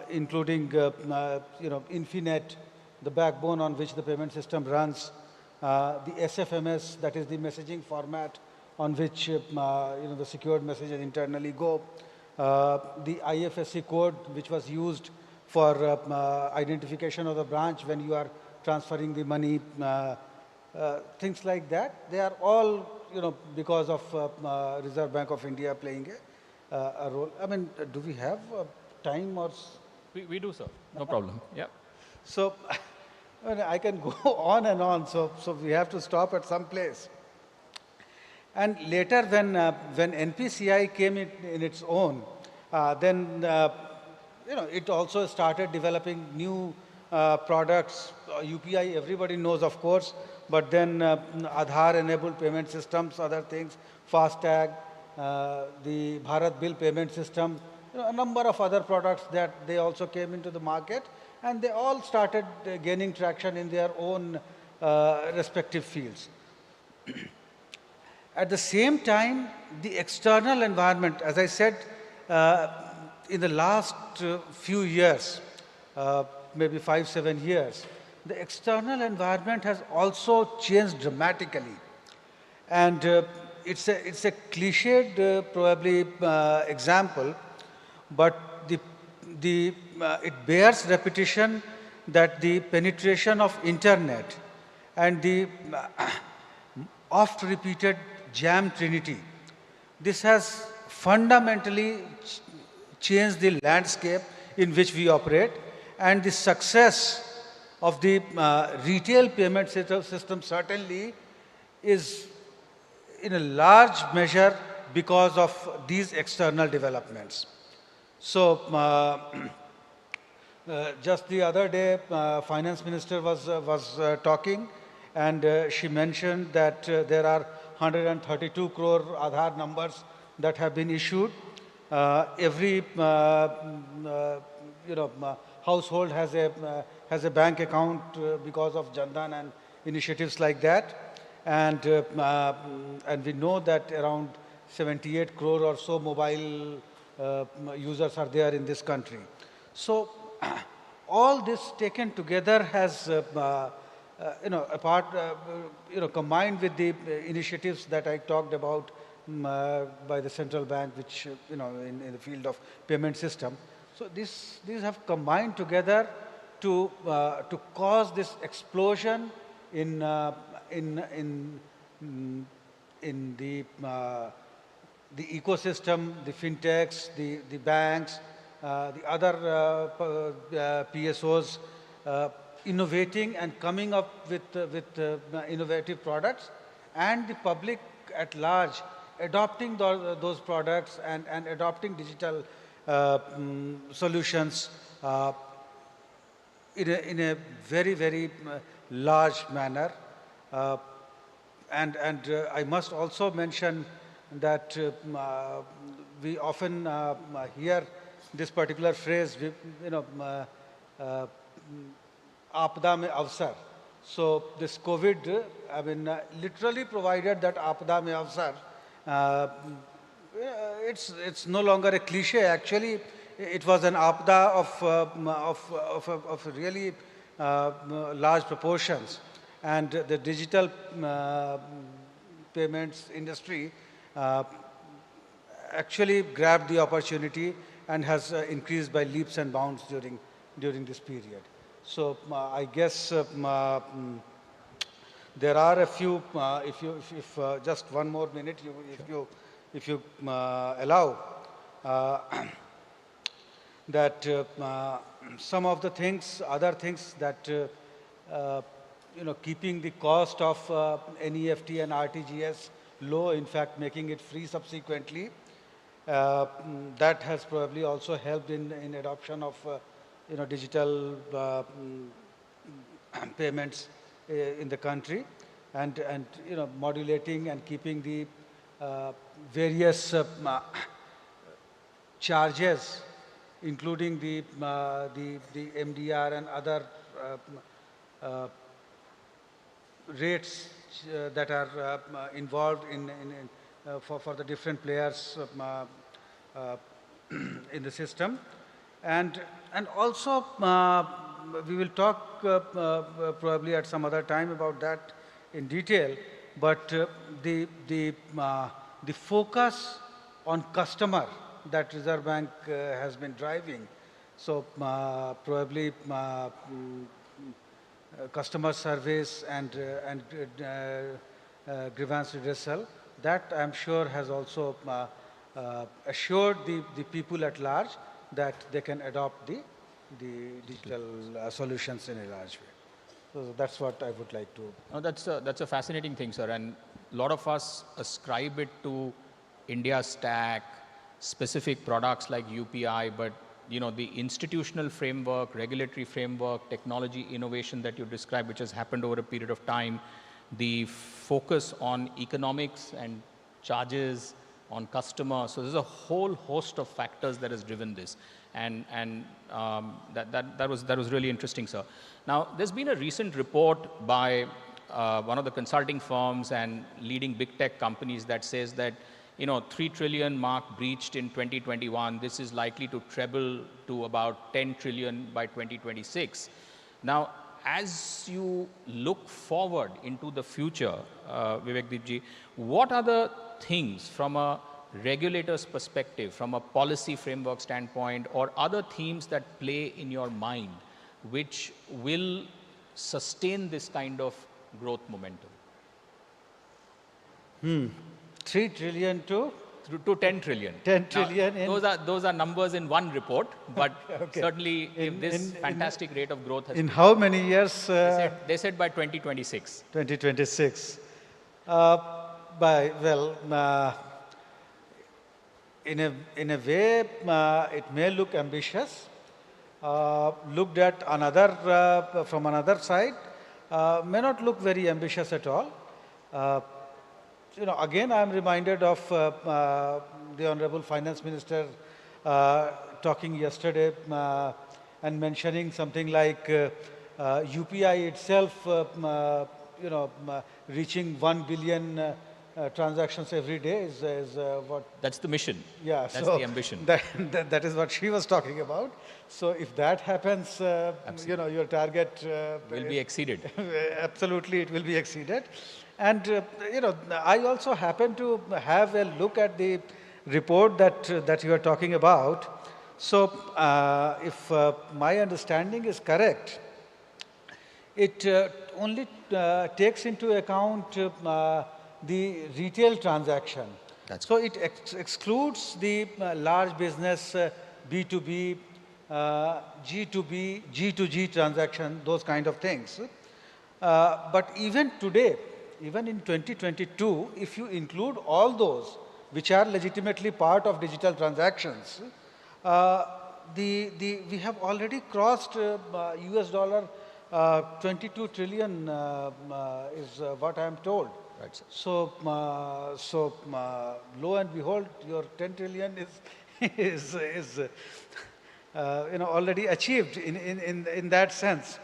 including Infinet, the backbone on which the payment system runs, the SFMS, that is the messaging format on which the secured messages internally go, the IFSC code which was used for identification of the branch when you are transferring the money, things like that. They are all because of Reserve Bank of India playing a role. I mean, do we have time or? We do, sir. No problem. Yeah. So I can go on and on. So we have to stop at some place. And later, when NPCI came in its own, then it also started developing new products. UPI, everybody knows, of course, but then Aadhaar-enabled payment systems, other things, FASTag, the Bharat Bill payment system, a number of other products that they also came into the market, and they all started gaining traction in their own respective fields. At the same time, the external environment, as I said, in the last few years, maybe 5-7 years, the external environment has also changed dramatically. And it's a cliched probably example, but it bears repetition that the penetration of internet and the oft repeated jam trinity, this has fundamentally changed the landscape in which we operate, and the success of the retail payment system certainly is in a large measure because of these external developments. So just the other day, Finance Minister was talking, and she mentioned that there are 132 crore Aadhaar numbers that have been issued. Every household has a bank account because of Jandan and initiatives like that, and we know that around 78 crore or so mobile users are there in this country. So all this taken together has combined with the initiatives that I talked about by the central bank, which in the field of payment system. So these have combined together to cause this explosion in the ecosystem, the fintechs, the banks, the other PSOs innovating and coming up with innovative products, and the public at large adopting those products and adopting digital solutions in a very, very large manner. And I must also mention that we often hear this particular phrase, Aapda mein avsar. So this COVID, literally provided that Aapda mein avsar. it's no longer a cliche. Actually, it was an apda of really large proportions, and the digital payments industry actually grabbed the opportunity and has increased by leaps and bounds during this period. So I guess there are a few. If just one more minute, if you allow, that some of the things, other things that keeping the cost of NEFT and RTGS low, in fact, making it free subsequently. That has probably also helped in adoption of digital payments in the country, and modulating and keeping the various charges, including the MDR and other rates that are involved for the different players in the system. And also we will talk probably at some other time about that in detail, but the focus on customer that Reserve Bank has been driving. So probably customer service and grievance redressal, that I'm sure has also assured the people at large that they can adopt the digital solutions in a large way. So that's what I would like to. No, that's a fascinating thing, sir. And a lot of us ascribe it to India stack, specific products like UPI, but the institutional framework, regulatory framework, technology innovation that you described, which has happened over a period of time, the focus on economics and charges on customers. So there's a whole host of factors that has driven this. And that was really interesting, sir. Now, there's been a recent report by one of the consulting firms and leading big tech companies that says that 3 trillion mark breached in 2021. This is likely to treble to about 10 trillion by 2026. Now, as you look forward into the future, Vivek, what are the things from a regulator's perspective, from a policy framework standpoint, or other themes that play in your mind which will sustain this kind of growth momentum? 3 trillion to 10 trillion. 10 trillion. Now, those are numbers in one report, but okay. Certainly if this fantastic rate of growth has in how many years? They said by 2026. 2026. In a way, it may look ambitious. Looked at from another side, may not look very ambitious at all. Again, I am reminded of the Honorable Finance Minister talking yesterday and mentioning something like UPI itself, reaching 1 billion transactions every day is what. That's the mission. Yeah, that's the ambition. That is what she was talking about. So if that happens, your target will be exceeded. Absolutely, it will be exceeded. And I also happen to have a look at the report that you are talking about. So if my understanding is correct, it only takes into account the retail transaction. So it excludes the large business B2B, G2B, G2G transaction, those kind of things. But even today, even in 2022, if you include all those which are legitimately part of digital transactions, we have already crossed US dollar 22 trillion is what I am told. Right. So, lo and behold, your 10 trillion is already achieved in that sense.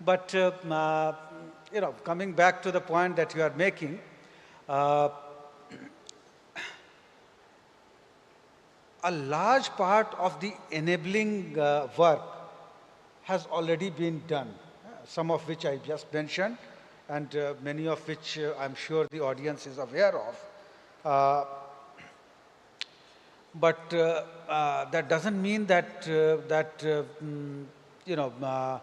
But coming back to the point that you are making, a large part of the enabling work has already been done, some of which I just mentioned, and many of which I'm sure the audience is aware of. But that doesn't mean that you know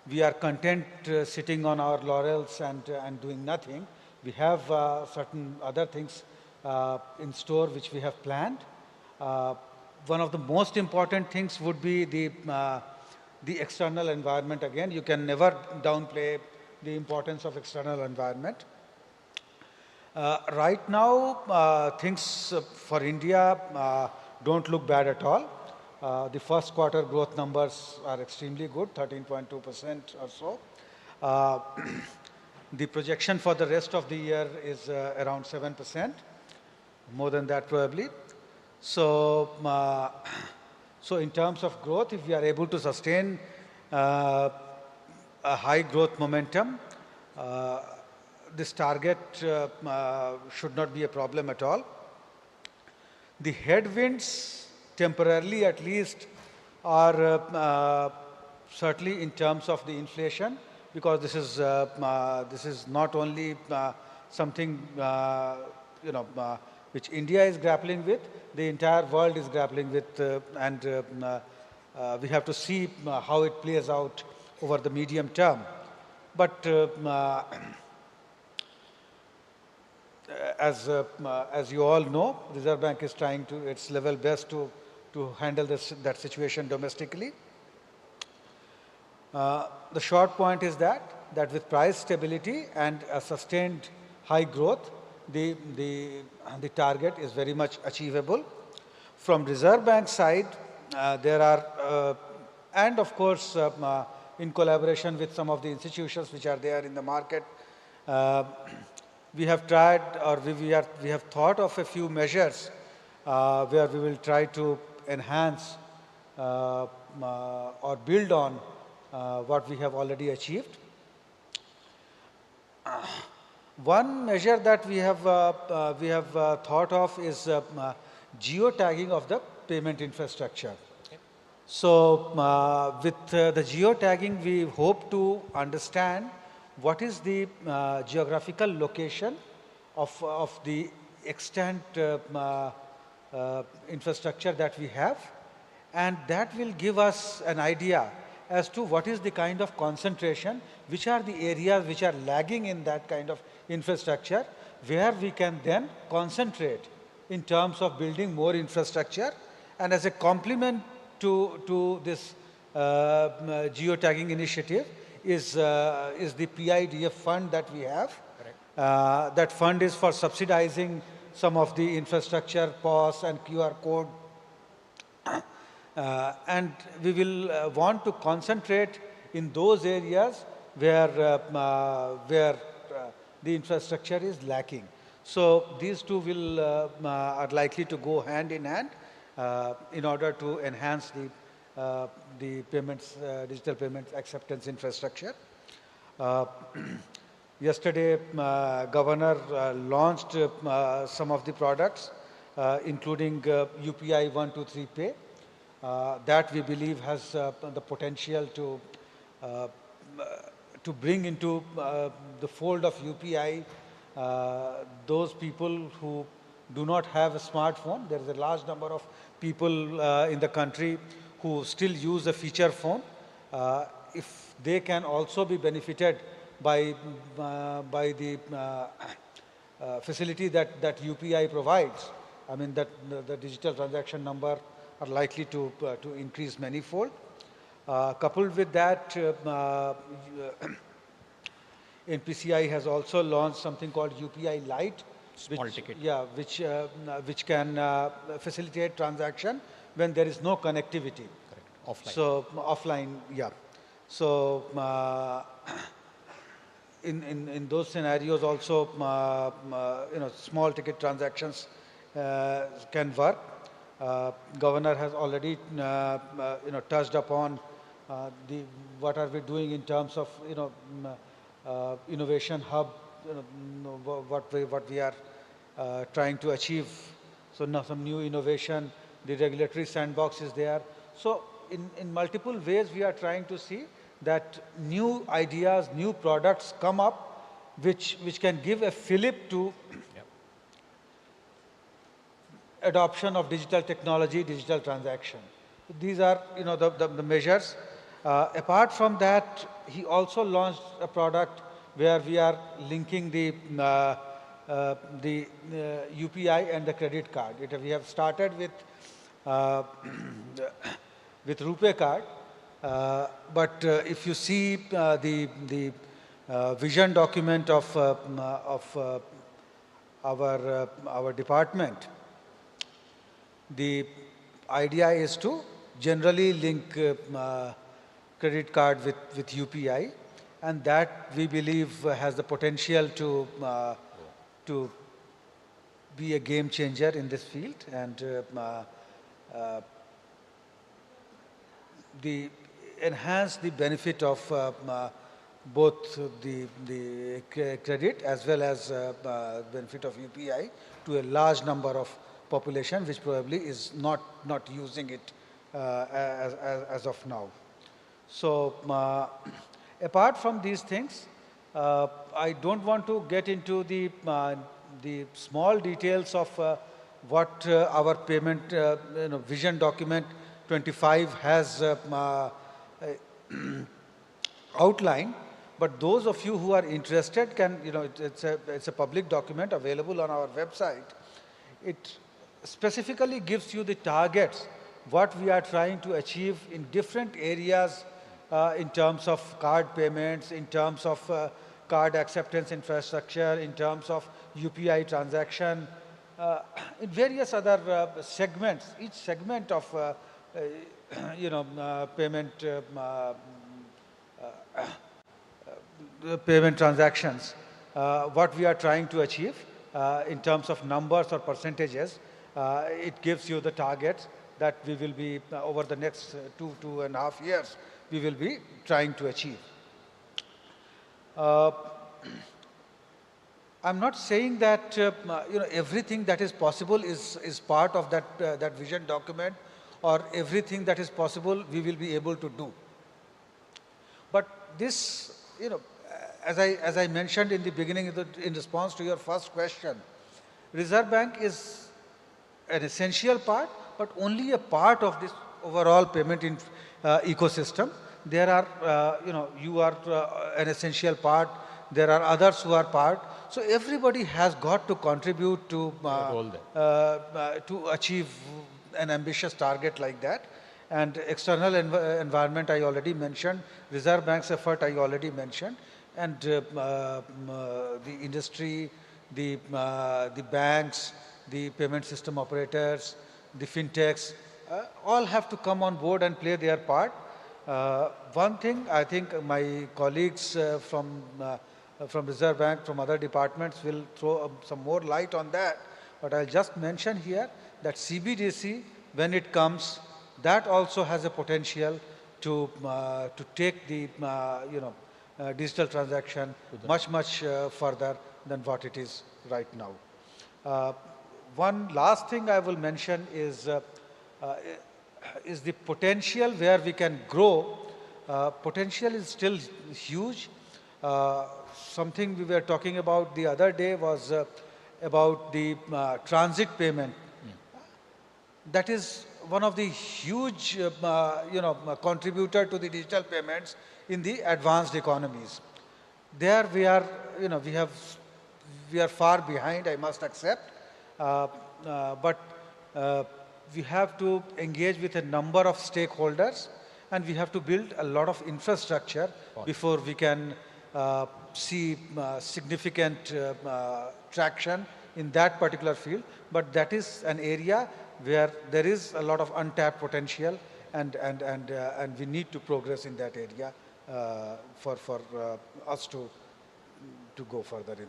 we are content sitting on our laurels and doing nothing. We have certain other things in store which we have planned. One of the most important things would be the external environment. Again, you can never downplay the importance of external environment. Right now, things for India don't look bad at all. The first quarter growth numbers are extremely good, 13.2% or so. The projection for the rest of the year is around 7%, more than that probably. So, so in terms of growth, if we are able to sustain a high growth momentum, this target should not be a problem at all. The headwinds, temporarily at least, are certainly in terms of the inflation, because this is not only something which India is grappling with, the entire world is grappling with, and we have to see how it plays out over the medium term. But as you all know, Reserve Bank is trying to its level best to handle that situation domestically. The short point is that with price stability and a sustained high growth, the target is very much achievable. From Reserve Bank side, there are, and of course, in collaboration with some of the institutions which are there in the market, we have tried, or we have thought of a few measures where we will try to enhance or build on what we have already achieved. One measure that we have thought of is geotagging of the payment infrastructure. So with the geotagging, we hope to understand what is the geographical location of the extant infrastructure that we have, and that will give us an idea as to what is the kind of concentration, which are the areas which are lagging in that kind of infrastructure, where we can then concentrate in terms of building more infrastructure. And as a complement to this geotagging initiative is the PIDF fund that we have. That fund is for subsidizing some of the infrastructure, POS and QR code. And we will want to concentrate in those areas where the infrastructure is lacking. So these two are likely to go hand in hand in order to enhance the payments, digital payments acceptance infrastructure. Yesterday, Governor launched some of the products, including UPI 123 Pay. That we believe has the potential to bring into the fold of UPI those people who do not have a smartphone. There is a large number of people in the country who still use a feature phone. If they can also be benefited by the facility that UPI provides, I mean that the digital transaction number are likely to increase manifold. Coupled with that, NPCI has also launched something called UPI Lite, which can facilitate transaction when there is no connectivity. Correct. Offline. So offline, yeah. So in those scenarios also, small ticket transactions can work. Governor has already touched upon what are we doing in terms of innovation hub, what we are trying to achieve. So now some new innovation the regulatory sandbox is there. So in multiple ways, we are trying to see that new ideas, new products come up, which can give a fillip to adoption of digital technology, digital transaction. These are, the measures. Apart from that, he also launched a product where we are linking the UPI and the credit card. We have started with with RuPay card, but if you see the vision document of our department, the idea is to generally link credit card with UPI, and that we believe has the potential to be a game changer in this field, and enhance the benefit of both the credit as well as benefit of UPI to a large number of population, which probably is not using it as of now. So apart from these things, I don't want to get into the small details of what our payment vision document 25 has outlined. But those of you who are interested can, it's a public document available on our website. It specifically gives you the targets, what we are trying to achieve in different areas in terms of card payments, in terms of card acceptance infrastructure, in terms of UPI transaction, in various other segments. Each segment of payment payment transactions, what we are trying to achieve in terms of numbers or percentages, it gives you the targets that we will be, over the next 2.5 years, we will be trying to achieve. I'm not saying that everything that is possible is part of that vision document, or everything that is possible we will be able to do. But this, as I mentioned in the beginning, in response to your first question, Reserve Bank is an essential part, but only a part of this overall payment ecosystem. There are, you are an essential part. There are others who are part. So everybody has got to contribute to achieve an ambitious target like that. And external environment I already mentioned. Reserve Bank's effort I already mentioned. And the industry, the banks, the payment system operators, the fintechs, all have to come on board and play their part. One thing I think my colleagues from Reserve Bank, from other departments will throw some more light on that. But I'll just mention here that CBDC, when it comes, that also has a potential to take the digital transaction much further than what it is right now. One last thing I will mention is the potential where we can grow. Potential is still huge. Something we were talking about the other day was about the transit payment. That is one of the huge contributor to the digital payments in the advanced economies. There we are, we are far behind, I must accept. But we have to engage with a number of stakeholders, and we have to build a lot of infrastructure before we can see significant traction in that particular field. But that is an area where there is a lot of untapped potential, and we need to progress in that area for us to go further in.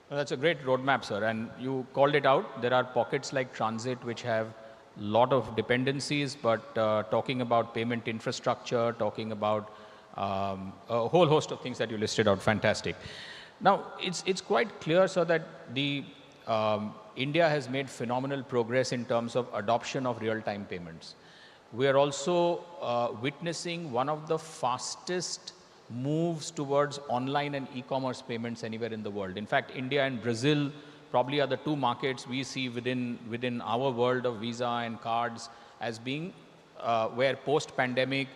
Well, that's a great roadmap, sir. And you called it out. There are pockets like transit which have a lot of dependencies, but talking about payment infrastructure, talking about a whole host of things that you listed out, fantastic. Now, it's quite clear, sir, that the India has made phenomenal progress in terms of adoption of real-time payments. We are also witnessing one of the fastest moves towards online and e-commerce payments anywhere in the world. In fact, India and Brazil probably are the two markets we see within our world of Visa and cards as being where post-pandemic,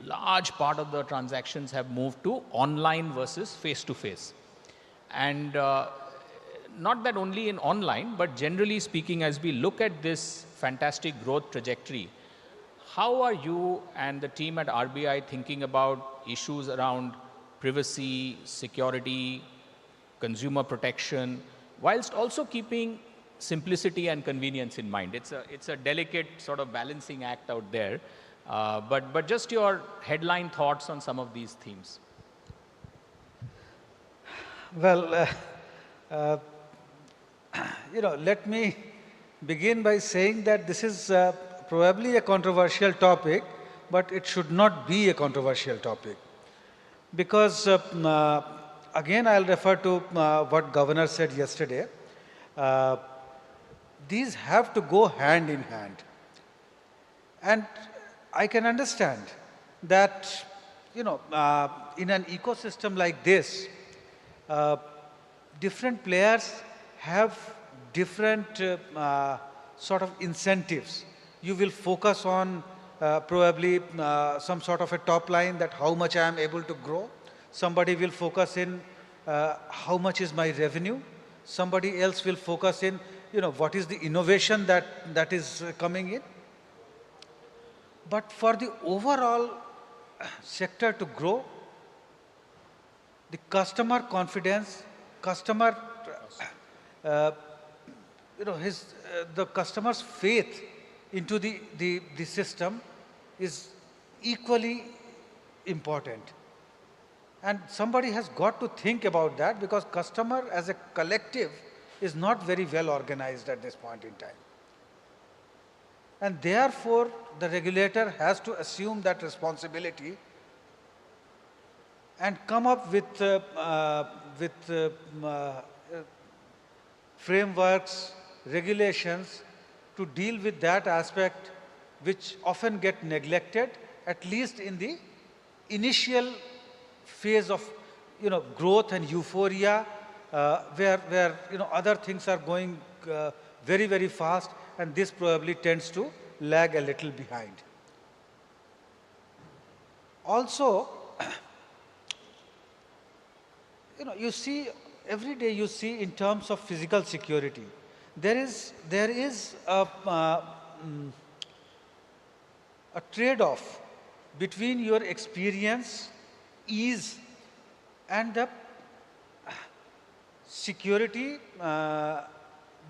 large part of the transactions have moved to online versus face-to-face. And not that only in online, but generally speaking, as we look at this fantastic growth trajectory, how are you and the team at RBI thinking about issues around privacy, security, consumer protection, whilst also keeping simplicity and convenience in mind? It's a delicate sort of balancing act out there. But just your headline thoughts on some of these themes. Well, let me begin by saying that this is probably a controversial topic, but it should not be a controversial topic. Because, again, I'll refer to what Governor said yesterday. These have to go hand in hand. And I can understand that, in an ecosystem like this, different players have different sort of incentives. You will focus on probably some sort of a top line, that how much I am able to grow. Somebody will focus in how much is my revenue. Somebody else will focus in, what is the innovation that is coming in. But for the overall sector to grow, the customer confidence, the customer's faith into the system is equally important. And somebody has got to think about that, because customer as a collective is not very well organized at this point in time. And therefore, the regulator has to assume that responsibility and come up with frameworks, regulations to deal with that aspect, which often get neglected, at least in the initial phase of growth and euphoria, where other things are going very, very fast, and this probably tends to lag a little behind. Also, you see, every day you see in terms of physical security, there is a trade-off between your experience, ease, and the security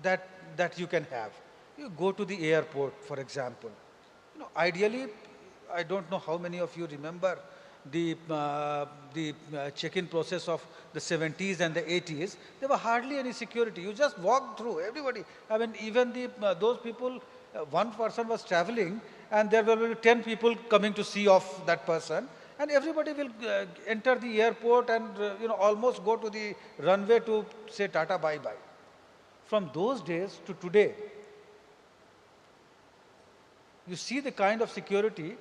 that you can have. You go to the airport, for example. Ideally, I don't know how many of you remember the check-in process of the 70s and the 80s. There were hardly any security. You just walked through, everybody. I mean, even those people, one person was traveling, and there were 10 people coming to see off that person, and everybody will enter the airport and almost go to the runway to say Tata bye-bye. From those days to today, you see the kind of security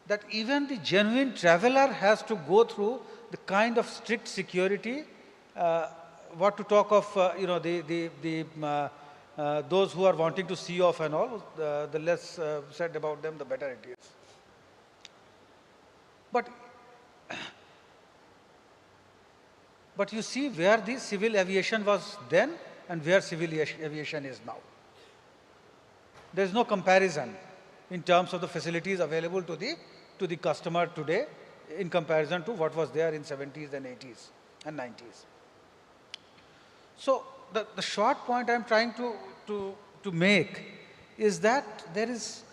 that even the genuine traveler has to go through, the kind of strict security, what to talk of, those who are wanting to see off and all, the less said about them, the better it is. But you see where the civil aviation was then and where civil aviation is now. There is no comparison in terms of the facilities available to the customer today in comparison to what was there in 70s and 80s and 90s. So the short point I'm trying to make is that there is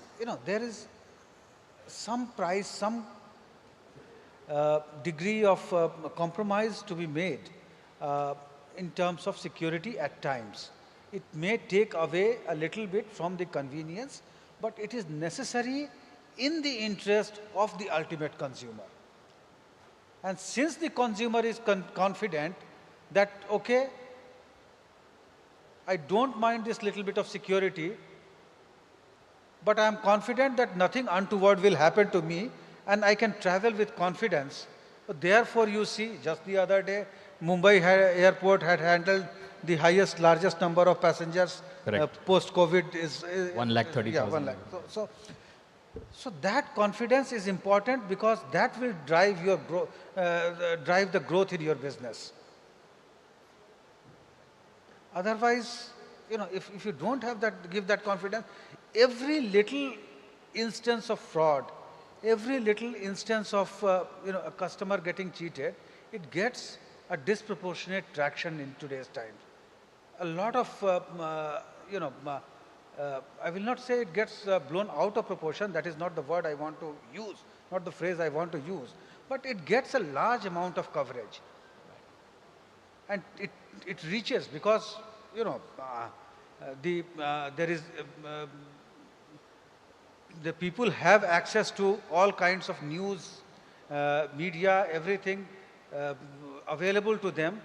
some price, some degree of compromise to be made in terms of security at times. It may take away a little bit from the convenience, but it is necessary in the interest of the ultimate consumer. And since the consumer is confident that, okay, I don't mind this little bit of security, but I am confident that nothing untoward will happen to me and I can travel with confidence. So therefore, you see, just the other day, Mumbai airport had handled the largest number of passengers post-COVID is 1,30,000. Yeah, 1 lakh. So that confidence is important because that will drive your drive the growth in your business. Otherwise, if you don't have that, give that confidence, every little instance of fraud, every little instance of a customer getting cheated, it gets a disproportionate traction in today's times. A lot of I will not say it gets blown out of proportion. That is not the word I want to use, not the phrase I want to use, but it gets a large amount of coverage, and it reaches because there is. The people have access to all kinds of news, media, everything available to them.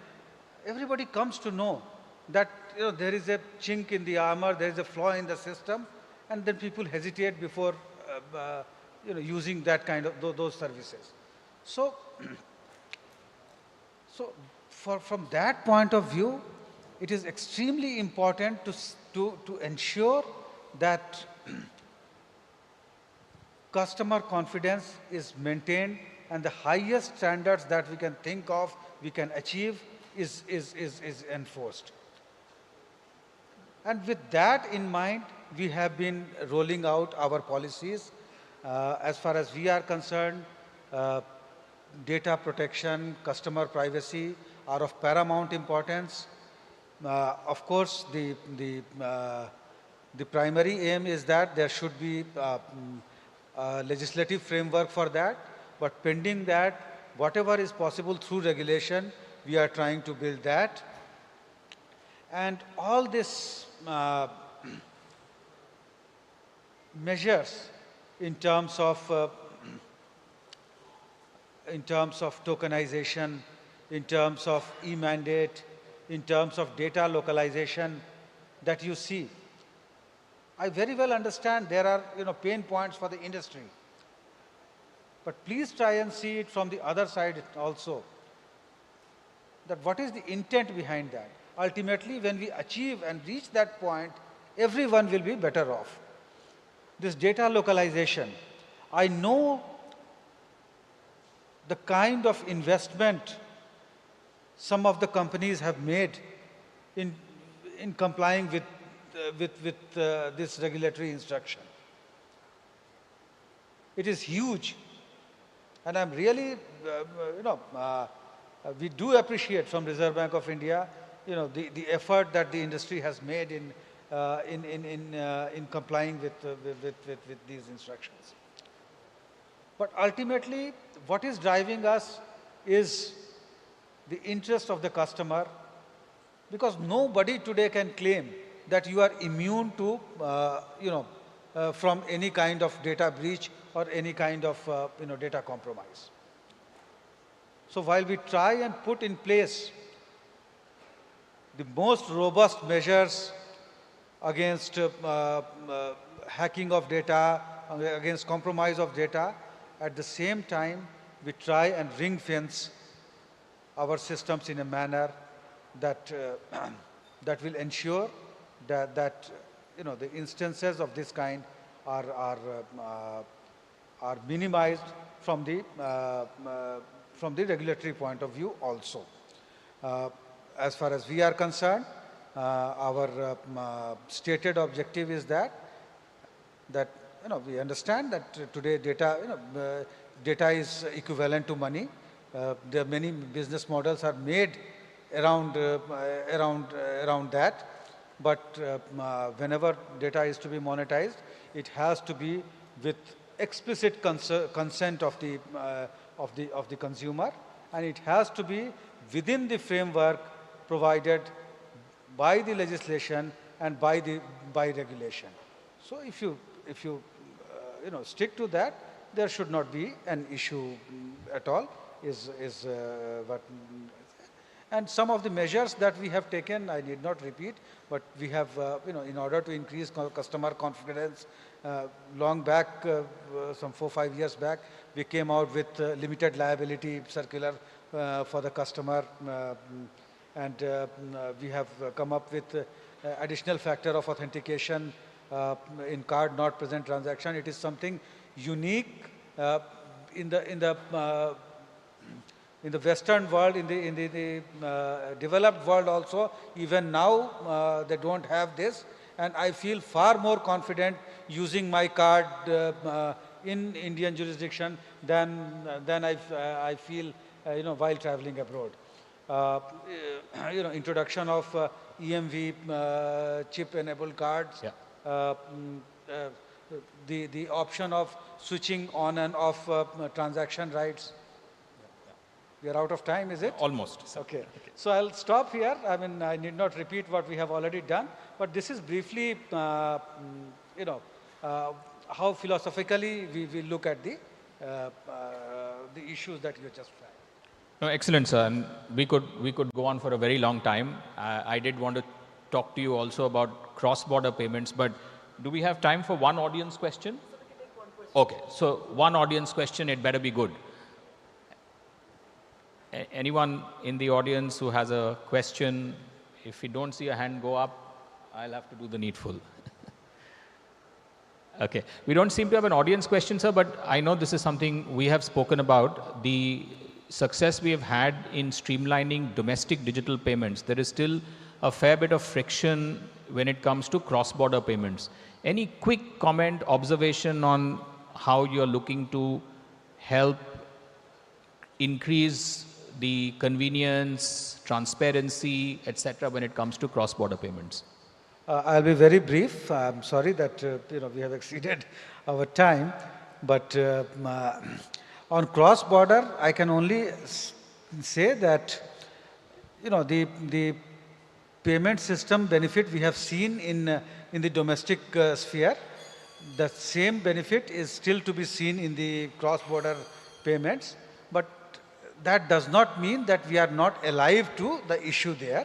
Everybody comes to know that there is a chink in the armor, there is a flaw in the system, and then people hesitate before using that kind of those services. So, from that point of view, it is extremely important to ensure that customer confidence is maintained and the highest standards that we can think of, we can achieve is enforced. And with that in mind, we have been rolling out our policies. As far as we are concerned, data protection, customer privacy are of paramount importance. Of course, the primary aim is that there should be legislative framework for that, but pending that, whatever is possible through regulation, we are trying to build that. And all this measures in terms of tokenization, in terms of e-mandate, in terms of data localization that you see. I very well understand there are pain points for the industry, but please try and see it from the other side also, that what is the intent behind that. Ultimately, when we achieve and reach that point, everyone will be better off. This data localization, I know the kind of investment some of the companies have made in complying with this regulatory instruction. It is huge, and I'm really, we do appreciate from Reserve Bank of India, the effort that the industry has made in complying with these instructions. But ultimately, what is driving us is the interest of the customer, because nobody today can claim that you are immune to, from any kind of data breach or any kind of, data compromise. So while we try and put in place the most robust measures against hacking of data, against compromise of data, at the same time, we try and ring fence our systems in a manner that that will ensure that the instances of this kind are minimized from the regulatory point of view also. As far as we are concerned, our stated objective is that we understand that today data is equivalent to money. There are many business models are made around that, but whenever data is to be monetized, it has to be with explicit consent of the consumer, and it has to be within the framework provided by the legislation and by regulation. So if you stick to that, there should not be an issue at all. And some of the measures that we have taken, I need not repeat, but we have, in order to increase customer confidence, long back, some 4-5 years back, we came out with limited liability circular for the customer, and we have come up with additional factor of authentication in card not present transaction. It is something unique in the Western world, in the developed world also. Even now, they don't have this, and I feel far more confident using my card in Indian jurisdiction than I feel, while traveling abroad. Introduction of EMV chip-enabled cards. Yeah. The option of switching on and off transaction rights. We are out of time, is it? Almost. Okay. So I'll stop here. I mean, I need not repeat what we have already done, but this is briefly, how philosophically we look at the issues that you just flagged. No, excellent, sir. And we could go on for a very long time. I did want to talk to you also about cross-border payments, but do we have time for one audience question? Okay, so one audience question, it better be good. Anyone in the audience who has a question, if we don't see a hand go up, I'll have to do the needful. Okay, we don't seem to have an audience question, sir, but I know this is something we have spoken about. The success we have had in streamlining domestic digital payments, there is still a fair bit of friction when it comes to cross-border payments. Any quick comment, observation on how you're looking to help increase the convenience, transparency, etc., when it comes to cross-border payments? I'll be very brief. I'm sorry that we have exceeded our time, but on cross-border, I can only say that the payment system benefit we have seen in the domestic sphere. The same benefit is still to be seen in the cross-border payments, but that does not mean that we are not alive to the issue there.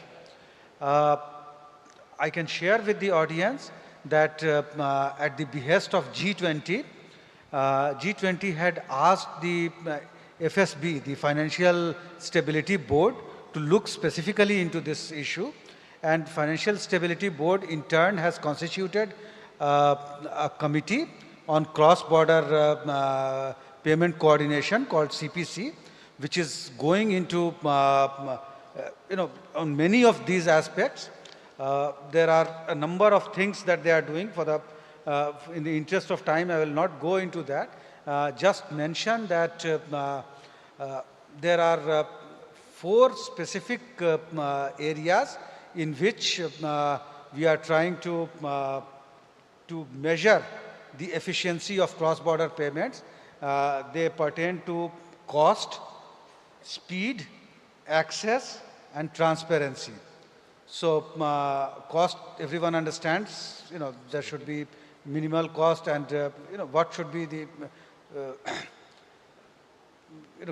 I can share with the audience that at the behest of G20, G20 had asked the FSB, the Financial Stability Board, to look specifically into this issue, and Financial Stability Board in turn has constituted a committee on cross-border payment coordination called CPC, which is going into, on many of these aspects. There are a number of things that they are doing. In the interest of time, I will not go into that. Just mention that there are 4 specific areas in which we are trying to measure the efficiency of cross-border payments. They pertain to cost, speed, access, and transparency. So cost, everyone understands, there should be minimal cost, and what should be the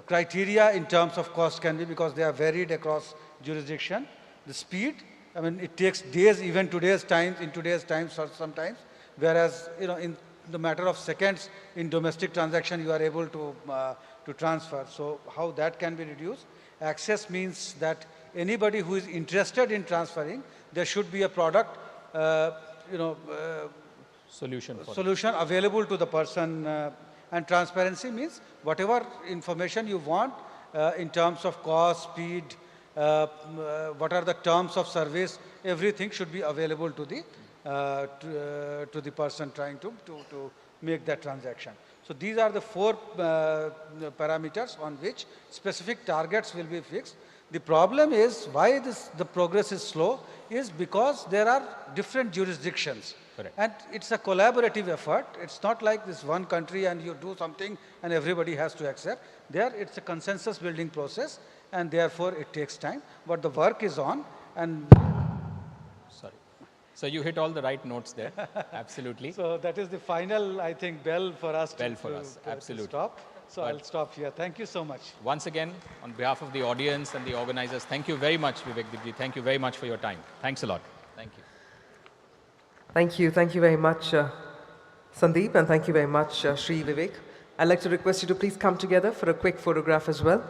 criteria in terms of cost can be, because they are varied across jurisdiction. The speed, I mean, it takes days, even in today's times sometimes, whereas in the matter of seconds in domestic transaction you are able to transfer. So how that can be reduced? Access means that anybody who is interested in transferring, there should be a product, solution available to the person. And transparency means whatever information you want in terms of cost, speed, what are the terms of service, everything should be available to the person trying to make that transaction. So these are the 4 parameters on which specific targets will be fixed. The problem is why the progress is slow is because there are different jurisdictions. Correct. And it's a collaborative effort. It's not like this one country and you do something and everybody has to accept. There it's a consensus building process, and therefore it takes time. But the work is on. And sorry. So you hit all the right notes there. Absolutely. So that is the final, I think, bell for us Absolutely. to stop. So I'll stop here. Thank you so much. Once again, on behalf of the audience and the organizers, thank you very much, Vivek Dibji. Thank you very much for your time. Thanks a lot. Thank you. Thank you. Thank you very much, Sandeep, and thank you very much, Shri Vivek. I'd like to request you to please come together for a quick photograph as well.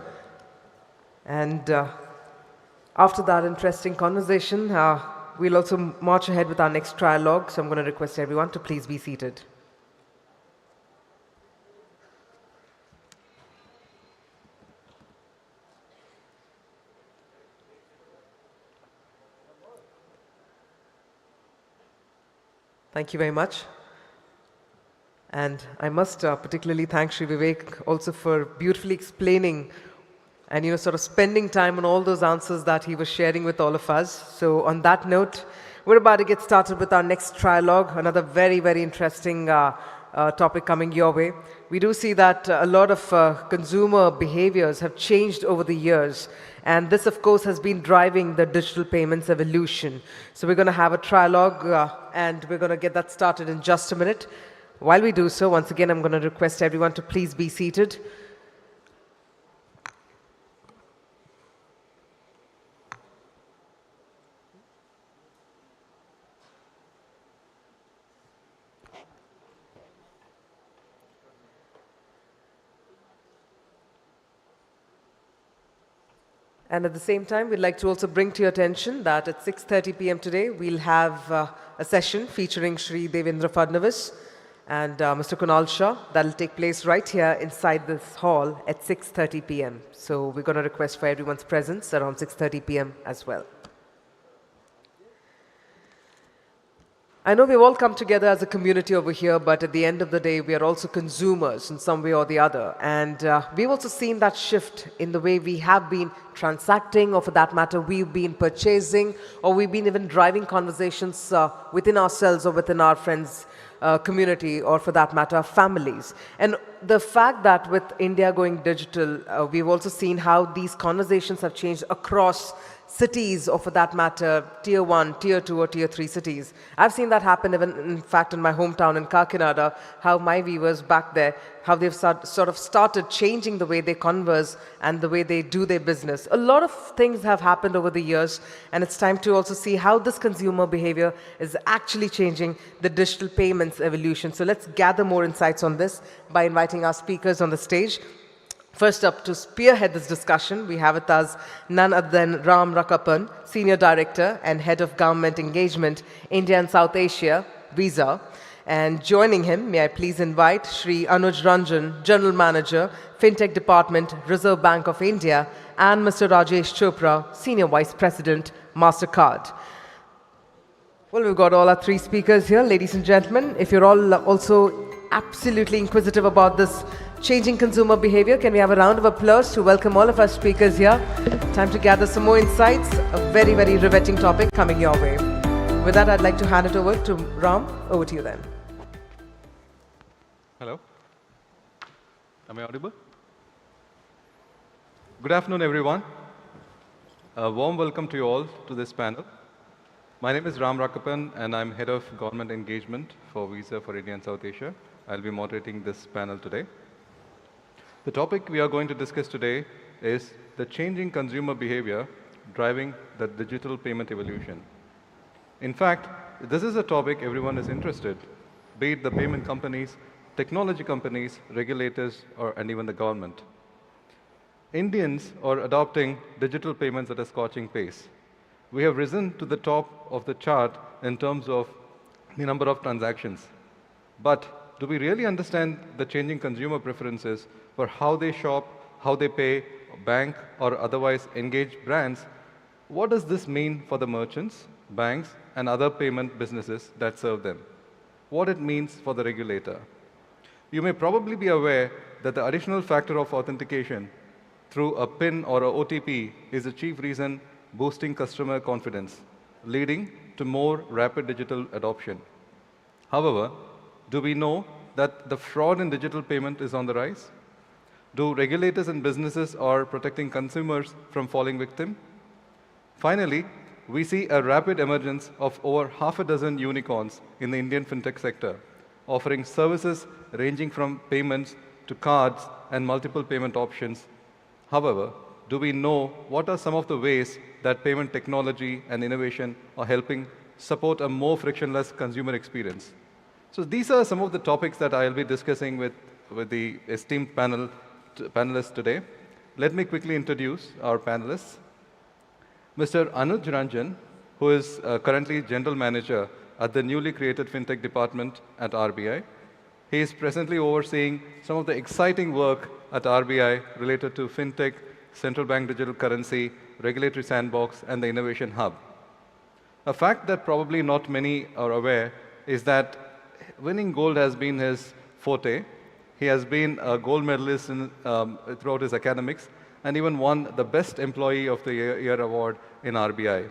And after that interesting conversation, we'll also march ahead with our next trialogue. So I'm going to request everyone to please be seated. Thank you very much. And I must particularly thank Shri Vivek also for beautifully explaining and sort of spending time on all those answers that he was sharing with all of us. So on that note, we're about to get started with our next trialogue, another very, very interesting topic coming your way. We do see that a lot of consumer behaviors have changed over the years. And this, of course, has been driving the digital payments evolution. So we're going to have a trialogue and we're going to get that started in just a minute. While we do so, once again, I'm going to request everyone to please be seated. And at the same time, we'd like to also bring to your attention that at 6:30 p.m. today, we'll have a session featuring Shri Devendra Fadnavis and Mr. Kunal Shah. That'll take place right here inside this hall at 6:30 p.m. So we're going to request for everyone's presence around 6:30 p.m. as well. I know we've all come together as a community over here, but at the end of the day, we are also consumers in some way or the other. And we've also seen that shift in the way we have been transacting, or for that matter, we've been purchasing, or we've been even driving conversations within ourselves or within our friends' community, or for that matter, families. And the fact that with India going digital, we've also seen how these conversations have changed across cities, or for that matter, tier 1, tier 2, or tier 3 cities. I've seen that happen even, in fact, in my hometown in Kakinada, how my viewers back there, how they've sort of started changing the way they converse and the way they do their business. A lot of things have happened over the years, and it's time to also see how this consumer behavior is actually changing the digital payments evolution. So let's gather more insights on this by inviting our speakers on the stage. First up, to spearhead this discussion, we have with us none other than Ram Rakapan, Senior Director and Head of Government Engagement, India and South Asia, Visa. And joining him, may I please invite Shri Anuj Ranjan, General Manager, FinTech Department, Reserve Bank of India, and Mr. Rajesh Chopra, Senior Vice President, MasterCard. Well, we've got all our three speakers here. Ladies and gentlemen, if you're all also absolutely inquisitive about this changing consumer behavior, can we have a round of applause to welcome all of our speakers here? Time to gather some more insights. A very, very riveting topic coming your way. With that, I'd like to hand it over to Ram. Over to you then. Hello. Am I audible? Good afternoon, everyone. A warm welcome to you all to this panel. My name is Ram Rakapan, and I'm Head of Government Engagement for Visa for India and South Asia. I'll be moderating this panel today. The topic we are going to discuss today is the changing consumer behavior driving the digital payment evolution. In fact, this is a topic everyone is interested, be it the payment companies, technology companies, regulators, and even the government. Indians are adopting digital payments at a scorching pace. We have risen to the top of the chart in terms of the number of transactions. But do we really understand the changing consumer preferences for how they shop, how they pay, bank, or otherwise engage brands? What does this mean for the merchants, banks, and other payment businesses that serve them? What it means for the regulator? You may probably be aware that the additional factor of authentication through a PIN or a OTP is the chief reason boosting customer confidence, leading to more rapid digital adoption. However, do we know that the fraud in digital payment is on the rise? Do regulators and businesses are protecting consumers from falling victim? Finally, we see a rapid emergence of over half a dozen unicorns in the Indian fintech sector, offering services ranging from payments to cards and multiple payment options. However, do we know what are some of the ways that payment technology and innovation are helping support a more frictionless consumer experience? So these are some of the topics that I'll be discussing with the esteemed panelists today. Let me quickly introduce our panelists. Mr. Anuj Ranjan, who is currently General Manager at the newly created FinTech Department at RBI. He is presently overseeing some of the exciting work at RBI related to FinTech, central bank digital currency, regulatory sandbox, and the innovation hub. A fact that probably not many are aware is that winning gold has been his forte. He has been a gold medalist throughout his academics and even won the Best Employee of the Year award in RBI.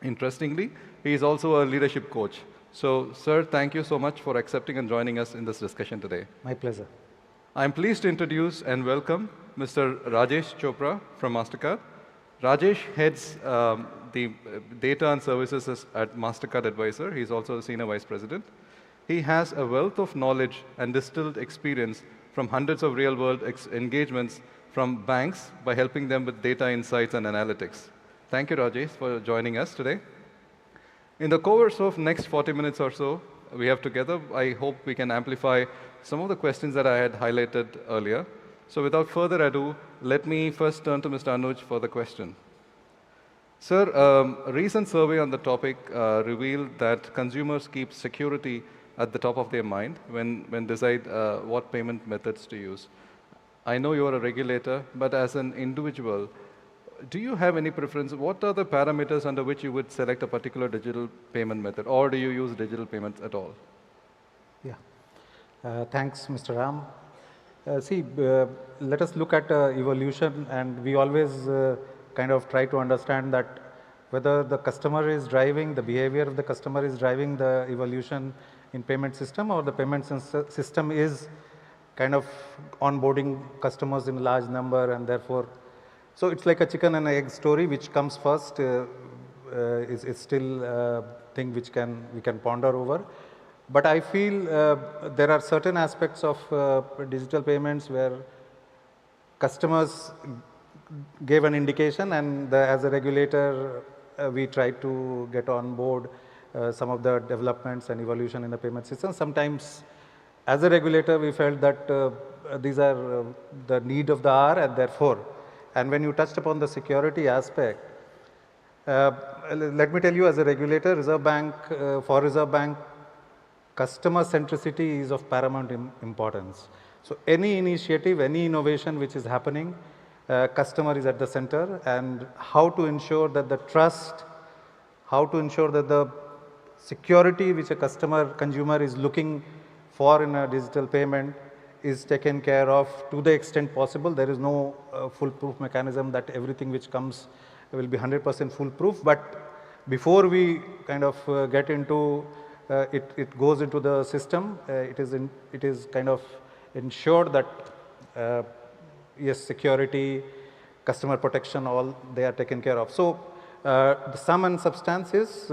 Interestingly, he is also a leadership coach. So, sir, thank you so much for accepting and joining us in this discussion today. My pleasure. I'm pleased to introduce and welcome Mr. Rajesh Chopra from MasterCard. Rajesh heads the data and services at MasterCard Advisor. He's also a senior vice president. He has a wealth of knowledge and distilled experience from hundreds of real-world engagements from banks by helping them with data insights and analytics. Thank you, Rajesh, for joining us today. In the course of next 40 minutes or so we have together, I hope we can amplify some of the questions that I had highlighted earlier. So without further ado, let me first turn to Mr. Anuj for the question. Sir, a recent survey on the topic revealed that consumers keep security at the top of their mind when decide what payment methods to use. I know you are a regulator, but as an individual, do you have any preference? What are the parameters under which you would select a particular digital payment method, or do you use digital payments at all? Yeah. Thanks, Mr. Ram. Let us look at evolution, and we always kind of try to understand that whether the customer is driving, the behavior of the customer is driving the evolution in payment system, or the payment system is kind of onboarding customers in large number, and therefore, so it's like a chicken and egg story. Which comes first is still a thing which we can ponder over. But I feel there are certain aspects of digital payments where customers gave an indication, and as a regulator, we try to get on board some of the developments and evolution in the payment system. Sometimes, as a regulator, we felt that these are the need of the hour, and therefore, and when you touched upon the security aspect, let me tell you, as a regulator, for Reserve Bank, customer centricity is of paramount importance. So any initiative, any innovation which is happening, customer is at the center, and how to ensure that the trust, how to ensure that the security which a consumer is looking for in a digital payment is taken care of to the extent possible. There is no foolproof mechanism that everything which comes will be 100% foolproof, but before we kind of get into it goes into the system, it is kind of ensured that yes, security, customer protection, all they are taken care of. So the sum and substance is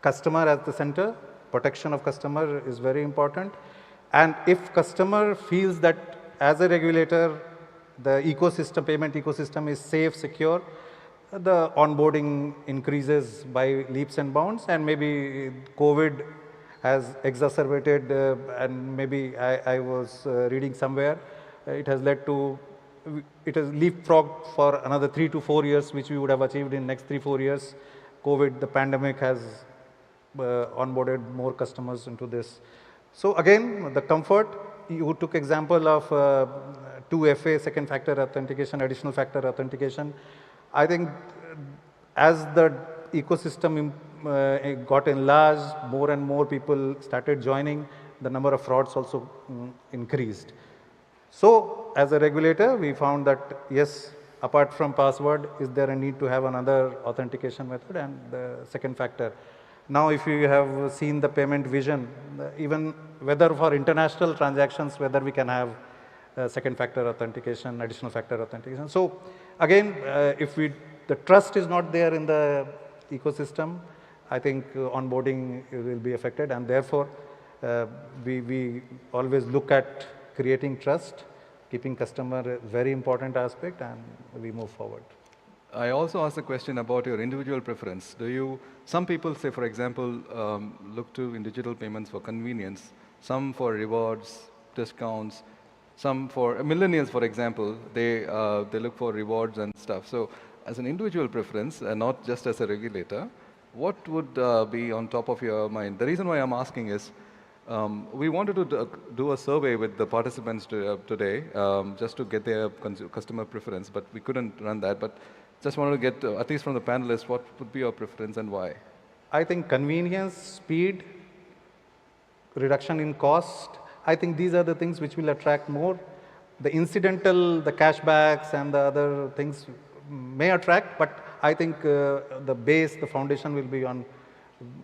customer at the center, protection of customer is very important. And if customer feels that as a regulator, the ecosystem, payment ecosystem is safe, secure, the onboarding increases by leaps and bounds, and maybe COVID has exacerbated, and maybe I was reading somewhere, it has led to, it has leapfrogged for another 3 to 4 years, which we would have achieved in next 3-4 years. COVID, the pandemic has onboarded more customers into this. So again, the comfort, you took example of 2FA, second factor authentication, additional factor authentication. I think as the ecosystem got enlarged, more and more people started joining, the number of frauds also increased. So as a regulator, we found that yes, apart from password, is there a need to have another authentication method and the second factor. Now if you have seen the payment vision, even whether for international transactions, whether we can have second factor authentication, additional factor authentication. So again, if the trust is not there in the ecosystem, I think onboarding will be affected, and therefore we always look at creating trust keeping customer a very important aspect, and we move forward. I also asked a question about your individual preference. Some people say, for example, look to in digital payments for convenience, some for rewards, discounts, some for millennials, for example, they look for rewards and stuff. So as an individual preference, and not just as a regulator, what would be on top of your mind? The reason why I'm asking is, we wanted to do a survey with the participants today, just to get their customer preference, but we couldn't run that. But just wanted to get, at least from the panelists, what would be your preference and why? I think convenience, speed, reduction in cost, I think these are the things which will attract more. The incidental, the cashbacks and the other things may attract, but I think the base, the foundation will be on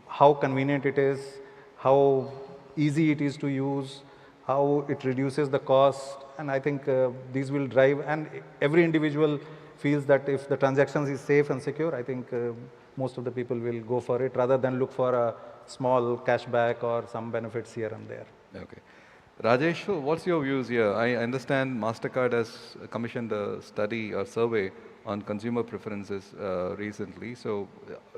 how convenient it is, how easy it is to use, how it reduces the cost, and I think these will drive, and every individual feels that if the transactions is safe and secure, I think most of the people will go for it rather than look for a small cashback or some benefits here and there. Okay. Rajesh, what's your views here? I understand MasterCard has commissioned a study or survey on consumer preferences recently. So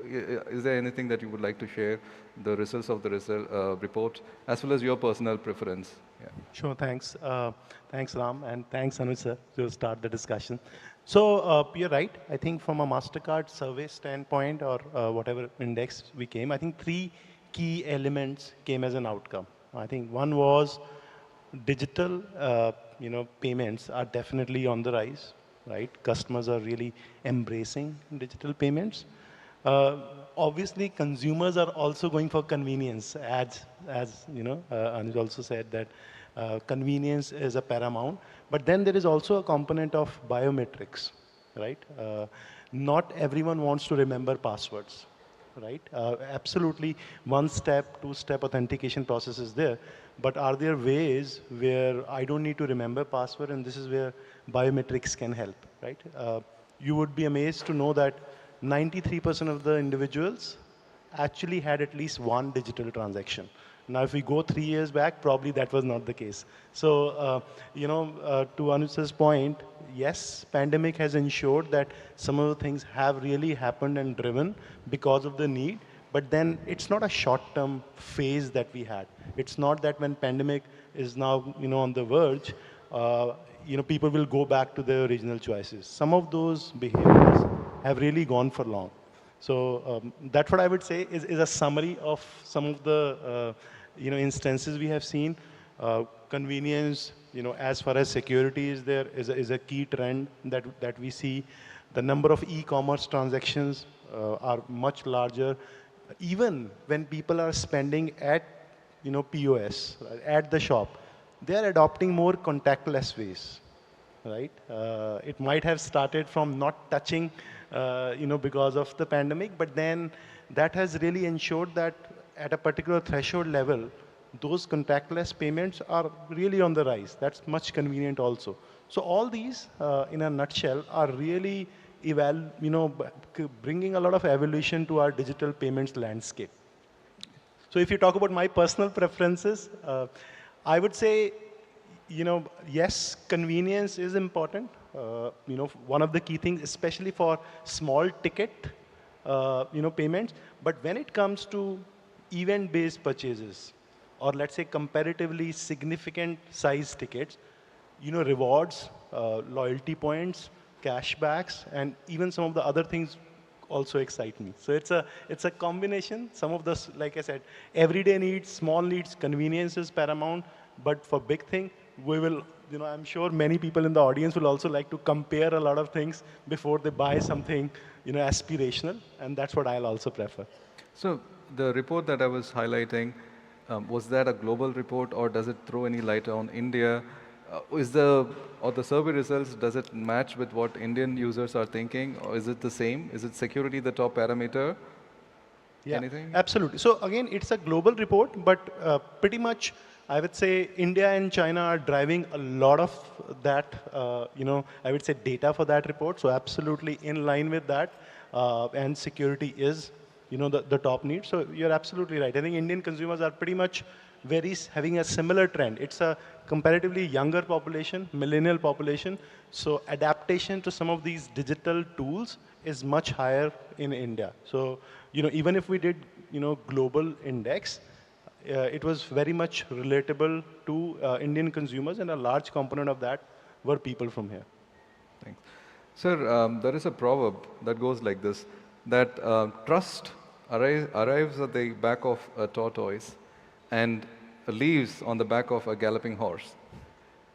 is there anything that you would like to share, the results of the report, as well as your personal preference? Yeah. Sure, thanks. Thanks, Ram, and thanks, Anuj sir, to start the discussion. So you're right. I think from a MasterCard survey standpoint or whatever index we came, I think 3 key elements came as an outcome. I think one was digital, payments are definitely on the rise, right? Customers are really embracing digital payments. Obviously, consumers are also going for convenience, as Anuj also said that convenience is a paramount. But then there is also a component of biometrics, right? Not everyone wants to remember passwords, right? Absolutely, 1-step, 2-step authentication process is there. But are there ways where I don't need to remember password, and this is where biometrics can help, right? You would be amazed to know that 93% of the individuals actually had at least one digital transaction. Now, if we go 3 years back, probably that was not the case. So, to Anuj's point, yes, pandemic has ensured that some of the things have really happened and driven because of the need. But then it's not a short-term phase that we had. It's not that when pandemic is now, on the verge, people will go back to their original choices. Some of those behaviors have really gone for long. So that's what I would say is a summary of some of the, instances we have seen. Convenience, as far as security is there, is a key trend that we see. The number of e-commerce transactions are much larger. Even when people are spending at, POS, at the shop, they are adopting more contactless ways, right? It might have started from not touching, because of the pandemic, but then that has really ensured that at a particular threshold level, those contactless payments are really on the rise. That's much convenient also. So all these, in a nutshell, are really bringing a lot of evolution to our digital payments landscape. So if you talk about my personal preferences, I would say, yes, convenience is important. One of the key things, especially for small ticket, payments. But when it comes to event-based purchases, or let's say comparatively significant size tickets, rewards, loyalty points, cashbacks, and even some of the other things also excite me. So it's a combination. Some of the, like I said, everyday needs, small needs, convenience is paramount. But for big thing, we will, I'm sure many people in the audience will also like to compare a lot of things before they buy something, aspirational. And that's what I'll also prefer. So the report that I was highlighting, was that a global report, or does it throw any light on India? The survey results, does it match with what Indian users are thinking, or is it the same? Is it security the top parameter? Yeah, anything? Absolutely. So again, it's a global report, but pretty much I would say India and China are driving a lot of that, I would say data for that report. So absolutely in line with that, and security is, the top need. So you're absolutely right. I think Indian consumers are pretty much having a similar trend. It's a comparatively younger population, millennial population. So adaptation to some of these digital tools is much higher in India. So, even if we did, global index, it was very much relatable to Indian consumers, and a large component of that were people from here. Thanks. Sir, there is a proverb that goes like this, that trust arrives at the back of a tortoise and leaves on the back of a galloping horse.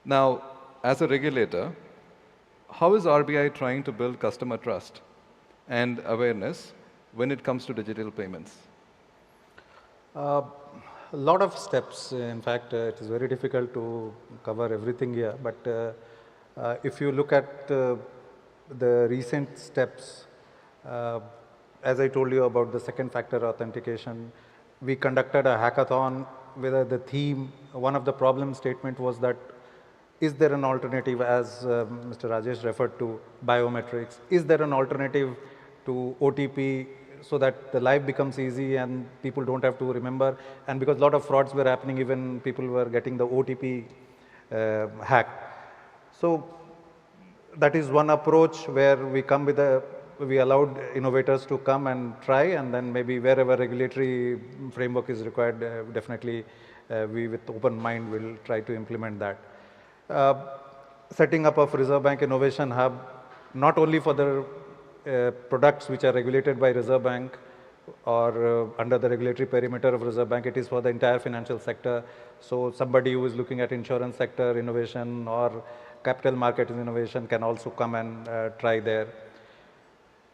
Now, as a regulator, how is RBI trying to build customer trust and awareness when it comes to digital payments? A lot of steps. In fact, it is very difficult to cover everything here. But if you look at the recent steps, as I told you about the second factor authentication, we conducted a hackathon where the theme, one of the problem statement was that, is there an alternative, as Mr. Rajesh referred to, biometrics? Is there an alternative to OTP so that the life becomes easy and people don't have to remember? And because a lot of frauds were happening, even people were getting the OTP hacked. So that is one approach where we allowed innovators to come and try, and then maybe wherever regulatory framework is required, definitely we with open mind will try to implement that. Setting up of Reserve Bank Innovation Hub, not only for the products which are regulated by Reserve Bank or under the regulatory perimeter of Reserve Bank, it is for the entire financial sector. So somebody who is looking at insurance sector innovation or capital market innovation can also come and try there.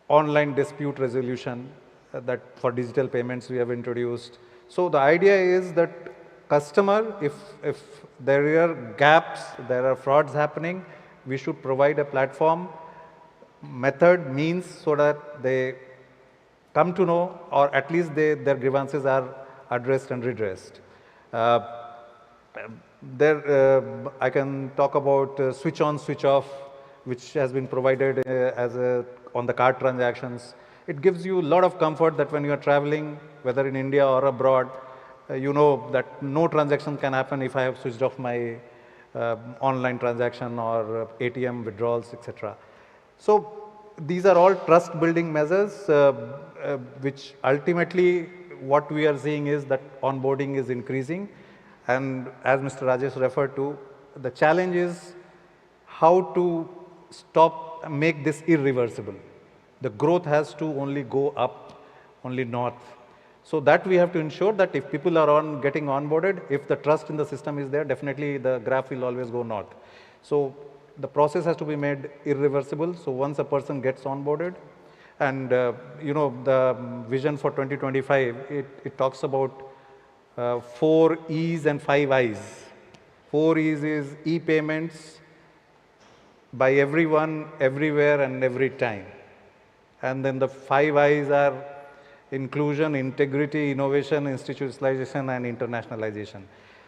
Online dispute resolution that for digital payments we have introduced. So the idea is that customer, if there are gaps, there are frauds happening, we should provide a platform, method, means, so that they come to know, or at least their grievances are addressed and redressed. I can talk about switch on, switch off, which has been provided on the card transactions. It gives you a lot of comfort that when you are traveling, whether in India or abroad, you know that no transaction can happen if I have switched off my online transaction or ATM withdrawals, etc. So these are all trust building measures, which ultimately what we are seeing is that onboarding is increasing. And as Mr. Rajesh referred to, the challenge is how to make this irreversible. The growth has to only go up, only north. So that we have to ensure that if people are getting onboarded, if the trust in the system is there, definitely the graph will always go north. So the process has to be made irreversible. So once a person gets onboarded, and the vision for 2025, it talks about 4 E's and 5 I's. 4 E's is e-payments by everyone, everywhere, and every time. And then the 5 I's are inclusion, integrity, innovation, institutionalization, and internationalization.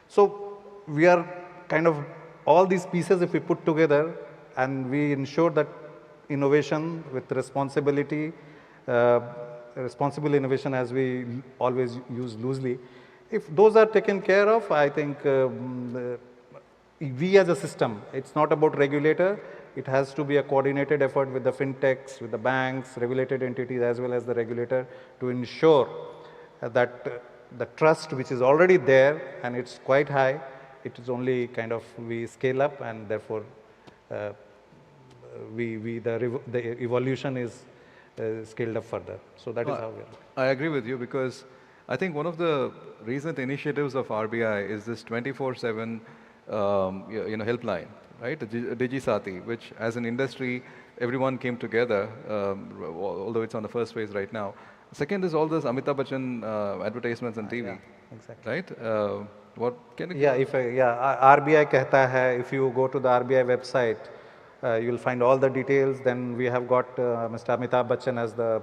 So we are kind of, all these pieces if we put together and we ensure that innovation with responsibility, responsible innovation as we always use loosely, if those are taken care of, I think we as a system, it's not about regulator, it has to be a coordinated effort with the fintechs, with the banks, regulated entities, as well as the regulator, to ensure that the trust which is already there, and it's quite high, it is only kind of we scale up, and therefore the evolution is scaled up further. So that is how we are. I agree with you, because I think one of the recent initiatives of RBI is this 24/7 helpline, right? DigiSati, which as an industry, everyone came together, although it's on the first phase right now. Second is all this Amitabh Bachchan advertisements on TV, yeah, exactly. right? What can you? RBI कहता है, if you go to the RBI website, you'll find all the details. Then we have got Mr. Amitabh Bachchan as the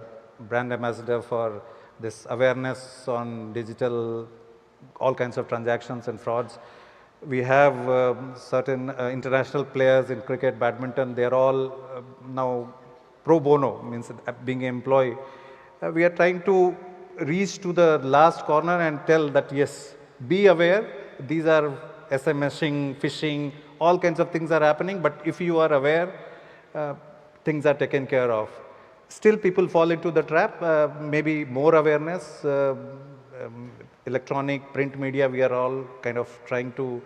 brand ambassador for this awareness on digital, all kinds of transactions and frauds. We have certain international players in cricket, badminton, they're all now pro bono, means being an employee. We are trying to reach to the last corner and tell that yes, Be aware, these are SMSing, phishing, all kinds of things are happening, but if you are aware, things are taken care of. Still people fall into the trap, maybe more awareness, electronic, print media, we are all kind of trying to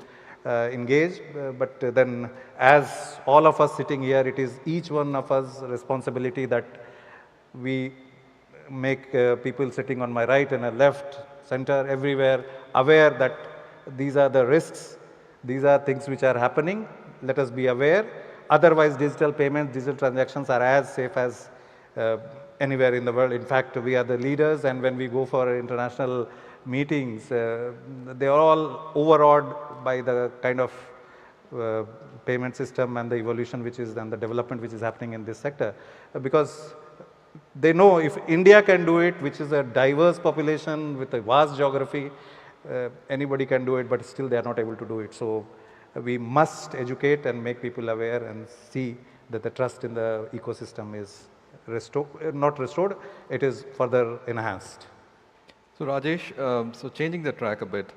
engage, but then as all of us sitting here, it is each one of us responsibility that we make people sitting on my right and left, center, everywhere aware that these are the risks, these are things which are happening, let us be aware. Otherwise, digital payments, digital transactions are as safe as anywhere in the world. In fact, we are the leaders, and when we go for international meetings, they are all overawed by the kind of payment system and the evolution which is and the development which is happening in this sector, because they know if India can do it, which is a diverse population with a vast geography, anybody can do it, but still they are not able to do it. So we must educate and make people aware and see that the trust in the ecosystem is not restored, it is further enhanced. So Rajesh, so changing the track a bit.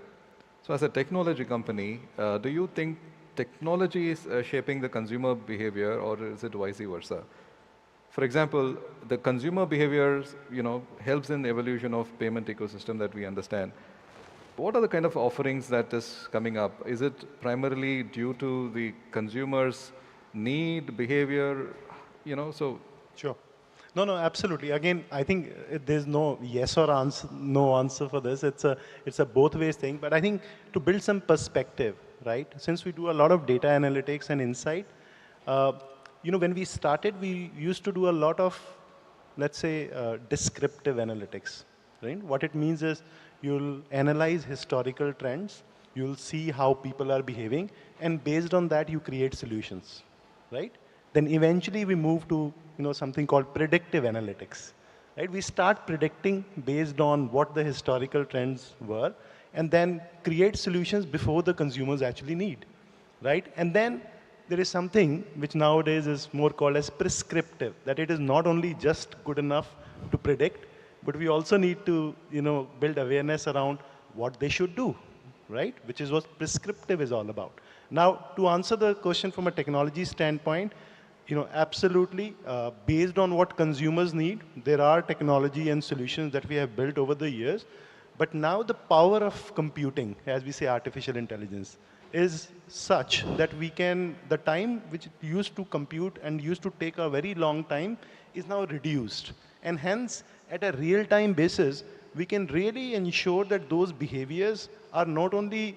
So as a technology company, do you think technology is shaping the consumer behavior, or is it vice versa? For example, the consumer behaviors, helps in evolution of payment ecosystem that we understand. What are the kind of offerings that is coming up? Is it primarily due to the consumers' need, behavior, so? Sure. No, absolutely. Again, I think there's no yes or no answer for this. It's a both ways thing. But I think to build some perspective, right? Since we do a lot of data analytics and insight, when we started, we used to do a lot of, let's say, descriptive analytics, right? What it means is you'll analyze historical trends, you'll see how people are behaving, and based on that, you create solutions, right? Then eventually we move to something called predictive analytics, right? We start predicting based on what the historical trends were, and then create solutions before the consumers actually need, right? And then there is something which nowadays is more called as prescriptive, that it is not only just good enough to predict, but we also need to build awareness around what they should do, right? Which is what prescriptive is all about. Now, to answer the question from a technology standpoint, absolutely, based on what consumers need, there are technology and solutions that we have built over the years. But now the power of computing, as we say artificial intelligence, is such that the time which it used to compute and used to take a very long time is now reduced. And hence, at a real-time basis, we can really ensure that those behaviors are not only,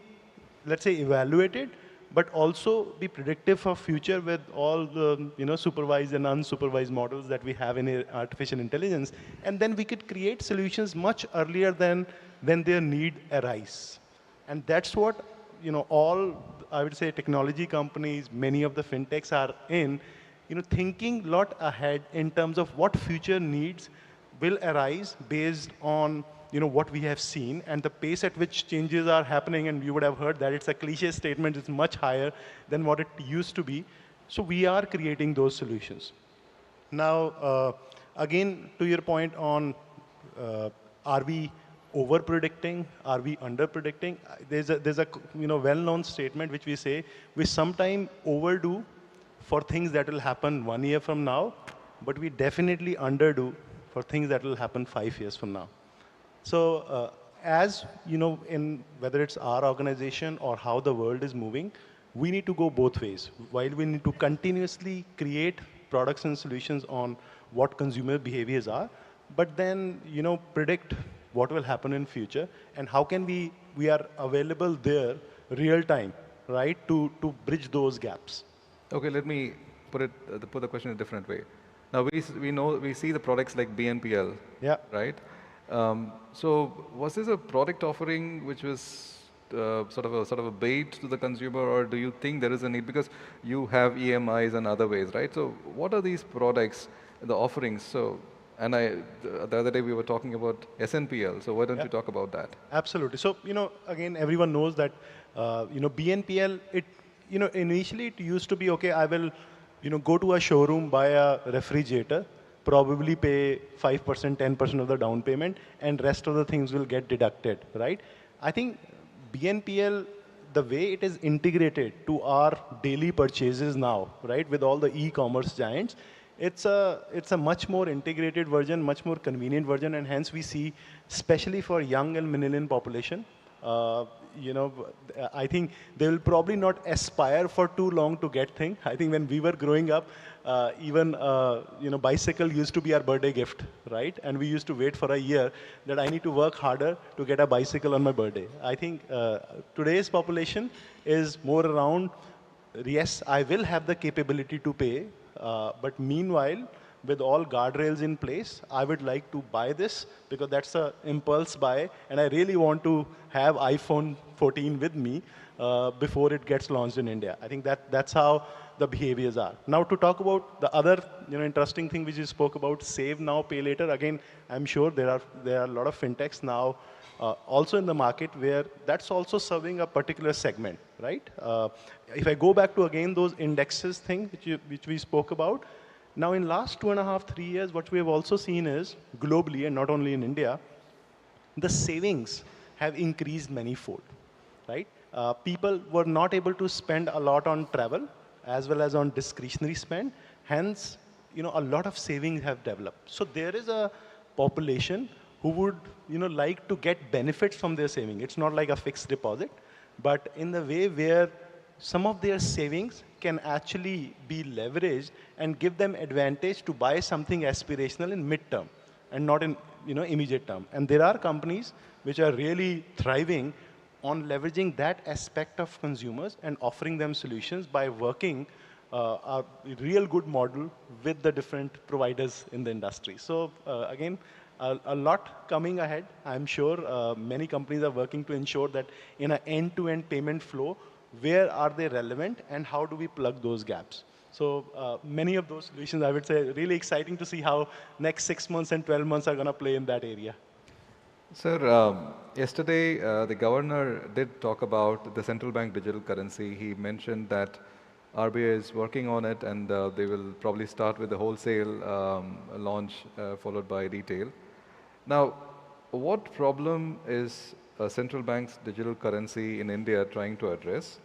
let's say, evaluated, but also be predictive for future with all the supervised and unsupervised models that we have in artificial intelligence. And then we could create solutions much earlier than when their need arise. And that's what all, I would say, technology companies, many of the fintechs are thinking a lot ahead in terms of what future needs will arise based on what we have seen and the pace at which changes are happening. And you would have heard that it's a cliche statement, it's much higher than what it used to be. So we are creating those solutions. Now, again, to your point on are we over-predicting, are we under-predicting? There's a well-known statement which we say, we sometime overdo for things that will happen 1 year from now, but we definitely underdo for things that will happen 5 years from now. So as in whether it's our organization or how the world is moving, we need to go both ways. While we need to continuously create products and solutions on what consumer behaviors are, but then predict what will happen in future and how can we are available there real time, right, to bridge those gaps. Okay, let me put the question in a different way. Now we see the products like BNPL, yeah, right? So was this a product offering which was sort of a bait to the consumer, or do you think there is a need because you have EMIs and other ways, right? So what are these products, the offerings? So and the other day we were talking about SNPL. So why don't you talk about that? Absolutely. So again, everyone knows that BNPL. Initially it used to be okay. I will go to a showroom, buy a refrigerator, probably pay 5%, 10% of the down payment, and rest of the things will get deducted, right? I think BNPL, the way it is integrated to our daily purchases now, right, with all the e-commerce giants, it's a much more integrated version, much more convenient version, and hence we see, especially for young and millennial population, you know, I think they will probably not aspire for too long to get things. I think when we were growing up, even you know, bicycle used to be our birthday gift, right? And we used to wait for a year that I need to work harder to get a bicycle on my birthday. I think today's population is more around, yes, I will have the capability to pay, but meanwhile, with all guardrails in place, I would like to buy this because that's an impulse buy, and I really want to have iPhone 14 with me before it gets launched in India. I think that's how the behaviors are. Now to talk about the other interesting thing which you spoke about, save now, pay later. Again, I'm sure there are a lot of fintechs now also in the market where that's also serving a particular segment, right? If I go back to again those indexes thing which we spoke about, now in last 2.5, 3 years, what we have also seen is globally and not only in India, the savings have increased manifold, right? People were not able to spend a lot on travel as well as on discretionary spend. Hence, you know, a lot of savings have developed. So there is a population who would, you know, like to get benefits from their saving. It's not like a fixed deposit, but in the way where some of their savings can actually be leveraged and give them advantage to buy something aspirational in mid-term and not in, you know, immediate term. And there are companies which are really thriving on leveraging that aspect of consumers and offering them solutions by working a real good model with the different providers in the industry. So again, a lot coming ahead. I'm sure many companies are working to ensure that in an end-to-end payment flow, where are they relevant and how do we plug those gaps? So many of those solutions, I would say, really exciting to see how next 6 months and 12 months are going to play in that area. Sir, yesterday the governor did talk about the central bank digital currency. He mentioned that RBI is working on it and they will probably start with the wholesale launch followed by retail. Now, what problem is a central bank's digital currency in India trying to address?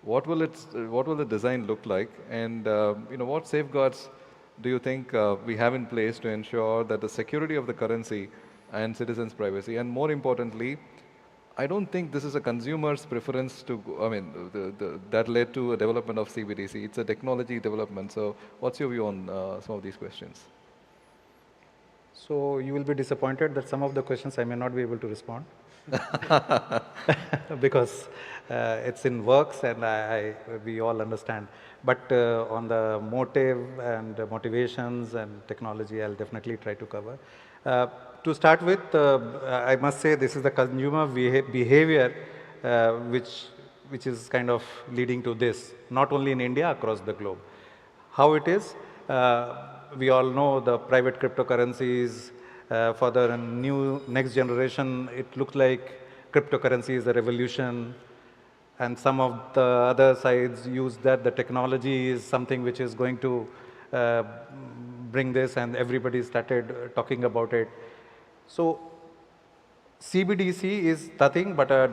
What will the design look like? And you know, what safeguards do you think we have in place to ensure that the security of the currency and citizens' privacy? And more importantly, I don't think this is a consumer's preference to, I mean, that led to a development of CBDC. It's a technology development. So what's your view on some of these questions? So you will be disappointed that some of the questions I may not be able to respond because it's in works and we all understand. But on the motive and motivations and technology, I'll definitely try to cover. To start with, I must say this is the consumer behavior which is kind of leading to this, not only in India, across the globe. How it is? We all know the private cryptocurrencies. For the next generation, it looks like cryptocurrency is a revolution, and some of the other sides use that the technology is something which is going to bring this, and everybody started talking about it. So CBDC is nothing but a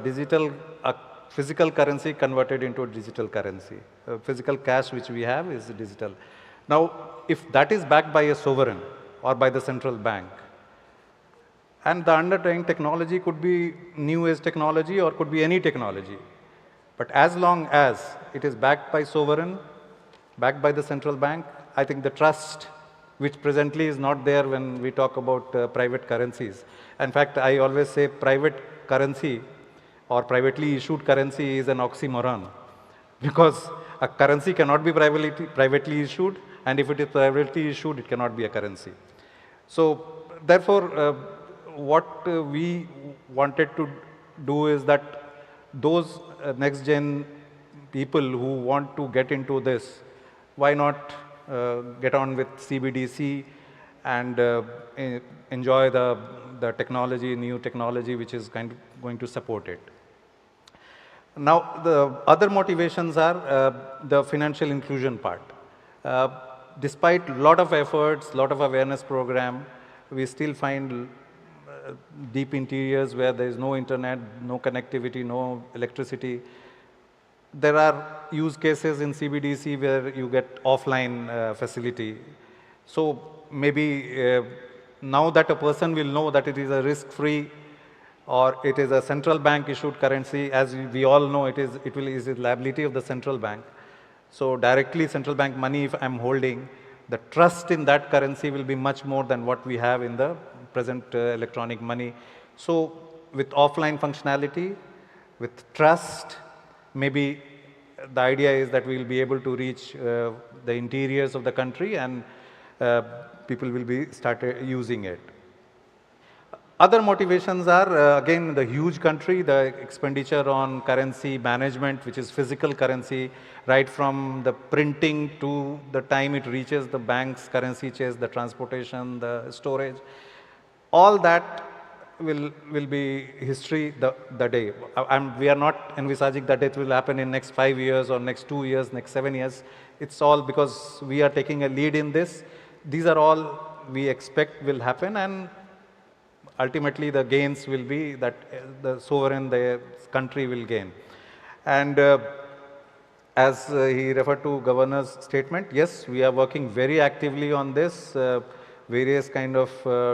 physical currency converted into a digital currency. Physical cash which we have is digital. Now, if that is backed by a sovereign or by the central bank, and the underlying technology could be new age technology or could be any technology, but as long as it is backed by sovereign, backed by the central bank, I think the trust, which presently is not there when we talk about private currencies. In fact, I always say private currency or privately issued currency is an oxymoron, because a currency cannot be privately issued, and if it is privately issued, it cannot be a currency. So therefore, what we wanted to do is that those next gen people who want to get into this, why not get on with CBDC and enjoy the technology, new technology which is going to support it. Now, the other motivations are the financial inclusion part. Despite a lot of efforts, lot of awareness program, we still find deep interiors where there is no internet, no connectivity, no electricity. There are use cases in CBDC where you get offline facility. So maybe now that a person will know that it is a risk-free or it is a central bank issued currency, as we all know, it is the liability of the central bank. So directly central bank money, if I'm holding, the trust in that currency will be much more than what we have in the present electronic money. So with offline functionality, with trust, maybe the idea is that we will be able to reach the interiors of the country and people will be started using it. Other motivations are, again, the huge country, the expenditure on currency management, which is physical currency, right from the printing to the time it reaches the bank's currency chest, the transportation, the storage. All that will be history the day. We are not envisaging that it will happen in next 5 years or next 2 years, next 7 years. It's all because we are taking a lead in this. These are all we expect will happen, and ultimately the gains will be that the sovereign, the country will gain. And as he referred to governor's statement, yes, we are working very actively on this, various kind of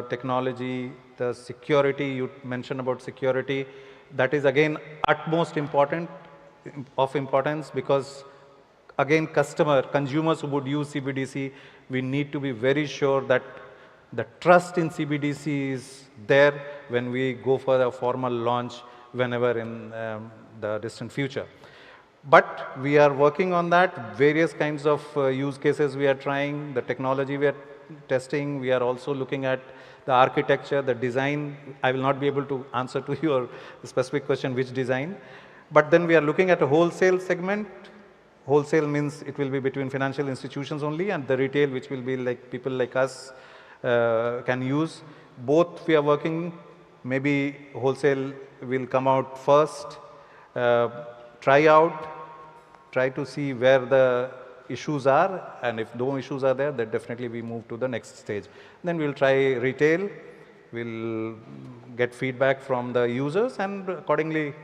technology, the security, you mentioned about security, that is again utmost importance because again consumers who would use CBDC, we need to be very sure that the trust in CBDC is there when we go for a formal launch whenever in the distant future. But we are working on that, various kinds of use cases we are trying, the technology we are testing, we are also looking at the architecture, the design. I will not be able to answer to your specific question, which design. But then we are looking at a wholesale segment. Wholesale means it will be between financial institutions only, and the retail, which will be like people like us can use. Both we are working, maybe wholesale will come out first, try to see where the issues are, and if no issues are there, then definitely we move to the next stage. Then we'll try retail, we'll get feedback from the users, and accordingly,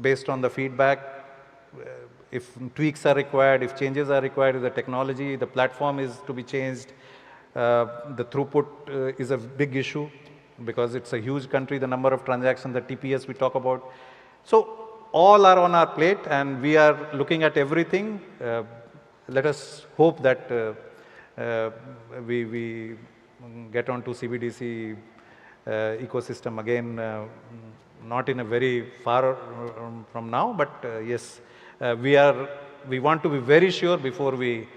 based on the feedback, if tweaks are required, if changes are required, if the technology, the platform is to be changed, the throughput is a big issue because it's a huge country, the number of transactions, the TPS we talk about. So all are on our plate and we are looking at everything. Let us hope that we get onto CBDC ecosystem again, not in a very far from now, but yes, we want to be very sure before we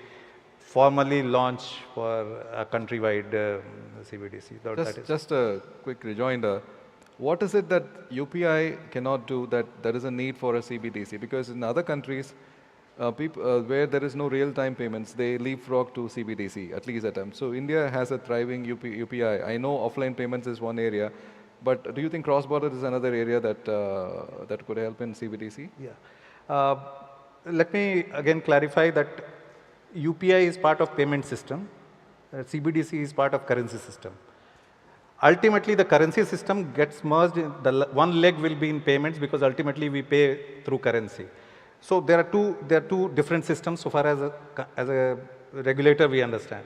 formally launch for a countrywide CBDC. Just a quick rejoinder. What is it that UPI cannot do that there is a need for a CBDC? Because in other countries, where there is no real-time payments, they leapfrog to CBDC, at least at times. So India has a thriving UPI. I know offline payments is one area, but do you think cross-border is another area that that could help in CBDC? Yeah. Let me again clarify that UPI is part of payment system. CBDC is part of currency system. Ultimately, the currency system gets merged. One leg will be in payments because ultimately we pay through currency. So there are two different systems so far as a regulator we understand.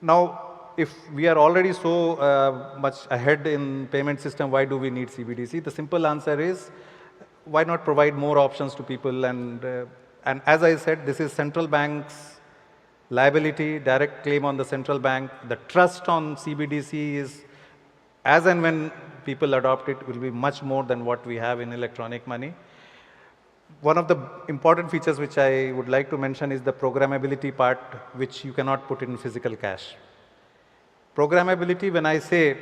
Now, if we are already so much ahead in payment system, why do we need CBDC? The simple answer is, why not provide more options to people? And as I said, this is central bank's liability, direct claim on the central bank. The trust on CBDC is, as and when people adopt it, will be much more than what we have in electronic money. One of the important features which I would like to mention is the programmability part, which you cannot put in physical cash. Programmability, when I say,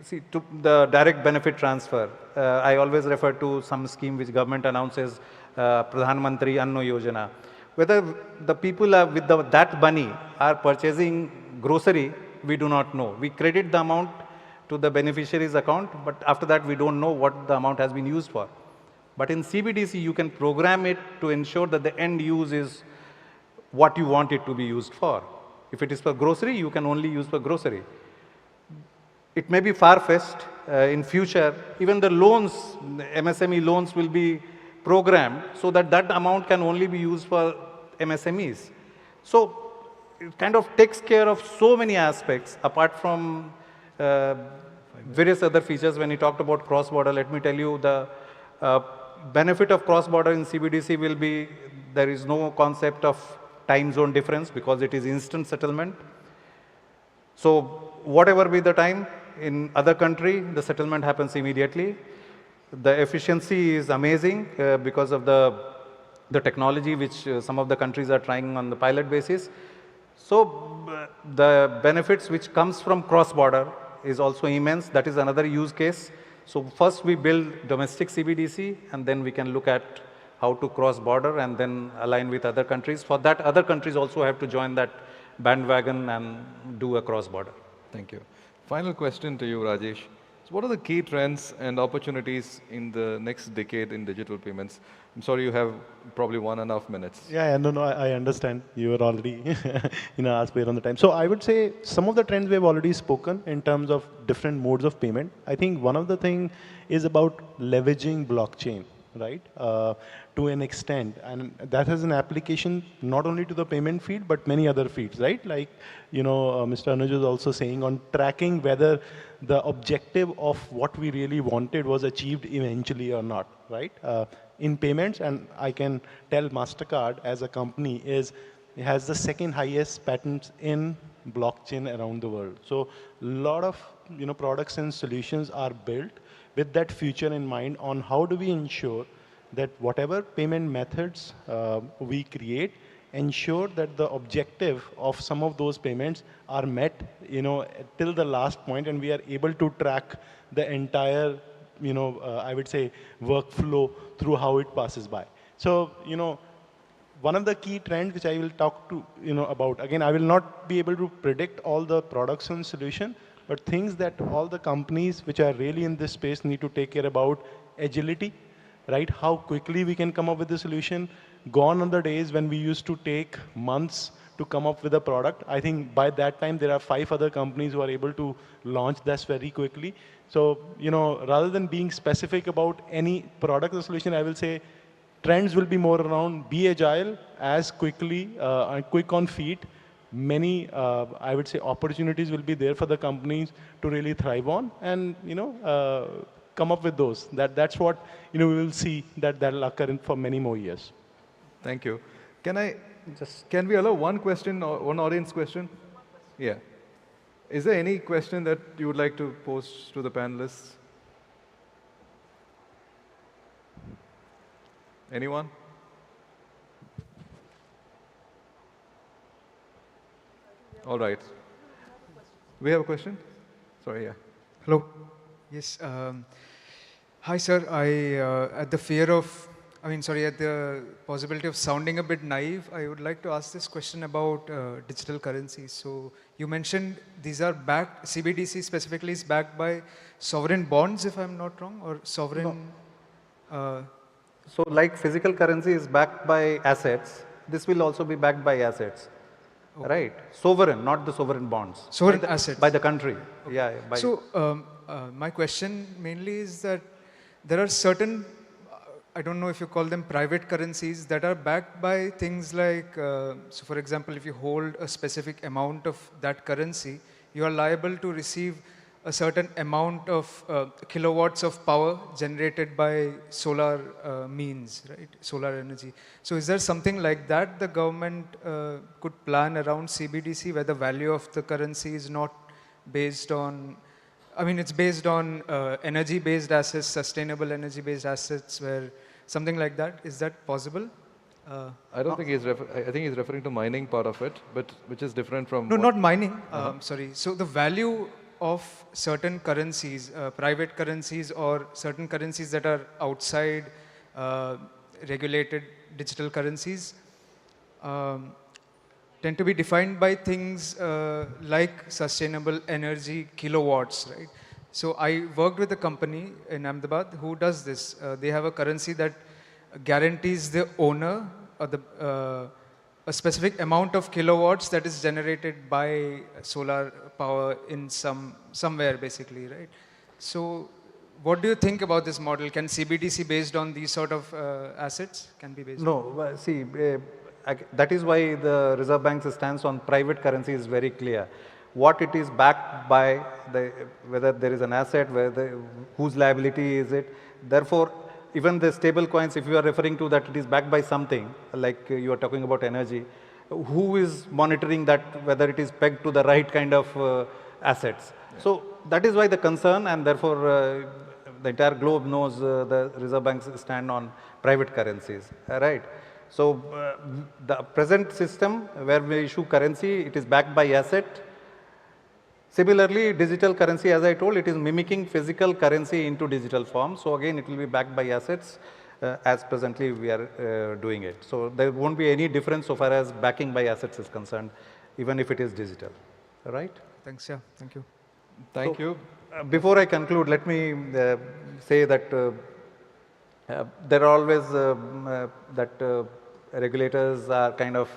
see, to the direct benefit transfer, I always refer to some scheme which government announces, Pradhan Mantri Anna Yojana. Whether the people are with that money are purchasing grocery, we do not know. We credit the amount to the beneficiary's account, but after that we don't know what the amount has been used for. But in CBDC, you can program it to ensure that the end use is what you want it to be used for. If it is for grocery, you can only use for grocery. it may be far-fetched in future. Even the loans, the MSME loans will be programmed so that that amount can only be used for MSMEs. So it kind of takes care of so many aspects apart from various other features. When you talked about cross-border, let me tell you the benefit of cross-border in CBDC will be there is no concept of time zone difference because it is instant settlement. So whatever be the time in other country, the settlement happens immediately. The efficiency is amazing because of the technology which some of the countries are trying on the pilot basis. So the benefits which comes from cross-border is also immense. That is another use case. So first we build domestic CBDC and then we can look at how to cross-border and then align with other countries. For that, other countries also have to join that bandwagon and do a cross-border. Thank you. Final question to you, Rajesh. So what are the key trends and opportunities in the next decade in digital payments? I'm sorry, you have probably 1.5 minutes. Yeah, no, I understand. You were already asked on the time. So I would say some of the trends we have already spoken in terms of different modes of payment. I think one of the thing is about leveraging blockchain, right? To an extent, and that has an application not only to the payment field but many other fields, right? Like Mr. Anuj was also saying on tracking whether the objective of what we really wanted was achieved eventually or not, right? In payments, and I can tell MasterCard as a company has the second highest patents in blockchain around the world. So a lot of products and solutions are built with that future in mind on how do we ensure that whatever payment methods we create, ensure that the objective of some of those payments are met, till the last point, and we are able to track the entire, I would say, workflow through how it passes by. So, one of the key trends which I will talk to, about, again, I will not be able to predict all the products and solution, but things that all the companies which are really in this space need to take care about: agility, right? How quickly we can come up with the solution. Gone are the days when we used to take months to come up with a product. I think by that time there are 5 other companies who are able to launch this very quickly. So, rather than being specific about any product or solution, I will say trends will be more around be agile, as quickly and quick on feet. Many, I would say, opportunities will be there for the companies to really thrive on, and come up with those. That's what we will see that'll occur for many more years. Thank you. Can we allow one question or one audience question? Yeah. Is there any question that you would like to pose to the panelists? Anyone? All right. We have a question? Sorry, yeah. Hello. Yes. Hi, sir. At the possibility of sounding a bit naive, I would like to ask this question about digital currencies. So you mentioned these are backed, CBDC specifically is backed by sovereign bonds, if I'm not wrong, or sovereign... No. So like physical currency is backed by assets, this will also be backed by assets. Okay. Right? Sovereign, not the sovereign bonds. Sovereign assets. By the country. Okay. Yeah. So my question mainly is that there are certain, I don't know if you call them private currencies, that are backed by things like, so for example, if you hold a specific amount of that currency, you are liable to receive a certain amount of kilowatts of power generated by solar means, right? Solar energy. So is there something like that the government could plan around CBDC, where the value of the currency is not based on, it's based on energy-based assets, sustainable energy-based assets, where something like that, is that possible? I don't think I think he's referring to mining part of it, but which is different from... No, not mining, sorry. So the value of certain currencies, private currencies or certain currencies that are outside regulated digital currencies, tend to be defined by things like sustainable energy kilowatts, right? So I worked with a company in Ahmedabad who does this. They have a currency that guarantees the owner or a specific amount of kilowatts that is generated by solar power in somewhere basically, right? So what do you think about this model? Can CBDC based on these sort of assets can be based? No, see, that is why the Reserve Bank's stance on private currency is very clear. What it is backed by, whether there is an asset, whose liability is it. Therefore, even the stable coins, if you are referring to that it is backed by something, like you are talking about energy, who is monitoring that, whether it is pegged to the right kind of assets. Yeah. So that is why the concern, and therefore the entire globe knows the Reserve Bank's stand on private currencies, right? So the present system where we issue currency, it is backed by asset. Similarly, digital currency, as I told, it is mimicking physical currency into digital form. So again, it will be backed by assets as presently we are doing it. So there won't be any difference so far as backing by assets is concerned, even if it is digital, right? Thanks, yeah, thank you. Thank you. Before I conclude, let me say that there are always that regulators are kind of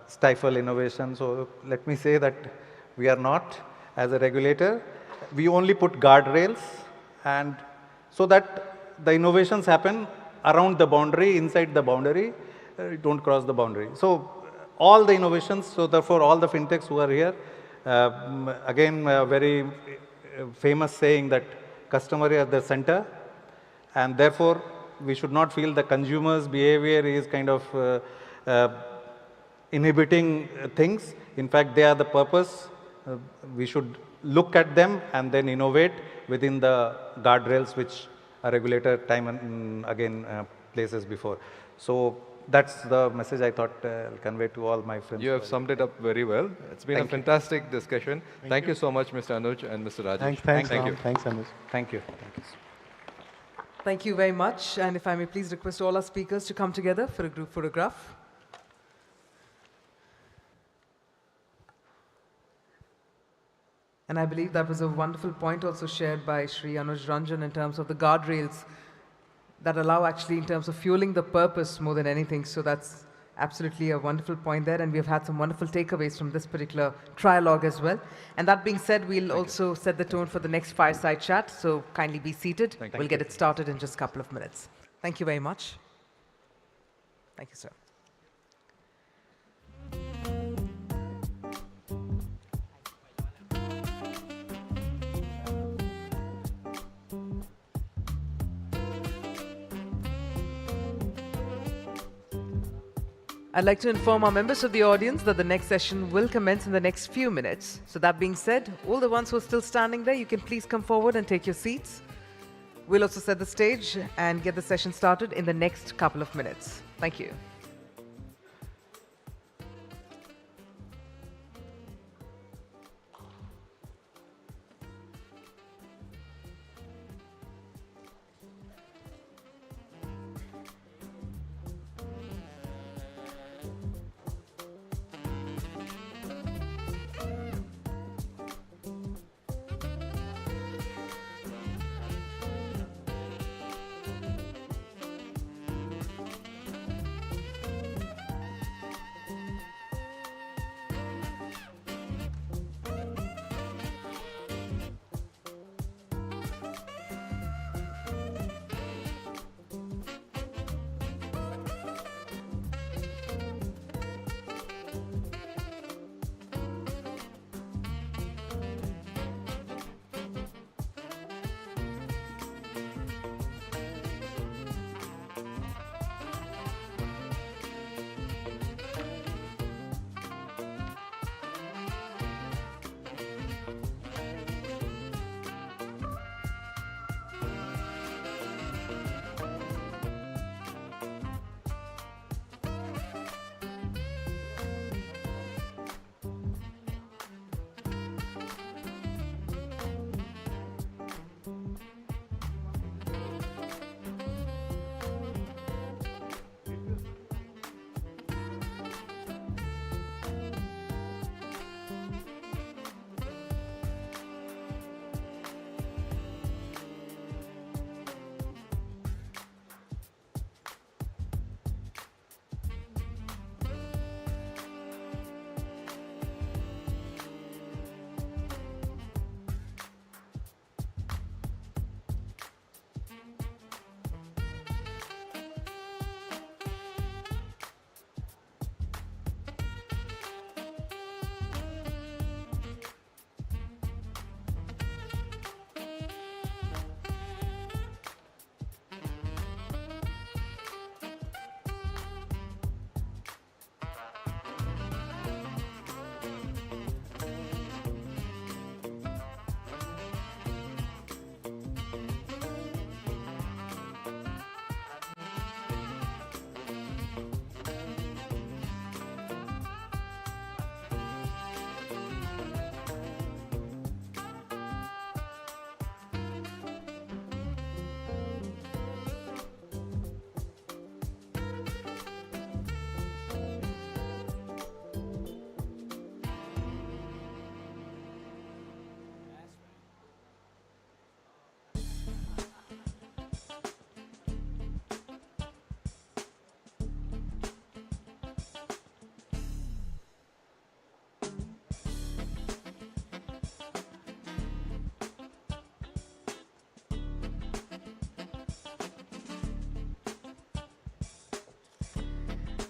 stifle innovation. So let me say that we are not, as a regulator, we only put guardrails, and so that the innovations happen around the boundary, inside the boundary, don't cross the boundary. So all the innovations, so therefore all the fintechs who are here, again a very famous saying that customer is at the center, and therefore we should not feel the consumer's behavior is kind of inhibiting things. In fact, they are the purpose. We should look at them and then innovate within the guardrails which a regulator time and again places before. So that's the message I thought I'll convey to all my friends. You have summed it up very well. It's been a fantastic discussion. Thank you so much, Mr. Anuj and Mr. Rajesh. Thanks, Thank you. Thanks, Anuj. Thank you. Thank you very much. And if I may please request all our speakers to come together for a group photograph. And I believe that was a wonderful point also shared by Shri Anuj Ranjan in terms of the guardrails that allow actually in terms of fueling the purpose more than anything. So that's absolutely a wonderful point there. And we've had some wonderful takeaways from this particular trialogue as well. And that being said, we'll also set the tone for the next fireside chat. So kindly be seated. We'll get it started in just a couple of minutes. Thank you very much. Thank you, sir. I'd like to inform our members of the audience that the next session will commence in the next few minutes. So that being said, all the ones who are still standing there, you can please come forward and take your seats. We'll also set the stage and get the session started in the next couple of minutes. Thank you.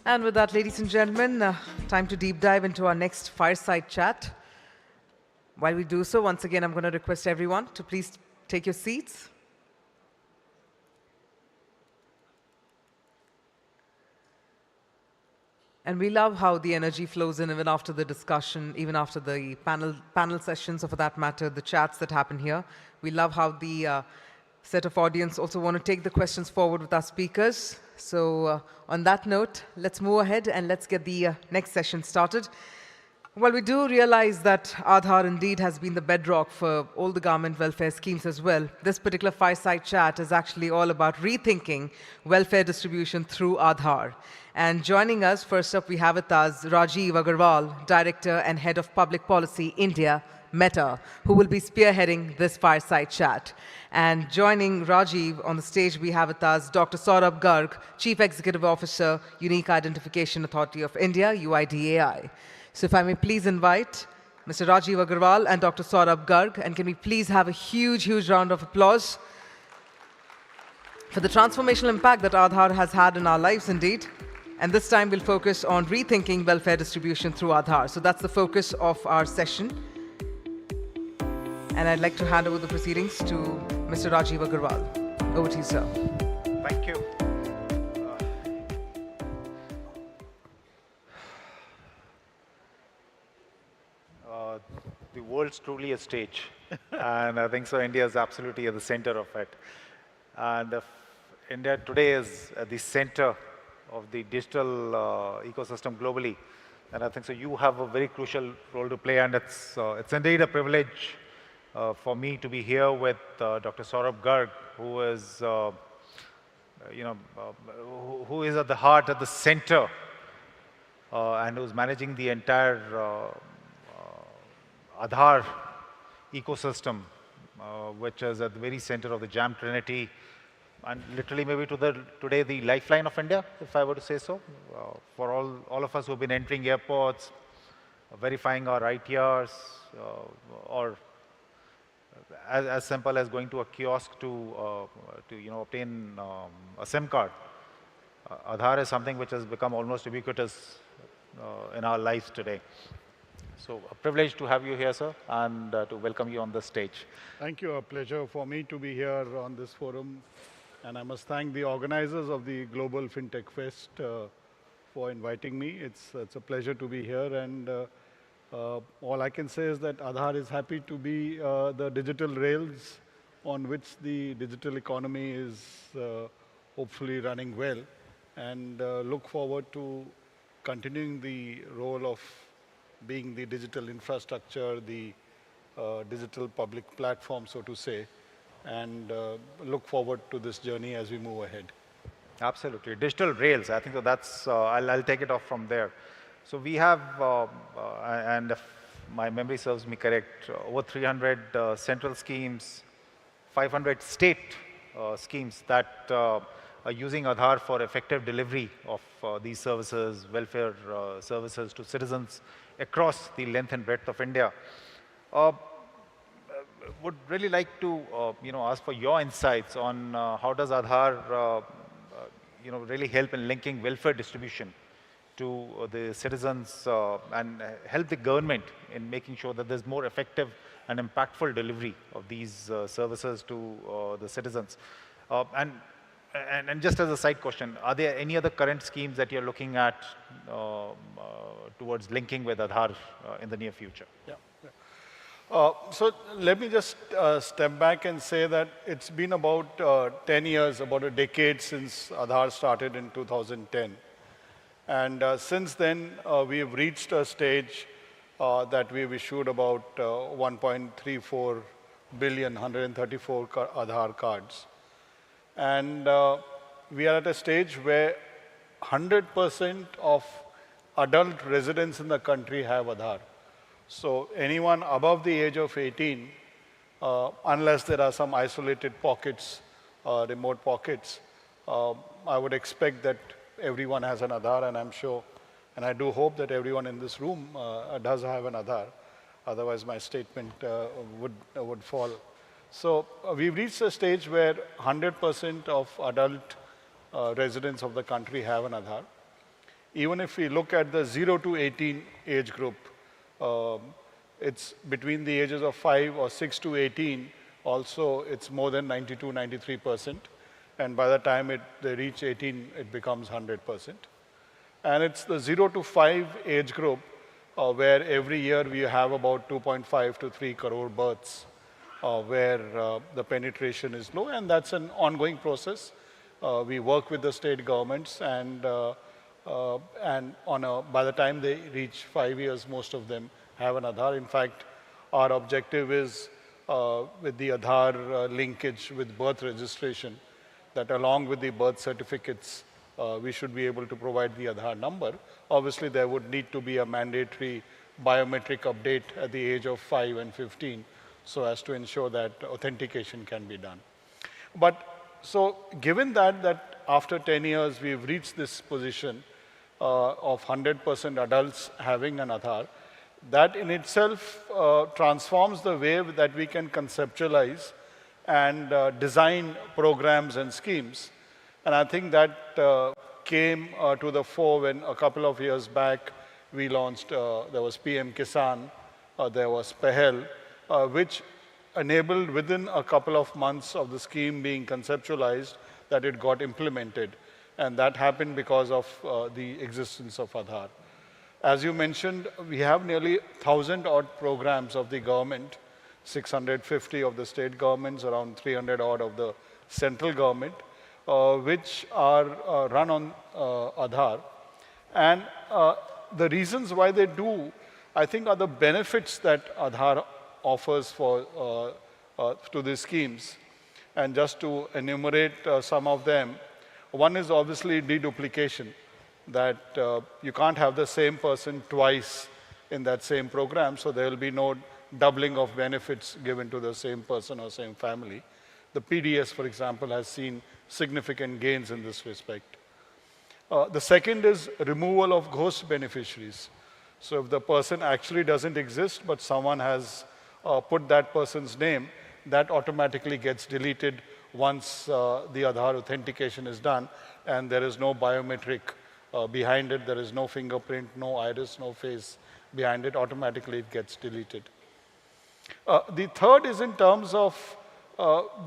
And with that, ladies and gentlemen, time to deep dive into our next fireside chat. While we do so, once again, I'm going to request everyone to please take your seats. And we love how the energy flows in even after the discussion, even after the panel sessions, or for that matter, the chats that happen here. We love how the set of audience also want to take the questions forward with our speakers. So on that note, let's move ahead and let's get the next session started. Well, we do realize that Aadhaar indeed has been the bedrock for all the government welfare schemes as well. This particular fireside chat is actually all about rethinking welfare distribution through Aadhaar. And joining us, first up, we have with us Rajiv Agarwal, Director and Head of Public Policy, India, Meta, who will be spearheading this fireside chat. And joining Rajiv on the stage, we have with us Dr. Saurabh Garg, Chief Executive Officer, Unique Identification Authority of India, UIDAI. So if I may please invite Mr. Rajiv Agarwal and Dr. Saurabh Garg, and can we please have a huge, huge round of applause for the transformational impact that Aadhaar has had in our lives indeed. And this time we'll focus on rethinking welfare distribution through Aadhaar. So that's the focus of our session. And I'd like to hand over the proceedings to Mr. Rajiv Agarwal. Over to you, sir. Thank you. The world's truly a stage, and I think so India is absolutely at the center of it. And India today is at the center of the digital ecosystem globally, and I think so you have a very crucial role to play, and it's indeed a privilege for me to be here with Dr. Saurabh Garg, who is who is at the heart, at the center, and who's managing the entire Aadhaar ecosystem, which is at the very center of the Jam Trinity, and literally maybe today the lifeline of India, if I were to say so, for all of us who have been entering airports, verifying our ITRs, or as simple as going to a kiosk to obtain a SIM card. Aadhaar is something which has become almost ubiquitous in our lives today. So a privilege to have you here, sir, and to welcome you on the stage. Thank you. A pleasure for me to be here on this forum. And I must thank the organizers of the Global FinTech Fest for inviting me. It's a pleasure to be here. And all I can say is that Aadhaar is happy to be the digital rails on which the digital economy is hopefully running well. And look forward to continuing the role of being the digital infrastructure, the digital public platform, so to say, and look forward to this journey as we move ahead. Absolutely. Digital rails, I think so that's, I'll take it off from there. So we have, and if my memory serves me correct, over 300 central schemes, 500 state schemes that are using Aadhaar for effective delivery of these services, welfare services to citizens across the length and breadth of India. Would really like to ask for your insights on how does Aadhaar really help in linking welfare distribution to the citizens and help the government in making sure that there's more effective and impactful delivery of these services to the citizens. And just as a side question, are there any other current schemes that you're looking at towards linking with Aadhaar in the near future? Yeah. So let me just step back and say that it's been about 10 years, about a decade since Aadhaar started in 2010. And since then, we have reached a stage that we've issued about 1.34 billion, 134 Aadhaar cards. And we are at a stage where 100% of adult residents in the country have Aadhaar. So anyone above the age of 18, unless there are some isolated pockets, remote pockets, I would expect that everyone has an Aadhaar, and I'm sure, and I do hope that everyone in this room does have an Aadhaar. Otherwise, my statement would fall. So we've reached a stage where 100% of adult residents of the country have an Aadhaar. Even if we look at the 0 to 18 age group, it's between the ages of 5 or 6 to 18, also it's more than 92, 93%. And by the time they reach 18, it becomes 100%. And it's the 0 to 5 age group where every year we have about 2.5 to 3 crore births where the penetration is low, and that's an ongoing process. We work with the state governments, and by the time they reach 5 years, most of them have an Aadhaar. In fact, our objective is with the Aadhaar linkage with birth registration, that along with the birth certificates, we should be able to provide the Aadhaar number. Obviously, there would need to be a mandatory biometric update at the age of 5 and 15, so as to ensure that authentication can be done. But so given that after 10 years, we've reached this position of 100% adults having an Aadhaar, that in itself transforms the way that we can conceptualize and design programs and schemes. And I think that came to the fore when a couple of years back we launched, there was PM Kisan, there was Pehel, which enabled within a couple of months of the scheme being conceptualized that it got implemented. And that happened because of the existence of Aadhaar. As you mentioned, we have nearly 1,000 odd programs of the government, 650 of the state governments, around 300 odd of the central government, which are run on Aadhaar. And the reasons why they do, I think, are the benefits that Aadhaar offers for to these schemes. And just to enumerate some of them, one is obviously deduplication, that you can't have the same person twice in that same program, so there will be no doubling of benefits given to the same person or same family. The PDS, for example, has seen significant gains in this respect. The second is removal of ghost beneficiaries. So if the person actually doesn't exist, but someone has put that person's name, that automatically gets deleted once the Aadhaar authentication is done, and there is no biometric behind it, there is no fingerprint, no iris, no face behind it, automatically it gets deleted. The third is in terms of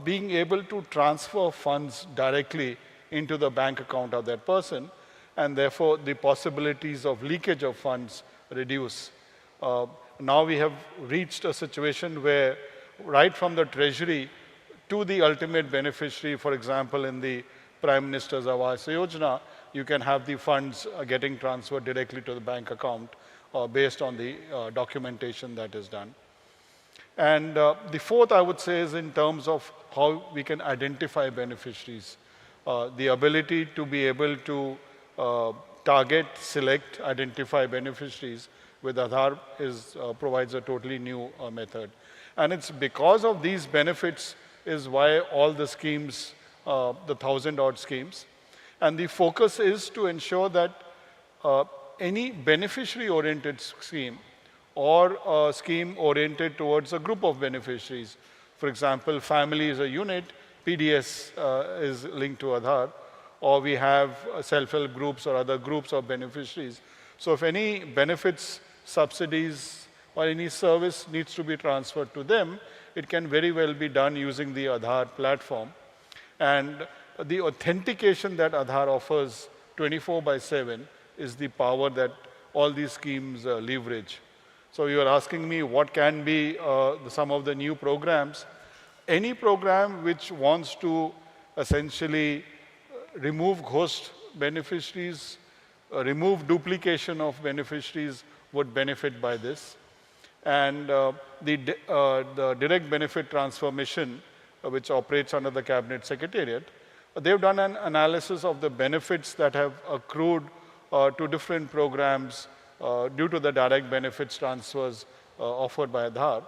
being able to transfer funds directly into the bank account of that person, and therefore the possibilities of leakage of funds reduce. Now we have reached a situation where right from the treasury to the ultimate beneficiary, for example, in the Prime Minister's Awas Yojana, you can have the funds getting transferred directly to the bank account based on the documentation that is done. And the fourth, I would say, is in terms of how we can identify beneficiaries. The ability to be able to target, select, identify beneficiaries with Aadhaar provides a totally new method. And it's because of these benefits is why all the schemes, the 1,000 odd schemes, and the focus is to ensure that any beneficiary-oriented scheme or a scheme oriented towards a group of beneficiaries. For example, family is a unit, PDS is linked to Aadhaar, or we have self-help groups or other groups of beneficiaries. So if any benefits, subsidies, or any service needs to be transferred to them, it can very well be done using the Aadhaar platform. And the authentication that Aadhaar offers 24/7 is the power that all these schemes leverage. So you are asking me what can be some of the new programs. Any program which wants to essentially remove ghost beneficiaries, remove duplication of beneficiaries would benefit by this. And the direct benefit transfer mission, which operates under the Cabinet Secretariat, they've done an analysis of the benefits that have accrued to different programs due to the direct benefits transfers offered by Aadhaar.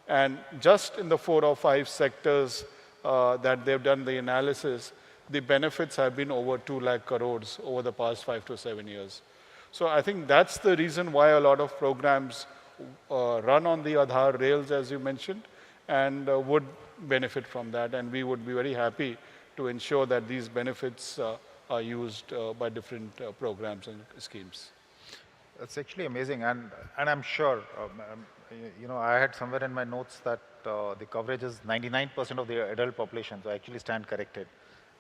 And just in the 4 or 5 sectors that they've done the analysis, the benefits have been over 2 lakh crores over the past 5 to 7 years. So I think that's the reason why a lot of programs run on the Aadhaar rails, as you mentioned, and would benefit from that. And we would be very happy to ensure that these benefits used by different programs and schemes. It's actually amazing, and I'm sure, I had somewhere in my notes that the coverage is 99% of the adult population, so I actually stand corrected.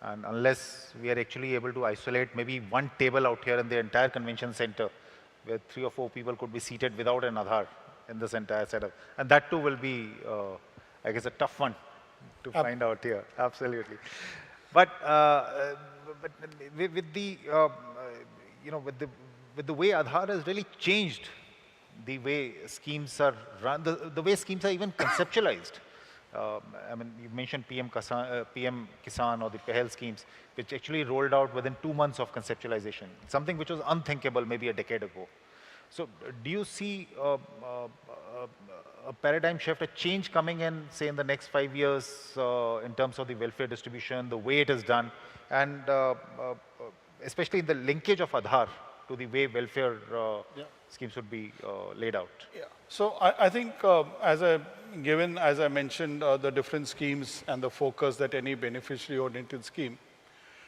And unless we are actually able to isolate maybe one table out here in the entire convention center, where 3 or 4 people could be seated without an Aadhaar in this entire setup, and that too will be, I guess, a tough one to find out here. Absolutely, but with the with the way Aadhaar has really changed the way schemes are run, the way schemes are even conceptualized. I mean, you mentioned PM Kisan or the Pehel schemes, which actually rolled out within 2 months of conceptualization, something which was unthinkable maybe a decade ago. So do you see a paradigm shift, a change coming in, say, in the next 5 years in terms of the welfare distribution, the way it is done, and especially in the linkage of Aadhaar to the way welfare schemes would be laid out? Yeah. So I think as I mentioned, the different schemes and the focus that any beneficiary-oriented scheme.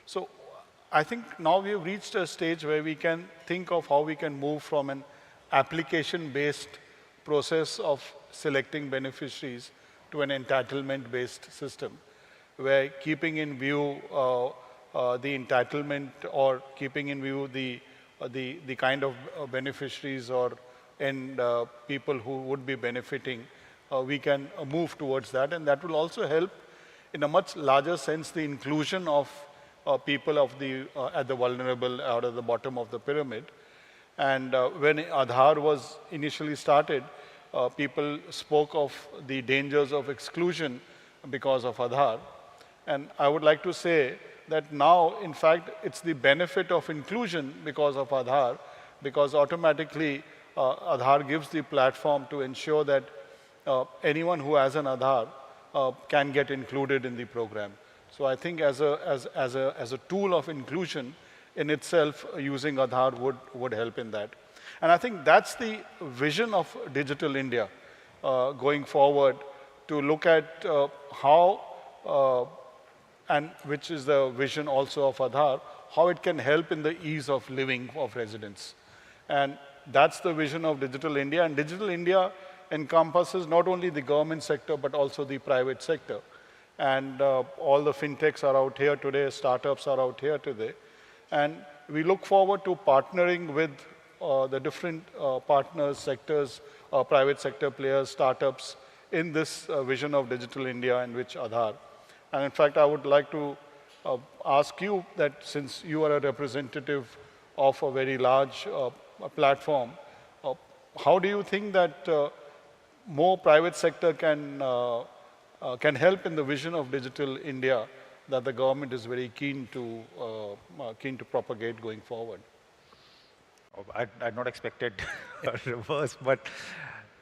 So I think now we've reached a stage where we can think of how we can move from an application-based process of selecting beneficiaries to an entitlement-based system, where keeping in view the entitlement or keeping in view the kind of beneficiaries and people who would be benefiting, we can move towards that. And that will also help in a much larger sense the inclusion of people at the vulnerable or at the bottom of the pyramid. And when Aadhaar was initially started, people spoke of the dangers of exclusion because of Aadhaar. And I would like to say that now, in fact, it's the benefit of inclusion because of Aadhaar, because automatically Aadhaar gives the platform to ensure that anyone who has an Aadhaar can get included in the program. So I think as a tool of inclusion in itself, using Aadhaar would help in that. And I think that's the vision of Digital India going forward, to look at how and which is the vision also of Aadhaar, how it can help in the ease of living of residents. And that's the vision of Digital India. And Digital India encompasses not only the government sector, but also the private sector. And all the fintechs are out here today, startups are out here today. And we look forward to partnering with the different partners, sectors, private sector players, startups in this vision of Digital India, in which Aadhaar. And in fact, I would like to ask you that, since you are a representative of a very large platform, how do you think that more private sector can help in the vision of Digital India that the government is very keen to propagate going forward? Oh, I'd not expected a reverse, but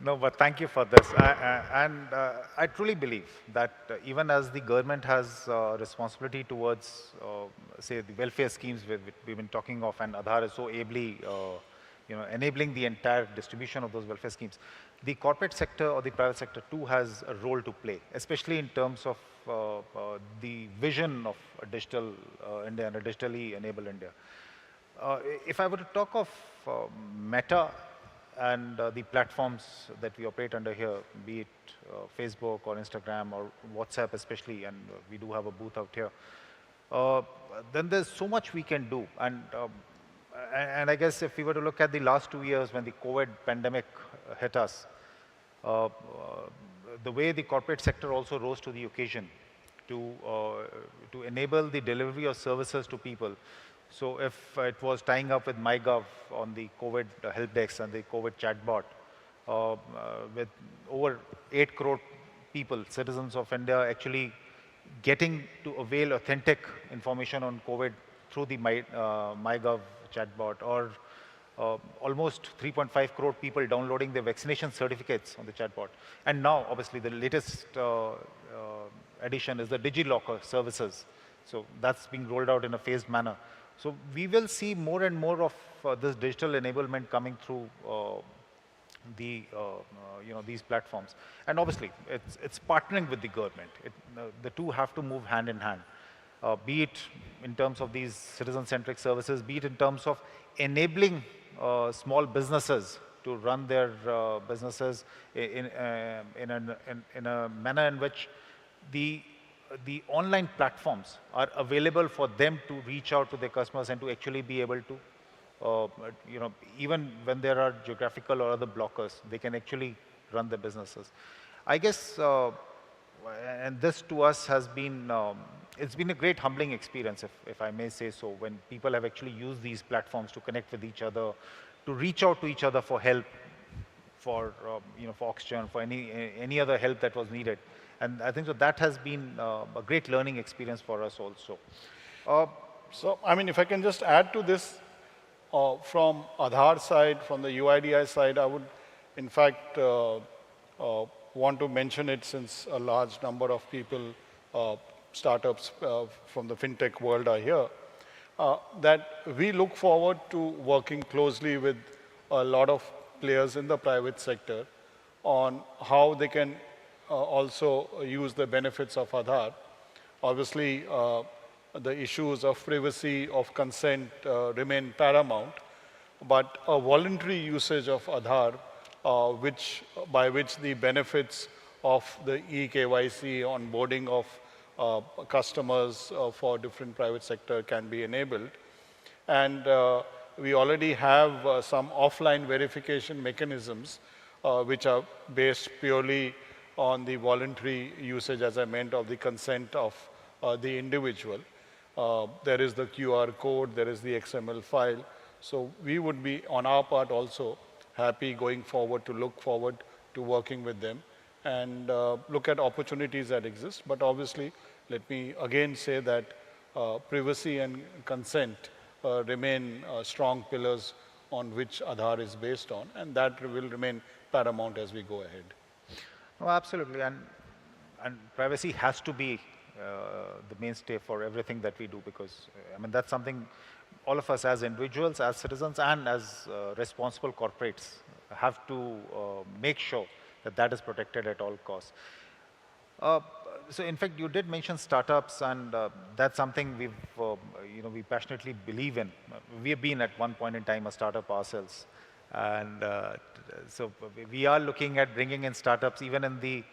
no, but thank you for this. I truly believe that even as the government has responsibility towards, say, the welfare schemes we've been talking of, and Aadhaar is so ably, enabling the entire distribution of those welfare schemes, the corporate sector or the private sector too has a role to play, especially in terms of the vision of a digital India and a digitally enabled India. If I were to talk of Meta and the platforms that we operate under here, be it Facebook or Instagram or WhatsApp especially, and we do have a booth out here, then there's so much we can do. And I guess if we were to look at the last 2 years when the COVID pandemic hit us, the way the corporate sector also rose to the occasion to enable the delivery of services to people. So if it was tying up with MyGov on the COVID help desk and the COVID chatbot, with over 8 crore people, citizens of India, actually getting to avail authentic information on COVID through the MyGov chatbot, or almost 3.5 crore people downloading their vaccination certificates on the chatbot. And now, obviously, the latest addition is the DigiLocker services. So that's being rolled out in a phased manner. So we will see more and more of this digital enablement coming through these platforms. And obviously, it's partnering with the government. The two have to move hand in hand. be it in terms of these citizen-centric services, be it in terms of enabling small businesses to run their businesses in a manner in which the online platforms are available for them to reach out to their customers and to actually be able to, even when there are geographical or other blockers, they can actually run their businesses. I guess, and this to us has been, it's been a great humbling experience, if I may say so, when people have actually used these platforms to connect with each other, to reach out to each other for help, for oxygen, for any other help that was needed. And I think so that has been a great learning experience for us also. So, I mean, if I can just add to this, from Aadhaar side, from the UIDI side, I would, in fact, want to mention it since a large number of people, startups from the fintech world are here, that we look forward to working closely with a lot of players in the private sector on how they can also use the benefits of Aadhaar. Obviously, the issues of privacy, of consent remain paramount, but a voluntary usage of Aadhaar, by which the benefits of the eKYC onboarding of customers for different private sector can be enabled. And we already have some offline verification mechanisms which are based purely on the voluntary usage, as I meant, of the consent of the individual. There is the QR code, there is the XML file. So we would be, on our part also, happy going forward to look forward to working with them and look at opportunities that exist. But obviously, let me again say that privacy and consent remain strong pillars on which Aadhaar is based on, and that will remain paramount as we go ahead. No, absolutely, and privacy has to be the mainstay for everything that we do, because I mean that's something all of us as individuals, as citizens, and as responsible corporates have to make sure that that is protected at all costs. So in fact, you did mention startups, and that's something we passionately believe in. We have been at one point in time a startup ourselves, and so we are looking at bringing in startups even in the,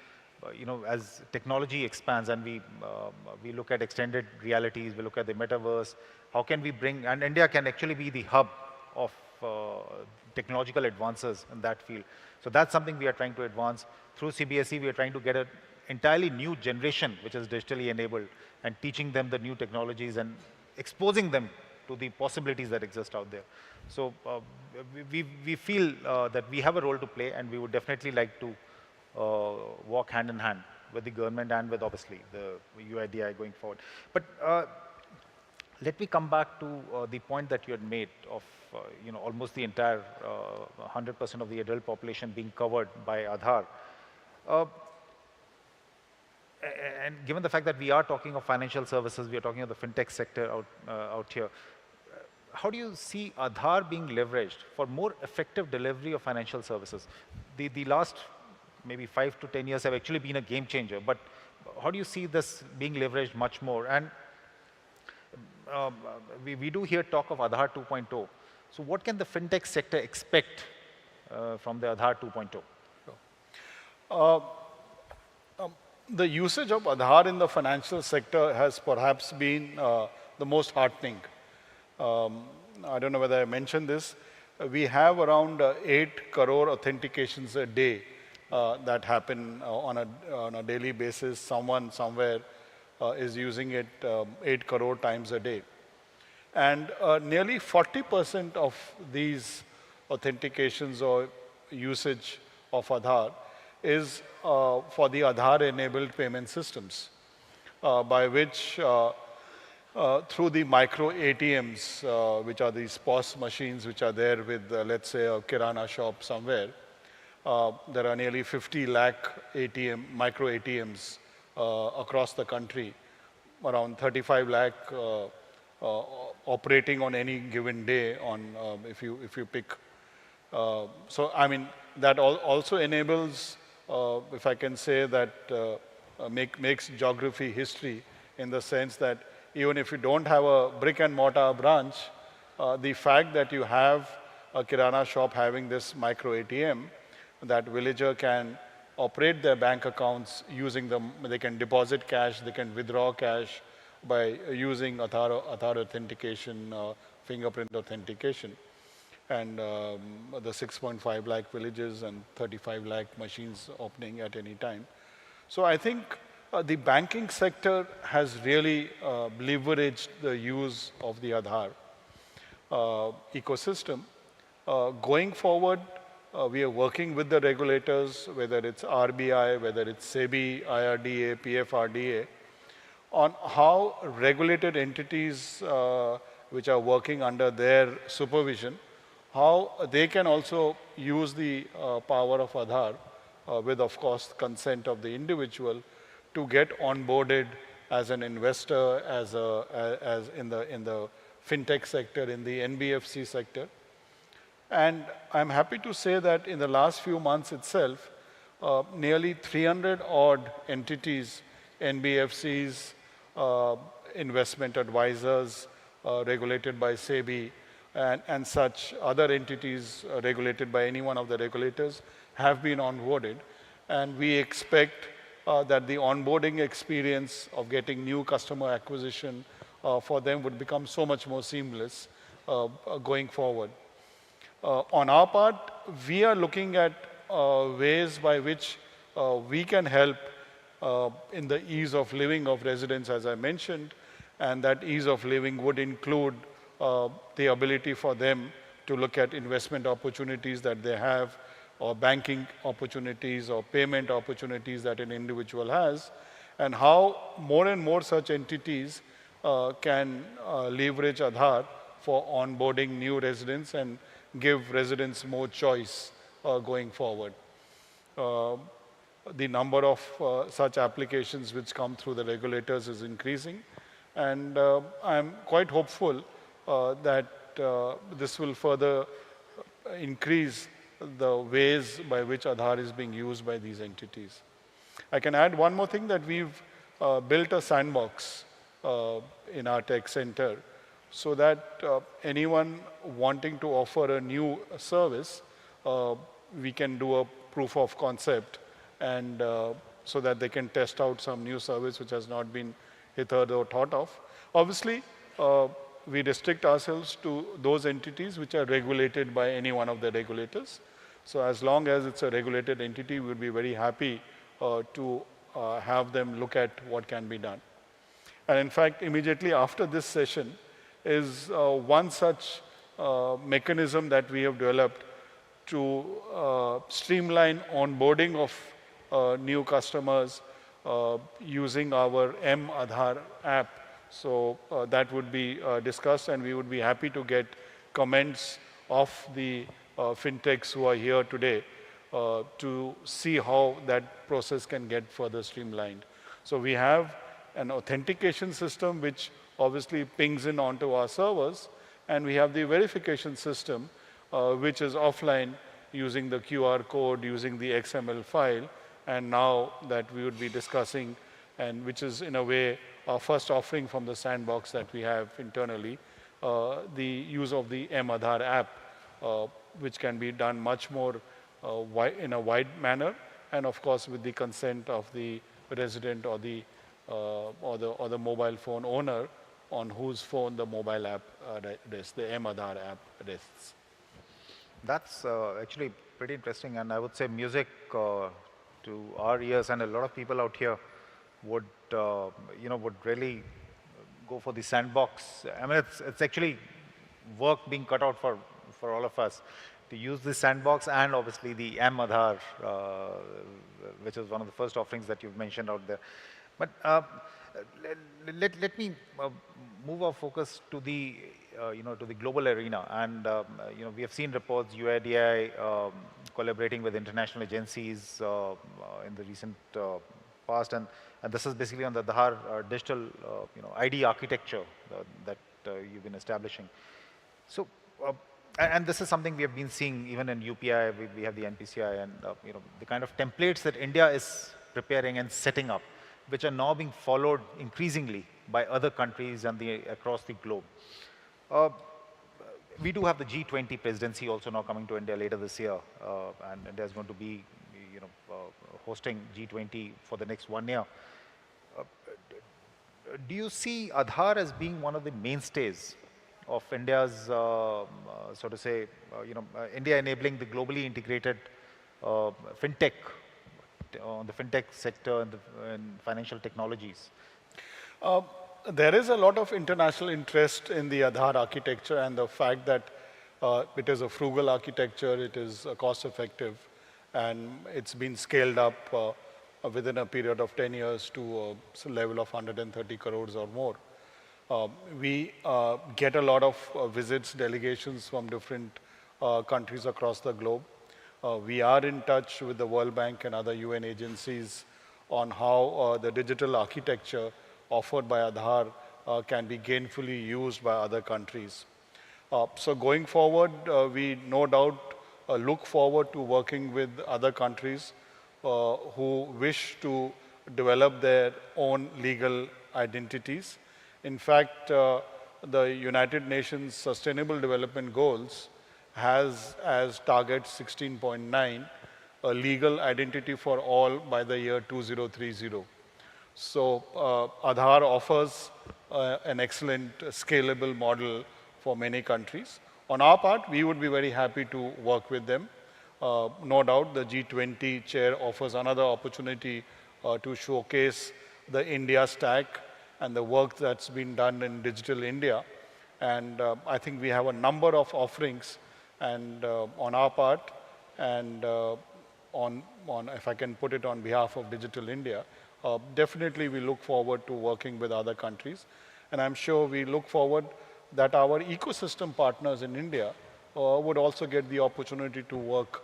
as technology expands and we look at extended realities, we look at the metaverse. How can we bring, and India can actually be the hub of technological advances in that field. So that's something we are trying to advance. Through CBSE, we are trying to get an entirely new generation which is digitally enabled and teaching them the new technologies and exposing them to the possibilities that exist out there. So we feel that we have a role to play, and we would definitely like to walk hand in hand with the government and with obviously the UIDI going forward. But let me come back to the point that you had made of almost the entire 100% of the adult population being covered by Aadhaar. And given the fact that we are talking of financial services, we are talking of the fintech sector out here, how do you see Aadhaar being leveraged for more effective delivery of financial services? The last maybe 5 to 10 years have actually been a game changer, but how do you see this being leveraged much more? And we do hear talk of Aadhaar 2.0. So what can the fintech sector expect from the Aadhaar 2.0? The usage of Aadhaar in the financial sector has perhaps been the most heartening. I don't know whether I mentioned this. We have around 8 crore authentications a day that happen on a daily basis. Someone somewhere is using it 8 crore times a day. And nearly 40% of these authentications or usage of Aadhaar is for the Aadhaar-enabled payment systems, by which through the micro ATMs, which are these POS machines which are there with, let's say, a Kirana shop somewhere, there are nearly 50 lakh micro ATMs across the country, around 35 lakh operating on any given day if you pick. So, I mean, that also enables, if I can say that, makes geography history in the sense that even if you don't have a brick and mortar branch, the fact that you have a Kirana shop having this micro ATM, that villager can operate their bank accounts using them. They can deposit cash, they can withdraw cash by using Aadhaar authentication, fingerprint authentication. And the 6.5 lakh villages and 35 lakh machines opening at any time. So I think the banking sector has really leveraged the use of the Aadhaar ecosystem. Going forward, we are working with the regulators, whether it's RBI, whether it's SEBI, IRDA, PFRDA, on how regulated entities which are working under their supervision, how they can also use the power of Aadhaar with, of course, consent of the individual to get onboarded as an investor, as in the fintech sector, in the NBFC sector. And I'm happy to say that in the last few months itself, nearly 300 odd entities, NBFCs, investment advisors regulated by SEBI, and such other entities regulated by any one of the regulators have been onboarded. And we expect that the onboarding experience of getting new customer acquisition for them would become so much more seamless going forward. On our part, we are looking at ways by which we can help in the ease of living of residents, as I mentioned, and that ease of living would include the ability for them to look at investment opportunities that they have, or banking opportunities, or payment opportunities that an individual has, and how more and more such entities can leverage Aadhaar for onboarding new residents and give residents more choice going forward. The number of such applications which come through the regulators is increasing, and I'm quite hopeful that this will further increase the ways by which Aadhaar is being used by these entities. I can add one more thing, that we've built a sandbox in our tech center so that anyone wanting to offer a new service, we can do a proof of concept, and so that they can test out some new service which has not been hitherto thought of. Obviously, we restrict ourselves to those entities which are regulated by any one of the regulators. So as long as it's a regulated entity, we would be very happy to have them look at what can be done. And in fact, immediately after this session is one such mechanism that we have developed to streamline onboarding of new customers using our M-Aadhaar app. So that would be discussed, and we would be happy to get comments of the fintechs who are here today to see how that process can get further streamlined. So we have an authentication system which obviously pings in onto our servers, and we have the verification system which is offline using the QR code, using the XML file, and now that we would be discussing, and which is in a way our first offering from the sandbox that we have internally, the use of the M-Aadhaar app, which can be done much more in a wide manner, and of course with the consent of the resident or the mobile phone owner on whose phone the mobile app rests, the M-Aadhaar app rests. That's actually pretty interesting, and I would say music to our ears, and a lot of people out here would would really go for the sandbox. I mean, it's actually work being cut out for all of us to use the sandbox, and obviously the M-Aadhaar, which is one of the first offerings that you've mentioned out there. But let me move our focus to the to the global arena, and we have seen reports UIDAI collaborating with international agencies in the recent past, and this is basically on the Aadhaar digital ID architecture that you've been establishing. So, and this is something we have been seeing even in UPI. We have the NPCI, and the kind of templates that India is preparing and setting up. which are now being followed increasingly by other countries and across the globe. We do have the G20 presidency also now coming to India later this year, and India is going to be, hosting G20 for the next 1 year. Do you see Aadhaar as being one of the mainstays of India's, so to say, India enabling the globally integrated fintech, on the fintech sector and financial technologies? There is a lot of international interest in the Aadhaar architecture and the fact that it is a frugal architecture, it is cost effective, and it's been scaled up within a period of 10 years to a level of 130 crores or more. We get a lot of visits, delegations from different countries across the globe. We are in touch with the World Bank and other UN agencies on how the digital architecture offered by Aadhaar can be gainfully used by other countries. So going forward, we no doubt look forward to working with other countries who wish to develop their own legal identities. In fact, the United Nations Sustainable Development Goals has as target 16.9 a legal identity for all by the year 2030. So Aadhaar offers an excellent scalable model for many countries. On our part, we would be very happy to work with them. No doubt the G20 chair offers another opportunity to showcase the India stack and the work that's been done in Digital India. And I think we have a number of offerings and on our part and if I can put it on behalf of Digital India, definitely we look forward to working with other countries. And I'm sure we look forward that our ecosystem partners in India would also get the opportunity to work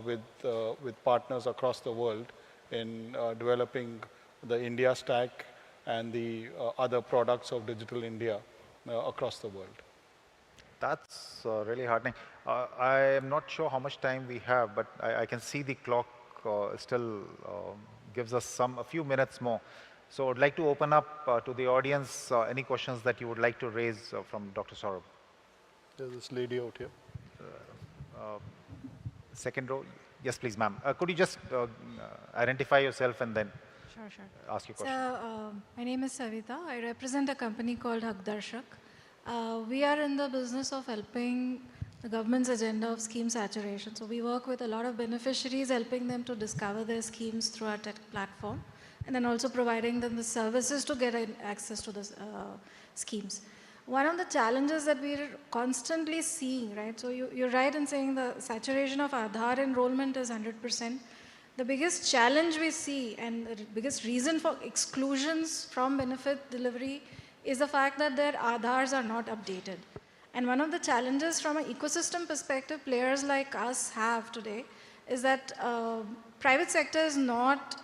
with partners across the world in developing the India stack and the other products of Digital India across the world. That's really heartening. I am not sure how much time we have, but I can see the clock still gives us a few minutes more. So I'd like to open up to the audience any questions that you would like to raise from Dr. Saurabh. There's this lady out here. Second row. Yes, please, ma'am. Could you just identify yourself and then ask your question? So, my name is Savita. I represent a company called Hakdarshak. We are in the business of helping the government's agenda of scheme saturation. So we work with a lot of beneficiaries, helping them to discover their schemes through our tech platform, and then also providing them the services to get access to the schemes. One of the challenges that we're constantly seeing, right? So you're right in saying the saturation of Aadhaar enrollment is 100%. The biggest challenge we see and the biggest reason for exclusions from benefit delivery is the fact that their Aadhaars are not updated. And one of the challenges from an ecosystem perspective players like us have today is that private sector is not,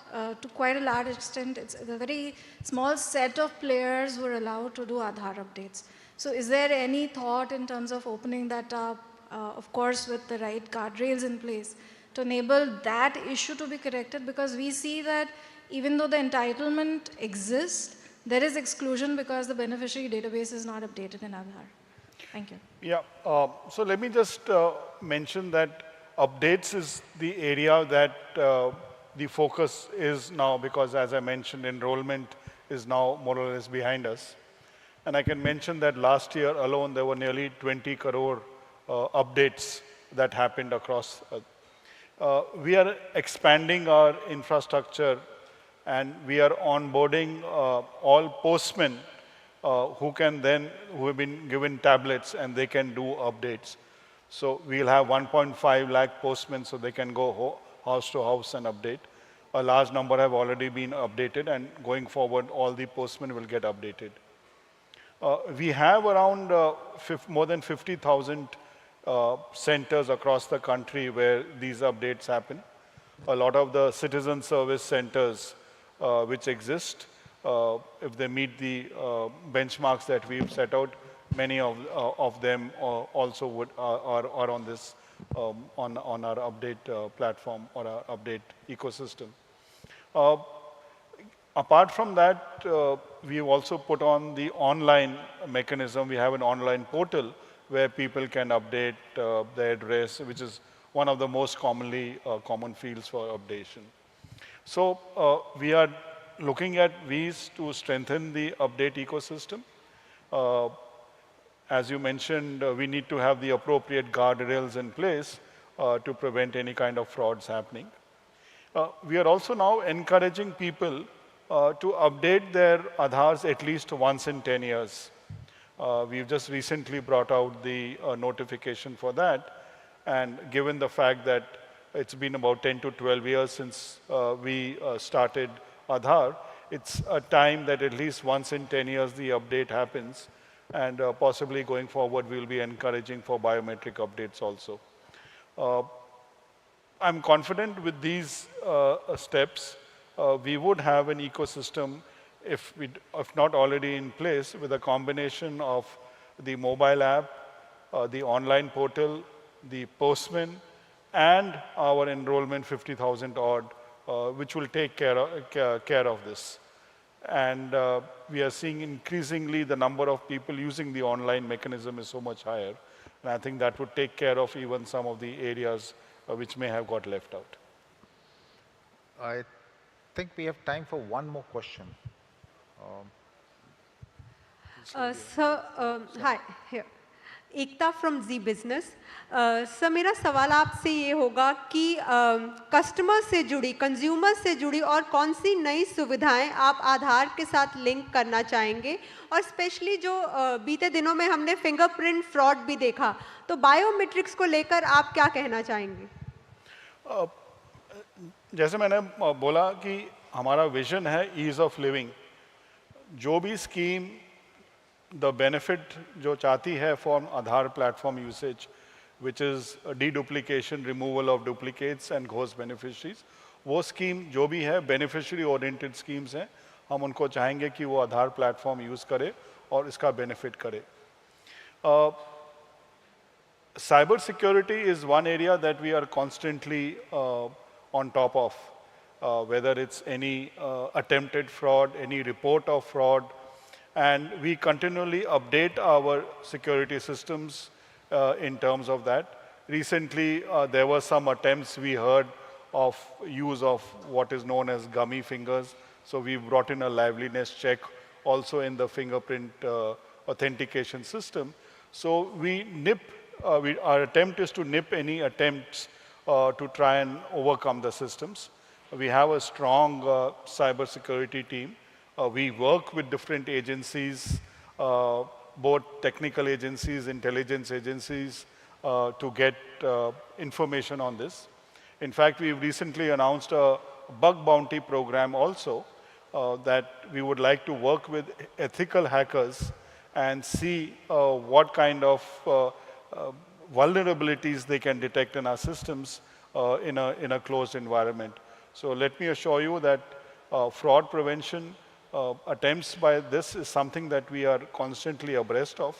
to quite a large extent, it's a very small set of players who are allowed to do Aadhaar updates. So is there any thought in terms of opening that up, of course with the right guardrails in place, to enable that issue to be corrected? Because we see that even though the entitlement exists, there is exclusion because the beneficiary database is not updated in Aadhaar. Thank you. Yeah, so let me just mention that updates is the area that the focus is now, because as I mentioned, enrollment is now more or less behind us. And I can mention that last year alone, there were nearly 20 crore updates that happened across. We are expanding our infrastructure and we are onboarding all postmen who have been given tablets and they can do updates. So we'll have 1.5 lakh postmen so they can go house to house and update. A large number have already been updated and going forward all the postmen will get updated. We have around more than 50,000 centers across the country where these updates happen. A lot of the citizen service centers which exist, if they meet the benchmarks that we've set out, many of them also are on this on our update platform or our update ecosystem. Apart from that, we've also put on the online mechanism. We have an online portal where people can update their address, which is one of the most common fields for updation. So we are looking at ways to strengthen the update ecosystem. As you mentioned, we need to have the appropriate guardrails in place to prevent any kind of frauds happening. We are also now encouraging people to update their Aadhars at least once in 10 years. We've just recently brought out the notification for that. And given the fact that it's been about 10 to 12 years since we started Aadhaar, it's a time that at least once in 10 years the update happens. And possibly going forward, we'll be encouraging for biometric updates also. I'm confident with these steps, we would have an ecosystem, if not already in place, with a combination of the mobile app, the online portal, the postman, and our enrollment 50,000 odd, which will take care of this. And we are seeing increasingly the number of people using the online mechanism is so much higher. And I think that would take care of even some of the areas which may have got left out. I think we have time for one more question. Hi, here. Ekta from Zee Business. Sir मेरा सवाल आपसे ये होगा कि customer से जुड़ी, consumer से जुड़ी और कौन सी नई सुविधाएं आप आधार के साथ लिंक करना चाहेंगे, और स्पेशली जो बीते दिनों में हमने फिंगरप्रिंट फ्रॉड भी देखा, तो बायोमेट्रिक्स को लेकर आप क्या कहना चाहेंगे? जैसे मैंने बोला कि हमारा विजन है ईज ऑफ लिविंग। जो भी स्कीम the benefit जो चाहती है from Aadhaar platform usage, which is deduplication, removal of duplicates and ghost beneficiaries, वो स्कीम जो भी है beneficiary oriented schemes हैं, हम उनको चाहेंगे कि वो Aadhaar platform use करे और इसका benefit करे. Cyber security is one area that we are constantly on top of, whether it's any attempted fraud, any report of fraud, and we continually update our security systems in terms of that. Recently, there were some attempts we heard of use of what is known as gummy fingers. So we brought in a liveliness check also in the fingerprint authentication system. So we nip, our attempt is to nip any attempts to try and overcome the systems. We have a strong cyber security team. We work with different agencies, both technical agencies, intelligence agencies, to get information on this. In fact, we recently announced a bug bounty program also that we would like to work with ethical hackers and see what kind of vulnerabilities they can detect in our systems in a closed environment. So let me assure you that fraud prevention attempts by this is something that we are constantly abreast of,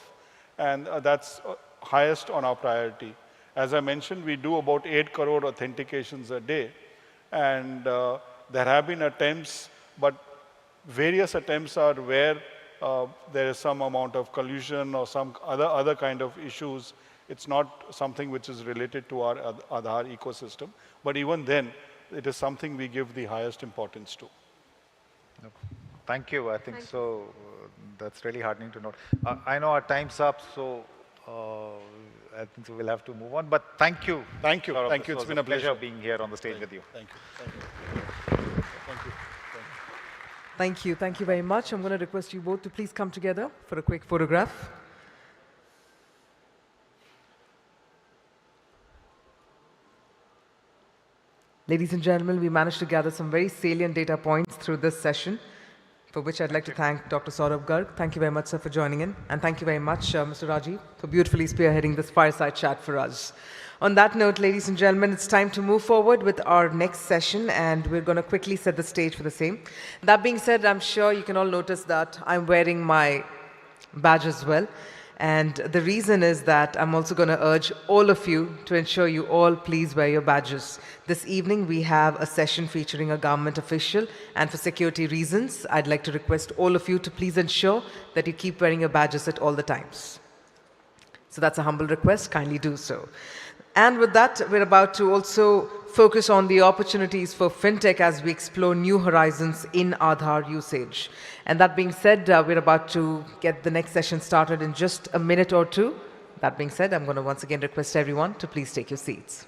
and that's highest on our priority. As I mentioned, we do about 8 crore authentications a day, and there have been attempts, but various attempts are where there is some amount of collusion or some other kind of issues. It's not something which is related to our Aadhaar ecosystem, but even then, it is something we give the highest importance to. Thank you. I think so. That's really heartening to note. I know our time's up, so I think we'll have to move on. But thank you. Thank you. Thank you. It's been a pleasure being here on the stage with you. Thank you. Thank you. Thank you. Thank you. Thank you very much. I'm going to request you both to please come together for a quick photograph. Ladies and gentlemen, we managed to gather some very salient data points through this session, for which I'd like to thank Dr. Saurabh Garg. Thank you very much, sir, for joining in. And thank you very much, Mr. Rajiv, for beautifully spearheading this fireside chat for us. On that note, ladies and gentlemen, it's time to move forward with our next session, and we're going to quickly set the stage for the same. That being said, I'm sure you can all notice that I'm wearing my badge as well. And the reason is that I'm also going to urge all of you to ensure you all please wear your badges. This evening we have a session featuring a government official, and for security reasons, I'd like to request all of you to please ensure that you keep wearing your badges at all the times. So that's a humble request, kindly do so. And with that, we're about to also focus on the opportunities for fintech as we explore new horizons in Aadhaar usage. And that being said, we're about to get the next session started in just a minute or two. That being said, I'm going to once again request everyone to please take your seats.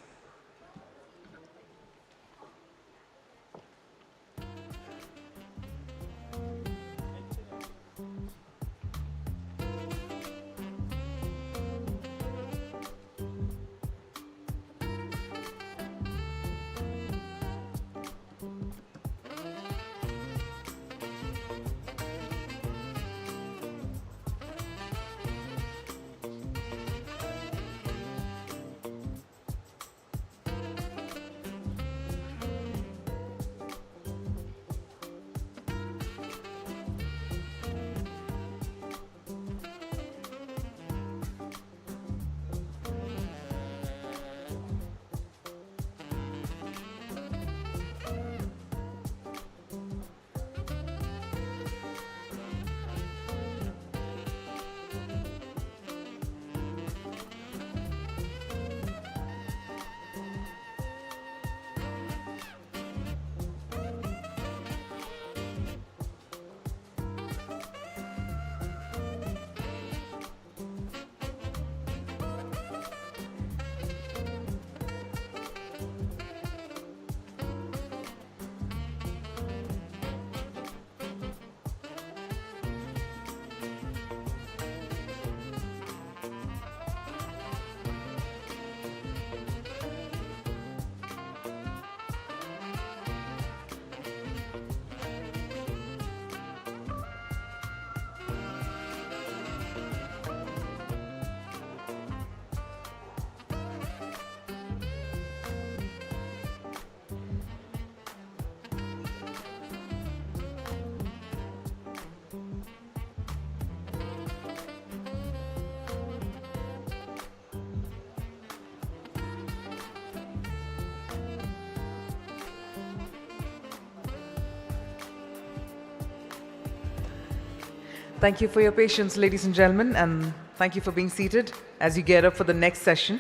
Thank you for your patience, ladies and gentlemen, and thank you for being seated as you get up for the next session.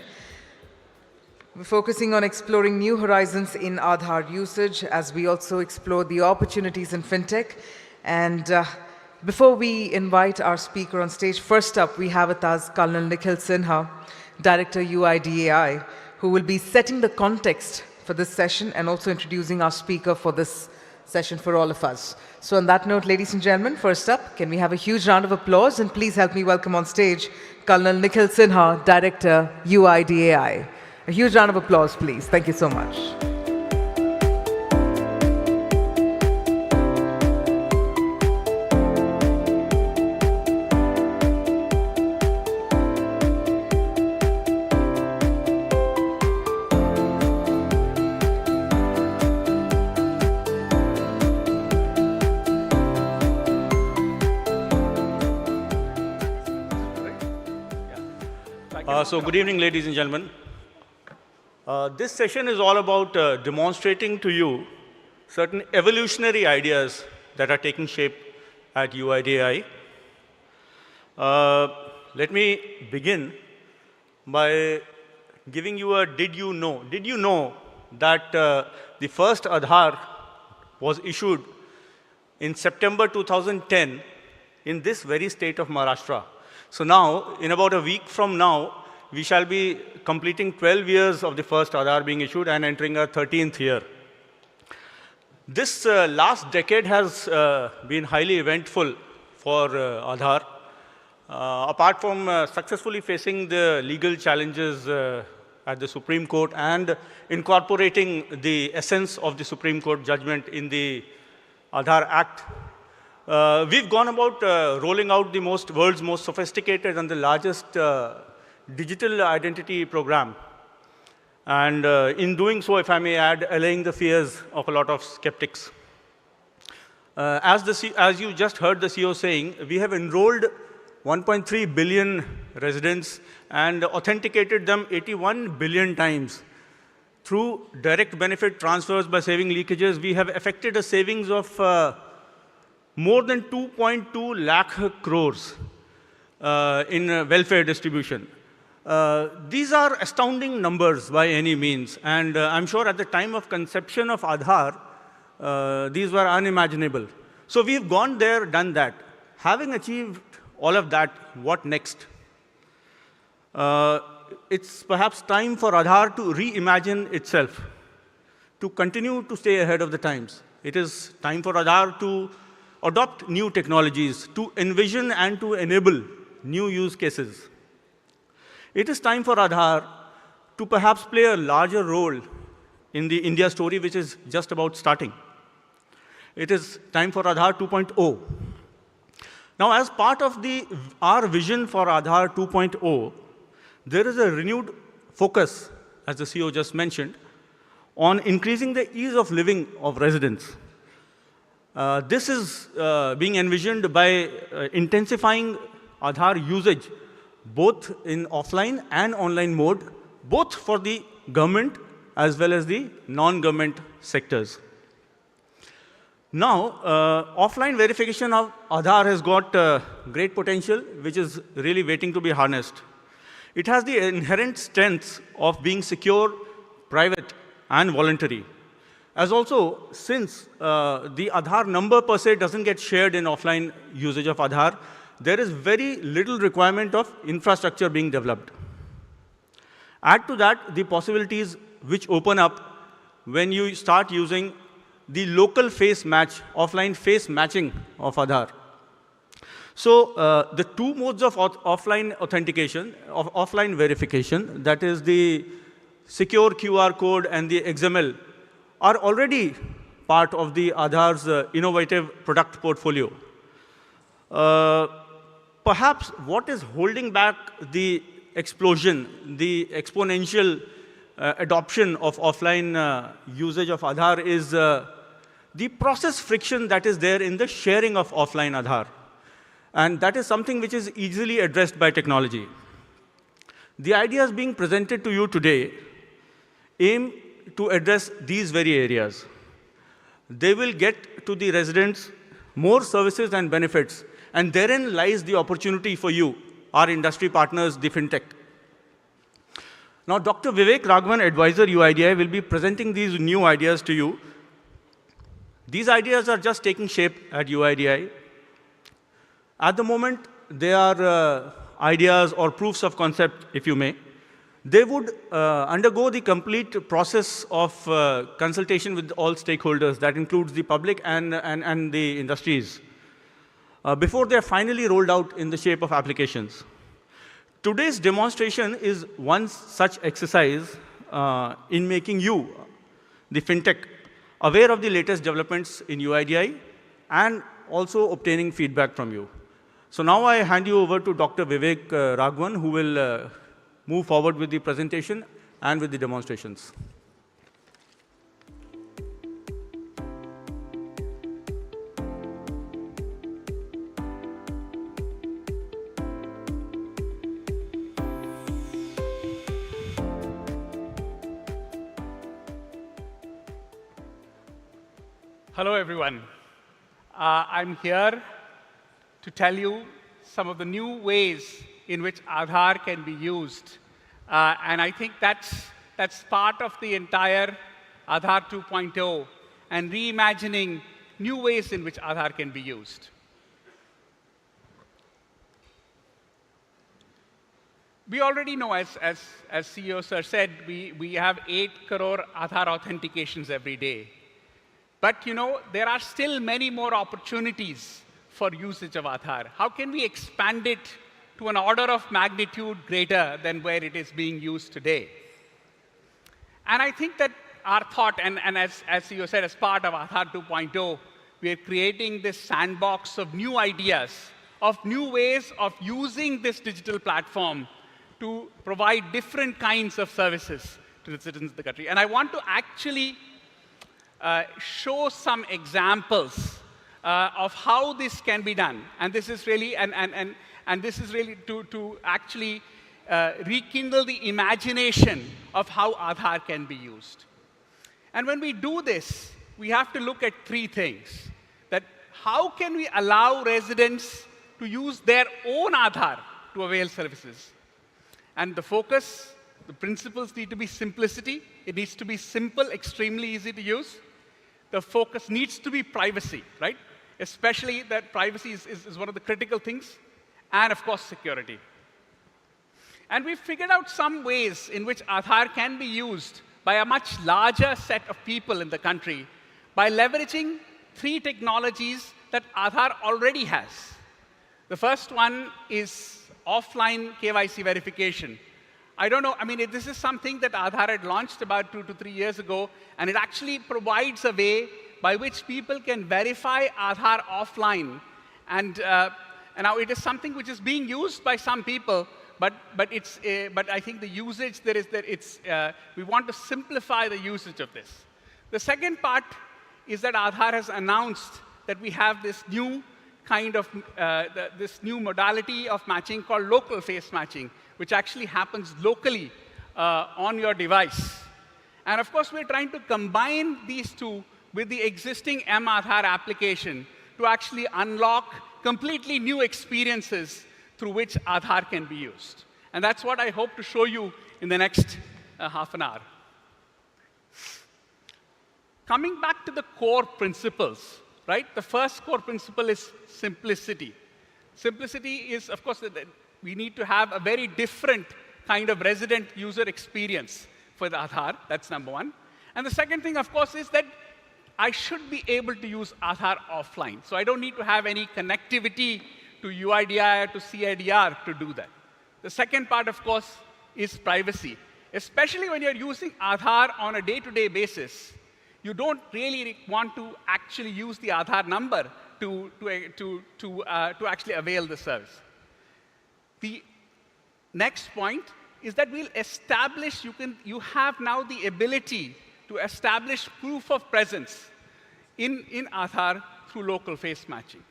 We're focusing on exploring new horizons in Aadhaar usage as we also explore the opportunities in fintech. And before we invite our speaker on stage, first up we have with us Colonel Nikhil Sinha, Director UIDAI, who will be setting the context for this session and also introducing our speaker for this session for all of us. So on that note, ladies and gentlemen, first up, can we have a huge round of applause, and please help me welcome on stage Colonel Nikhil Sinha, Director UIDAI. A huge round of applause, please. Thank you so much. So good evening, ladies and gentlemen. This session is all about demonstrating to you certain evolutionary ideas that are taking shape at UIDAI. Let me begin by giving you a did you know. Did you know that the first Aadhaar was issued in September 2010 in this very state of Maharashtra? So now, in about a week from now, we shall be completing 12 years of the first Aadhaar being issued and entering our 13th year. This last decade has been highly eventful for Aadhaar. Apart from successfully facing the legal challenges at the Supreme Court and incorporating the essence of the Supreme Court judgment in the Aadhaar Act, we've gone about rolling out the world's most sophisticated and the largest digital identity program. And in doing so, if I may add, allaying the fears of a lot of skeptics. As you just heard the CEO saying, we have enrolled 1.3 billion residents and authenticated them 81 billion times. Through direct benefit transfers by saving leakages, we have effected a savings of more than 2.2 lakh crores in welfare distribution. These are astounding numbers by any means, and I'm sure at the time of conception of Aadhaar, these were unimaginable. So we've gone there, done that. Having achieved all of that, what next? It's perhaps time for Aadhaar to reimagine itself, to continue to stay ahead of the times. It is time for Aadhaar to adopt new technologies, to envision and to enable new use cases. It is time for Aadhaar to perhaps play a larger role in the India story, which is just about starting. It is time for Aadhaar 2.0. Now, as part of our vision for Aadhaar 2.0, there is a renewed focus, as the CEO just mentioned, on increasing the ease of living of residents. This is being envisioned by intensifying Aadhaar usage, both in offline and online mode, both for the government as well as the non-government sectors. Now, offline verification of Aadhaar has got great potential, which is really waiting to be harnessed. It has the inherent strengths of being secure, private, and voluntary. As also, since the Aadhaar number per se doesn't get shared in offline usage of Aadhaar, there is very little requirement of infrastructure being developed. Add to that the possibilities which open up when you start using the local face match, offline face matching of Aadhaar. So the two modes of offline authentication, of offline verification, that is the secure QR code and the XML, are already part of the Aadhaar's innovative product portfolio. Perhaps what is holding back the explosion, the exponential adoption of offline usage of Aadhaar is the process friction that is there in the sharing of offline Aadhaar. And that is something which is easily addressed by technology. The ideas being presented to you today aim to address these very areas. They will get to the residents more services and benefits, and therein lies the opportunity for you, our industry partners, the fintech. Now, Dr. Vivek Raghavan, advisor UIDAI, will be presenting these new ideas to you. These ideas are just taking shape at UIDAI. At the moment, they are ideas or proofs of concept, if you may. They would undergo the complete process of consultation with all stakeholders. That includes the public and the industries, before they are finally rolled out in the shape of applications. Today's demonstration is one such exercise in making you, the fintech, aware of the latest developments in UIDAI and also obtaining feedback from you. So now I hand you over to Dr. Vivek Raghavan, who will move forward with the presentation and with the demonstrations. Hello, everyone. I'm here to tell you some of the new ways in which Aadhaar can be used. And I think that's part of the entire Aadhaar 2.0 and reimagining new ways in which Aadhaar can be used. We already know, as CEO Sir said, we have 8 crore Aadhaar authentications every day. But you know, there are still many more opportunities for usage of Aadhaar. How can we expand it to an order of magnitude greater than where it is being used today? And I think that our thought, and as CEO said, as part of Aadhaar 2.0, we are creating this sandbox of new ideas, of new ways of using this digital platform to provide different kinds of services to the citizens of the country. And I want to actually show some examples of how this can be done. And this is really, and and this is really to actually rekindle the imagination of how Aadhaar can be used. And when we do this, we have to look at three things. That how can we allow residents to use their own Aadhaar to avail services? And the focus, the principles need to be simplicity. It needs to be simple, extremely easy to use. The focus needs to be privacy, right? Especially that privacy is one of the critical things. And of course, security. And we've figured out some ways in which Aadhaar can be used by a much larger set of people in the country by leveraging three technologies that Aadhaar already has. The first one is offline KYC verification. I don't know, I mean, this is something that Aadhaar had launched about 2 to 3 years ago, and it actually provides a way by which people can verify Aadhaar offline. And now it is something which is being used by some people, but I think the usage we want to simplify the usage of this. The second part is that Aadhaar has announced that we have this new kind of this new modality of matching called local face matching, which actually happens locally on your device. And of course, we're trying to combine these two with the existing mAadhaar application to actually unlock completely new experiences through which Aadhaar can be used. And that's what I hope to show you in the next half an hour. Coming back to the core principles, right? The first core principle is simplicity. Simplicity is, of course, that we need to have a very different kind of resident user experience for the Aadhaar. That's number one. And the second thing, of course, is that I should be able to use Aadhaar offline. So I don't need to have any connectivity to UIDI or to CIDR to do that. The second part, of course, is privacy. Especially when you're using Aadhaar on a day-to-day basis, you don't really want to actually use the Aadhaar number to actually avail the service. The next point is that we'll establish, you have now the ability to establish proof of presence in Aadhaar through local face matching.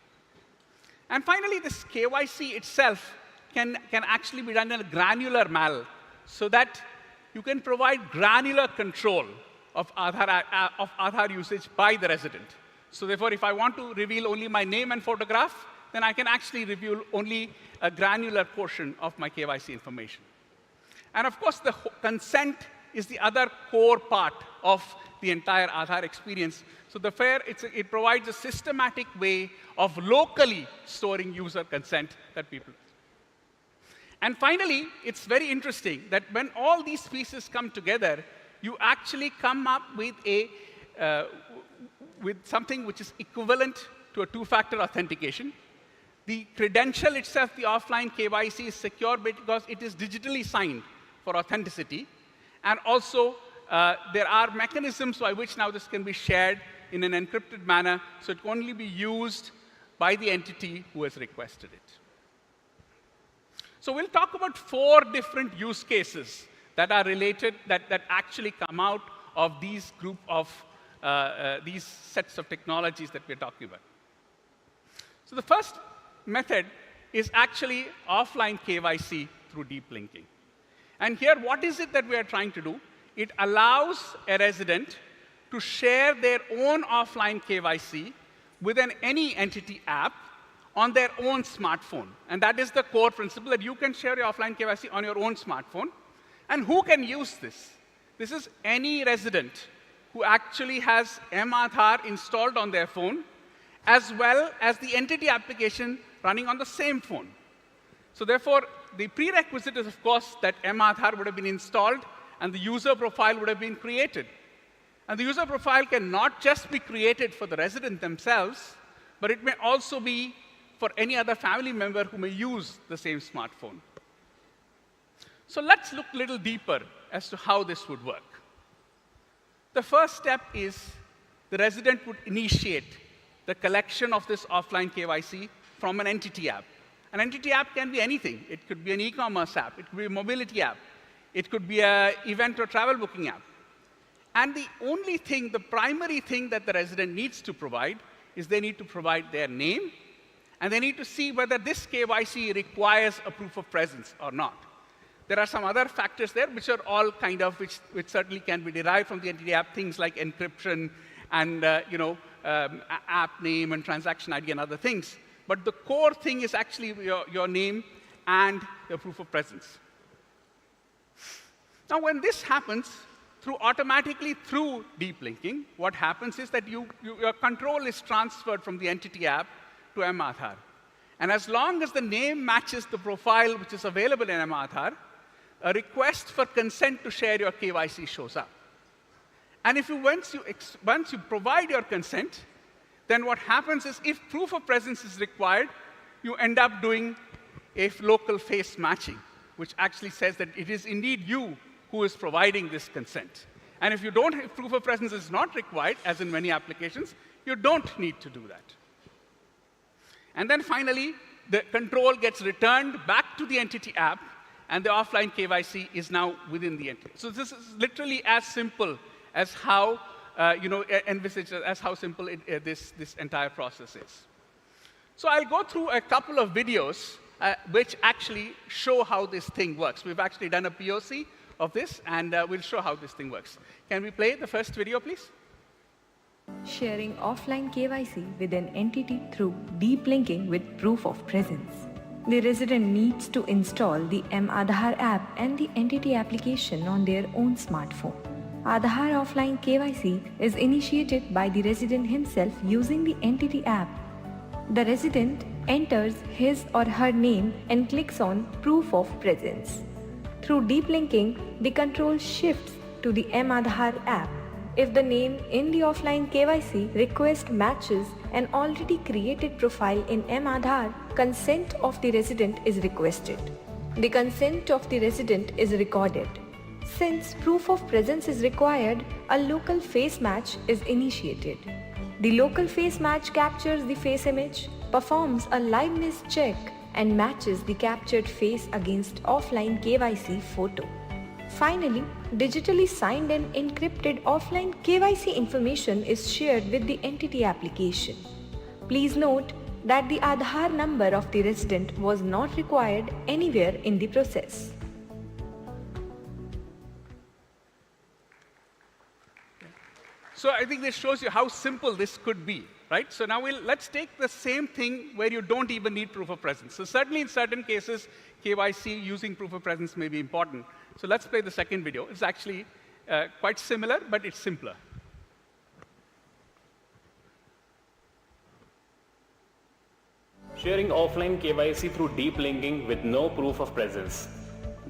And finally, this KYC itself can actually be done in a granular manner so that you can provide granular control of Aadhaar usage by the resident. So therefore, if I want to reveal only my name and photograph, then I can actually reveal only a granular portion of my KYC information. And of course, the consent is the other core part of the entire Aadhaar experience. So it provides a systematic way of locally storing user consent that people. And finally, it's very interesting that when all these pieces come together, you actually come up with something which is equivalent to a two-factor authentication. The credential itself, the offline KYC, is secure because it is digitally signed for authenticity. And also, there are mechanisms by which now this can be shared in an encrypted manner, so it can only be used by the entity who has requested it. So we'll talk about 4 different use cases that are related, that actually come out of these group of these sets of technologies that we're talking about. So the first method is actually offline KYC through deep linking. And here, what is it that we are trying to do? It allows a resident to share their own offline KYC with any entity app on their own smartphone. And that is the core principle, that you can share your offline KYC on your own smartphone. And who can use this? This is any resident who actually has mAadhaar installed on their phone, as well as the entity application running on the same phone. So therefore, the prerequisite is, of course, that mAadhaar would have been installed and the user profile would have been created. And the user profile can not just be created for the resident themselves, but it may also be for any other family member who may use the same smartphone. So let's look a little deeper as to how this would work. The first step is the resident would initiate the collection of this offline KYC from an entity app. An entity app can be anything. It could be an e-commerce app. It could be a mobility app. It could be an event or travel booking app. And the only thing, the primary thing that the resident needs to provide is they need to provide their name And they need to see whether this KYC requires a proof of presence or not. There are some other factors there, which are all kind of, which certainly can be derived from the entity app, things like encryption and app name and transaction ID and other things. But the core thing is actually your name and your proof of presence. Now, when this happens, automatically through deep linking, what happens is that your control is transferred from the entity app to mAadhaar. And as long as the name matches the profile which is available in mAadhaar, a request for consent to share your KYC shows up. And if once you provide your consent, then what happens is if proof of presence is required, you end up doing a local face matching, which actually says that it is indeed you who is providing this consent. And if proof of presence is not required, as in many applications, you don't need to do that. And then finally, the control gets returned back to the entity app, and the offline KYC is now within the entity. So this is literally as simple as how as how simple this entire process is. So I'll go through a couple of videos which actually show how this thing works. We've actually done a POC of this, and we'll show how this thing works. Can we play the first video, please? Sharing offline KYC with an entity through deep linking with proof of presence. The resident needs to install the mAadhaar app and the entity application on their own smartphone. Aadhaar offline KYC is initiated by the resident himself using the entity app. The resident enters his or her name and clicks on Proof of Presence. Through deep linking, the control shifts to the mAadhaar app. If the name in the offline KYC request matches an already created profile in mAadhaar, consent of the resident is requested. The consent of the resident is recorded. Since proof of presence is required, a local face match is initiated. The local face match captures the face image, performs a liveness check, and matches the captured face against offline KYC photo. Finally, digitally signed and encrypted offline KYC information is shared with the entity application. Please note that the Aadhaar number of the resident was not required anywhere in the process. So I think this shows you how simple this could be, right? So now let's take the same thing where you don't even need proof of presence. So certainly in certain cases, KYC using proof of presence may be important. So let's play the second video. It's actually quite similar, but it's simpler. Sharing offline KYC through deep linking with no proof of presence.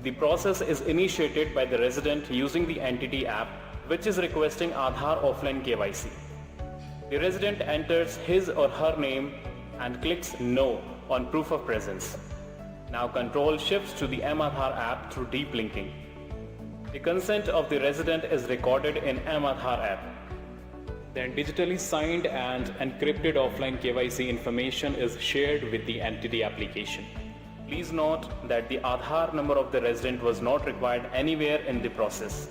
The process is initiated by the resident using the entity app, which is requesting Aadhaar offline KYC. The resident enters his or her name and clicks No on proof of presence. Now control shifts to the mAadhaar app through deep linking. The consent of the resident is recorded in mAadhaar app. Then digitally signed and encrypted offline KYC information is shared with the entity application. Please note that the Aadhaar number of the resident was not required anywhere in the process.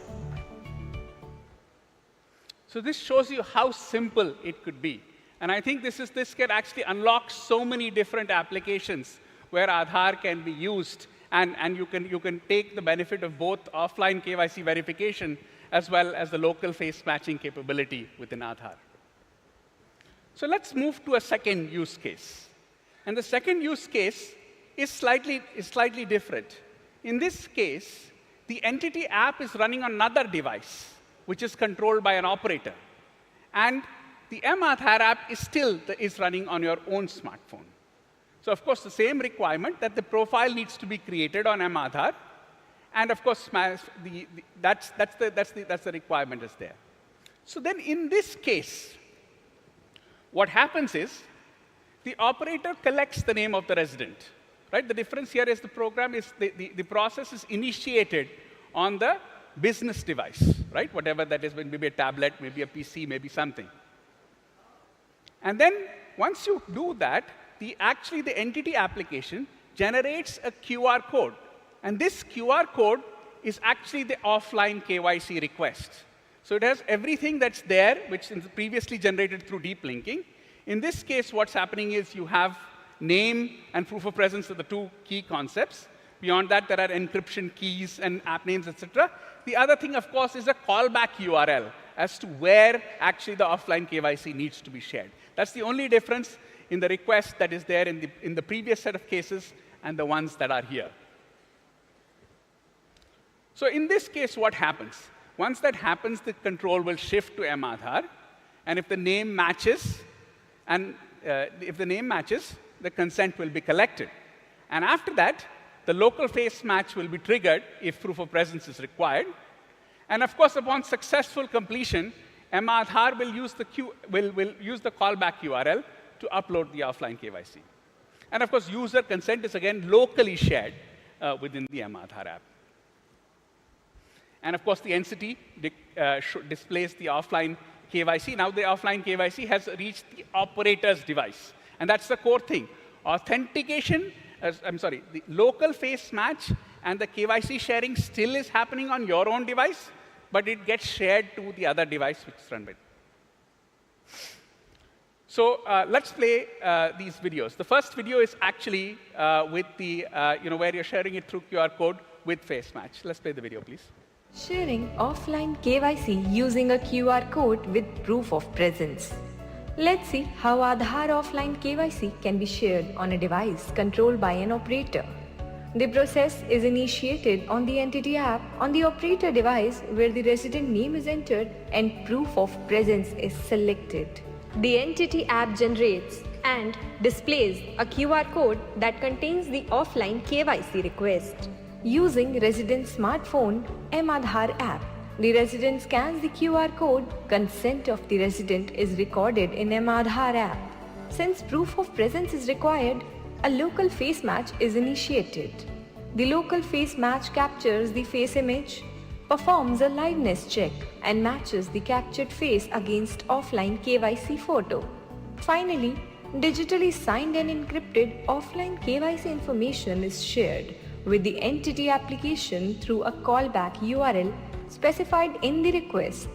So this shows you how simple it could be. And I think this can actually unlock so many different applications where Aadhaar can be used, and you can take the benefit of both offline KYC verification as well as the local face matching capability within Aadhaar. So let's move to a second use case. And the second use case is slightly different. In this case, the entity app is running on another device, which is controlled by an operator. And the mAadhaar app is running on your own smartphone. So of course, the same requirement that the profile needs to be created on mAadhaar, and of course, that's the requirement is there. So then in this case, what happens is the operator collects the name of the resident. Right? The difference here is the program is the process is initiated on the business device, right? Whatever that is, maybe a tablet, maybe a PC, maybe something. And then once you do that, the entity application generates a QR code. And this QR code is actually the offline KYC request. So it has everything that's there, which is previously generated through deep linking. In this case, what's happening is you have Name and proof of presence are the two key concepts. Beyond that, there are encryption keys and app names, etc. The other thing, of course, is a callback URL as to where actually the offline KYC needs to be shared. That's the only difference in the request that is there in the previous set of cases and the ones that are here. So in this case, what happens? Once that happens, the control will shift to mAadhaar. And if the name matches, the consent will be collected. And after that, the local face match will be triggered if proof of presence is required. And of course, upon successful completion, mAadhaar will use the callback URL to upload the offline KYC. And of course, user consent is again locally shared within the mAadhaar app. And of course, the entity displays the offline KYC. Now the offline KYC has reached the operator's device. And that's the core thing. Authentication, the local face match and the KYC sharing still is happening on your own device, but it gets shared to the other device which is run by. So let's play these videos. The first video is actually with the, where you're sharing it through QR code with face match. Let's play the video, please. Sharing offline KYC using a QR code with proof of presence. Let's see how Aadhaar offline KYC can be shared on a device controlled by an operator. The process is initiated on the entity app on the operator device where the resident name is entered and proof of presence is selected. The entity app generates and displays a QR code that contains the offline KYC request. Using resident's smartphone mAadhaar app, the resident scans the QR code, consent of the resident is recorded in mAadhaar app. Since proof of presence is required, a local face match is initiated. The local face match captures the face image, performs a liveness check, and matches the captured face against offline KYC photo. Finally, digitally signed and encrypted offline KYC information is shared with the entity application through a callback URL specified in the request.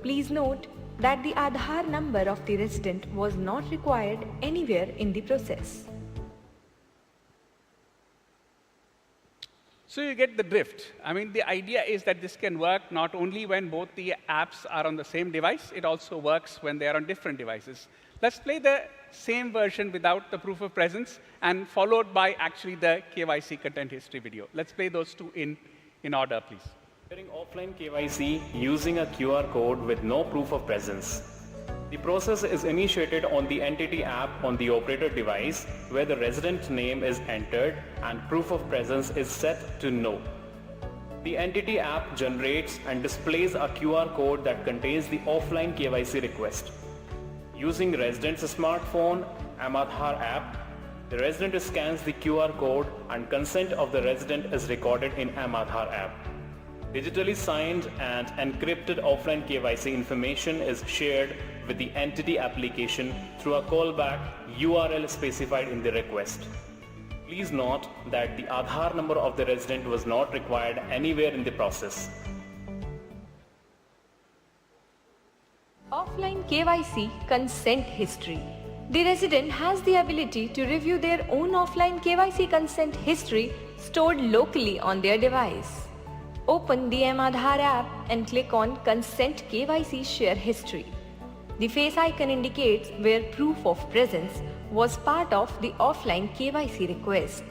Please note that the Aadhaar number of the resident was not required anywhere in the process. So you get the drift. I mean, the idea is that this can work not only when both the apps are on the same device, it also works when they are on different devices. Let's play the same version without the proof of presence and followed by actually the KYC content history video. Let's play those two in order, please. Sharing offline KYC using a QR code with no proof of presence. The process is initiated on the entity app on the operator device where the resident name is entered and proof of presence is set to no. The entity app generates and displays a QR code that contains the offline KYC request. Using resident's smartphone mAadhaar app, the resident scans the QR code and consent of the resident is recorded in mAadhaar app. Digitally signed and encrypted offline KYC information is shared with the entity application through a callback URL specified in the request. Please note that the Aadhaar number of the resident was not required anywhere in the process. Offline KYC consent history. The resident has the ability to review their own offline KYC consent history stored locally on their device. Open the mAadhaar app and click on Consent KYC Share History. The face icon indicates where proof of presence was part of the offline KYC request.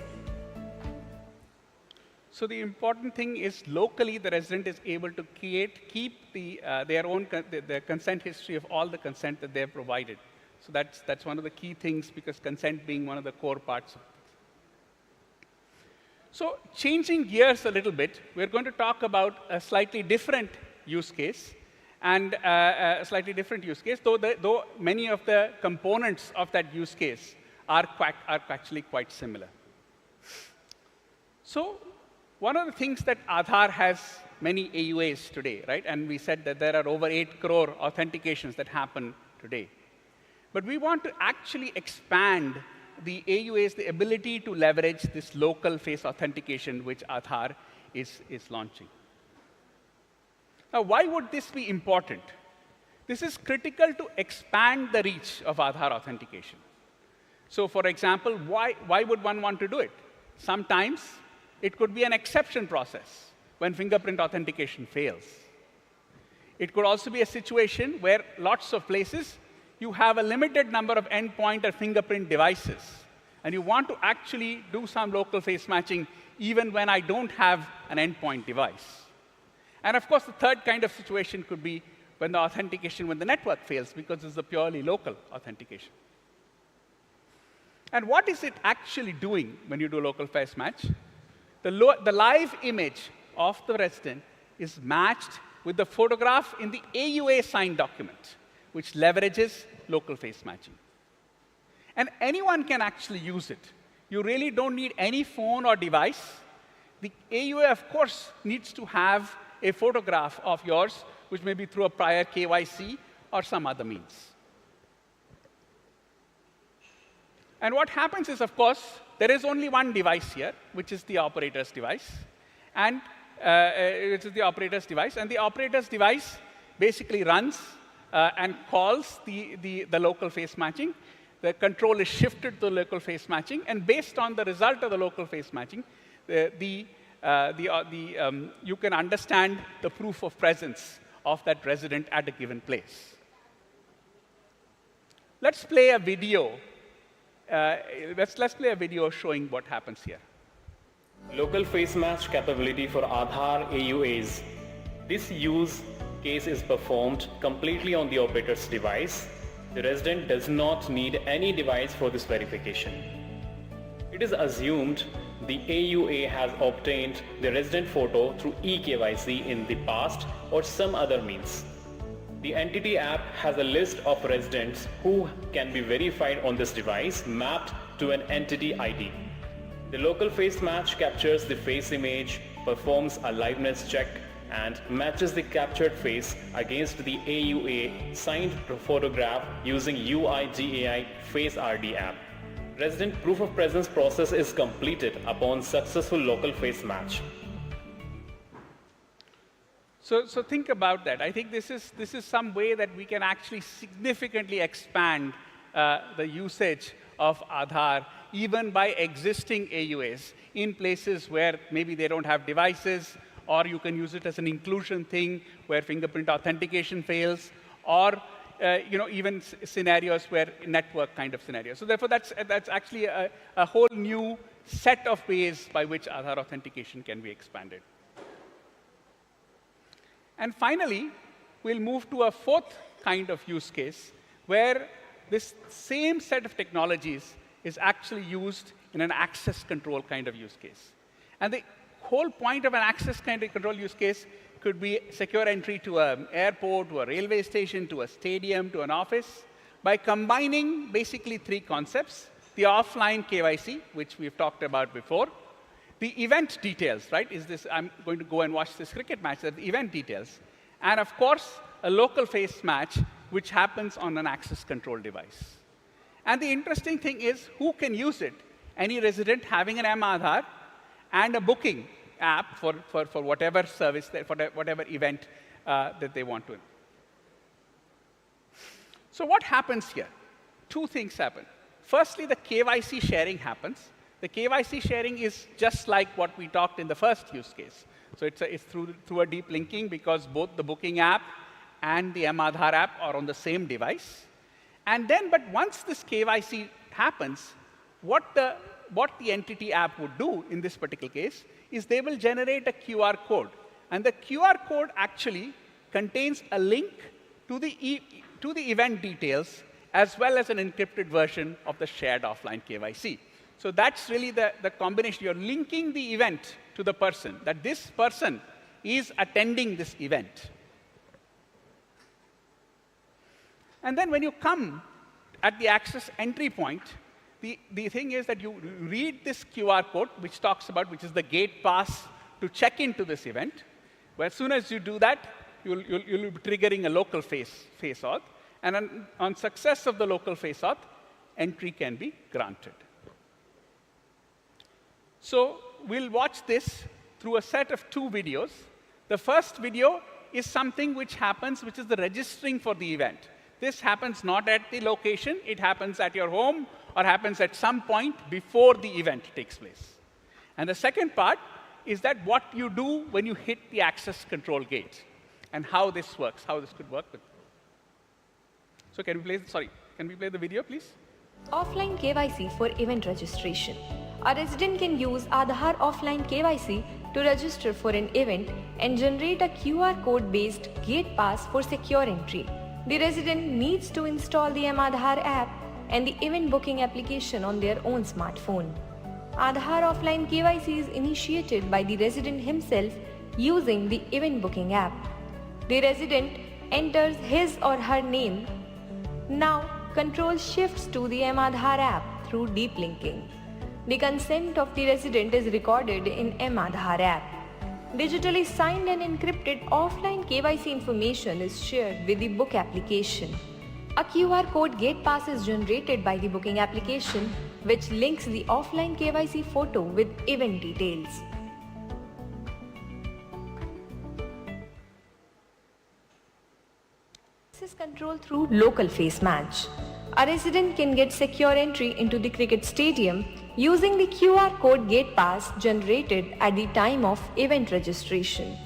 So the important thing is locally the resident is able to keep their own the consent history of all the consent that they have provided. So that's one of the key things because consent being one of the core parts of it. So changing gears a little bit, we're going to talk about a slightly different use case and though many of the components of that use case are actually quite similar. So one of the things that Aadhaar has many AUAs today, right? And we said that there are over 8 crore authentications that happen today. But we want to actually expand the AUAs, the ability to leverage this local face authentication which Aadhaar is launching. Now, why would this be important? This is critical to expand the reach of Aadhaar authentication. So for example, why would one want to do it? Sometimes it could be an exception process when fingerprint authentication fails. It could also be a situation where lots of places you have a limited number of endpoint or fingerprint devices, and you want to actually do some local face matching even when I don't have an endpoint device. And of course, the third kind of situation could be when the network fails, because it's a purely local authentication. And what is it actually doing when you do local face match? The live image of the resident is matched with the photograph in the AUA signed document, which leverages local face matching. And anyone can actually use it. You really don't need any phone or device. The AUA, of course, needs to have a photograph of yours, which may be through a prior KYC or some other means. And what happens is, of course, there is only one device here, which is the operator's device. And the operator's device basically runs and calls the local face matching. The control is shifted to local face matching. And based on the result of the local face matching, you can understand the proof of presence of that resident at a given place. Let's play a video. Let's play a video showing what happens here. Local face match capability for Aadhaar AUAs. This use case is performed completely on the operator's device. The resident does not need any device for this verification. It is assumed the AUA has obtained the resident photo through eKYC in the past or some other means. The entity app has a list of residents who can be verified on this device mapped to an entity ID. The local face match captures the face image, performs a liveness check, and matches the captured face against the AUA signed photograph using UIGAI Face RD app. Resident proof of presence process is completed upon successful local face match. So think about that. I think this is some way that we can actually significantly expand the usage of Aadhaar, even by existing AUAs in places where maybe they don't have devices, or you can use it as an inclusion thing where fingerprint authentication fails, or even scenarios where network kind of scenarios. So therefore, that's actually a whole new set of ways by which Aadhaar authentication can be expanded. And finally, we'll move to a fourth kind of use case where this same set of technologies is actually used in an access control kind of use case. And the whole point of an access kind of control use case could be secure entry to an airport, to a railway station, to a stadium, to an office, by combining basically three concepts: the offline KYC, which we've talked about before, the event details, right? I'm going to go and watch this cricket match, the event details, and of course, a local face match, which happens on an access control device. And the interesting thing is, who can use it? Any resident having an mAadhaar and a booking app for whatever service, for whatever event that they want to. So what happens here? Two things happen. Firstly, the KYC sharing happens. The KYC sharing is just like what we talked in the first use case. So it's through a deep linking, because both the booking app and the mAadhaar app are on the same device. And then, but once this KYC happens, what the entity app would do in this particular case is they will generate a QR code. And the QR code actually contains a link to the event details, as well as an encrypted version of the shared offline KYC. So that's really the combination. You're linking the event to the person, that this person is attending this event. And then when you come at the access entry point, the thing is that you read this QR code, which is the gate pass to check into this event. Well, as soon as you do that, you'll be triggering a local face auth. And on success of the local face auth, entry can be granted. So we'll watch this through a set of two videos. The first video is something which happens, which is the registering for the event. This happens not at the location. It happens at your home or happens at some point before the event takes place. And the second part is that what you do when you hit the access control gate and how this works, how this could work. So can we play the video, please? Offline KYC for event registration. A resident can use Aadhaar offline KYC to register for an event and generate a QR code-based gate pass for secure entry. The resident needs to install the Aadhaar app and the event booking application on their own smartphone. Aadhaar offline KYC is initiated by the resident himself using the event booking app. The resident enters his or her name. Now, control shifts to the Aadhaar app through deep linking. The consent of the resident is recorded in Aadhaar app. Digitally signed and encrypted offline KYC information is shared with the book application. A QR code gate pass is generated by the booking application, which links the offline KYC photo with event details. Access control through local face match. A resident can get secure entry into the cricket stadium using the QR code gate pass generated at the time of event registration.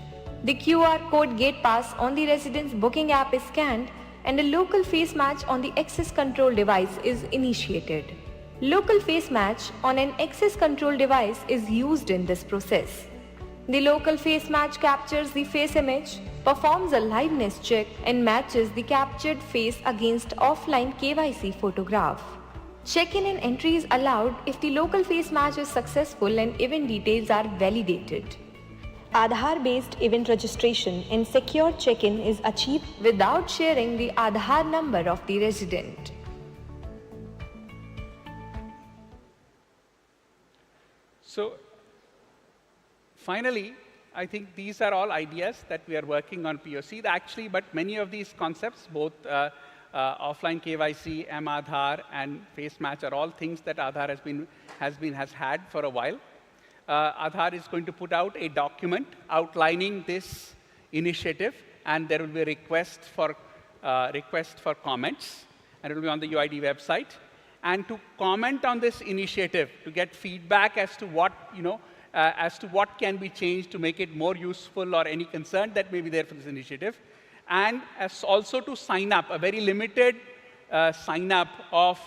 The QR code gate pass on the resident's booking app is scanned and a local face match on the access control device is initiated. Local face match on an access control device is used in this process. The local face match captures the face image, performs a liveness check and matches the captured face against offline KYC photograph. Check-in and entry is allowed if the local face match is successful and event details are validated. Aadhaar-based event registration and secure check-in is achieved without sharing the Aadhaar number of the resident. So finally, I think these are all ideas that we are working on POC. Actually, but many of these concepts, both offline KYC, Aadhaar, and face match are all things that Aadhaar has had for a while. Aadhaar is going to put out a document outlining this initiative, and there will be a request for comments, and it will be on the UID website. And to comment on this initiative, to get feedback as to what can be changed to make it more useful or any concern that may be there for this initiative, and as also to sign up, a very limited sign up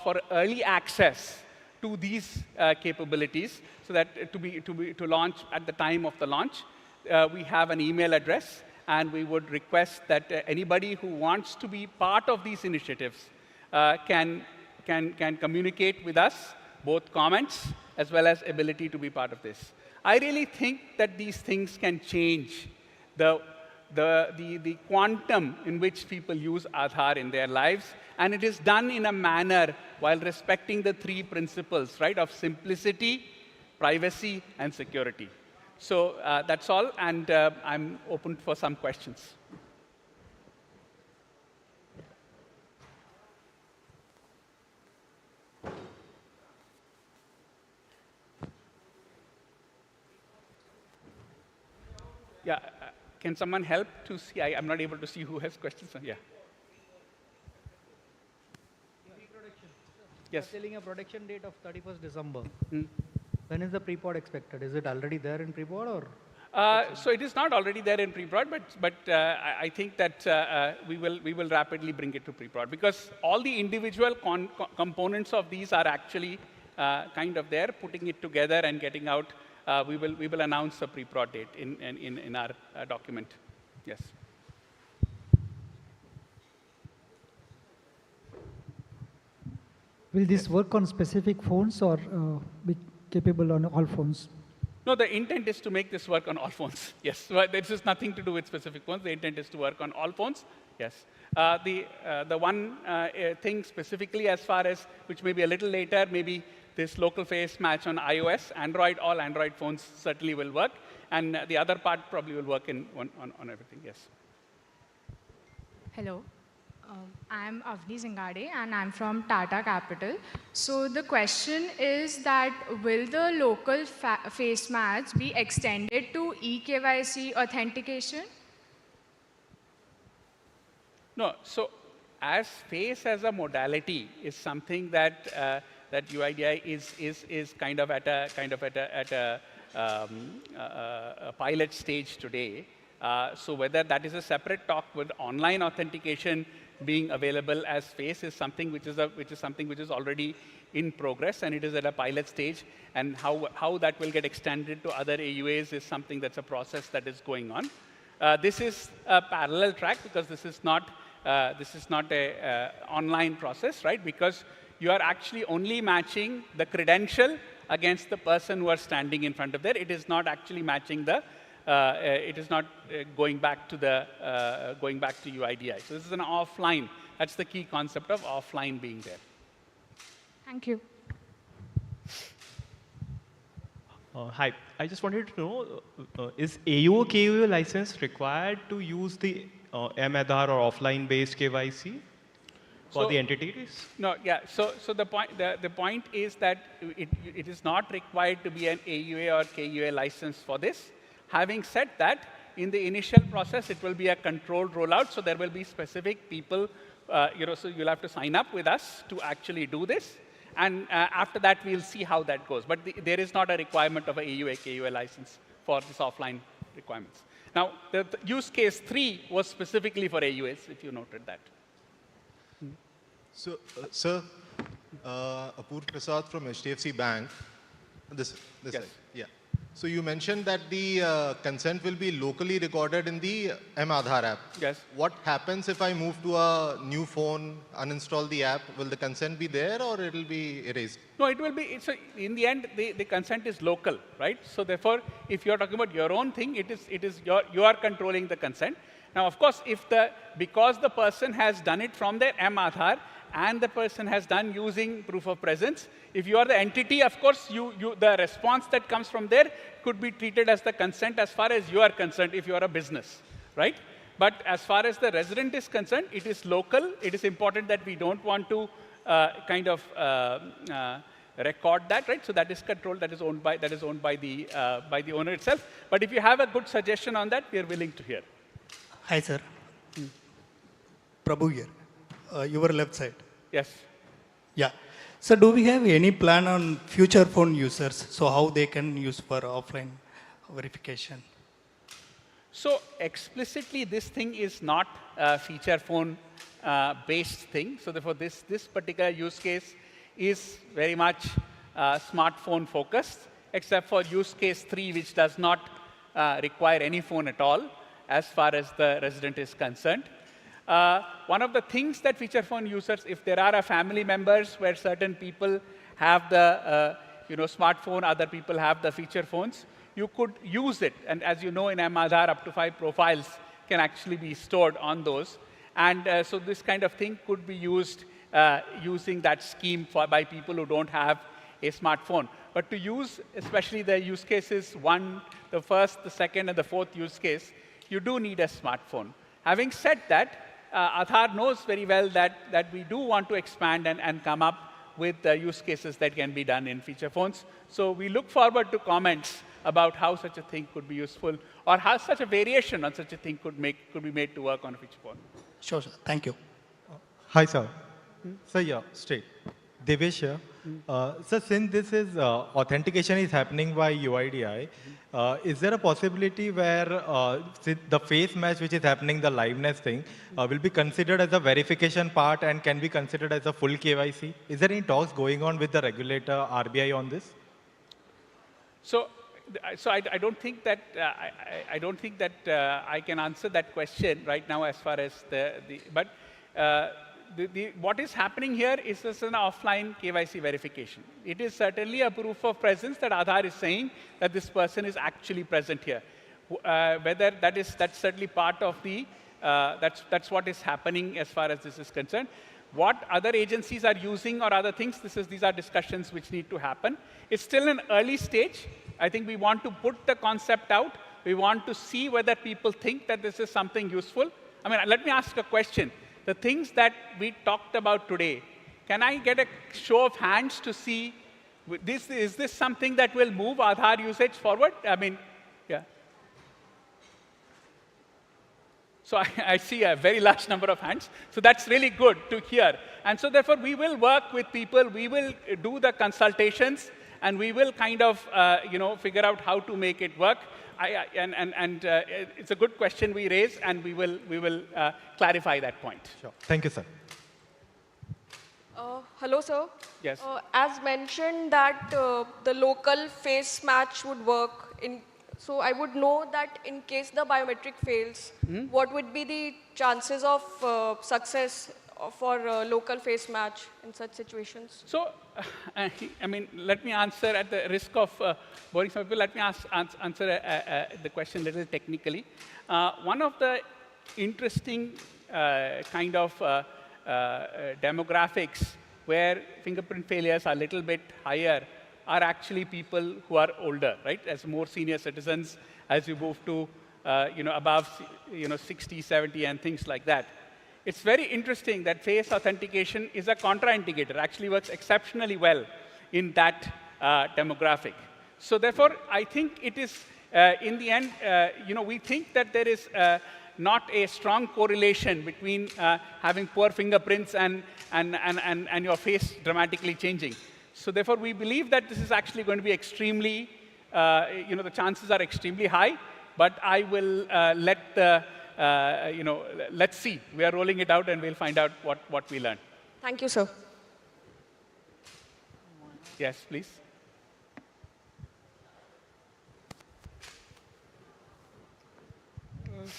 for early access to these capabilities, so that to launch at the time of the launch. We have an email address, and we would request that anybody who wants to be part of these initiatives can communicate with us, both comments as well as ability to be part of this. I really think that these things can change the quantum in which people use Aadhaar in their lives, and it is done in a manner while respecting the three principles, right, of simplicity, privacy, and security. So that's all, and I'm open for some questions. Yeah, can someone help to see? I'm not able to see who has questions. Yeah. Yes. Telling a production date of 31st December. When is the pre-prod expected? Is it already there in pre-prod or? So it is not already there in pre-prod, but I think that we will rapidly bring it to pre-prod, because all the individual components of these are actually kind of there, putting it together and getting out. We will announce a pre-prod date in our document. Yes. Will this work on specific phones or be capable on all phones? No, the intent is to make this work on all phones. Yes, but this has nothing to do with specific phones. The intent is to work on all phones. Yes. The one thing specifically, as far as which may be a little later, maybe this local face match on iOS, Android, all Android phones certainly will work, and the other part probably will work on everything. Yes. Hello. I'm Avni Zingade, and I'm from Tata Capital. So the question is that will the local face match be extended to eKYC authentication? No. So as face as a modality is something that that UIDAI is kind of at a pilot stage today. So whether that is a separate talk with online authentication being available as face is something which is already in progress, and it is at a pilot stage. And how that will get extended to other AUAs is something that's a process that is going on. This is a parallel track because this is not a online process, right? Because you are actually only matching the credential against the person who are standing in front of there. It is not actually matching the. It is not going back to UIDAI. So this is an offline. That's the key concept of offline being there. Thank you. Hi, I just wanted to know, is AUO KUO license required to use the M-Aadhaar or offline-based KYC for the entities? No, yeah. So the point is that it is not required to be an AUA or KUA license for this. Having said that, in the initial process, it will be a controlled rollout. So there will be specific people, so you'll have to sign up with us to actually do this. And after that, we'll see how that goes. But there is not a requirement of a AUA, KUA license for this offline requirements. Now, the use case 3 was specifically for AUAs, if you noted that. So, sir, Apoor Prasad from HDFC Bank. This yes. Side. Yeah. So you mentioned that the consent will be locally recorded in the M-Aadhaar app. Yes. What happens if I move to a new phone, uninstall the app? Will the consent be there or it will be erased? No, it will be. So in the end, the consent is local, right? So therefore, if you're talking about your own thing, you are controlling the consent. Now, of course, because the person has done it from their M-Aadhaar and the person has done using proof of presence, if you are the entity, of course, the response that comes from there could be treated as the consent as far as you are concerned if you are a business, right? But as far as the resident is concerned, it is local. It is important that we don't want to record that, right? So that is controlled, that is owned by the owner itself. But if you have a good suggestion on that, we are willing to hear. Hi, sir. Prabhu here. Your left side. Yes. Yeah. So do we have any plan on future phone users? So how they can use for offline verification? So explicitly, this thing is not a feature phone based thing. So therefore, this particular use case is very much smartphone focused, except for use case 3, which does not require any phone at all as far as the resident is concerned. One of the things that feature phone users, if there are family members where certain people have the smartphone, other people have the feature phones, you could use it. And as you know, in M-Aadhaar, up to 5 profiles can actually be stored on those. And so this kind of thing could be used using that scheme by people who don't have a smartphone. But to use, especially the use cases 1, the first, the second, and the 4th use case, you do need a smartphone. Having said that, Aadhaar knows very well that we do want to expand and come up with use cases that can be done in feature phones. So we look forward to comments about how such a thing could be useful, or how such a variation on such a thing could be made to work on a feature phone. Sure, sir. Thank you. Hi, sir. Sir, yeah, straight. Devesh here. So since this is authentication is happening by UIDAI, is there a possibility where the face match which is happening, the liveness thing, will be considered as a verification part and can be considered as a full KYC? Is there any talks going on with the regulator, RBI, on this? So I don't think that I can answer that question right now as far as what is happening here is just an offline KYC verification. It is certainly a proof of presence that Aadhaar is saying that this person is actually present here. Whether that's certainly part of the, that's what is happening as far as this is concerned. What other agencies are using or other things, these are discussions which need to happen. It's still an early stage. I think we want to put the concept out. We want to see whether people think that this is something useful. I mean, let me ask a question. The things that we talked about today, can I get a show of hands to see, is this something that will move Aadhaar usage forward? I mean, yeah. So I see a very large number of hands. So that's really good to hear. And so therefore, we will work with people. We will do the consultations, and we will kind of figure out how to make it work. It's a good question we raise, and we will clarify that point. Sure. Thank you, sir. Hello, sir. Yes. As mentioned that the local face match would work in. So I would know that in case the biometric fails, what would be the chances of success for local face match in such situations? So, I mean, let me answer at the risk of boring some people. Let me answer the question a little technically. One of the interesting kind of demographics where fingerprint failures are a little bit higher are actually people who are older, right? As more senior citizens, as you move to above 60, 70, and things like that. It's very interesting that face authentication is a contraindicator, actually works exceptionally well in that demographic. So therefore, I think it is, in the end, we think that there is not a strong correlation between having poor fingerprints and your face dramatically changing. So therefore, we believe that this is actually going to be extremely, the chances are extremely high, but I will let the, let's see. We are rolling it out, and we'll find out what we learn. Thank you, sir. Yes, please.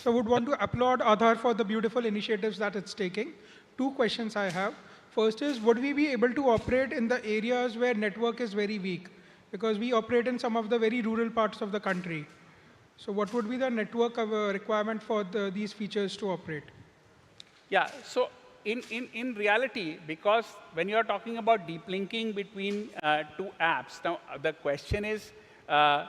So I would want to applaud Aadhaar for the beautiful initiatives that it's taking. Two questions I have. First is, would we be able to operate in the areas where network is very weak? Because we operate in some of the very rural parts of the country. So what would be the network requirement for these features to operate? Yeah, so in reality, because when you are talking about deep linking between two apps, now the question is, the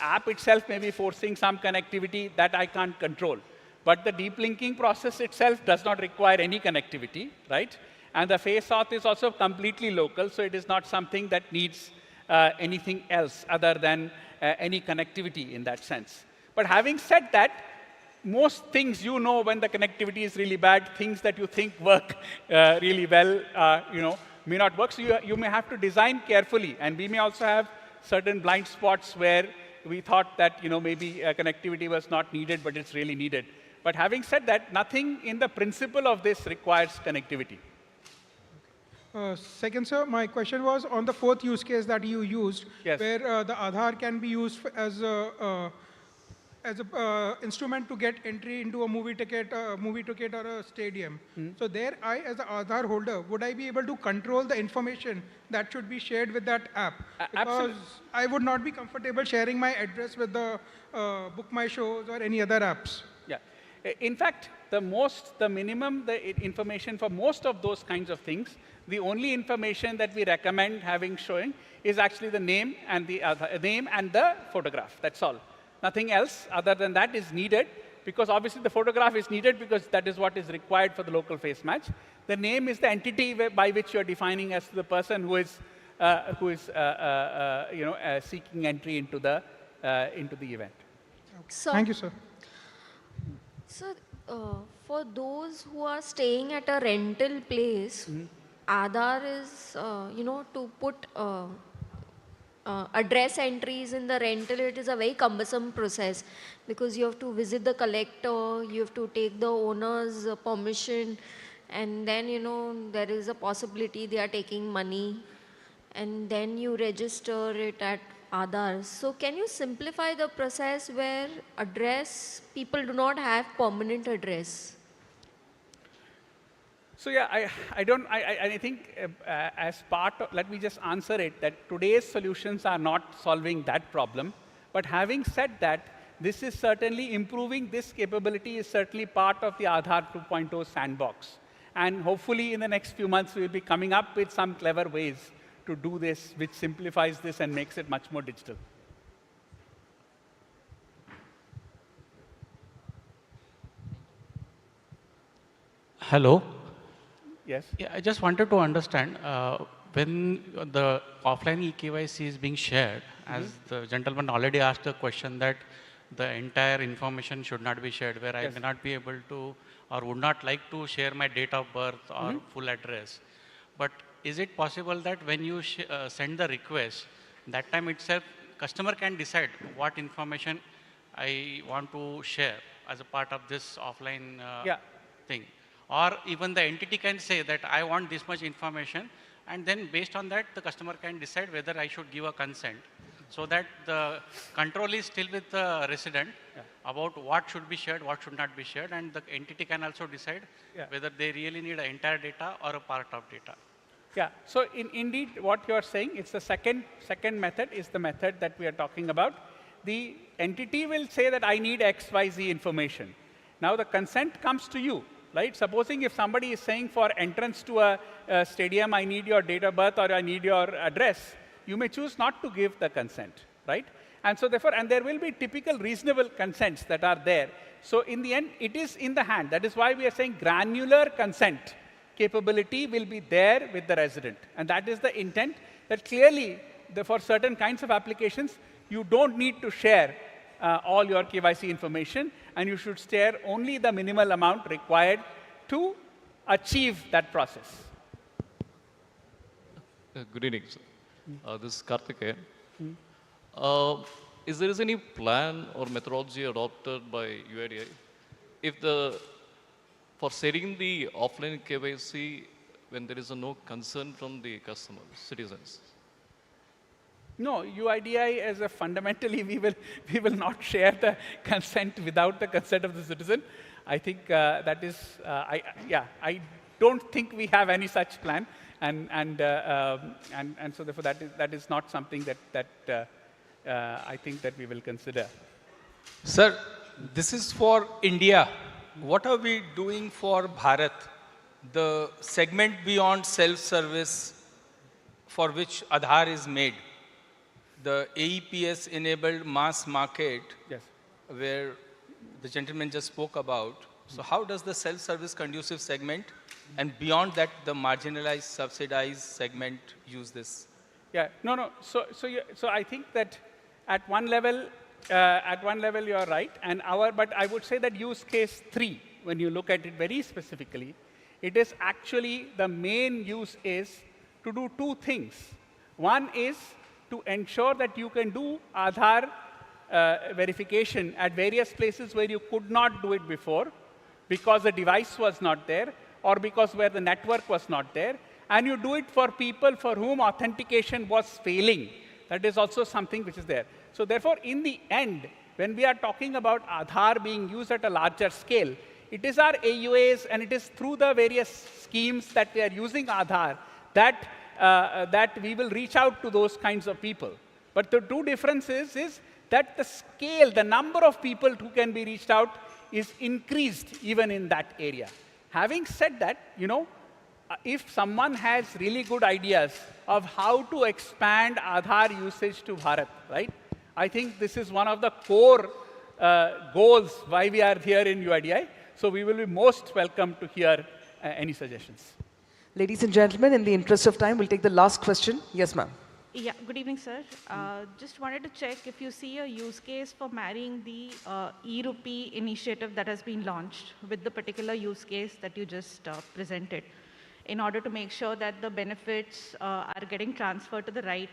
app itself may be forcing some connectivity that I can't control. But the deep linking process itself does not require any connectivity, right? And the face auth is also completely local, so it is not something that needs anything else other than any connectivity in that sense. But having said that, most things when the connectivity is really bad, things that you think work really well, may not work. So you may have to design carefully, and we may also have certain blind spots where we thought that maybe connectivity was not needed, but it's really needed. But having said that, nothing in the principle of this requires connectivity. Second, sir, my question was on the fourth use case that you used, where the Aadhaar can be used as a instrument to get entry into a movie ticket or a stadium. So there, I, as an Aadhaar holder, would I be able to control the information that should be shared with that app? Because I would not be comfortable sharing my address with the Book My Shows or any other apps. Yeah. In fact, the minimum information for most of those kinds of things, the only information that we recommend showing is actually the name and the photograph. That's all. Nothing else other than that is needed, because obviously the photograph is needed because that is what is required for the local face match. The name is the entity by which you are defining as the person who is seeking entry into the event. So, thank you, sir. So, for those who are staying at a rental place, Aadhaar is, to put address entries in the rental, it is a very cumbersome process because you have to visit the collector, you have to take the owner's permission, and then, there is a possibility they are taking money, and then you register it at Aadhaar. So can you simplify the process where people do not have permanent address? So yeah, I think as part of, let me just answer it, that today's solutions are not solving that problem. But having said that, this is certainly improving. This capability is certainly part of the Aadhaar 2.0 sandbox. And hopefully in the next few months, we will be coming up with some clever ways to do this, which simplifies this and makes it much more digital. Hello. Yes. Yeah, I just wanted to understand when the offline eKYC is being shared, as the gentleman already asked a question that the entire information should not be shared, where I may not be able to or would not like to share my date of birth or full address. But is it possible that when you send the request, that time itself, customer can decide what information I want to share as a part of this offline thing? Or even the entity can say that I want this much information, and then based on that, the customer can decide whether I should give a consent, so that the control is still with the resident about what should be shared, what should not be shared, and the entity can also decide whether they really need the entire data or a part of data. Yeah, so indeed what you're saying, it's the second method is the method that we are talking about. The entity will say that I need XYZ information. Now the consent comes to you, right? Supposing if somebody is saying for entrance to a stadium, I need your date of birth or I need your address, you may choose not to give the consent, right? And so therefore, and there will be typical reasonable consents that are there. So in the end, it is in the hand. That is why we are saying granular consent capability will be there with the resident. And that is the intent, that clearly for certain kinds of applications, you don't need to share all your KYC information, and you should share only the minimal amount required to achieve that process. Good evening, sir. This is Karthikeyan. Is there any plan or methodology adopted by UIDAI for setting the offline KYC when there is no concern from the customers, citizens? No, UIDAI as a fundamentally, we will not share the consent without the consent of the citizen. I think that is, I don't think we have any such plan, and so therefore that is not something that I think that we will consider. Sir, this is for India. What are we doing for Bharat? The segment beyond self-service for which Aadhaar is made. The AEPS-enabled mass market, where the gentleman just spoke about. So how does the self-service conducive segment and beyond that, the marginalized, subsidized segment use this? Yeah, no. So I think that at one level you are right, but I would say that use case 3, when you look at it very specifically, it is actually the main use is to do 2 things. One is to ensure that you can do Aadhaar verification at various places where you could not do it before because the device was not there or because where the network was not there, and you do it for people for whom authentication was failing. That is also something which is there. So therefore, in the end, when we are talking about Aadhaar being used at a larger scale, it is our AUAs and it is through the various schemes that we are using Aadhaar that we will reach out to those kinds of people. But the 2 differences is that the scale, the number of people who can be reached out is increased even in that area. Having said that, if someone has really good ideas of how to expand Aadhaar usage to Bharat, right? I think this is one of the core goals why we are here in UIDAI. So we will be most welcome to hear any suggestions. Ladies and gentlemen, in the interest of time, we'll take the last question. Yes, ma'am. Yeah, good evening, sir. Just wanted to check if you see a use case for marrying the e-rupee initiative that has been launched with the particular use case that you just presented, in order to make sure that the benefits are getting transferred to the right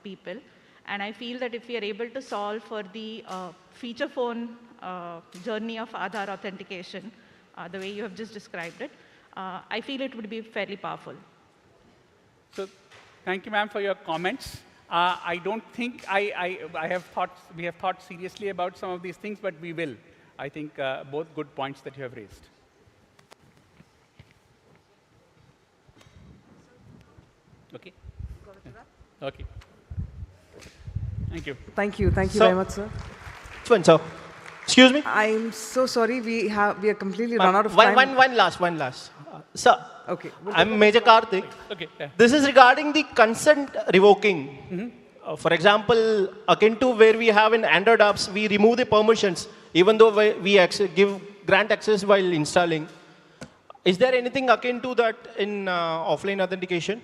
people. And I feel that if we are able to solve for the feature phone journey of Aadhaar authentication, the way you have just described it, I feel it would be fairly powerful. So thank you, ma'am, for your comments. I don't think we have thought seriously about some of these things, but we will. I think both good points that you have raised. Okay. Okay. Thank you. Thank you very much, sir. Sir. Excuse me? I'm so sorry, we are completely run out of time. One last. Sir, okay. I'm Major Karthik. Okay. Yeah. This is regarding the consent revoking. For example, akin to where we have in Android apps, we remove the permissions, even though we grant access while installing. Is there anything akin to that in offline authentication?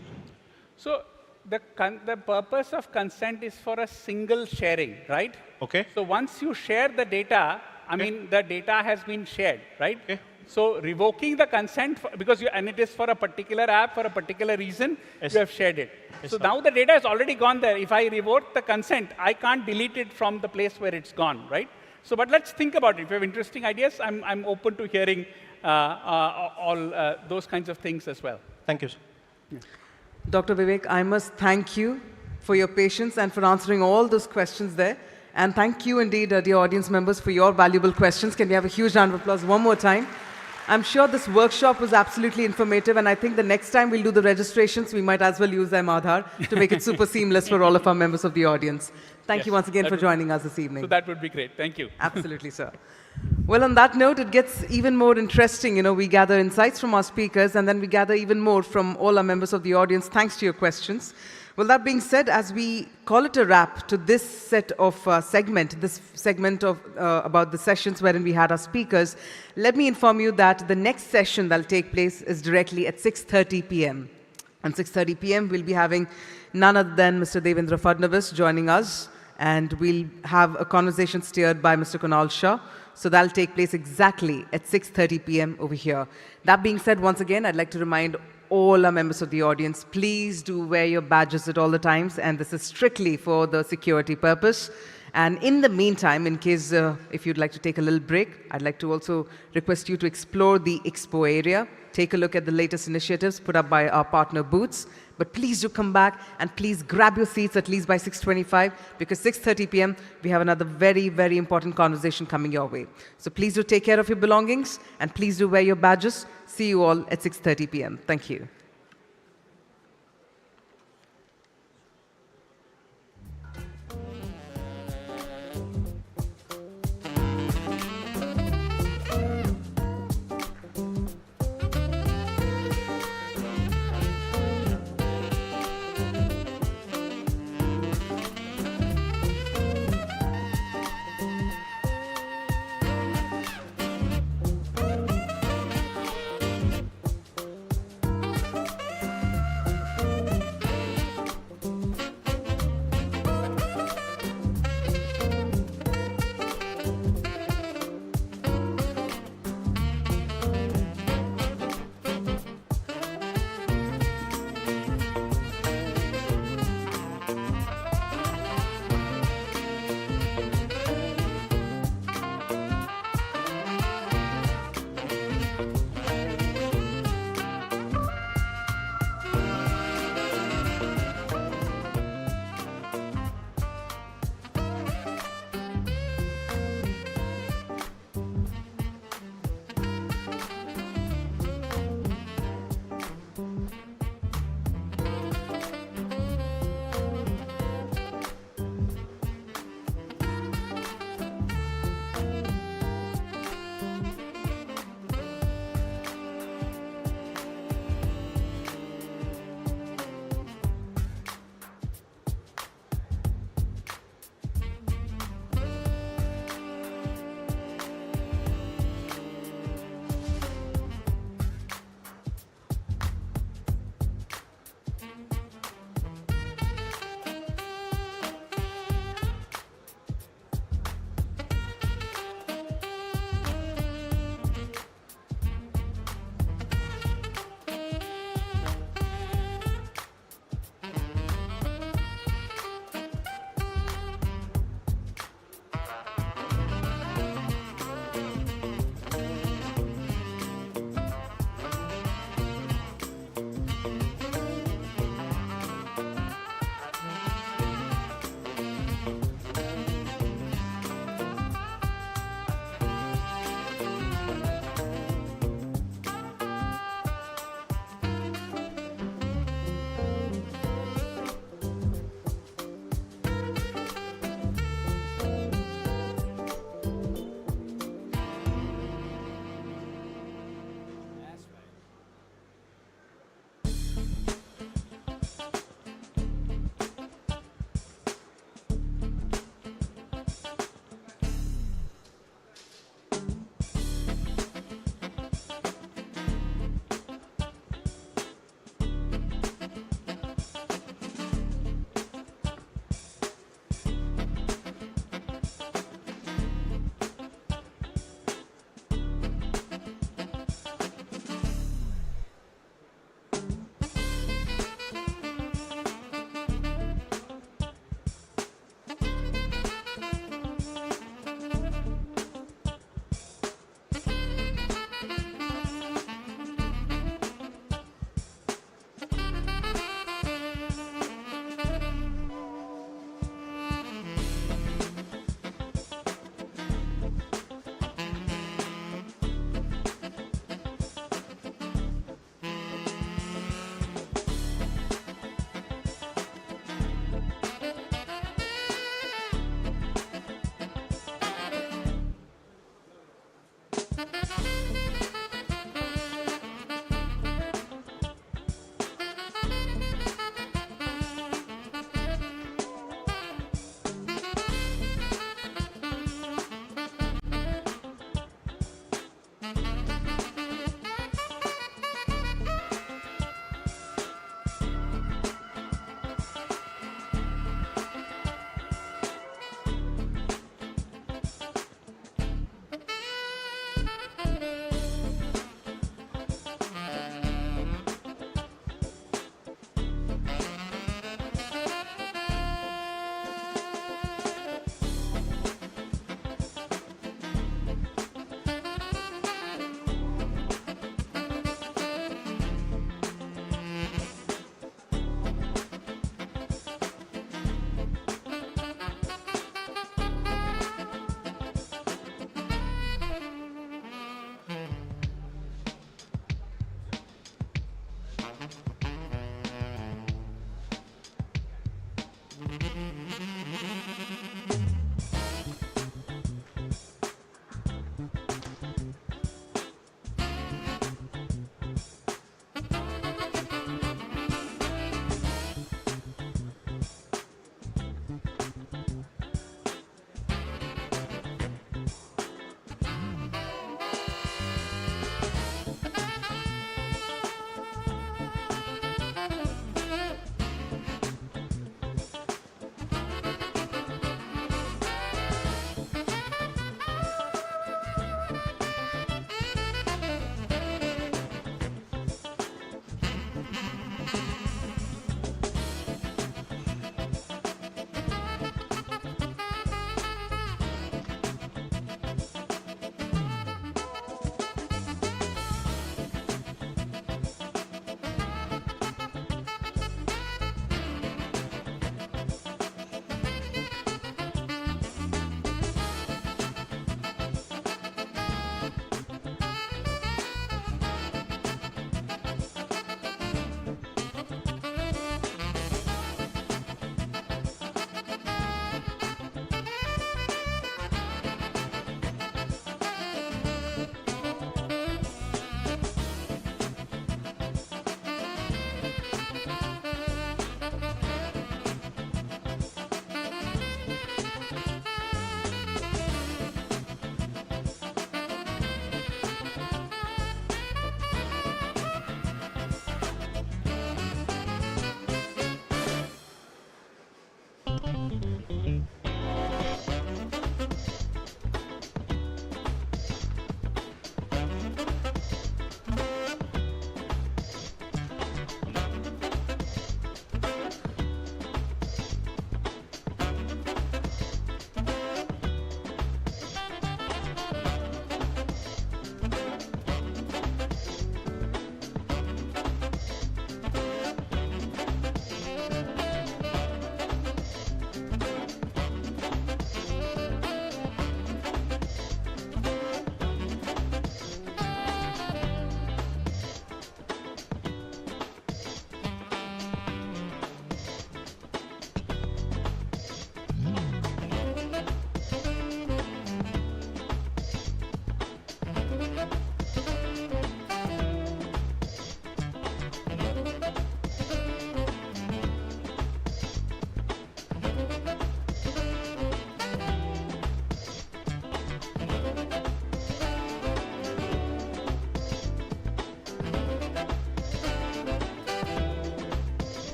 So the purpose of consent is for a single sharing, right? Okay. So once you share the data, I mean, the data has been shared, right? Okay. So revoking the consent, and it is for a particular app, for a particular reason, Yes. you have shared it. Yes, So sir. now the data has already gone there. If I revoke the consent, I can't delete it from the place where it's gone, right? So, but let's think about it. If you have interesting ideas, I'm open to hearing all those kinds of things as well. Thank you, sir. Dr. Vivek, I must thank you for your patience and for answering all those questions there. And thank you indeed, dear audience members, for your valuable questions. Can we have a huge round of applause one more time? I'm sure this workshop was absolutely informative, and I think the next time we'll do the registrations, we might as well use Aadhaar to make it super seamless for all of our members of the audience. Thank you once again for joining us this evening. So that would be great. Thank you. Absolutely, sir. Well, on that note, it gets even more interesting. You know, we gather insights from our speakers, and then we gather even more from all our members of the audience, thanks to your questions. Well, that being said, as we call it a wrap to this set of this segment of about the sessions wherein we had our speakers, let me inform you that the next session that will take place is directly at 6:30 p.m. At 6:30 p.m., we'll be having none other than Mr. Devendra Fadnavis joining us, and we'll have a conversation steered by Mr. Kunal Shah. So that'll take place exactly at 6:30 p.m. over here. That being said, once again, I'd like to remind all our members of the audience, please do wear your badges at all the times, and this is strictly for the security purpose. And in the meantime, in case if you'd like to take a little break, I'd like to also request you to explore the expo area, take a look at the latest initiatives put up by our partner booths. But please do come back and please grab your seats at least by 6:25, because 6:30 p.m. we have another very, very important conversation coming your way. So please do take care of your belongings and please do wear your badges. See you all at 6:30 p.m. Thank you.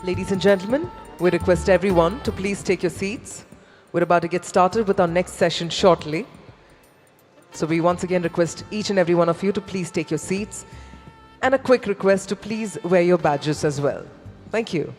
Ladies and gentlemen, we request everyone to please take your seats. We're about to get started with our next session shortly. So we once again request each and every one of you to please take your seats, and a quick request to please wear your badges as well. Thank you.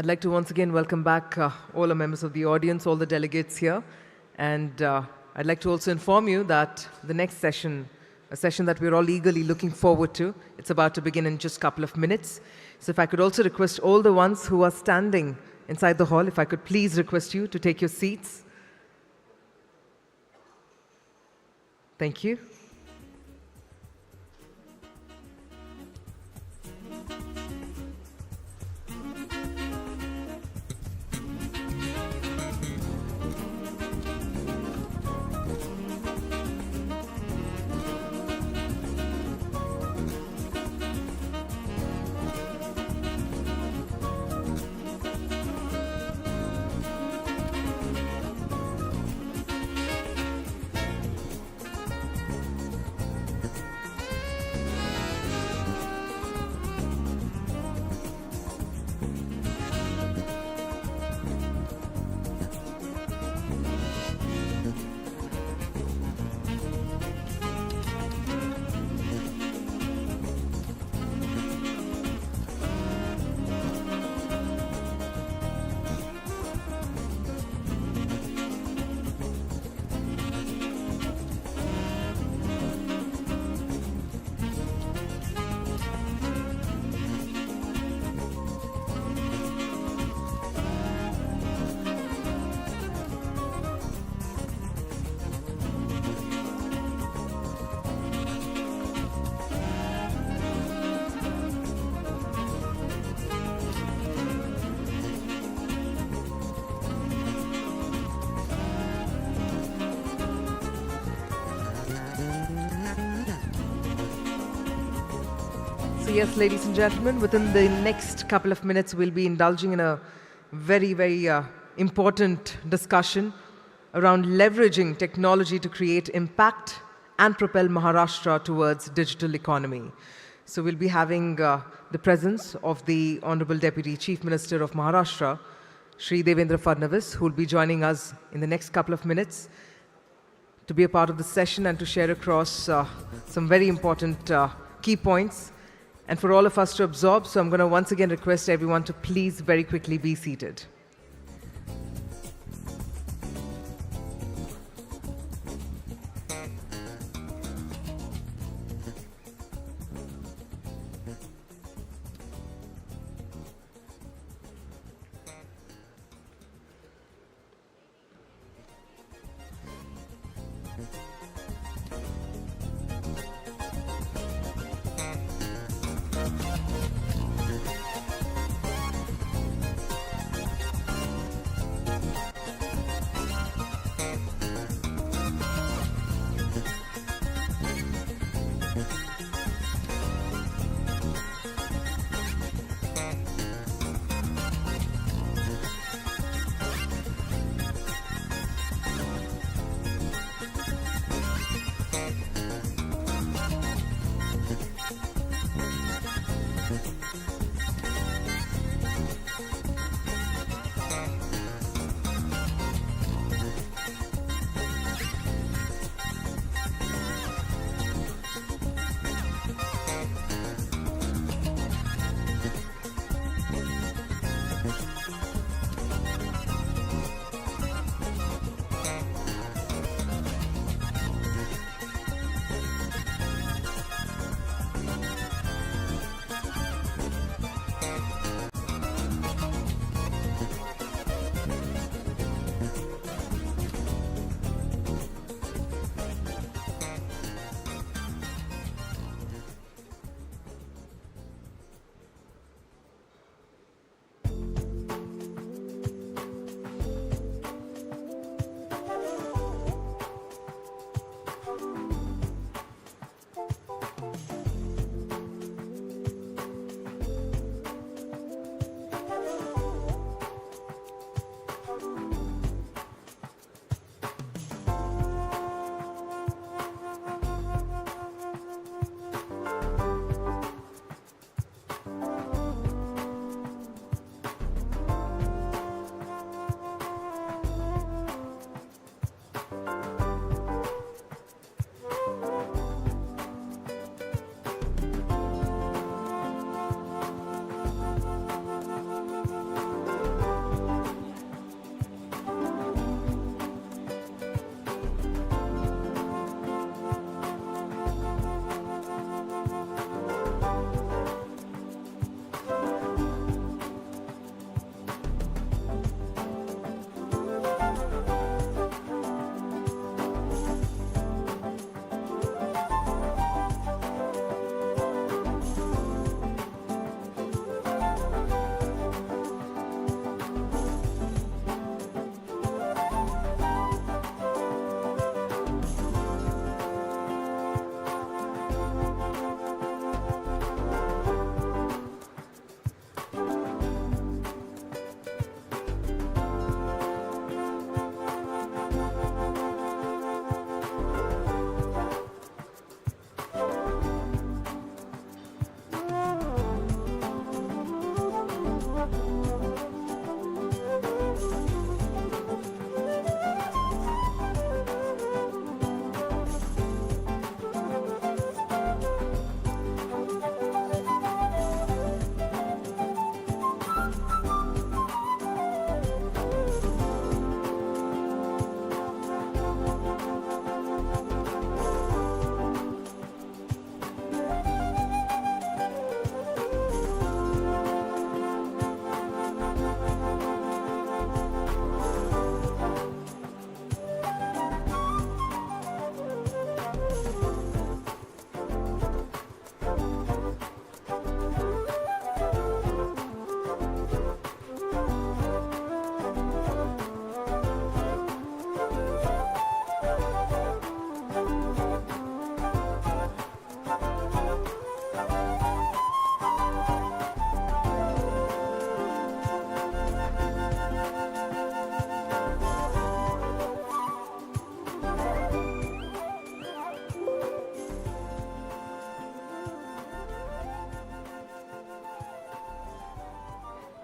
I'd like to once again welcome back all the members of the audience, all the delegates here. And I'd like to also inform you that the next session, a session that we're all eagerly looking forward to, it's about to begin in just a couple of minutes. So if I could also request all the ones who are standing inside the hall, if I could please request you to take your seats. Thank you. So yes, ladies and gentlemen, within the next couple of minutes, we'll be indulging in a very, very important discussion around leveraging technology to create impact and propel Maharashtra towards digital economy. So we'll be having the presence of the Honorable Deputy Chief Minister of Maharashtra, Shri Devendra Fadnavis, who will be joining us in the next couple of minutes to be a part of the session and to share across some very important key points and for all of us to absorb. So I'm going to once again request everyone to please very quickly be seated.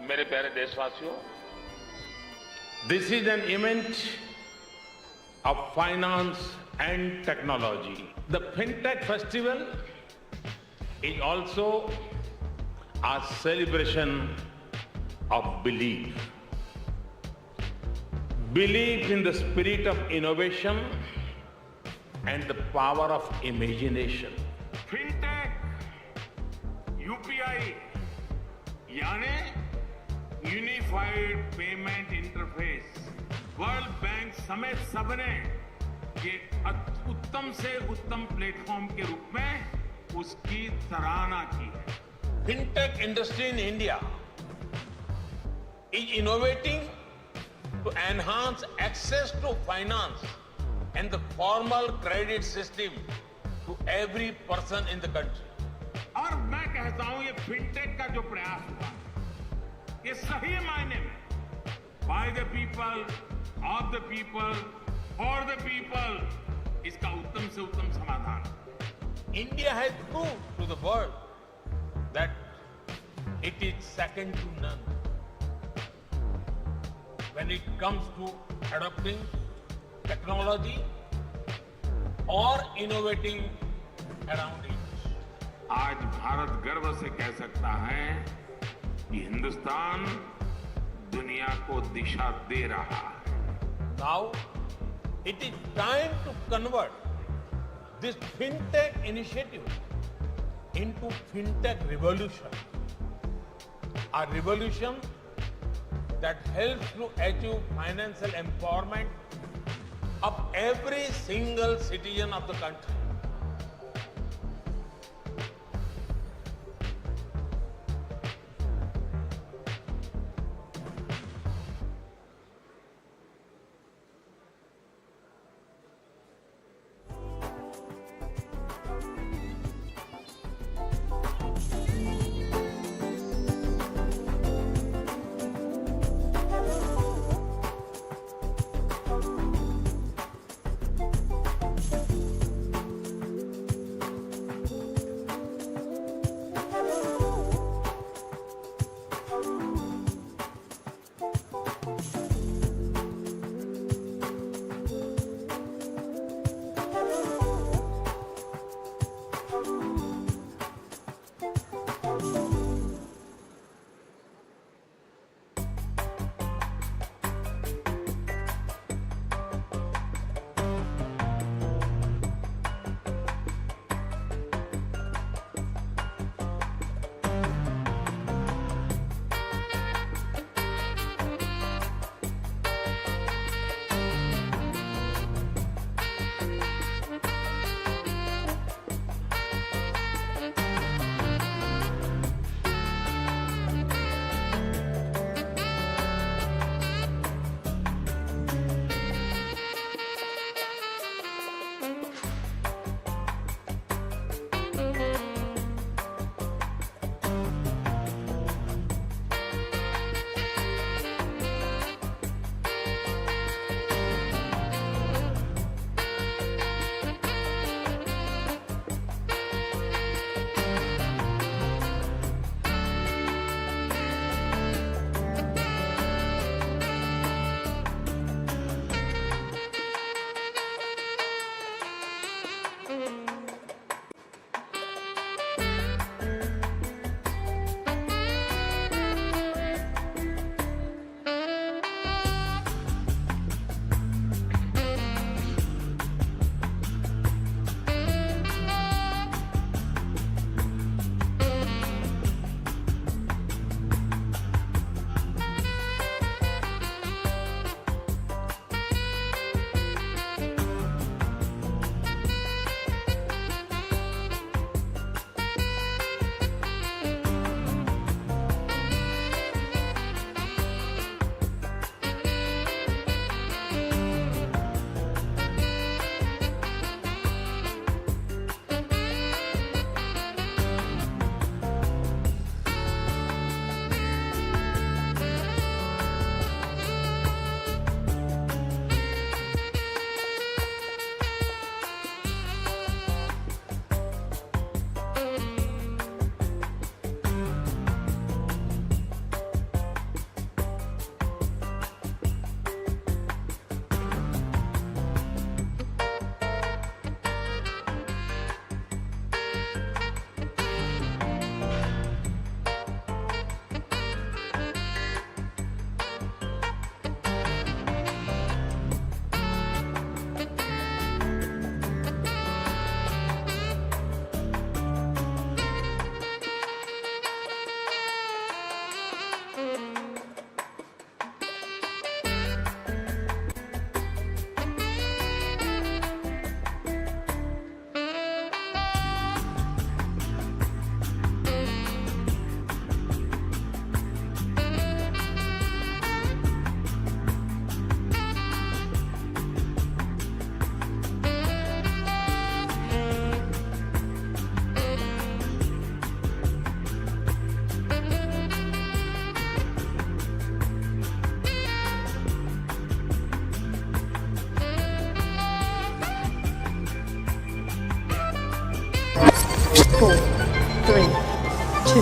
मेरे प्यारे देशवासियों, this is an event of finance and technology. The FinTech Festival is also a celebration of belief. Belief in the spirit of innovation and the power of imagination. FinTech, UPI, यानी unified payment interface, world bank समेत सबने ये उत्तम से उत्तम platform के रूप में उसकी सराहना की है. Fintech industry in India is innovating to enhance access to finance and the formal credit system to every person in the country. और मैं कहता हूं ये फिनटेक का जो प्रयास हुआ ये सही मायने में by the people, of the people, for the people इसका उत्तम से उत्तम समाधान. India has proved to the world that it is second to none when it comes to adopting technology or innovating around it. आज भारत गर्व से कह सकता है कि हिंदुस्तान दुनिया को दिशा दे रहा है. Now it is time to convert this fintech initiative into fintech revolution. A revolution that helps to achieve financial empowerment of every single citizen of the country.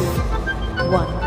1.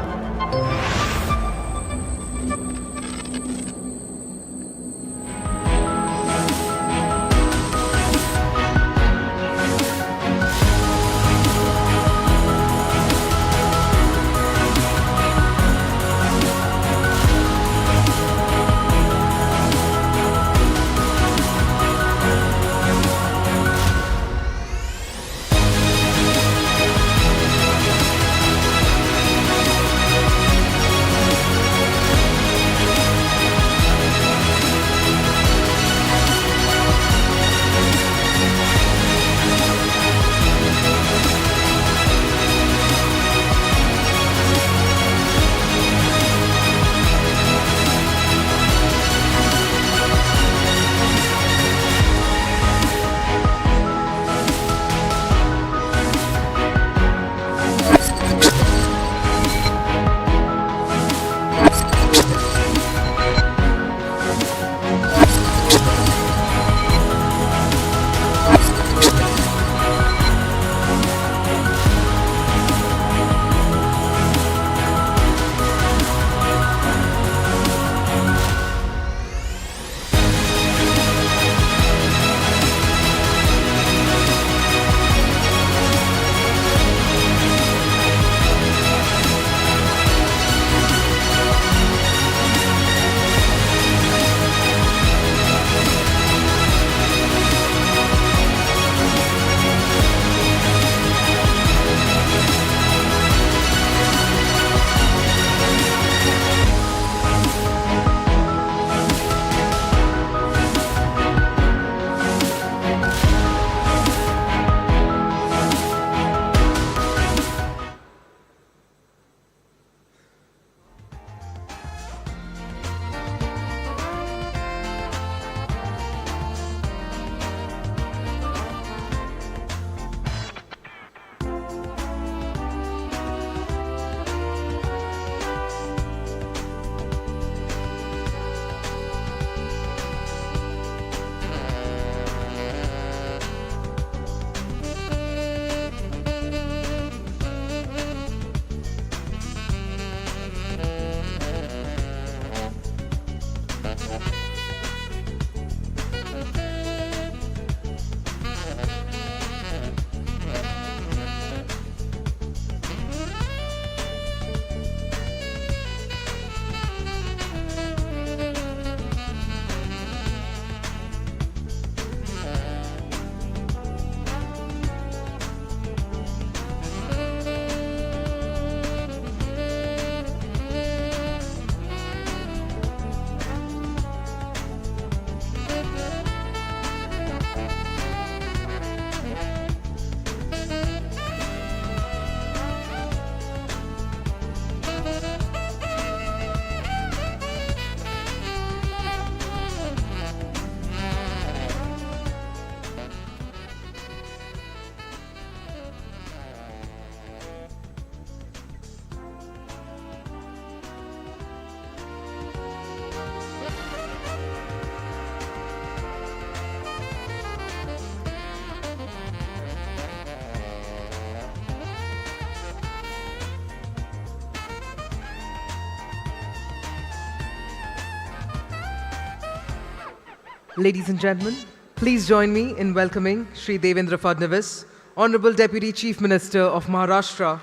Ladies and gentlemen, please join me in welcoming Shri Devendra Fadnavis, Honorable Deputy Chief Minister of Maharashtra,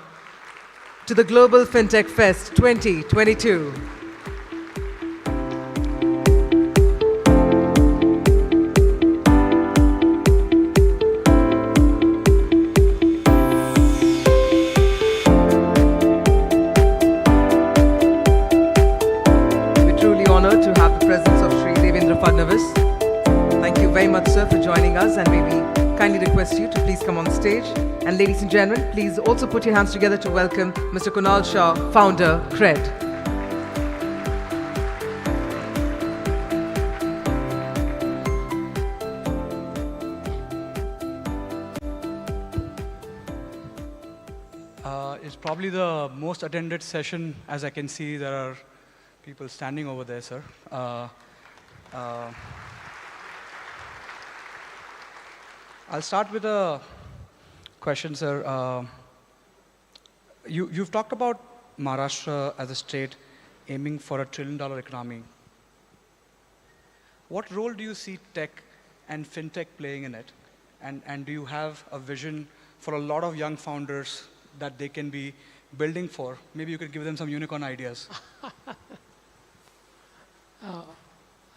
to the Global FinTech Fest 2022. We're truly honored to have the presence of Shri Devendra Fadnavis. Thank you very much, sir, for joining us, and may we kindly request you to please come on stage. And ladies and gentlemen, please also put your hands together to welcome Mr. Kunal Shah, founder, CRED. It's probably the most attended session. As I can see, there are people standing over there, sir. I'll start with a question, sir. You've talked about Maharashtra as a state aiming for $1 trillion economy. What role do you see tech and fintech playing in it? And do you have a vision for a lot of young founders that they can be building for? Maybe you could give them some unicorn ideas.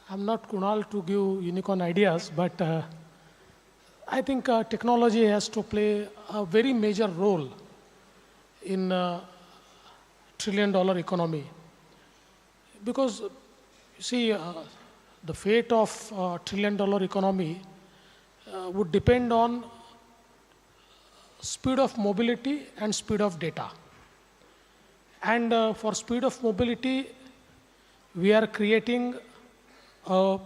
I'm not Kunal to give unicorn ideas, but I think technology has to play a very major role in $1 trillion economy. Because, you see, the fate of $1 trillion economy would depend on speed of mobility and speed of data. And for speed of mobility, we are creating a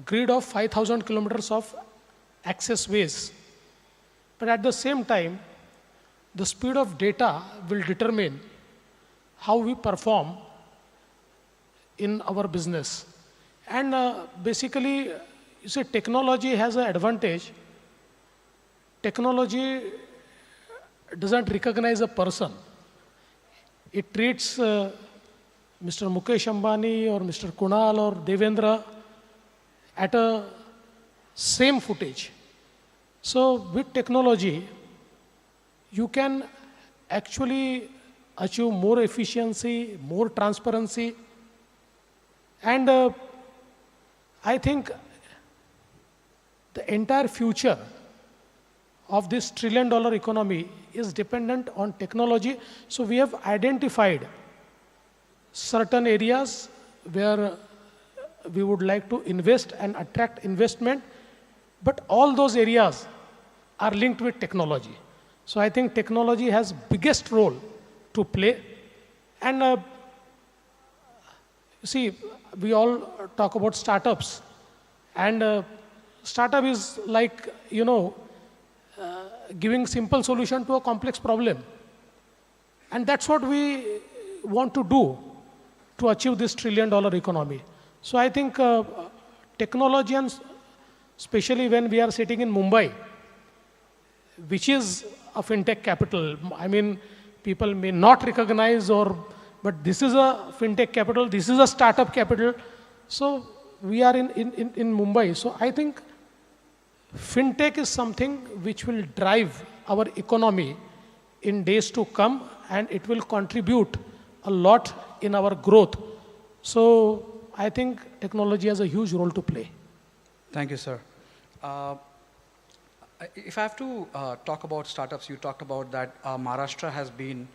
grid of 5,000 kilometers of access ways. But at the same time, the speed of data will determine how we perform in our business. And basically, you see, technology has an advantage. Technology doesn't recognize a person. It treats Mr. Mukesh Ambani or Mr. Kunal or Devendra at a same footage. So with technology, you can actually achieve more efficiency, more transparency, and I think the entire future of this $1 trillion economy is dependent on technology. So we have identified certain areas where we would like to invest and attract investment, but all those areas are linked with technology. So I think technology has biggest role to play. And see, we all talk about startups, and startup is like, giving simple solution to a complex problem. And that's what we want to do to achieve this $1 trillion economy. So I think technology, and especially when we are sitting in Mumbai, which is a fintech capital. I mean, people may not recognize, but this is a fintech capital, this is a startup capital. So we are in Mumbai. So I think fintech is something which will drive our economy in days to come, and it will contribute a lot in our growth. So I think technology has a huge role to play. Thank you, sir. If I have to talk about startups, you talked about that Maharashtra has been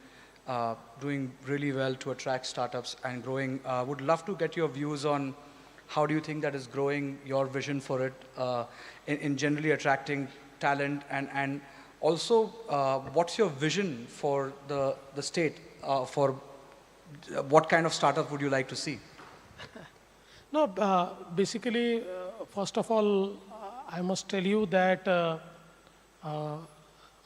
doing really well to attract startups and growing. Would love to get your views on how do you think that is growing, your vision for it, in generally attracting talent, and also what's your vision for the state, for what kind of startup would you like to see? No, basically, first of all, I must tell you that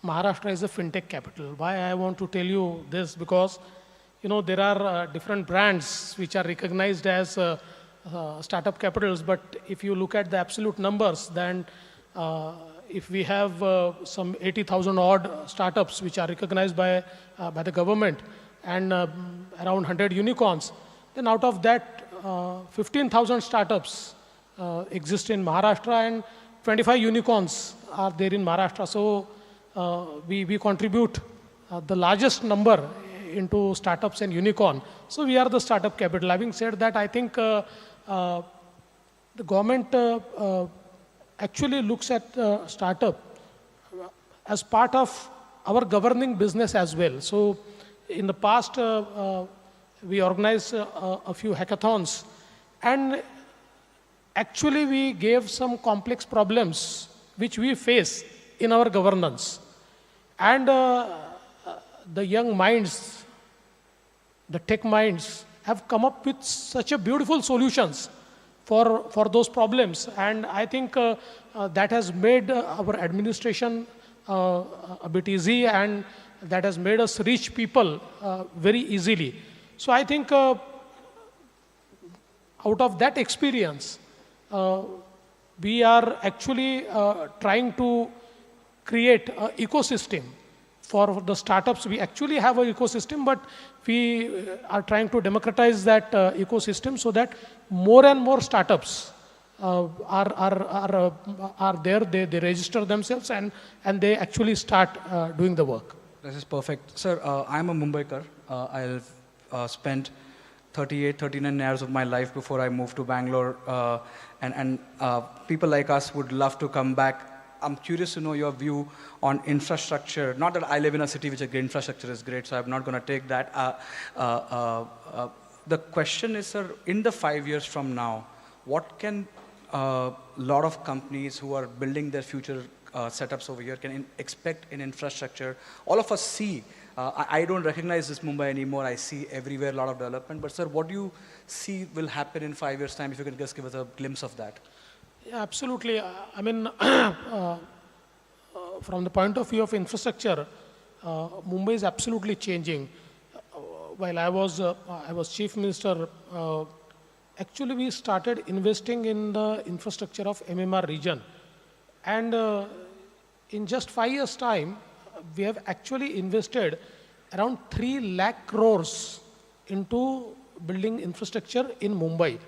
Maharashtra is a fintech capital. Why I want to tell you this? Because, there are different brands which are recognized as startup capitals, but if you look at the absolute numbers, then if we have some 80,000 odd startups which are recognized by the government, and around 100 unicorns, then out of that 15,000 startups exist in Maharashtra, and 25 unicorns are there in Maharashtra. So we contribute the largest number into startups and unicorn. So we are the startup capital. Having said that, I think the government actually looks at startup as part of our governing business as well. So in the past, we organized a few hackathons, and actually we gave some complex problems which we face in our governance. And the young minds, the tech minds, have come up with such a beautiful solutions for those problems. And I think that has made our administration a bit easy, and that has made us reach people very easily. So I think out of that experience, we are actually trying to create an ecosystem for the startups. We actually have an ecosystem, but we are trying to democratize that ecosystem so that more and more startups are there. They register themselves and they actually start doing the work. This is perfect. Sir, I'm a Mumbaikar. I've spent 38, 39 years of my life before I moved to Bangalore. And people like us would love to come back. I'm curious to know your view on infrastructure. Not that I live in a city which infrastructure is great, so I'm not going to take that. The question is, sir, in the 5 years from now, what can a lot of companies who are building their future setups over here can expect in infrastructure? All of us see, I don't recognize this Mumbai anymore. I see everywhere a lot of development. But sir, what do you see will happen in 5 years' time? If you can just give us a glimpse of that. Yeah, absolutely. I mean, from the point of view of infrastructure, Mumbai is absolutely changing. While I was chief minister, actually we started investing in the infrastructure of MMR region. And in just 5 years' time, we have actually invested around 3 lakh crores into building infrastructure in Mumbai.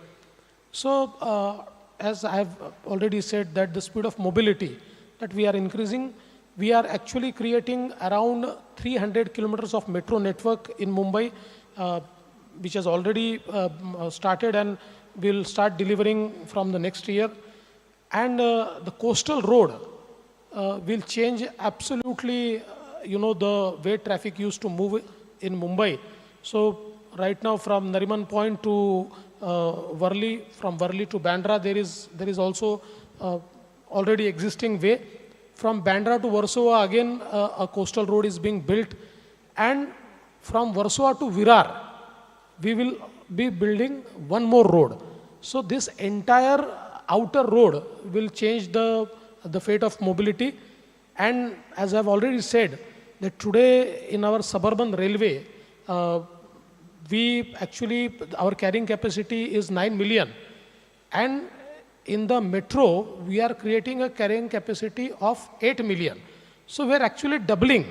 So, as I have already said, that the speed of mobility that we are increasing, we are actually creating around 300 kilometers of metro network in Mumbai, which has already started and will start delivering from the next year. And the coastal road will change absolutely, the way traffic used to move in Mumbai. So right now from Nariman Point to Worli, from Worli to Bandra, there is also already existing way. From Bandra to Warsaw, again, a coastal road is being built. And from Warsaw to Virar, we will be building one more road. So this entire outer road will change the fate of mobility. And as I've already said, that today in our suburban railway, our carrying capacity is 9 million. And in the metro, we are creating a carrying capacity of 8 million. So we are actually doubling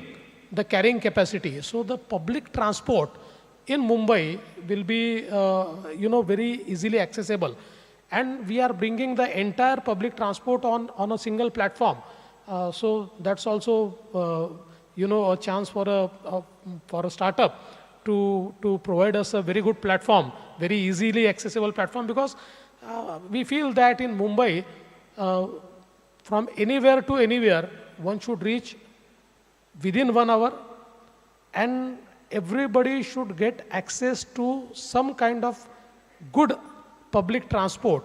the carrying capacity. So the public transport in Mumbai will be, very easily accessible. And we are bringing the entire public transport on a single platform. So that's also, a chance for a startup to provide us a very good platform, very easily accessible platform, because we feel that in Mumbai, from anywhere to anywhere, one should reach within 1 hour, and everybody should get access to some kind of good public transport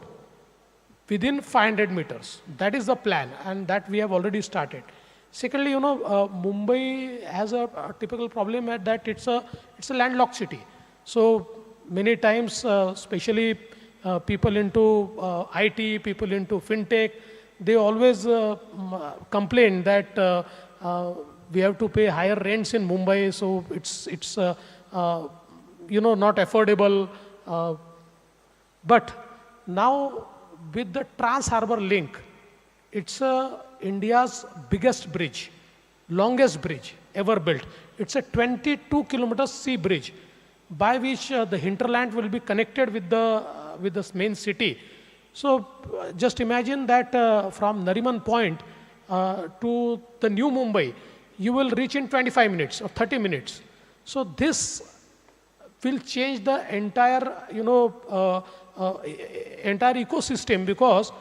within 500 meters. That is the plan, and that we have already started. Secondly, Mumbai has a typical problem at that it's a landlocked city. So many times, especially people into IT, people into fintech, they always complain that we have to pay higher rents in Mumbai, so it's not affordable. But now with the Trans-Harbour Link, it's India's biggest bridge, longest bridge ever built. It's a 22-kilometer sea bridge by which the hinterland will be connected with the main city. So just imagine that from Nariman Point to the new Mumbai, you will reach in 25 minutes or 30 minutes. So this will change the entire, entire ecosystem, because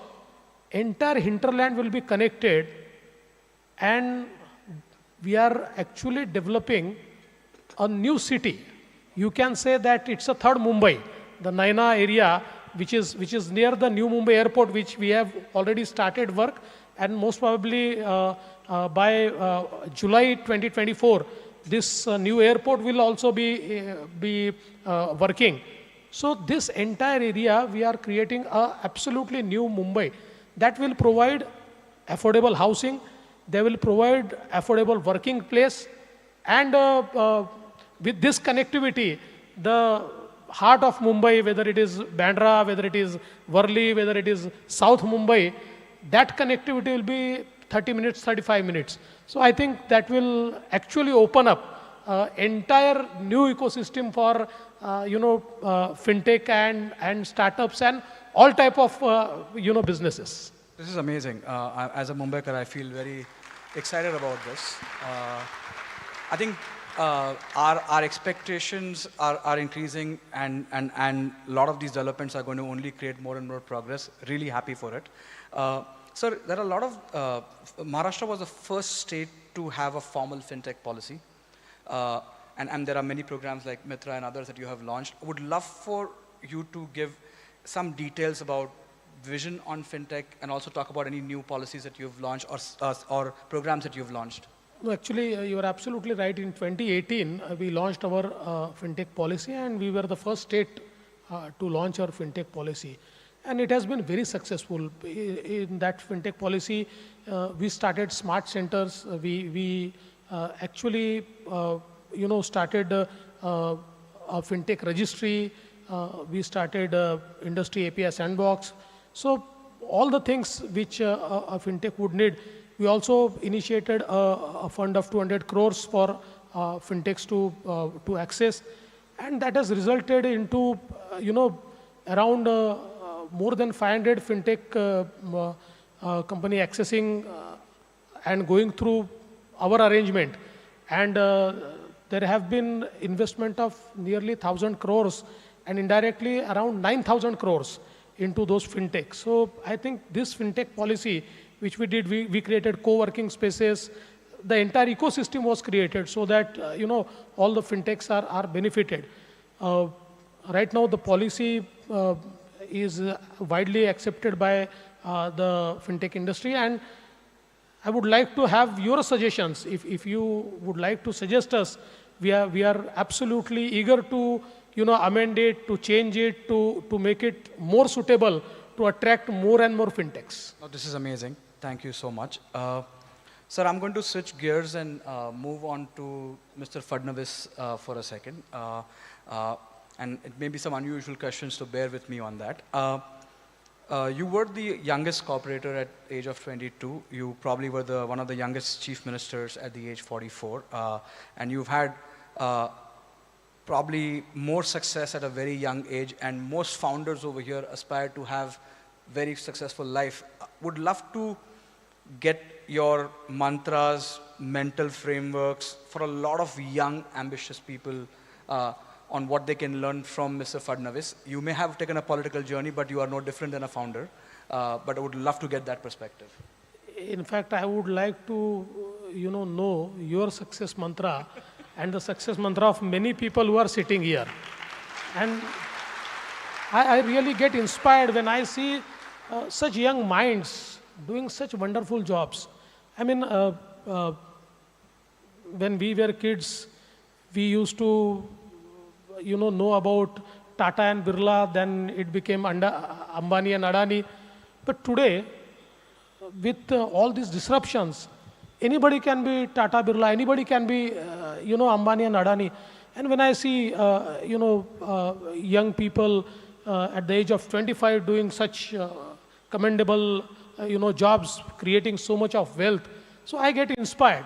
entire hinterland will be connected, and we are actually developing a new city. You can say that it's a third Mumbai, the Naina area, which is near the new Mumbai airport, which we have already started work, and most probably by July 2024, this new airport will also be working. So this entire area, we are creating a absolutely new Mumbai that will provide affordable housing, they will provide affordable working place, and with this connectivity, the heart of Mumbai, whether it is Bandra, whether it is Worli, whether it is South Mumbai, that connectivity will be 30 minutes, 35 minutes. So I think that will actually open up entire new ecosystem for fintech and startups and all type of businesses. This is amazing. As a Mumbaikar, I feel very excited about this. I think our expectations are increasing, and a lot of these developments are going to only create more and more progress. Really happy for it. Sir, there are a lot of, Maharashtra was the first state to have a formal fintech policy. And there are many programs like Mitra and others that you have launched. I would love for you to give some details about vision on fintech and also talk about any new policies that you've launched or programs that you've launched. No, actually, you are absolutely right. In 2018, we launched our fintech policy, and we were the first state to launch our fintech policy. And it has been very successful. In that fintech policy, we started smart centers. We actually, started a fintech registry. We started industry API sandbox. So all the things which a fintech would need. We also initiated a fund of 200 crores for fintechs to access, and that has resulted into around more than 500 fintech company accessing and going through our arrangement, and there have been investment of nearly 1,000 crores and indirectly around 9,000 crores into those fintechs. So I think this fintech policy which we did, we created co-working spaces. The entire ecosystem was created so that all the fintechs are benefited. Right now the policy is widely accepted by the fintech industry, and I would like to have your suggestions. If you would like to suggest us, we are absolutely eager to amend it, to change it, to make it more suitable to attract more and more fintechs. Oh, this is amazing. Thank you so much. Sir, I'm going to switch gears and move on to Mr. Fadnavis for a second. And it may be some unusual questions, so bear with me on that. You were the youngest corporator at age of 22. You probably were one of the youngest chief ministers at the age 44. And you've had probably more success at a very young age, and most founders over here aspire to have very successful life. Would love to get your mantras, mental frameworks for a lot of young, ambitious people on what they can learn from Mr. Fadnavis. You may have taken a political journey, but you are no different than a founder. But I would love to get that perspective. In fact, I would like to, know your success mantra and the success mantra of many people who are sitting here. And I really get inspired when I see such young minds doing such wonderful jobs. I mean, when we were kids, we used to, know about Tata and Birla, then it became Ambani and Adani. But today, with all these disruptions, anybody can be Tata, Birla, anybody can be, Ambani and Adani. And when I see, young people at the age of 25 doing such commendable, jobs, creating so much of wealth, so I get inspired.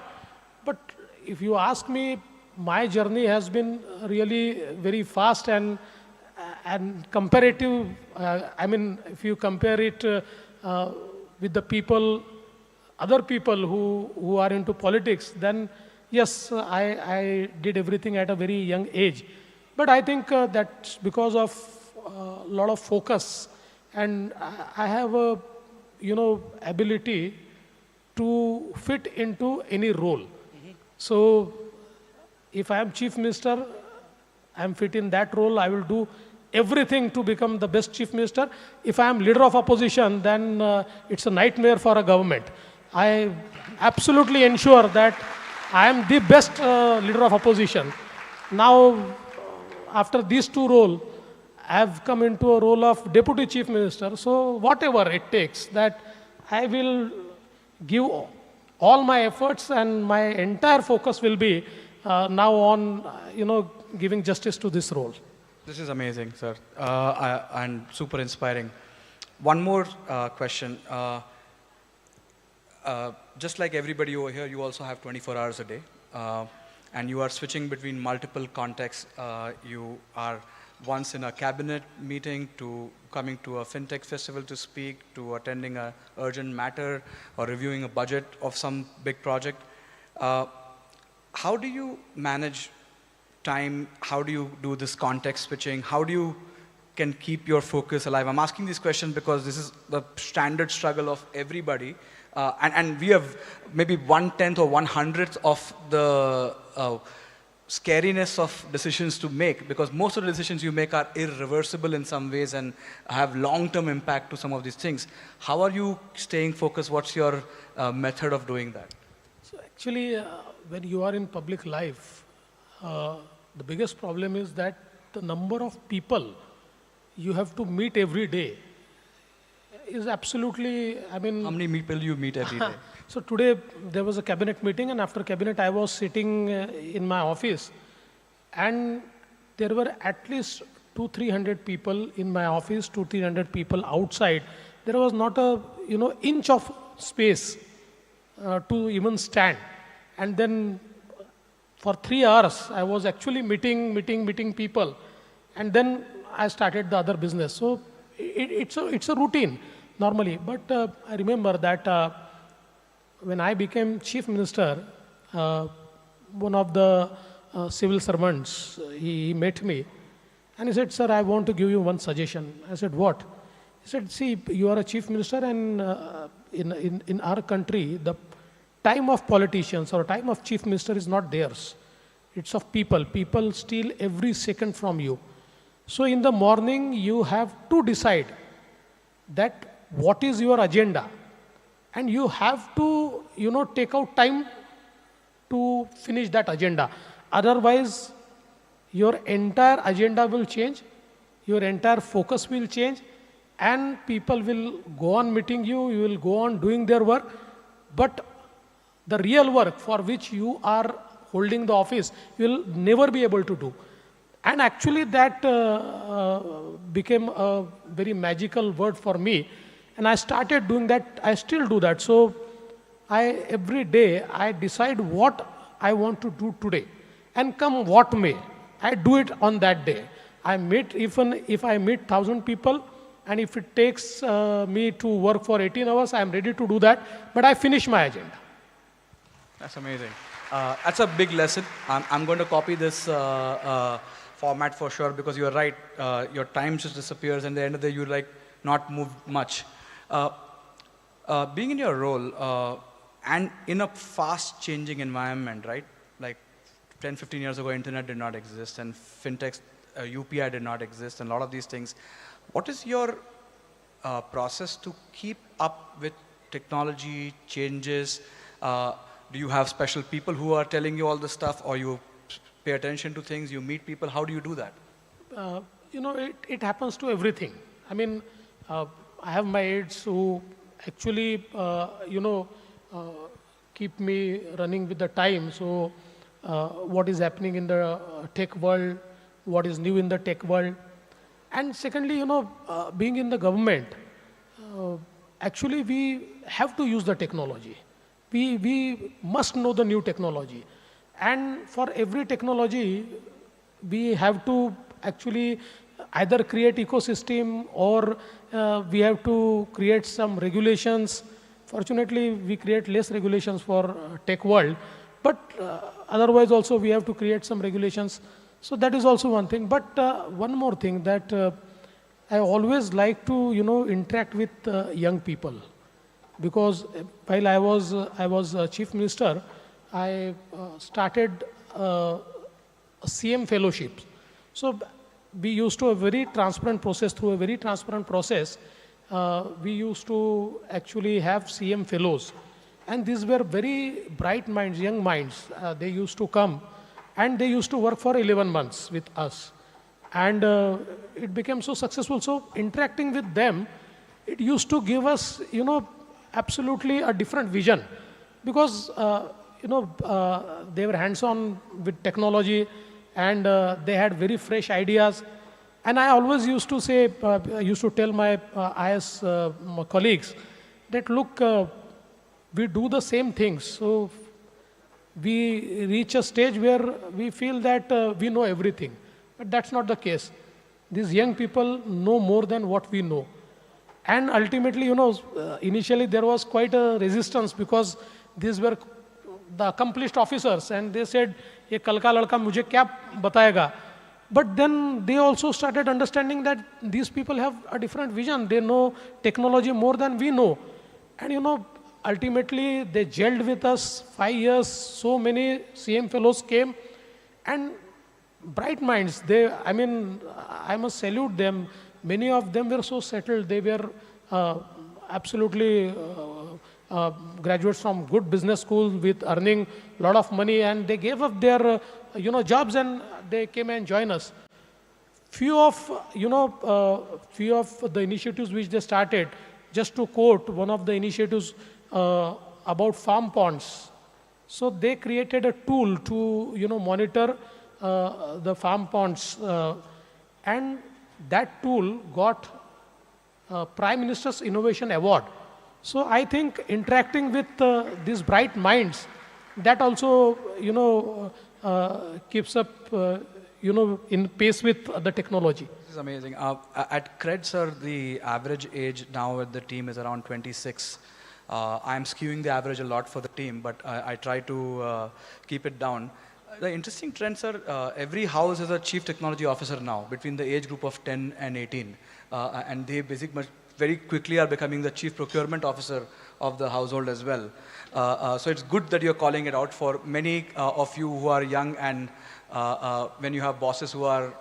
But if you ask me, my journey has been really very fast and comparative. I mean, if you compare it with the people, other people who are into politics, then yes, I did everything at a very young age. But I think that's because of a lot of focus, and I have a ability to fit into any role. So if I am chief minister, I am fit in that role. I will do everything to become the best chief minister. If I am leader of opposition, then it's a nightmare for a government. I absolutely ensure that I am the best leader of opposition. Now, after these two roles, I have come into a role of deputy chief minister. So whatever it takes, that I will give all my efforts, and my entire focus will be now on, giving justice to this role. This is amazing, sir, and super inspiring. One more question. just like everybody over here, you also have 24 hours a day. And you are switching between multiple contexts. You are once in a cabinet meeting to coming to a fintech festival to speak, to attending an urgent matter or reviewing a budget of some big project. How do you manage time? How do you do this context switching? How do you can keep your focus alive? I'm asking these questions because this is the standard struggle of everybody. And we have maybe 1/10 or 1/100th of the scariness of decisions to make, because most of the decisions you make are irreversible in some ways and have long-term impact to some of these things. How are you staying focused? What's your method of doing that? So actually, when you are in public life, the biggest problem is that the number of people you have to meet every day is absolutely, I mean... How many people you meet every day? So today there was a cabinet meeting, and after cabinet I was sitting in my office, and there were at least 200-300 people in my office, 200-300 people outside. There was not a inch of space to even stand. And then for 3 hours I was actually meeting people, and then I started the other business. So it's a routine normally. But I remember that when I became chief minister, one of the civil servants, he met me and he said, "Sir, I want to give you one suggestion." I said, "What?" He said, "See, you are a chief minister, and in our country, the time of politicians or time of chief minister is not theirs. It's of people. People steal every second from you. So in the morning, you have to decide that what is your agenda, and you have to, take out time to finish that agenda. Otherwise, your entire agenda will change, your entire focus will change, and people will go on meeting you, you will go on doing their work, but the real work for which you are holding the office, you will never be able to do." And actually that became a very magical word for me. And I started doing that. I still do that. So every day I decide what I want to do today. And come what may, I do it on that day. I meet, even if I meet 1,000 people, and if it takes me to work for 18 hours, I'm ready to do that. But I finish my agenda. That's amazing. That's a big lesson. I'm going to copy this format for sure, because you're right. Your time just disappears, and at the end of the day, you not move much. Being in your role and in a fast-changing environment, right? Like 10, 15 years ago, internet did not exist, and fintech, UPI did not exist, and a lot of these things. What is your process to keep up with technology changes? Do you have special people who are telling you all this stuff, or you pay attention to things, you meet people? How do you do that? It happens to everything. I mean, I have my aides who actually, keep me running with the time. So what is happening in the tech world, what is new in the tech world. And secondly, being in the government, actually we have to use the technology. We must know the new technology. And for every technology, we have to actually either create ecosystem, or we have to create some regulations. Fortunately, we create less regulations for tech world, but otherwise also we have to create some regulations. So that is also one thing. But one more thing, that I always like to, interact with young people, because while I was chief minister, I started CM fellowships. So we used to have a very transparent process. Through a very transparent process, we used to actually have CM fellows. And these were very bright minds, young minds. They used to come, and they used to work for 11 months with us. And it became so successful. So interacting with them, it used to give us, absolutely a different vision. Because, they were hands-on with technology, and they had very fresh ideas. And I always used to say, used to tell my IS colleagues that, look, we do the same things. So we reach a stage where we feel that we know everything. But that's not the case. These young people know more than what we know. And ultimately, initially there was quite a resistance because these were the accomplished officers and they said, ye kal ka ladka mujhe kya batayega? But then they also started understanding that these people have a different vision. They know technology more than we know. And ultimately they gelled with us 5 years. So many CM fellows came and bright minds. I must salute them. Many of them were so settled. They were absolutely graduates from good business schools with earning a lot of money, and they gave up their jobs and they came and joined us. Few of the initiatives which they started, just to quote one of the initiatives about farm ponds. So they created a tool to monitor the farm ponds, and that tool got Prime Minister's Innovation Award. So I think interacting with these bright minds, that also keeps up in pace with the technology. This is amazing. At CRED, sir, the average age now with the team is around 26. I'm skewing the average a lot for the team, but I try to keep it down. The interesting trend, sir, every house has a chief technology officer now between the age group of 10 and 18. And they basically very quickly are becoming the chief procurement officer of the household as well. So it's good that you're calling it out for many of you who are young, and when you have bosses who are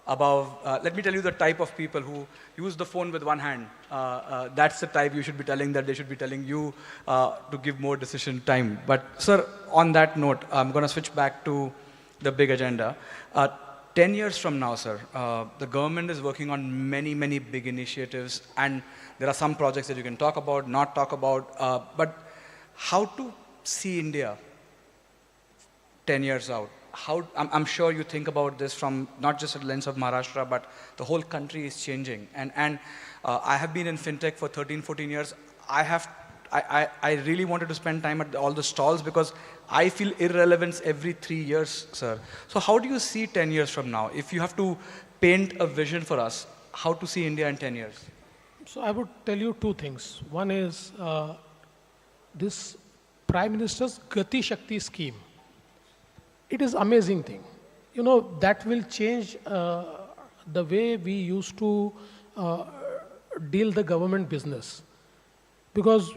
above, let me tell you the type of people who use the phone with one hand. That's the type you should be telling that they should be telling you to give more decision time. But sir, on that note, I'm going to switch back to the big agenda. 10 years from now, sir, the government is working on many, many big initiatives, and there are some projects that you can talk about, not talk about, but how to see India 10 years out? I'm sure you think about this from not just a lens of Maharashtra, but the whole country is changing. And I have been in fintech for 13, 14 years. I really wanted to spend time at all the stalls because I feel irrelevance every 3 years, sir. So how do you see 10 years from now? If you have to paint a vision for us, how to see India in 10 years? So I would tell you two things. One is this Prime Minister's Gati Shakti scheme. It is amazing thing. That will change the way we used to deal the government business. Because,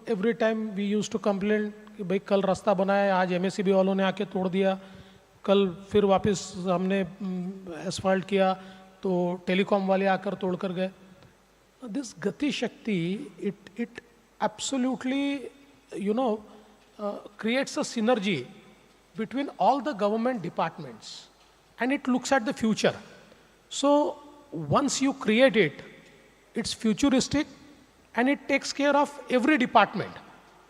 every time we used to complain कि भाई कल रास्ता बनाया, आज MSCB वालों ने आके तोड़ दिया, कल फिर वापस हमने एसफाल्ट किया, तो टेलीकॉम वाले आकर तोड़ कर गए. This Gati Shakti, it absolutely, creates a synergy between all the government departments, and it looks at the future. So once you create it, it's futuristic, and it takes care of every department.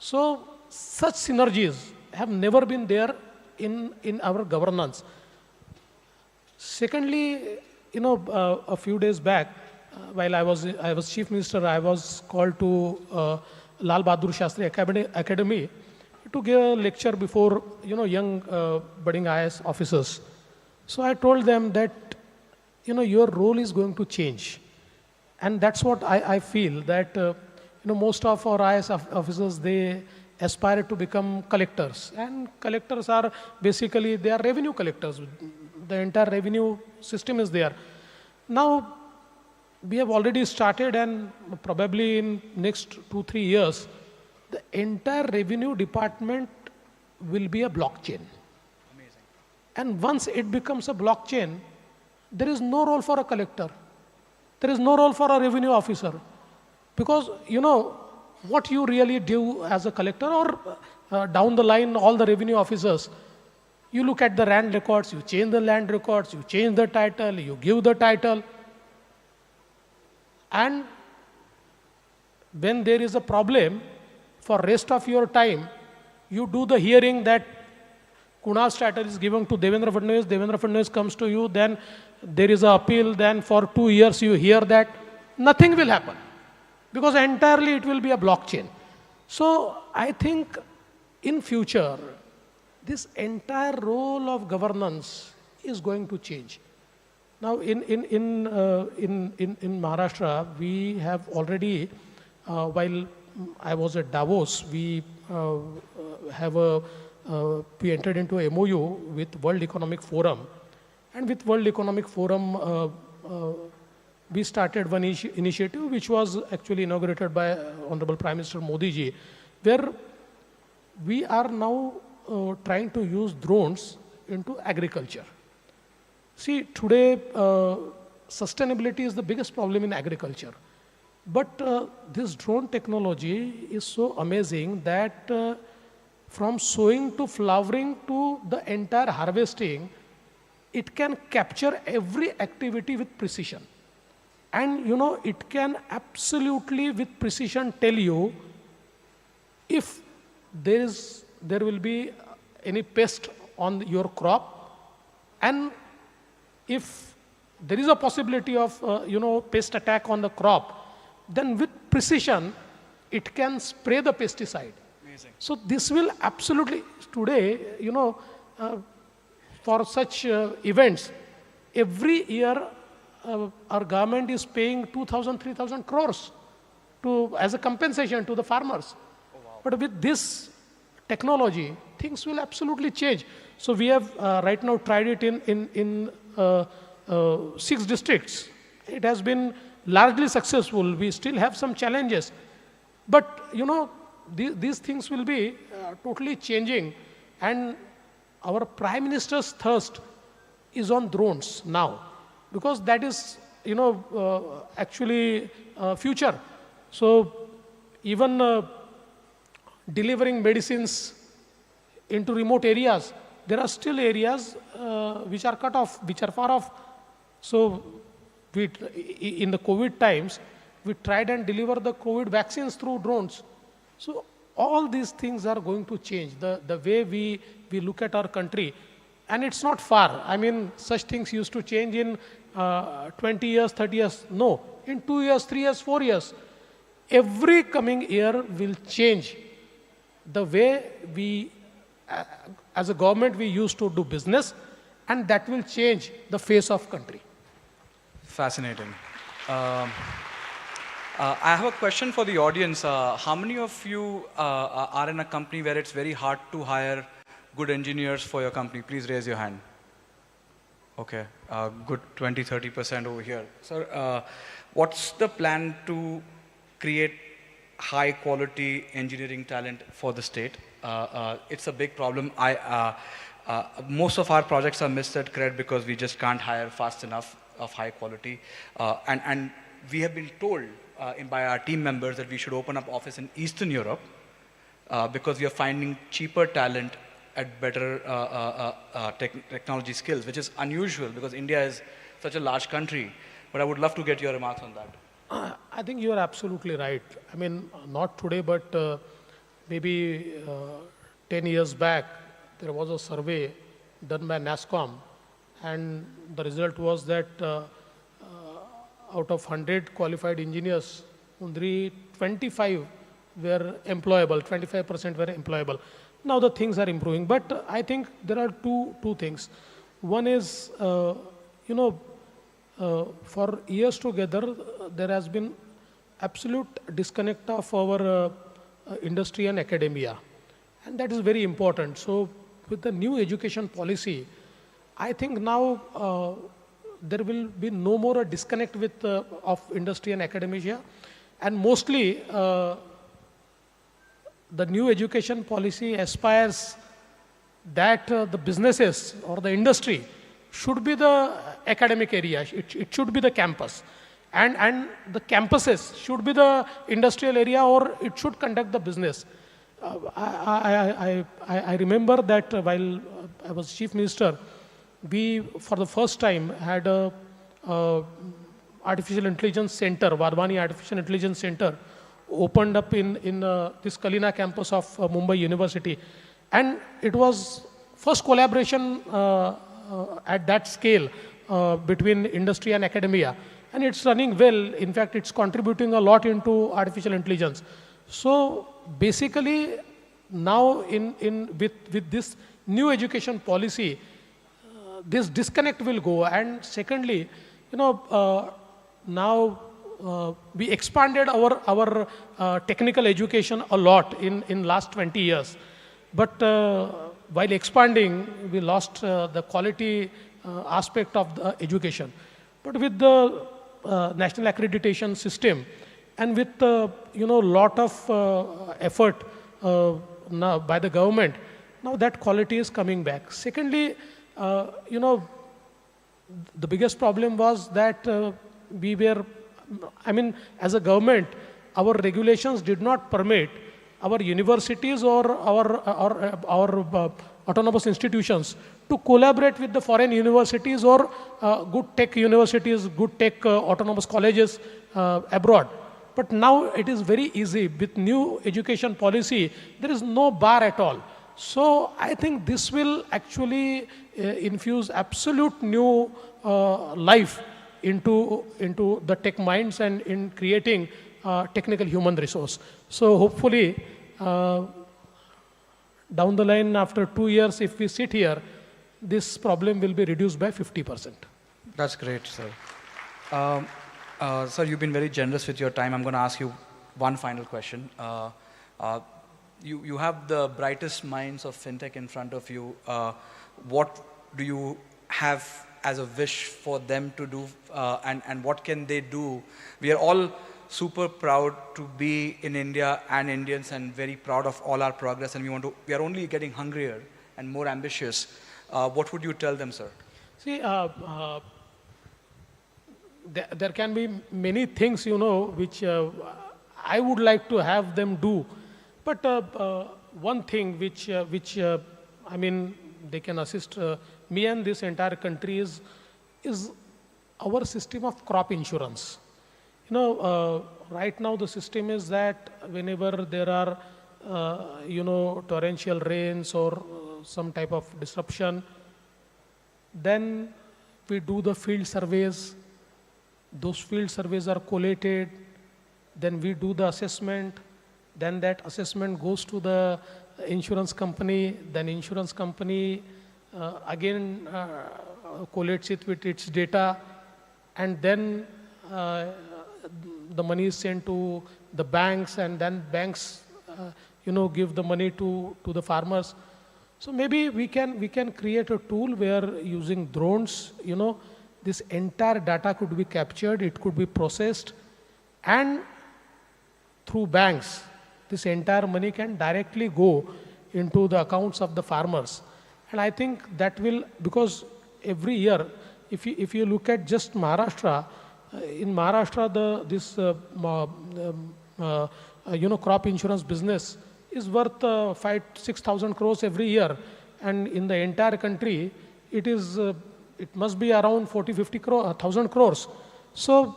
So such synergies have never been there in our governance. Secondly, a few days back, while I was Chief Minister, I was called to Lal Bahadur Shastri Academy to give a lecture before young budding IAS officers. So I told them that your role is going to change. And that's what I feel, that most of our IAS officers, they aspire to become collectors. And collectors are basically, they are revenue collectors. The entire revenue system is there. Now, we have already started, and probably in next 2-3 years, the entire revenue department will be a blockchain. Amazing. And once it becomes a blockchain, there is no role for a collector. There is no role for a revenue officer. Because, what you really do as a collector, or down the line, all the revenue officers, you look at the land records, you change the land records, you change the title, you give the title. And when there is a problem, for rest of your time, you do the hearing that Kunal's title is given to Devendra Fadnavis comes to you, then there is an appeal, then for 2 years you hear that. Nothing will happen, because entirely it will be a blockchain. So I think in future, this entire role of governance is going to change. Now, in Maharashtra, we have already, while I was at Davos, we we entered into a MOU with World Economic Forum, and with World Economic Forum, we started one initiative which was actually inaugurated by Honorable Prime Minister Modi ji, where we are now trying to use drones into agriculture. See, today, sustainability is the biggest problem in agriculture. But this drone technology is so amazing that from sowing to flowering to the entire harvesting, it can capture every activity with precision. And you know, it can absolutely with precision tell you if there will be any pest on your crop, and if there is a possibility of pest attack on the crop, then with precision it can spray the pesticide. Amazing. So this will absolutely, today, for such events, every year our government is paying 2,000, 3,000 crores as a compensation to the farmers. Oh, wow. But with this technology, things will absolutely change. So we have right now tried it in 6 districts. It has been largely successful. We still have some challenges. But these things will be totally changing. And our Prime Minister's thirst is on drones now, because that is, actually future. So even delivering medicines into remote areas, there are still areas which are cut off, which are far off. So in the COVID times, we tried and deliver the COVID vaccines through drones. So all these things are going to change, the way we look at our country. And it's not far. I mean, such things used to change in 20 years, 30 years. No, in 2 years, 3 years, 4 years. Every coming year will change the way we, as a government, we used to do business, and that will change the face of country. Fascinating. I have a question for the audience. How many of you are in a company where it's very hard to hire good engineers for your company? Please raise your hand. Okay, good 20-30% over here. Sir, what's the plan to create high quality engineering talent for the state? It's a big problem. Most of our projects are missed at CRED because we just can't hire fast enough of high quality. And we have been told by our team members that we should open up office in Eastern Europe because we are finding cheaper talent at better technology skills, which is unusual because India is such a large country. But I would love to get your remarks on that. I think you are absolutely right. I mean, not today, but maybe 10 years back, there was a survey done by NASSCOM, and the result was that out of 100 qualified engineers, only 25 were employable, 25% were employable. Now the things are improving, but I think there are two things. One is, for years together, there has been absolute disconnect of our industry and academia, and that is very important. So with the new education policy, I think now there will be no more a disconnect with of industry and academia, and mostly the new education policy aspires that the businesses or the industry should be the academic area. It should be the campus. And the campuses should be the industrial area, or it should conduct the business. I remember that while I was chief minister, we, for the first time, had a artificial intelligence center, Wadhwani Artificial Intelligence Center, opened up in this Kalina campus of Mumbai University. And it was first collaboration at that scale between industry and academia. And it's running well. In fact, it's contributing a lot into artificial intelligence. So basically now with this new education policy, this disconnect will go. And secondly, now we expanded our technical education a lot in last 20 years. But while expanding, we lost the quality aspect of the education. But with the national accreditation system and with lot of effort now by the government, now that quality is coming back. Secondly, the biggest problem was that as a government, our regulations did not permit our universities or our autonomous institutions to collaborate with the foreign universities or good tech universities, good tech autonomous colleges abroad. But now it is very easy. With new education policy, there is no bar at all. So I think this will actually infuse absolute new life into the tech minds and in creating technical human resource. So hopefully, down the line, after 2 years, if we sit here, this problem will be reduced by 50%. That's great, sir. Sir, you've been very generous with your time. I'm going to ask you one final question. You have the brightest minds of fintech in front of you. What do you have as a wish for them to do, and what can they do? We are all super proud to be in India and Indians, and very proud of all our progress, and we are only getting hungrier and more ambitious. What would you tell them, sir? See, there can be many things, which I would like to have them do. But one thing which they can assist me and this entire country is our system of crop insurance. Right now the system is that whenever there are, torrential rains or some type of disruption, then we do the field surveys. Those field surveys are collated. Then we do the assessment. Then that assessment goes to the insurance company. Then insurance company again collates it with its data, and then the money is sent to the banks, and then banks give the money to the farmers. So maybe we can create a tool where, using drones, this entire data could be captured, it could be processed, and through banks, this entire money can directly go into the accounts of the farmers. And I think that will, because every year, if you look at just Maharashtra, in Maharashtra, this crop insurance business is worth 5,000-6,000 crores every year, and in the entire country, it must be around 40,000-50,000 crores. So,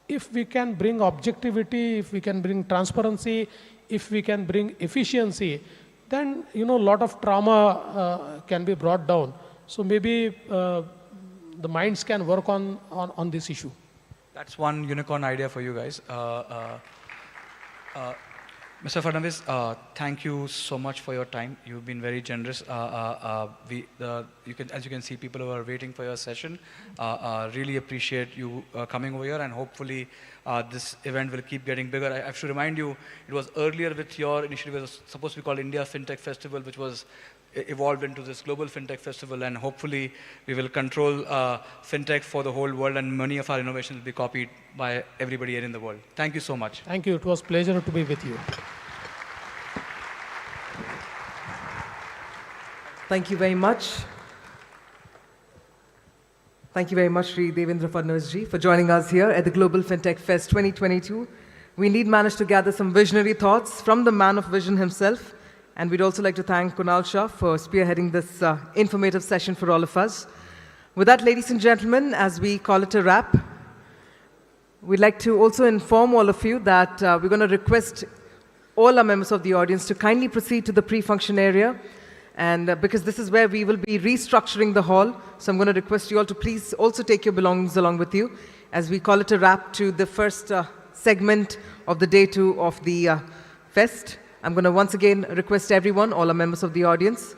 if we can bring objectivity, if we can bring transparency, if we can bring efficiency, then a lot of trauma can be brought down. So maybe the minds can work on this issue. That's one unicorn idea for you guys. Mr. Fadnavis, thank you so much for your time. You've been very generous. As you can see, people who are waiting for your session. Really appreciate you coming over here, and hopefully this event will keep getting bigger. I have to remind you, it was earlier with your initiative, it was supposed to be called India FinTech Festival, which was evolved into this Global FinTech Festival, and hopefully we will control FinTech for the whole world, and many of our innovations will be copied by everybody here in the world. Thank you so much. Thank you. It was a pleasure to be with you. Thank you very much. Thank you very much, Shri Devendra Fadnavis ji, for joining us here at the Global FinTech Fest 2022. We indeed managed to gather some visionary thoughts from the man of vision himself. And we'd also like to thank Kunal Shah for spearheading this informative session for all of us. With that, ladies and gentlemen, as we call it a wrap, we'd like to also inform all of you that we're going to request all our members of the audience to kindly proceed to the pre-function area. And because this is where we will be restructuring the hall, so I'm going to request you all to please also take your belongings along with you as we call it a wrap to the first segment of the day 2 of the Fest. I'm going to once again request everyone, all our members of the audience,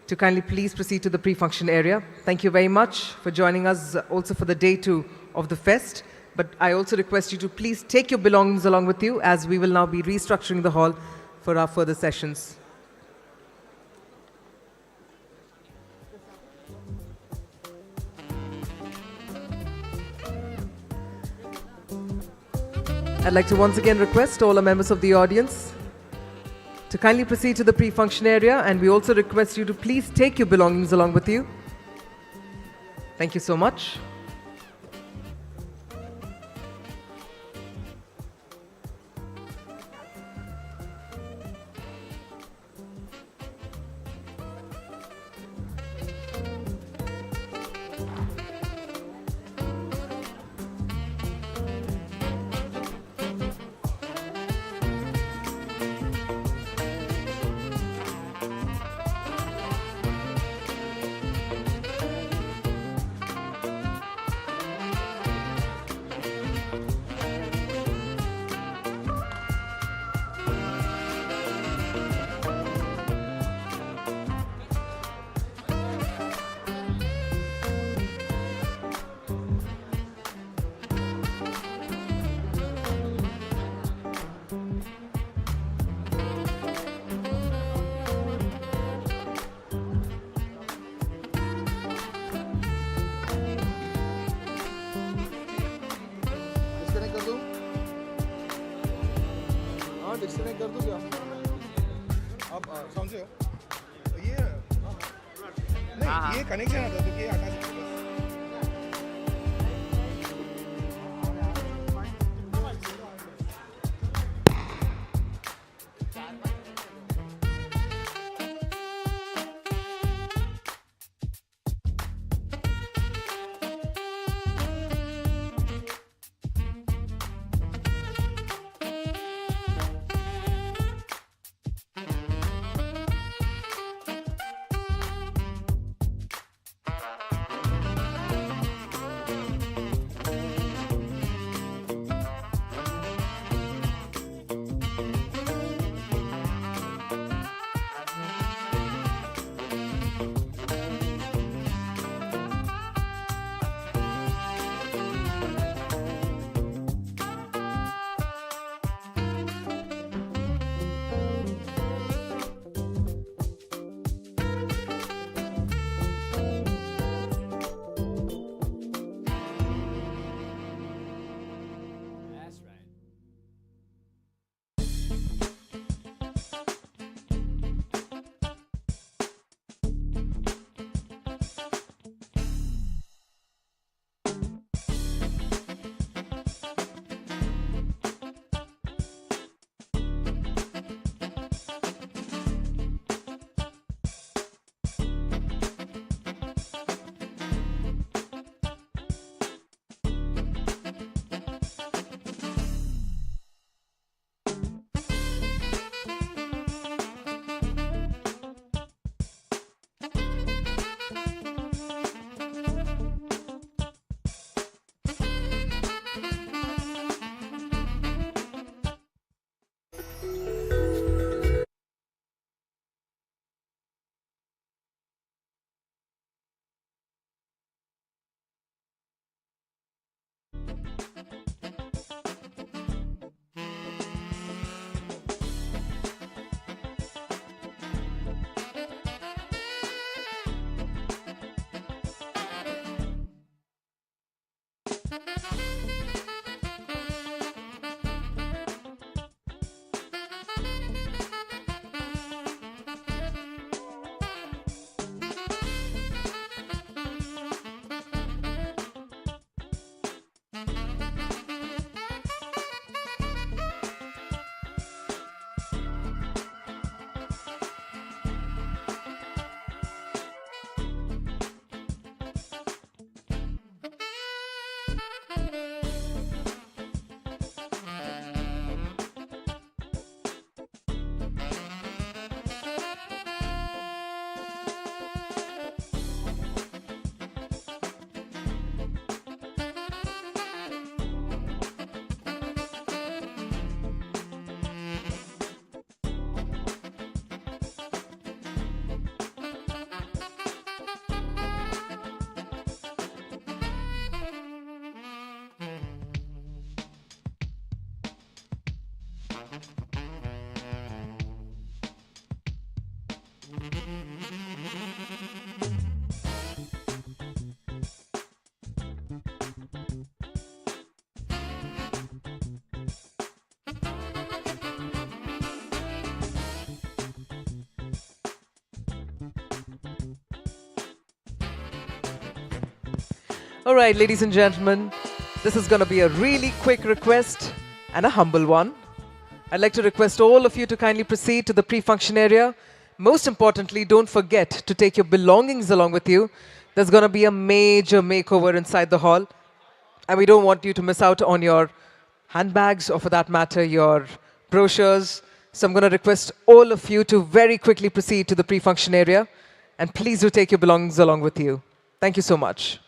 to kindly please proceed to the pre-function area. Thank you very much for joining us also for the day 2 of the fest. But I also request you to please take your belongings along with you, as we will now be restructuring the hall for our further sessions. I'd like to once again request all our members of the audience to kindly proceed to the pre-function area, and we also request you to please take your belongings along with you. Thank you so much. Disconnect कर दूं क्या? आप समझे हो? ये नहीं, ये connection आता तो ये हटा सकते हो। All right, ladies and gentlemen, this is going to be a really quick request and a humble one. I'd like to request all of you to kindly proceed to the pre-function area. Most importantly, don't forget to take your belongings along with you. There's going to be a major makeover inside the hall, and we don't want you to miss out on your handbags or, for that matter, your brochures. So I'm going to request all of you to very quickly proceed to the pre-function area, and please do take your belongings along with you. Thank you so much.